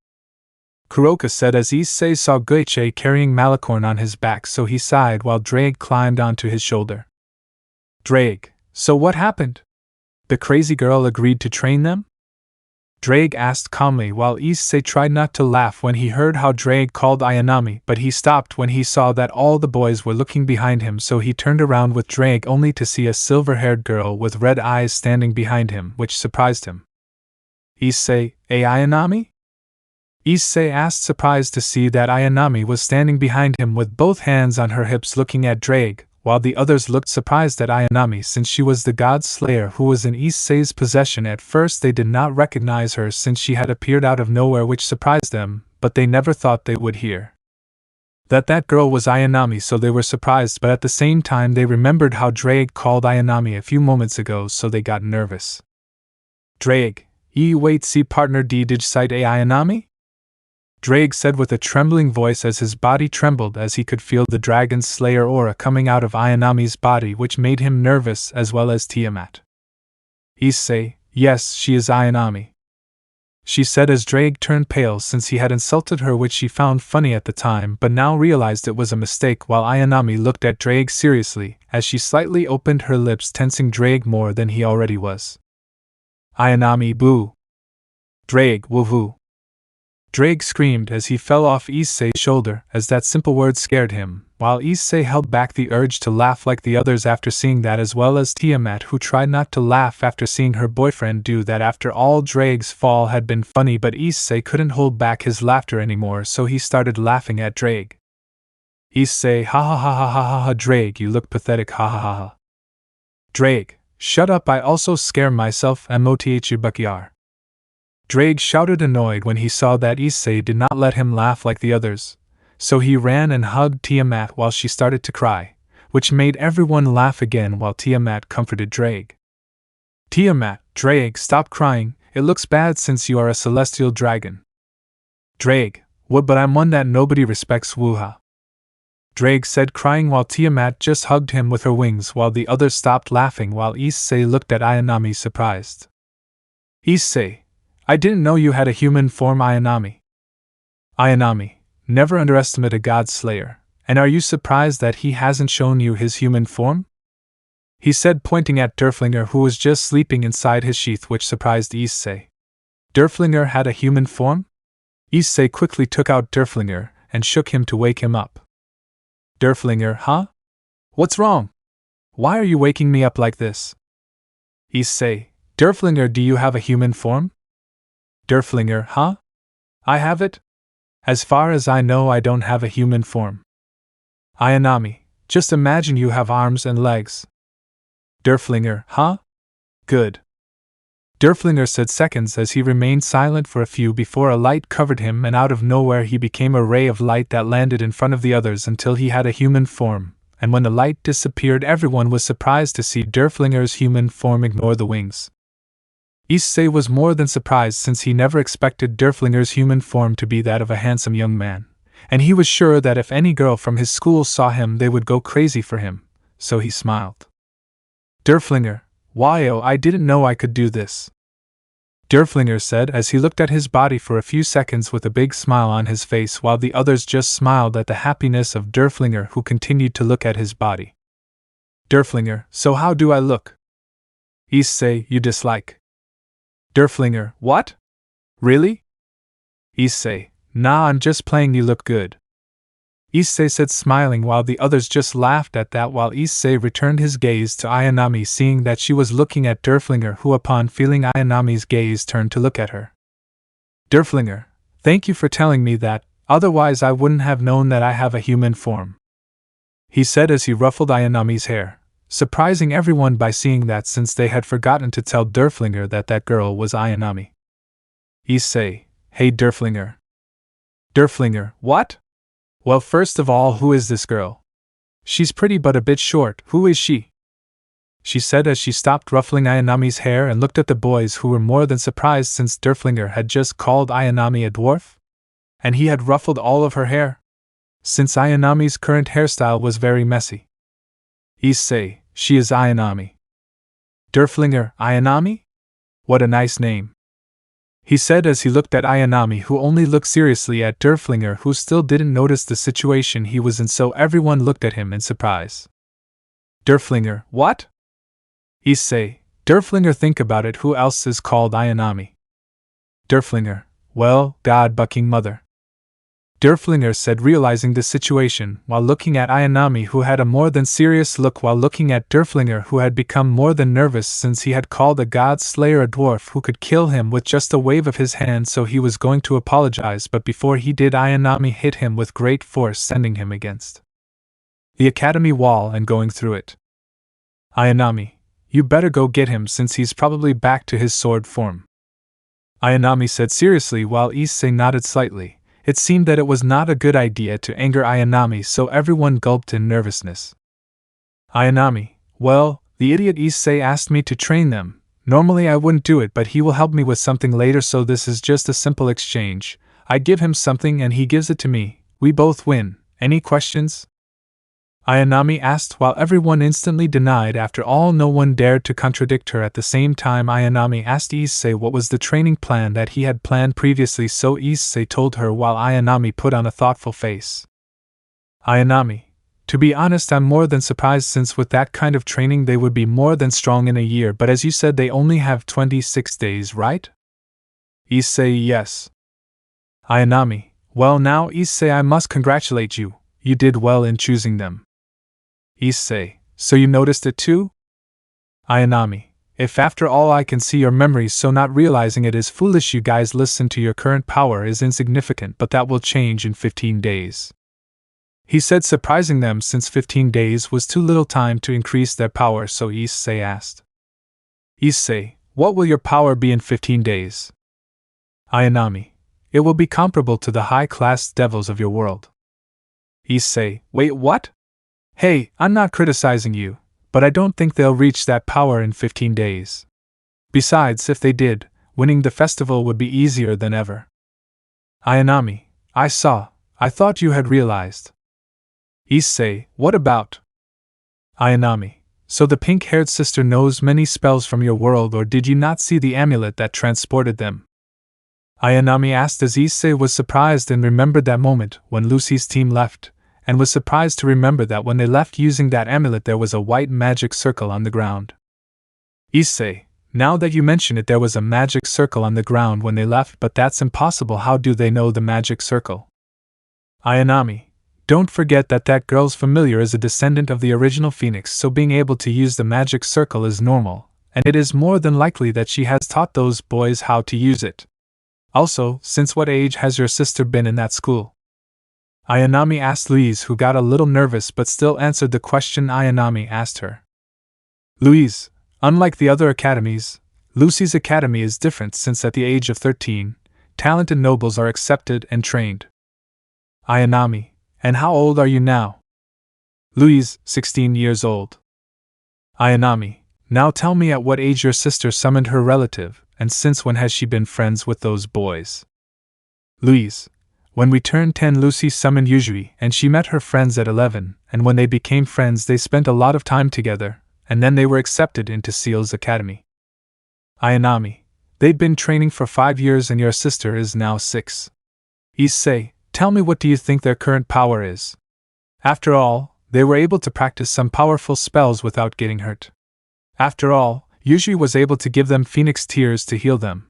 Kuroka said as Issei saw Goichi carrying Malicorn on his back, so he sighed while Drake climbed onto his shoulder. Drake, so what happened? The crazy girl agreed to train them? Drake asked calmly while Issei tried not to laugh when he heard how Drake called Ayanami, but he stopped when he saw that all the boys were looking behind him, so he turned around with Drake only to see a silver-haired girl with red eyes standing behind him, which surprised him. Issei, Ayanami? Issei asked, surprised to see that Ayanami was standing behind him with both hands on her hips looking at Drake, while the others looked surprised at Ayanami since she was the god slayer who was in Issei's possession. At first they did not recognize her since she had appeared out of nowhere, which surprised them, but they never thought they would hear that girl was Ayanami, so they were surprised, but at the same time they remembered how Drake called Ayanami a few moments ago, so they got nervous. Drake, wait, see partner D, did you cite Ayanami? Drake said with a trembling voice as his body trembled as he could feel the dragon slayer aura coming out of Ayanami's body, which made him nervous, as well as Tiamat. Issei, yes, she is Ayanami. She said as Drake turned pale since he had insulted her, which she found funny at the time but now realized it was a mistake, while Ayanami looked at Drake seriously as she slightly opened her lips, tensing Drake more than he already was. Ayanami, boo. Drake, woohoo. Drake screamed as he fell off Issei's shoulder as that simple word scared him, while Issei held back the urge to laugh like the others after seeing that, as well as Tiamat, who tried not to laugh after seeing her boyfriend do that. After all, Drake's fall had been funny, but Issei couldn't hold back his laughter anymore, so he started laughing at Drake. Issei, ha ha ha ha ha ha ha. Drake, you look pathetic, ha ha ha ha. Drake, shut up, I also scare myself, mothubakiar. Drake shouted, annoyed when he saw that Issei did not let him laugh like the others, so he ran and hugged Tiamat while she started to cry, which made everyone laugh again while Tiamat comforted Drake. Tiamat, Drake, stop crying, it looks bad since you are a celestial dragon. Drake, what, but I'm one that nobody respects, wooha. Drake said, crying while Tiamat just hugged him with her wings while the others stopped laughing while Issei looked at Ayanami surprised. Issei, I didn't know you had a human form, Ayanami. Ayanami, never underestimate a god slayer, and are you surprised that he hasn't shown you his human form? He said, pointing at Derflinger, who was just sleeping inside his sheath, which surprised Issei. Derflinger had a human form? Issei quickly took out Derflinger and shook him to wake him up. Derflinger, huh? What's wrong? Why are you waking me up like this? Issei, Derflinger, do you have a human form? Derflinger, huh? I have it? As far as I know, I don't have a human form. Ayanami, just imagine you have arms and legs. Derflinger, huh? Good. Derflinger said seconds as he remained silent for a few before a light covered him, and out of nowhere he became a ray of light that landed in front of the others until he had a human form, and when the light disappeared everyone was surprised to see Derflinger's human form ignore the wings. Issei was more than surprised since he never expected Derflinger's human form to be that of a handsome young man, and he was sure that if any girl from his school saw him they would go crazy for him, so he smiled. Derflinger, why, I didn't know I could do this. Derflinger said as he looked at his body for a few seconds with a big smile on his face while the others just smiled at the happiness of Derflinger, who continued to look at his body. Derflinger, so how do I look? Issei, you dislike. Derflinger, what? Really? Issei, nah, I'm just playing, you look good. Issei said, smiling while the others just laughed at that, while Issei returned his gaze to Ayanami, seeing that she was looking at Derflinger, who upon feeling Ayanami's gaze turned to look at her. Derflinger, thank you for telling me that, otherwise I wouldn't have known that I have a human form. He said as he ruffled Ayanami's hair, surprising everyone by seeing that since they had forgotten to tell Derflinger that that girl was Ayanami. Issei, hey Derflinger. Derflinger, what? Well, first of all, who is this girl? She's pretty but a bit short, who is she? She said as she stopped ruffling Ayanami's hair and looked at the boys, who were more than surprised since Derflinger had just called Ayanami a dwarf? And he had ruffled all of her hair? Since Ayanami's current hairstyle was very messy. Issei, she is Ayanami. Derflinger, Ayanami? What a nice name. He said as he looked at Ayanami, who only looked seriously at Derflinger, who still didn't notice the situation he was in, so everyone looked at him in surprise. Derflinger, what? Issei, Derflinger, think about it, who else is called Ayanami? Derflinger, well, God-bucking mother. Derflinger said, realizing the situation, while looking at Ayanami, who had a more than serious look, while looking at Derflinger, who had become more than nervous since he had called a god slayer a dwarf who could kill him with just a wave of his hand, so he was going to apologize, but before he did, Ayanami hit him with great force, sending him against the academy wall and going through it. Ayanami, you better go get him since he's probably back to his sword form. Ayanami said seriously while Issei nodded slightly. It seemed that it was not a good idea to anger Ayanami, so everyone gulped in nervousness. Ayanami, well, the idiot Issei asked me to train them. Normally I wouldn't do it, but he will help me with something later, so this is just a simple exchange. I give him something and he gives it to me. We both win. Any questions? Ayanami asked while everyone instantly denied. After all, no one dared to contradict her. At the same time, Ayanami asked Issei what was the training plan that he had planned previously, so Issei told her while Ayanami put on a thoughtful face. Ayanami, to be honest, I'm more than surprised, since with that kind of training they would be more than strong in a year, but as you said they only have 26 days, right? Issei, yes. Ayanami, well now Issei, I must congratulate you, you did well in choosing them. Issei, so you noticed it too? Ayanami, if after all I can see your memories, so not realizing it is foolish, you guys listen to your current power is insignificant, but that will change in 15 days. He said, surprising them since 15 days was too little time to increase their power, so Issei asked. Issei, what will your power be in 15 days? Ayanami, it will be comparable to the high-class devils of your world. Issei, wait, what? Hey, I'm not criticizing you, but I don't think they'll reach that power in 15 days. Besides, if they did, winning the festival would be easier than ever. Ayanami, I thought you had realized. Issei, what about? Ayanami, so the pink-haired sister knows many spells from your world, or did you not see the amulet that transported them? Ayanami asked as Issei was surprised and remembered that moment when Lucy's team left, and was surprised to remember that when they left using that amulet there was a white magic circle on the ground. Issei, now that you mention it, there was a magic circle on the ground when they left, but that's impossible. How do they know the magic circle? Ayanami, don't forget that that girl's familiar is a descendant of the original phoenix, so being able to use the magic circle is normal, and it is more than likely that she has taught those boys how to use it. Also, since what age has your sister been in that school? Ayanami asked Louise, who got a little nervous but still answered the question Ayanami asked her. Louise, unlike the other academies, Lucy's academy is different since at the age of 13, talented nobles are accepted and trained. Ayanami, and how old are you now? Louise, 16 years old. Ayanami, now tell me at what age your sister summoned her relative, and since when has she been friends with those boys? Louise, when we turned 10, Lucy summoned Hyoudou, and she met her friends at 11, and when they became friends they spent a lot of time together, and then they were accepted into Seal's academy. Ayanami, they'd been training for 5 years and your sister is now 6. Issei, tell me, what do you think their current power is? After all, they were able to practice some powerful spells without getting hurt. After all, Hyoudou was able to give them phoenix tears to heal them.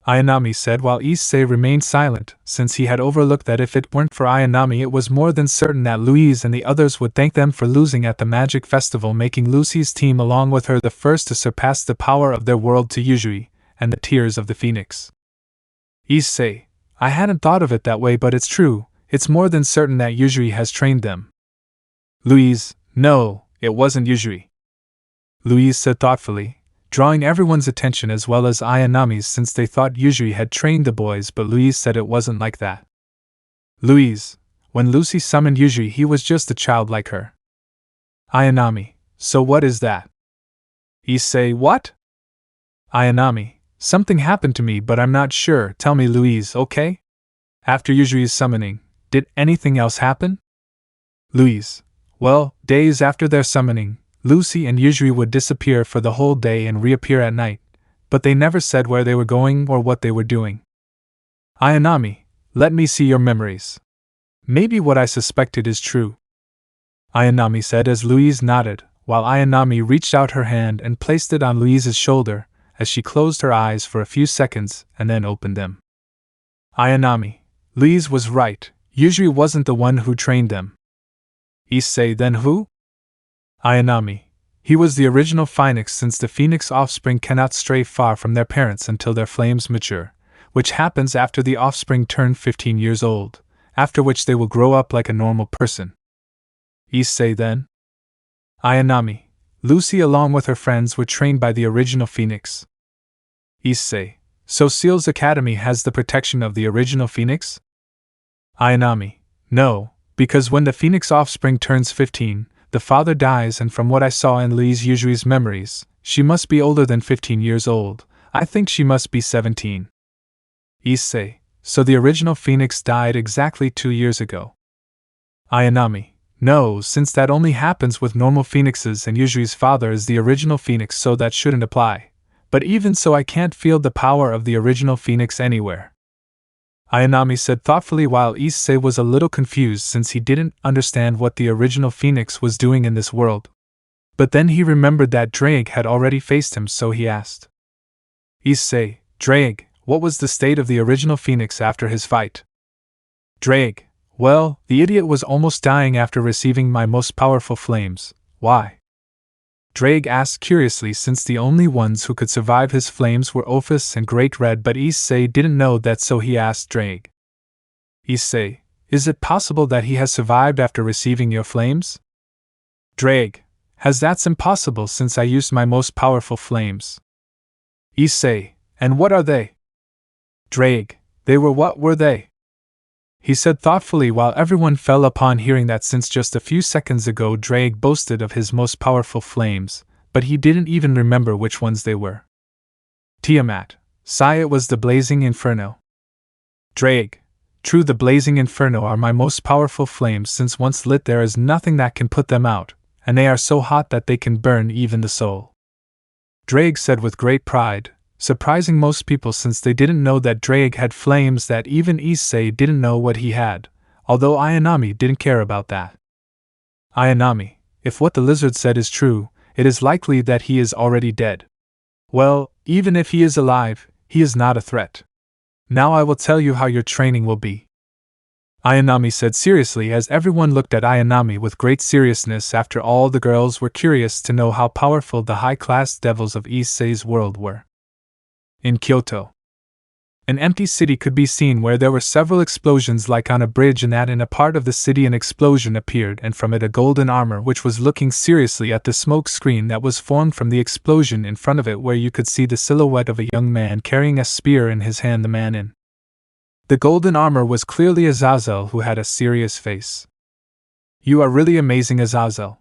Ayanami said while Issei remained silent, since he had overlooked that if it weren't for Ayanami it was more than certain that Louise and the others would thank them for losing at the magic festival, making Lucy's team along with her the first to surpass the power of their world to Hyoudou and the tears of the phoenix. Issei, I hadn't thought of it that way, but it's true, it's more than certain that Hyoudou has trained them. Louise, no, it wasn't Hyoudou. Louise said thoughtfully, drawing everyone's attention as well as Ayanami's, since they thought Hyoudou had trained the boys, but Louise said it wasn't like that. Louise, when Lucy summoned Hyoudou he was just a child like her. Ayanami, so what is that? Issei, what? Ayanami, something happened to me but I'm not sure, tell me Louise, okay? After Hyoudou's summoning, did anything else happen? Louise, well, days after their summoning, Lucy and Hyoudou would disappear for the whole day and reappear at night, but they never said where they were going or what they were doing. Ayanami, let me see your memories. Maybe what I suspected is true. Ayanami said as Louise nodded, while Ayanami reached out her hand and placed it on Louise's shoulder, as she closed her eyes for a few seconds and then opened them. Ayanami, Louise was right, Hyoudou wasn't the one who trained them. Issei, then who? Ayanami, he was the original phoenix, since the phoenix offspring cannot stray far from their parents until their flames mature, which happens after the offspring turn 15 years old, after which they will grow up like a normal person. Issei, then? Ayanami, Lucy along with her friends were trained by the original phoenix. Issei, so Seal's academy has the protection of the original phoenix? Ayanami, no, because when the phoenix offspring turns 15, the father dies, and from what I saw in Louise Hyoudou's memories, she must be older than 15 years old. I think she must be 17. Issei, so the original phoenix died exactly 2 years ago. Ayanami, no, since that only happens with normal phoenixes and Hyoudou's father is the original phoenix, so that shouldn't apply. But even so I can't feel the power of the original phoenix anywhere. Ayanami said thoughtfully while Issei was a little confused since he didn't understand what the original phoenix was doing in this world. But then he remembered that Drake had already faced him, so he asked. Issei, Drake, what was the state of the original phoenix after his fight? Drake, well, the idiot was almost dying after receiving my most powerful flames. Why? Drake asked curiously, since the only ones who could survive his flames were Ophis and Great Red, but Issei didn't know that, so he asked Drake. Issei, is it possible that he has survived after receiving your flames? Drake, that's impossible since I used my most powerful flames. Issei, and what are they? Drake, what were they? He said thoughtfully while everyone fell upon hearing that, since just a few seconds ago Drake boasted of his most powerful flames, but he didn't even remember which ones they were. Tiamat, it was the blazing inferno. Drake, True, the blazing inferno are my most powerful flames, since once lit there is nothing that can put them out, and they are so hot that they can burn even the soul. Drake said with great pride, surprising most people since they didn't know that Drake had flames that even Issei didn't know what he had, although Ayanami didn't care about that. Ayanami, if what the lizard said is true, it is likely that he is already dead. Well, even if he is alive, he is not a threat. Now I will tell you how your training will be. Ayanami said seriously as everyone looked at Ayanami with great seriousness. After all, the girls were curious to know how powerful the high-class devils of Issei's world were. In Kyoto, an empty city could be seen where there were several explosions like on a bridge, and that in a part of the city an explosion appeared and from it a golden armor which was looking seriously at the smoke screen that was formed from the explosion in front of it, where you could see the silhouette of a young man carrying a spear in his hand. The man in the golden armor was clearly Azazel, who had a serious face. "You are really amazing, Azazel,"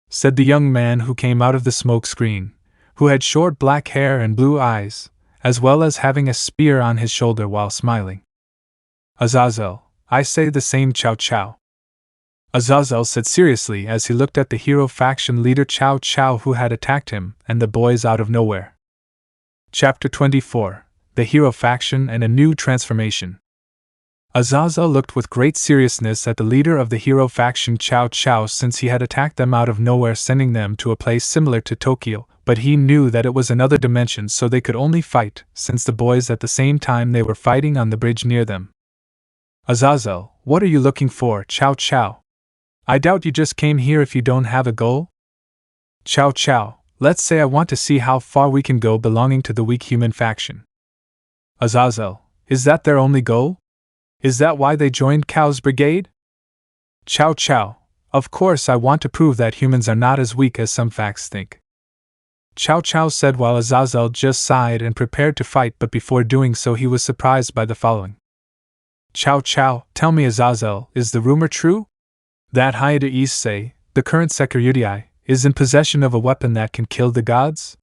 said the young man who came out of the smoke screen, who had short black hair and blue eyes, as well as having a spear on his shoulder while smiling. "Azazel, I say the same, Chow Chow," Azazel said seriously as he looked at the hero faction leader Chow Chow, who had attacked him and the boys out of nowhere. Chapter 24: The Hero Faction and a New Transformation. Azazel looked with great seriousness at the leader of the hero faction Chow Chow, since he had attacked them out of nowhere, sending them to a place similar to Tokyo, but he knew that it was another dimension, so they could only fight, since the boys at the same time they were fighting on the bridge near them. "Azazel, what are you looking for, Chow Chow? I doubt you just came here if you don't have a goal?" "Chow Chow, let's say I want to see how far we can go belonging to the weak human faction." "Azazel, is that their only goal? Is that why they joined Cow's brigade?" "Chow Chow, of course I want to prove that humans are not as weak as some facts think," Chow Chow said, while Azazel just sighed and prepared to fight, but before doing so he was surprised by the following. "Chow Chow, tell me, Azazel, is the rumor true? That Hyoudou Issei, the current security, is in possession of a weapon that can kill the gods?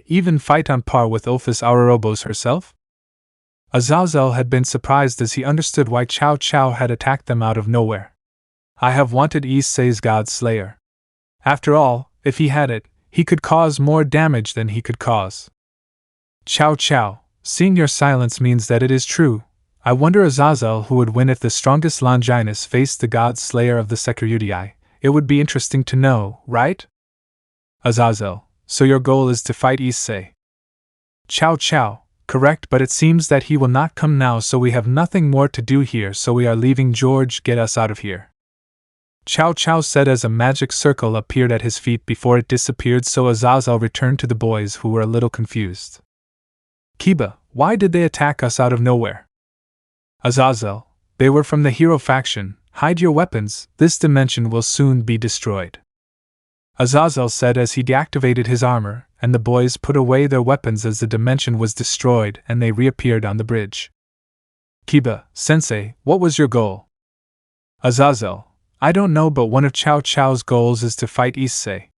Even fight on par with Ophis Aurorobos herself?" Azazel had been surprised as he understood why Chow Chow had attacked them out of nowhere. "I have wanted Issei's God Slayer. After all, if he had it, he could cause more damage than he could cause." "Chow Chow, seeing your silence means that it is true. I wonder, Azazel, who would win if the strongest Longinus faced the God Slayer of the security. It would be interesting to know, right?" "Azazel, so your goal is to fight Issei?" "Chow Chow, correct, but it seems that he will not come now, so we have nothing more to do here, so we are leaving. George, get us out of here," Chow Chow said as a magic circle appeared at his feet before it disappeared, so Azazel returned to the boys, who were a little confused. "Kiba, why did they attack us out of nowhere?" "Azazel, they were from the hero faction. Hide your weapons, this dimension will soon be destroyed," Azazel said as he deactivated his armor, and the boys put away their weapons as the dimension was destroyed and they reappeared on the bridge. "Kiba, sensei, what was your goal?" "Azazel, I don't know, but one of Chow Chow's goals is to fight Issei,"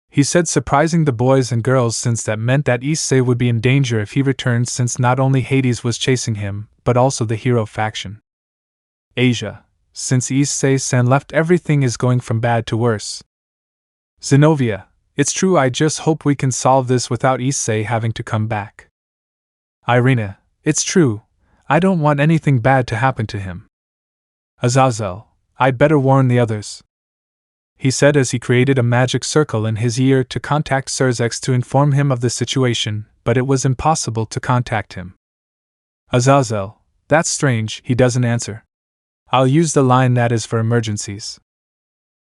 he said, surprising the boys and girls, since that meant that Issei would be in danger if he returned, since not only Hades was chasing him, but also the hero faction. "Asia, since Issei-san left, everything is going from bad to worse." "Zenobia, it's true, I just hope we can solve this without Issei having to come back." "Irina, it's true, I don't want anything bad to happen to him." "Azazel, I'd better warn the others," he said as he created a magic circle in his ear to contact Sirzex to inform him of the situation, but it was impossible to contact him. "Azazel, that's strange, he doesn't answer. I'll use the line that is for emergencies,"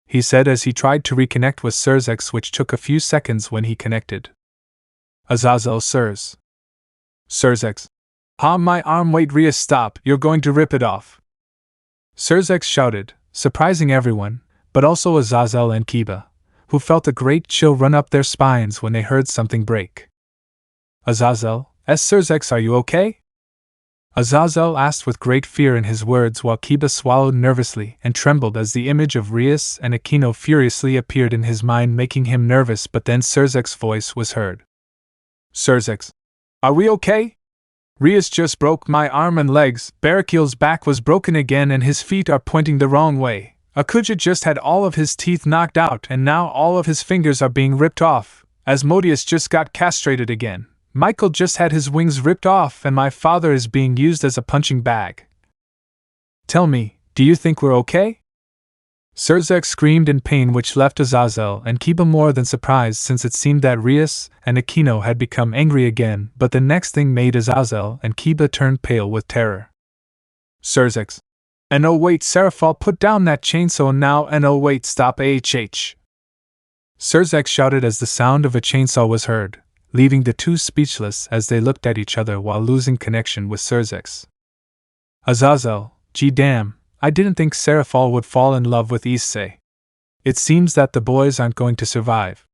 he said as he tried to reconnect with Sirzex, which took a few seconds when he connected. "Azazel, Sirs." "Sirzex. My arm, wait, Rias, stop, you're going to rip it off," Sirzex shouted, surprising everyone, but also Azazel and Kiba, who felt a great chill run up their spines when they heard something break. "Azazel, Sirzex, are you okay?" Azazel asked with great fear in his words, while Kiba swallowed nervously and trembled as the image of Rias and Aquino furiously appeared in his mind, making him nervous, but then Sirzex's voice was heard. "Sirzex, are we okay?" Rias just broke my arm and legs, Barakiel's back was broken again and his feet are pointing the wrong way. Akuja just had all of his teeth knocked out and now all of his fingers are being ripped off. Asmodeus just got castrated again. Michael just had his wings ripped off and my father is being used as a punching bag. Tell me, do you think we're okay? Serzek screamed in pain, which left Azazel and Kiba more than surprised since it seemed that Rias and Aquino had become angry again, but the next thing made Azazel and Kiba turn pale with terror. Serzek. And oh wait, Serafal, put down that chainsaw now, and oh wait, stop AHH. Serzek shouted as the sound of a chainsaw was heard, leaving the two speechless as they looked at each other while losing connection with Serzek. Azazel, gee damn, I didn't think Serafal would fall in love with Issei. It seems that the boys aren't going to survive.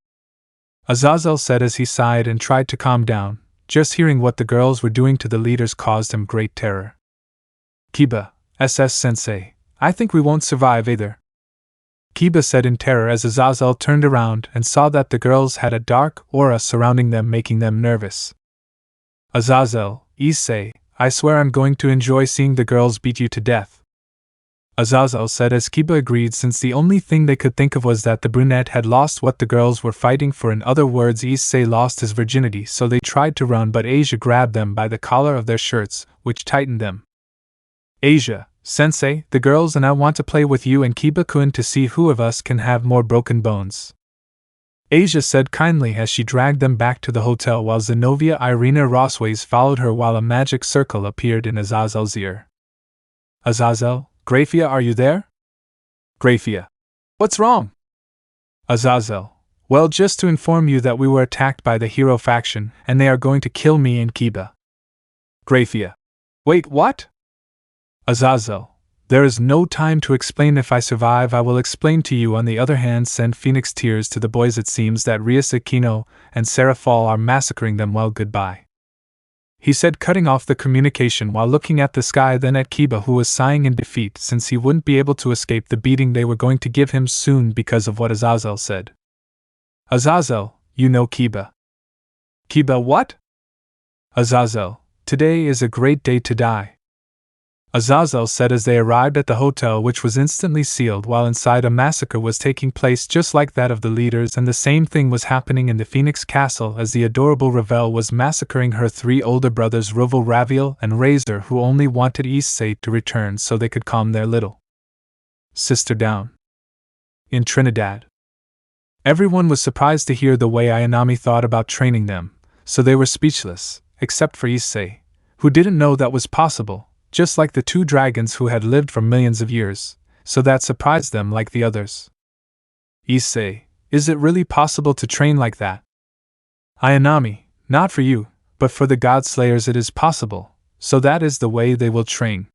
Azazel said as he sighed and tried to calm down. Just hearing what the girls were doing to the leaders caused him great terror. Kiba, SS-sensei, I think we won't survive either. Kiba said in terror as Azazel turned around and saw that the girls had a dark aura surrounding them, making them nervous. Azazel, Issei, I swear I'm going to enjoy seeing the girls beat you to death. Azazel said as Kiba agreed, since the only thing they could think of was that the brunette had lost what the girls were fighting for. In other words, Issei lost his virginity, so they tried to run, but Asia grabbed them by the collar of their shirts, which tightened them. Asia, sensei, the girls and I want to play with you and Kiba-kun to see who of us can have more broken bones. Asia said kindly as she dragged them back to the hotel while Zenobia Irina Rossways followed her while a magic circle appeared in Azazel's ear. Azazel, Grafia, are you there? Grafia. What's wrong? Azazel. Well, just to inform you that we were attacked by the hero faction, and they are going to kill me and Kiba. Grafia. Wait, what? Azazel. There is no time to explain. If I survive, I will explain to you. On the other hand, send Phoenix tears to the boys. It seems that Rias, Aquino, and Serafal are massacring them. Well, goodbye. He said, cutting off the communication while looking at the sky, then at Kiba, who was sighing in defeat since he wouldn't be able to escape the beating they were going to give him soon because of what Azazel said. Azazel, you know Kiba. Kiba what? Azazel, today is a great day to die. Azazel said as they arrived at the hotel, which was instantly sealed, while inside a massacre was taking place just like that of the leaders, and the same thing was happening in the Phoenix Castle as the adorable Ravel was massacring her three older brothers Roval, Raviel, and Razor, who only wanted Issei to return so they could calm their little sister down. In Trinidad, everyone was surprised to hear the way Ayanami thought about training them, so they were speechless, except for Issei, who didn't know that was possible. Just like the two dragons who had lived for millions of years, so that surprised them like the others. Issei, is it really possible to train like that? Ayanami, not for you, but for the God Slayers it is possible, so that is the way they will train.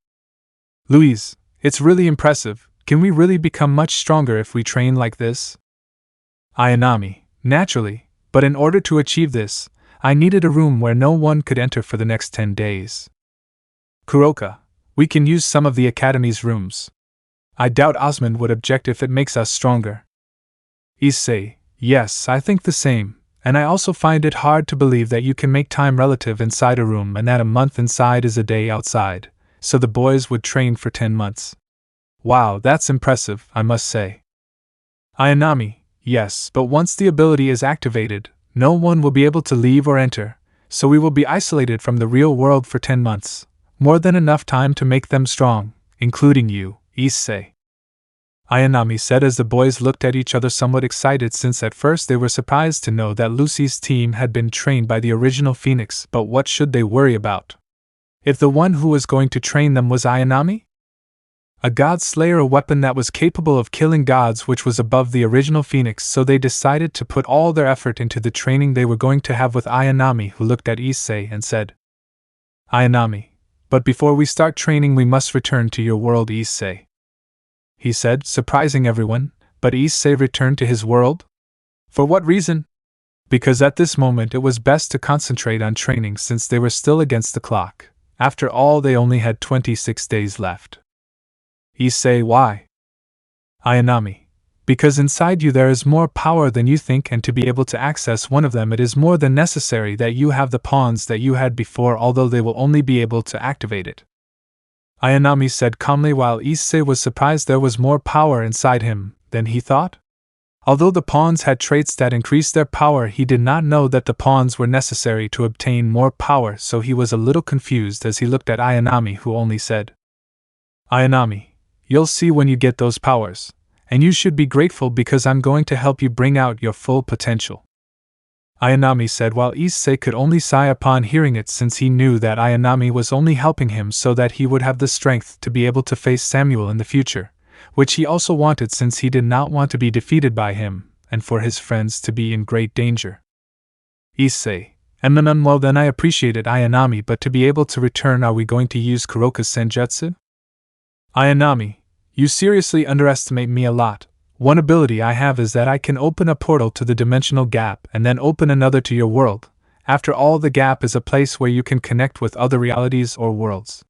Louise, it's really impressive. Can we really become much stronger if we train like this? Ayanami, naturally, but in order to achieve this, I needed a room where no one could enter for the next 10 days. Kuroka, we can use some of the Academy's rooms. I doubt Osmond would object if it makes us stronger. Issei, yes, I think the same, and I also find it hard to believe that you can make time relative inside a room and that a month inside is a day outside, so the boys would train for 10 months. Wow, that's impressive, I must say. Ayanami, yes, but once the ability is activated, no one will be able to leave or enter, so we will be isolated from the real world for 10 months. More than enough time to make them strong, including you, Issei. Ayanami said as the boys looked at each other somewhat excited, since at first they were surprised to know that Lucy's team had been trained by the original Phoenix, but what should they worry about? If the one who was going to train them was Ayanami? A God Slayer, a weapon that was capable of killing gods, which was above the original Phoenix, so they decided to put all their effort into the training they were going to have with Ayanami, who looked at Issei and said, Ayanami, but before we start training we must return to your world, Issei. He said, surprising everyone, but Issei returned to his world? For what reason? Because at this moment it was best to concentrate on training since they were still against the clock. After all, they only had 26 days left. Issei, why? Ayanami, Because inside you there is more power than you think, and to be able to access one of them it is more than necessary that you have the pawns that you had before, although they will only be able to activate it. Ayanami said calmly, while Issei was surprised there was more power inside him than he thought. Although the pawns had traits that increased their power, he did not know that the pawns were necessary to obtain more power, so he was a little confused as he looked at Ayanami, who only said, "Ayanami, you'll see when you get those powers, and you should be grateful because I'm going to help you bring out your full potential." Ayanami said, while Issei could only sigh upon hearing it, since he knew that Ayanami was only helping him so that he would have the strength to be able to face Samuel in the future, which he also wanted since he did not want to be defeated by him, and for his friends to be in great danger. Issei, well then I appreciate it, Ayanami, but to be able to return, are we going to use Kuroka's senjutsu? Ayanami, you seriously underestimate me a lot. One ability I have is that I can open a portal to the dimensional gap and then open another to your world. After all, the gap is a place where you can connect with other realities or worlds.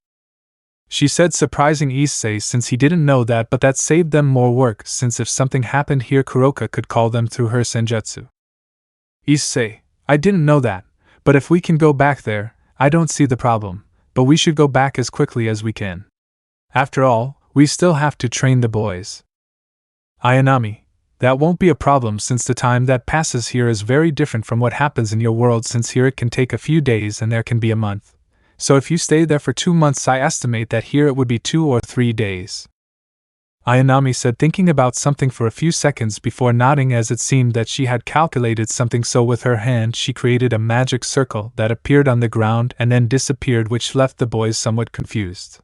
She said, surprising Issei since he didn't know that, but that saved them more work since if something happened here Kuroka could call them through her senjutsu. Issei, I didn't know that, but if we can go back there, I don't see the problem, but we should go back as quickly as we can. After all, we still have to train the boys. Ayanami, that won't be a problem since the time that passes here is very different from what happens in your world, since here it can take a few days and there can be a month. So if you stay there for 2 months, I estimate that here it would be 2 or 3 days. Ayanami said, thinking about something for a few seconds before nodding, as it seemed that she had calculated something, so with her hand she created a magic circle that appeared on the ground and then disappeared, which left the boys somewhat confused.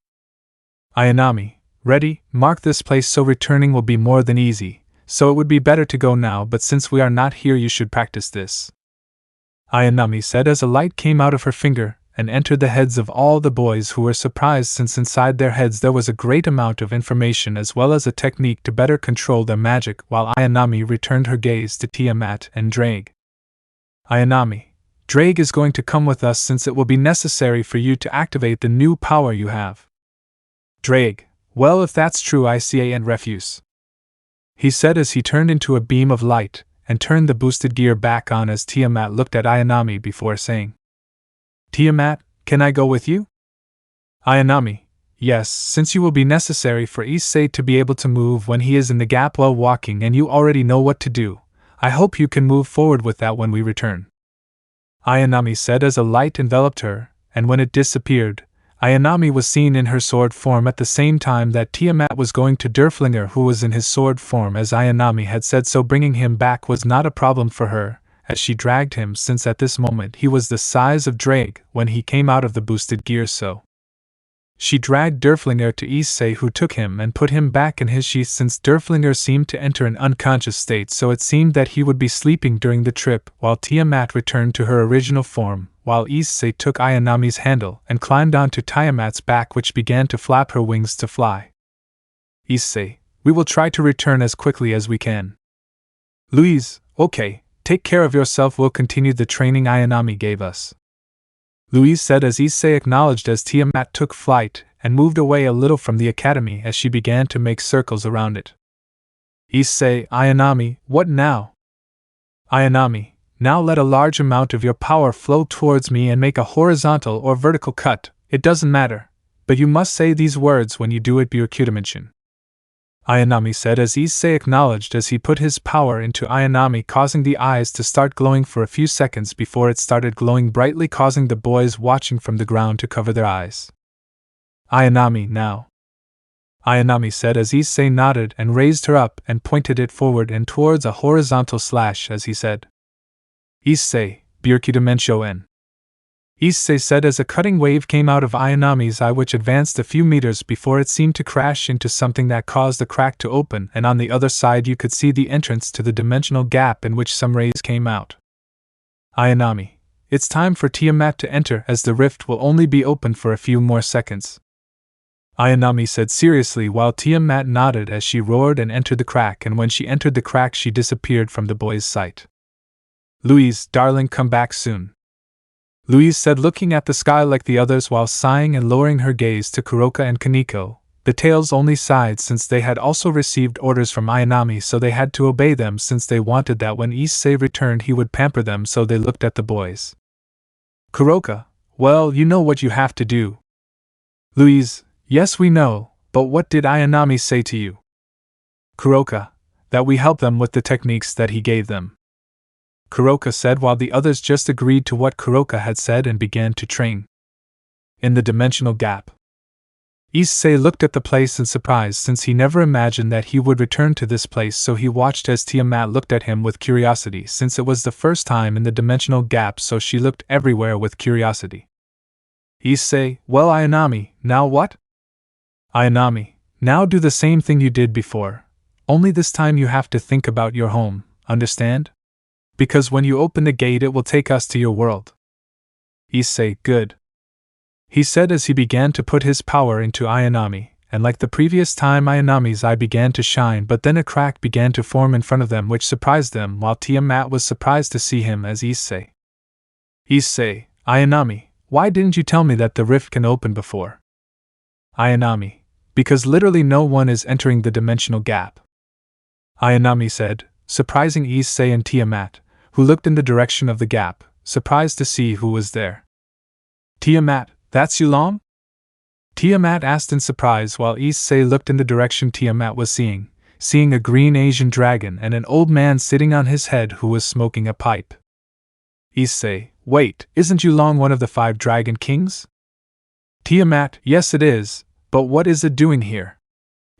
Ayanami, ready, mark this place so returning will be more than easy, so it would be better to go now, but since we are not here you should practice this. Ayanami said as a light came out of her finger and entered the heads of all the boys, who were surprised since inside their heads there was a great amount of information as well as a technique to better control their magic, while Ayanami returned her gaze to Tiamat and Drake. Ayanami, Drake is going to come with us since it will be necessary for you to activate the new power you have. Drake, well, if that's true, I see and refuse. He said as he turned into a beam of light and turned the boosted gear back on, as Tiamat looked at Ayanami before saying, Tiamat, can I go with you? Ayanami, yes, since you will be necessary for Issei to be able to move when he is in the gap while walking, and you already know what to do. I hope you can move forward with that when we return. Ayanami said as a light enveloped her, and when it disappeared, Ayanami was seen in her sword form at the same time that Tiamat was going to Derflinger, who was in his sword form as Ayanami had said, so bringing him back was not a problem for her, as she dragged him, since at this moment he was the size of Drake when he came out of the boosted gear, so she dragged Derflinger to Issei, who took him and put him back in his sheath, since Derflinger seemed to enter an unconscious state, so it seemed that he would be sleeping during the trip, while Tiamat returned to her original form, while Issei took Ayanami's handle and climbed onto Tiamat's back, which began to flap her wings to fly. Issei, we will try to return as quickly as we can. Louise, okay, take care of yourself, we'll continue the training Ayanami gave us. Louise said as Issei acknowledged as Tiamat took flight and moved away a little from the academy as she began to make circles around it. Issei, Ayanami, what now? Ayanami, now let a large amount of your power flow towards me and make a horizontal or vertical cut, it doesn't matter, but you must say these words when you do it, Byurkudamention. Ayanami said as Issei acknowledged as he put his power into Ayanami, causing the eyes to start glowing for a few seconds before it started glowing brightly, causing the boys watching from the ground to cover their eyes. Ayanami, now. Ayanami said as Issei nodded and raised her up and pointed it forward and towards a horizontal slash as he said, Issei, Byurkudamention. Issei said as a cutting wave came out of Ayanami's eye, which advanced a few meters before it seemed to crash into something that caused the crack to open, and on the other side you could see the entrance to the dimensional gap in which some rays came out. Ayanami, it's time for Tiamat to enter, as the rift will only be open for a few more seconds. Ayanami said seriously, while Tiamat nodded as she roared and entered the crack, and when she entered the crack she disappeared from the boy's sight. Louise, darling, come back soon. Louise said, looking at the sky like the others while sighing and lowering her gaze to Kuroka and Kaneko, The tails only sighed since they had also received orders from Ayanami, so they had to obey them since they wanted that when Issei returned he would pamper them, so they looked at the boys. Kuroka, well, you know what you have to do. Louise, yes we know, but what did Ayanami say to you? Kuroka, that we help them with the techniques that he gave them. Kuroka said while the others just agreed to what Kuroka had said and began to train. In the dimensional gap. Issei looked at the place in surprise since he never imagined that he would return to this place, so he watched as Tiamat looked at him with curiosity since it was the first time in the dimensional gap, so she looked everywhere with curiosity. Issei, well Ayanami, now what? Ayanami, now do the same thing you did before, only this time you have to think about your home, understand? Because when you open the gate it will take us to your world. Issei, good. He said as he began to put his power into Ayanami, and like the previous time Ayanami's eye began to shine, but then a crack began to form in front of them which surprised them, while Tiamat was surprised to see him as Issei. Issei, Ayanami, why didn't you tell me that the rift can open before? Ayanami, because literally no one is entering the dimensional gap. Ayanami said, surprising Issei and Tiamat, who looked in the direction of the gap, surprised to see who was there. Tiamat, that's Yulong? Tiamat asked in surprise while Issei looked in the direction Tiamat was seeing a green Asian dragon and an old man sitting on his head who was smoking a pipe. Issei, wait, isn't Yulong one of the 5 dragon kings? Tiamat, yes it is, but what is it doing here?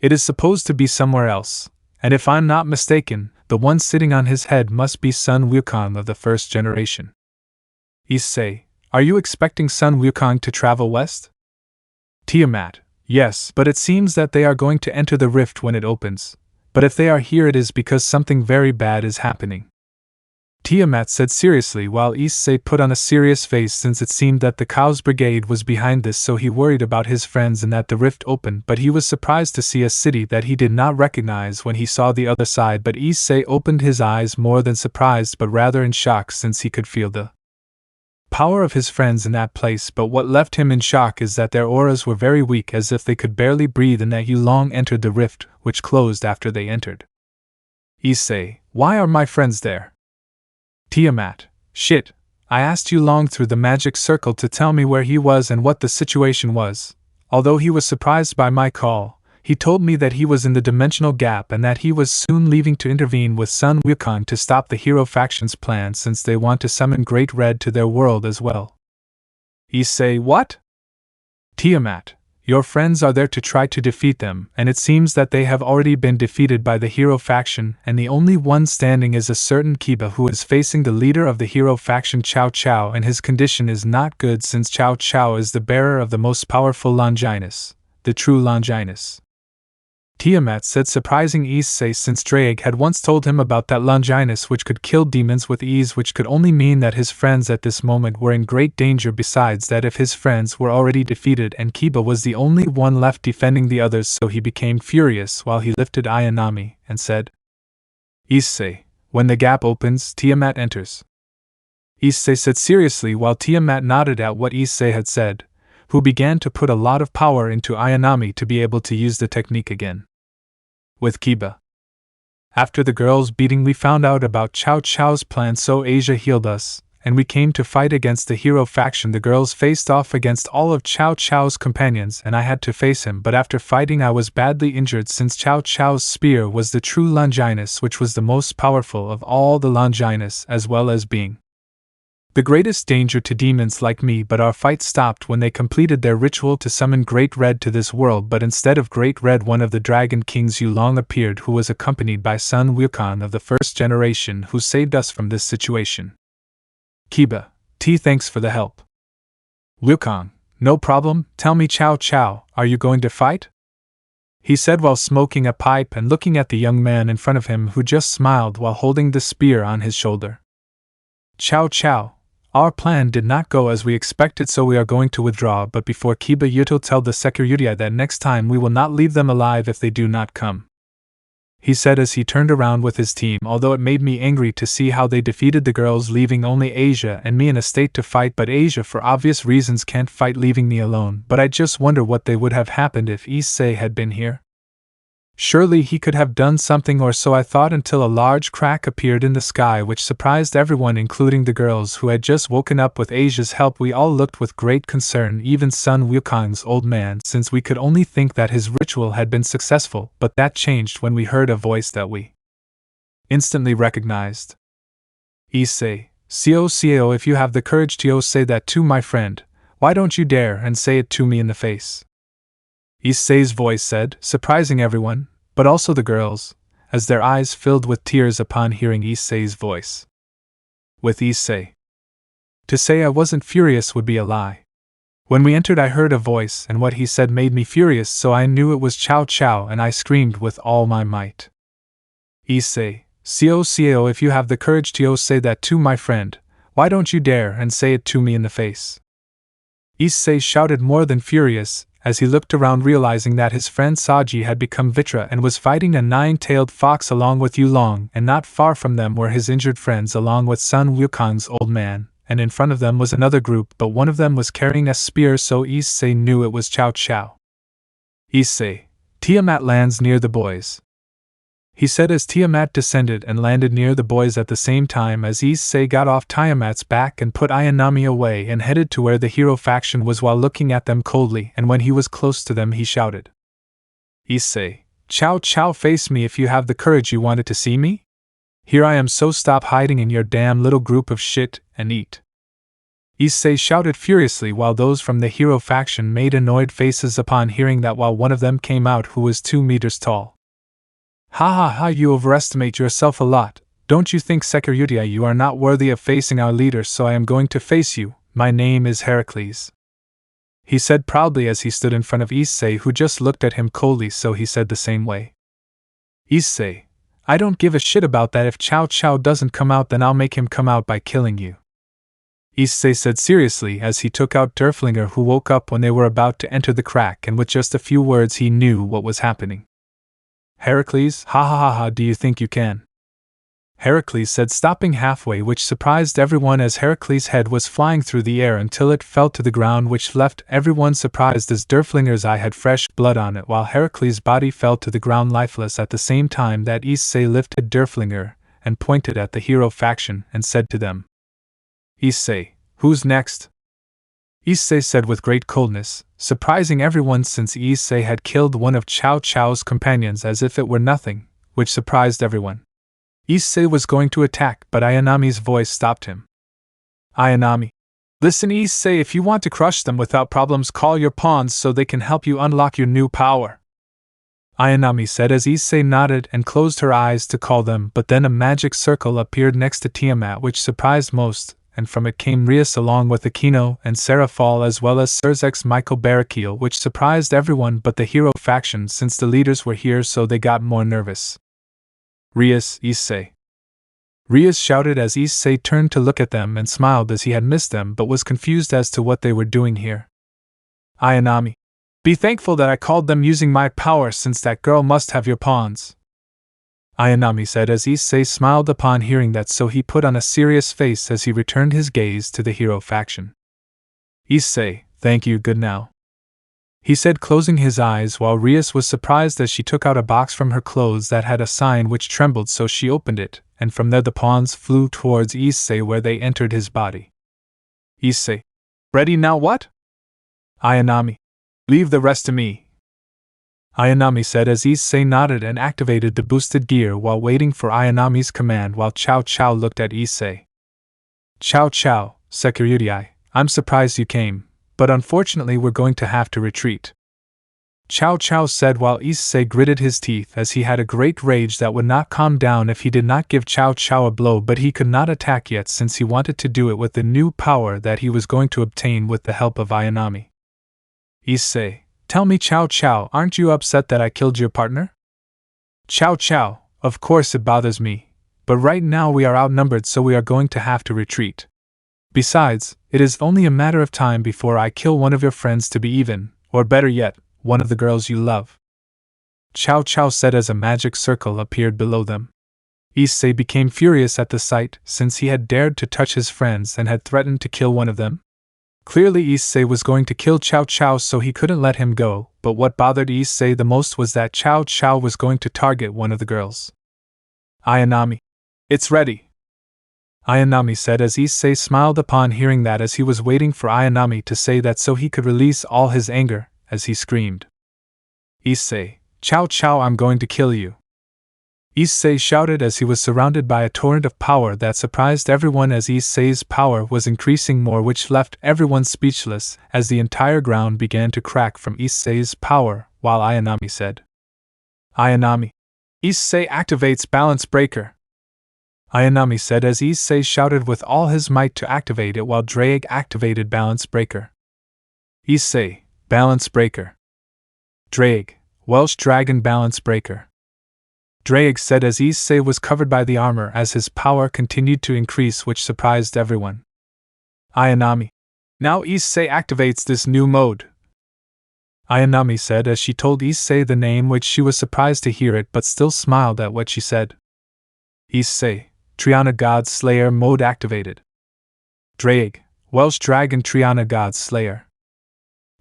It is supposed to be somewhere else, and if I'm not mistaken, the one sitting on his head must be Sun Wukong of the first generation. Issei, are you expecting Sun Wukong to travel west? Tiamat, yes, but it seems that they are going to enter the rift when it opens, but if they are here it is because something very bad is happening. Tiamat said seriously while Issei put on a serious face since it seemed that the Cow's Brigade was behind this, so he worried about his friends and that the rift opened, but he was surprised to see a city that he did not recognize when he saw the other side. But Issei opened his eyes more than surprised but rather in shock since he could feel the power of his friends in that place, but what left him in shock is that their auras were very weak, as if they could barely breathe, and that Yulong entered the rift, which closed after they entered. Issei, why are my friends there? Tiamat, shit, I asked Yulong through the magic circle to tell me where he was and what the situation was. Although he was surprised by my call, he told me that he was in the dimensional gap and that he was soon leaving to intervene with Sun Wukong to stop the hero faction's plan since they want to summon Great Red to their world as well. Issei, what? Tiamat, your friends are there to try to defeat them, and it seems that they have already been defeated by the hero faction, and the only one standing is a certain Kiba who is facing the leader of the hero faction Cao Cao, and his condition is not good since Cao Cao is the bearer of the most powerful Longinus, the true Longinus. Tiamat said, surprising Issei since Drake had once told him about that Longinus which could kill demons with ease, which could only mean that his friends at this moment were in great danger, besides that if his friends were already defeated and Kiba was the only one left defending the others, so he became furious while he lifted Ayanami and said, Issei, when the gap opens, Tiamat enters. Issei said seriously while Tiamat nodded at what Issei had said, who began to put a lot of power into Ayanami to be able to use the technique again. With Kiba. After the girls' beating we found out about Cao Cao's plan, so Asia healed us, and we came to fight against the hero faction. The girls faced off against all of Cao Cao's companions and I had to face him, but after fighting I was badly injured since Cao Cao's spear was the true Longinus, which was the most powerful of all the Longinus, as well as being the greatest danger to demons like me. But our fight stopped when they completed their ritual to summon Great Red to this world, but instead of Great Red one of the Dragon Kings Yulong appeared, who was accompanied by Sun Wukong of the first generation, who saved us from this situation. Kiba, thanks for the help. Wukong, no problem. Tell me, Cao Cao, are you going to fight? He said while smoking a pipe and looking at the young man in front of him, who just smiled while holding the spear on his shoulder. Cao Cao, our plan did not go as we expected, so we are going to withdraw, but before Kiba Yuto tell the security that next time we will not leave them alive if they do not come. he said as he turned around with his team, although it made me angry to see how they defeated the girls, leaving only Asia and me in a state to fight, but Asia for obvious reasons can't fight, leaving me alone. But I just wonder what they would have happened if Issei had been here. Surely he could have done something, or so I thought, until a large crack appeared in the sky which surprised everyone, including the girls who had just woken up. With Asia's help, we all looked with great concern, even Sun Wukong's old man, since we could only think that his ritual had been successful, but that changed when we heard a voice that we instantly recognized. Issei, Cao, if you have the courage to say that to my friend, why don't you dare and say it to me in the face? Issei's voice said, surprising everyone, but also the girls, as their eyes filled with tears upon hearing Issei's voice. With Issei. To say I wasn't furious would be a lie. When we entered, I heard a voice, and what he said made me furious, so I knew it was Cao, and I screamed with all my might. Issei, Cao, if you have the courage to say that to my friend, why don't you dare and say it to me in the face? Issei shouted, more than furious, as he looked around, realizing that his friend Saji had become Vitra and was fighting a nine-tailed fox along with Yulong, and not far from them were his injured friends along with Sun Wukong's old man, and in front of them was another group, but one of them was carrying a spear, so Issei knew it was Cao. Issei, Tiamat lands near the boys, he said as Tiamat descended and landed near the boys at the same time as Issei got off Tiamat's back and put Ayanami away and headed to where the hero faction was while looking at them coldly, and when he was close to them he shouted, Issei, Cao, face me if you have the courage. You wanted to see me? Here I am, so stop hiding in your damn little group of shit and eat. Issei shouted furiously while those from the hero faction made annoyed faces upon hearing that, while one of them came out who was 2 meters tall. Ha, you overestimate yourself a lot. Don't you think, Security, you are not worthy of facing our leader, so I am going to face you. My name is Heracles, he said proudly as he stood in front of Issei, who just looked at him coldly, so he said the same way. Issei, I don't give a shit about that. If Cao doesn't come out, then I'll make him come out by killing you, Issei said seriously as he took out Derflinger, who woke up when they were about to enter the crack, and with just a few words he knew what was happening. Heracles, ha, do you think you can? Heracles said, stopping halfway, which surprised everyone as Heracles' head was flying through the air until it fell to the ground, which left everyone surprised as Derflinger's eye had fresh blood on it, while Heracles' body fell to the ground lifeless at the same time that Issei lifted Derflinger and pointed at the hero faction and said to them, Issei, who's next? Issei said with great coldness, surprising everyone since Issei had killed one of Cao's companions as if it were nothing, which surprised everyone. Issei was going to attack, but Ayanami's voice stopped him. Ayanami, listen, Issei, if you want to crush them without problems, call your pawns so they can help you unlock your new power, Ayanami said as Issei nodded and closed her eyes to call them, but then a magic circle appeared next to Tiamat, which surprised most, and from it came Rias along with Aquino and Serafal, as well as Sirzex Michael Barakil, which surprised everyone but the hero faction since the leaders were here, so they got more nervous. Rias, Issei, Rias shouted as Issei turned to look at them and smiled as he had missed them but was confused as to what they were doing here. Ayanami, be thankful that I called them using my power, since that girl must have your pawns, Ayanami said as Issei smiled upon hearing that, so he put on a serious face as he returned his gaze to the hero faction. Issei, thank you, good now, he said, closing his eyes, while Rias was surprised as she took out a box from her clothes that had a sign which trembled, so she opened it, and from there the pawns flew towards Issei where they entered his body. Issei, ready now, what? Ayanami, leave the rest to me, Ayanami said as Issei nodded and activated the boosted gear while waiting for Ayanami's command, while Cao looked at Issei. Cao, Security, I'm surprised you came, but unfortunately we're going to have to retreat, Cao said while Issei gritted his teeth as he had a great rage that would not calm down if he did not give Cao a blow, but he could not attack yet since he wanted to do it with the new power that he was going to obtain with the help of Ayanami. Issei, tell me, Cao, aren't you upset that I killed your partner? Cao, of course it bothers me, but right now we are outnumbered, so we are going to have to retreat. Besides, it is only a matter of time before I kill one of your friends to be even, or better yet, one of the girls you love. Chow Chow said as a magic circle appeared below them. Issei became furious at the sight, since he had dared to touch his friends and had threatened to kill one of them. Clearly Issei was going to kill Chow Chow, so he couldn't let him go, but what bothered Issei the most was that Chow Chow was going to target one of the girls. Ayanami. It's ready, Ayanami said as Issei smiled upon hearing that, as he was waiting for Ayanami to say that so he could release all his anger, as he screamed. Issei, Chow Chow, I'm going to kill you. Issei shouted as he was surrounded by a torrent of power that surprised everyone, as Issei's power was increasing more, which left everyone speechless as the entire ground began to crack from Issei's power, while Ayanami said, Ayanami. Issei activates Balance Breaker. Ayanami said as Issei shouted with all his might to activate it, while Drake activated Balance Breaker. Issei, Balance Breaker. Drake, Welsh Dragon Balance Breaker. Drake said as Issei was covered by the armor as his power continued to increase, which surprised everyone. Ayanami. Now Issei activates this new mode, Ayanami said as she told Issei the name, which she was surprised to hear it but still smiled at what she said. Issei, Triana God Slayer mode activated. Drake, Welsh Dragon Triana God Slayer.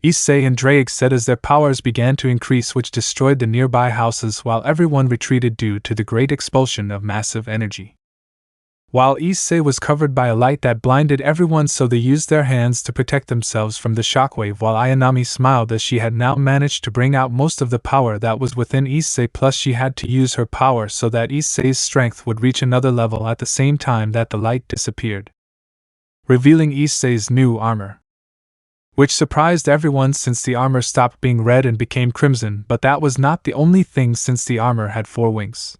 Issei and Drake said as their powers began to increase, which destroyed the nearby houses while everyone retreated due to the great expulsion of massive energy. While Issei was covered by a light that blinded everyone, so they used their hands to protect themselves from the shockwave, while Ayanami smiled as she had now managed to bring out most of the power that was within Issei, plus she had to use her power so that Issei's strength would reach another level at the same time that the light disappeared, revealing Issei's new armor, which surprised everyone since the armor stopped being red and became crimson. But that was not the only thing, since the armor had 4 wings,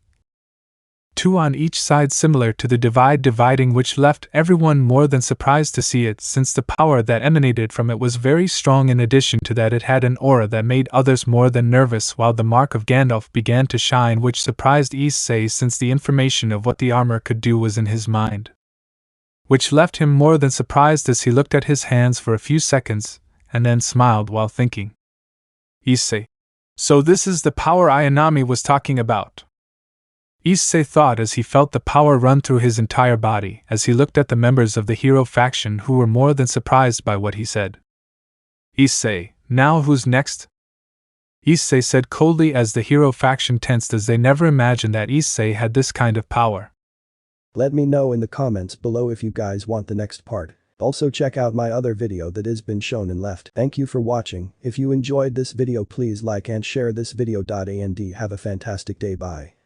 2 on each side, similar to the dividing, which left everyone more than surprised to see it, since the power that emanated from it was very strong. In addition to that, it had an aura that made others more than nervous, while the mark of Gandalf began to shine, which surprised Issei since the information of what the armor could do was in his mind, which left him more than surprised as he looked at his hands for a few seconds, and then smiled while thinking. Issei. So this is the power Ayanami was talking about, Issei thought as he felt the power run through his entire body as he looked at the members of the hero faction, who were more than surprised by what he said. Issei, now who's next? Issei said coldly as the hero faction tensed, as they never imagined that Issei had this kind of power. Let me know in the comments below if you guys want the next part. Also check out my other video that has been shown and left. Thank you for watching. If you enjoyed this video, please like and share this video. And have a fantastic day. Bye.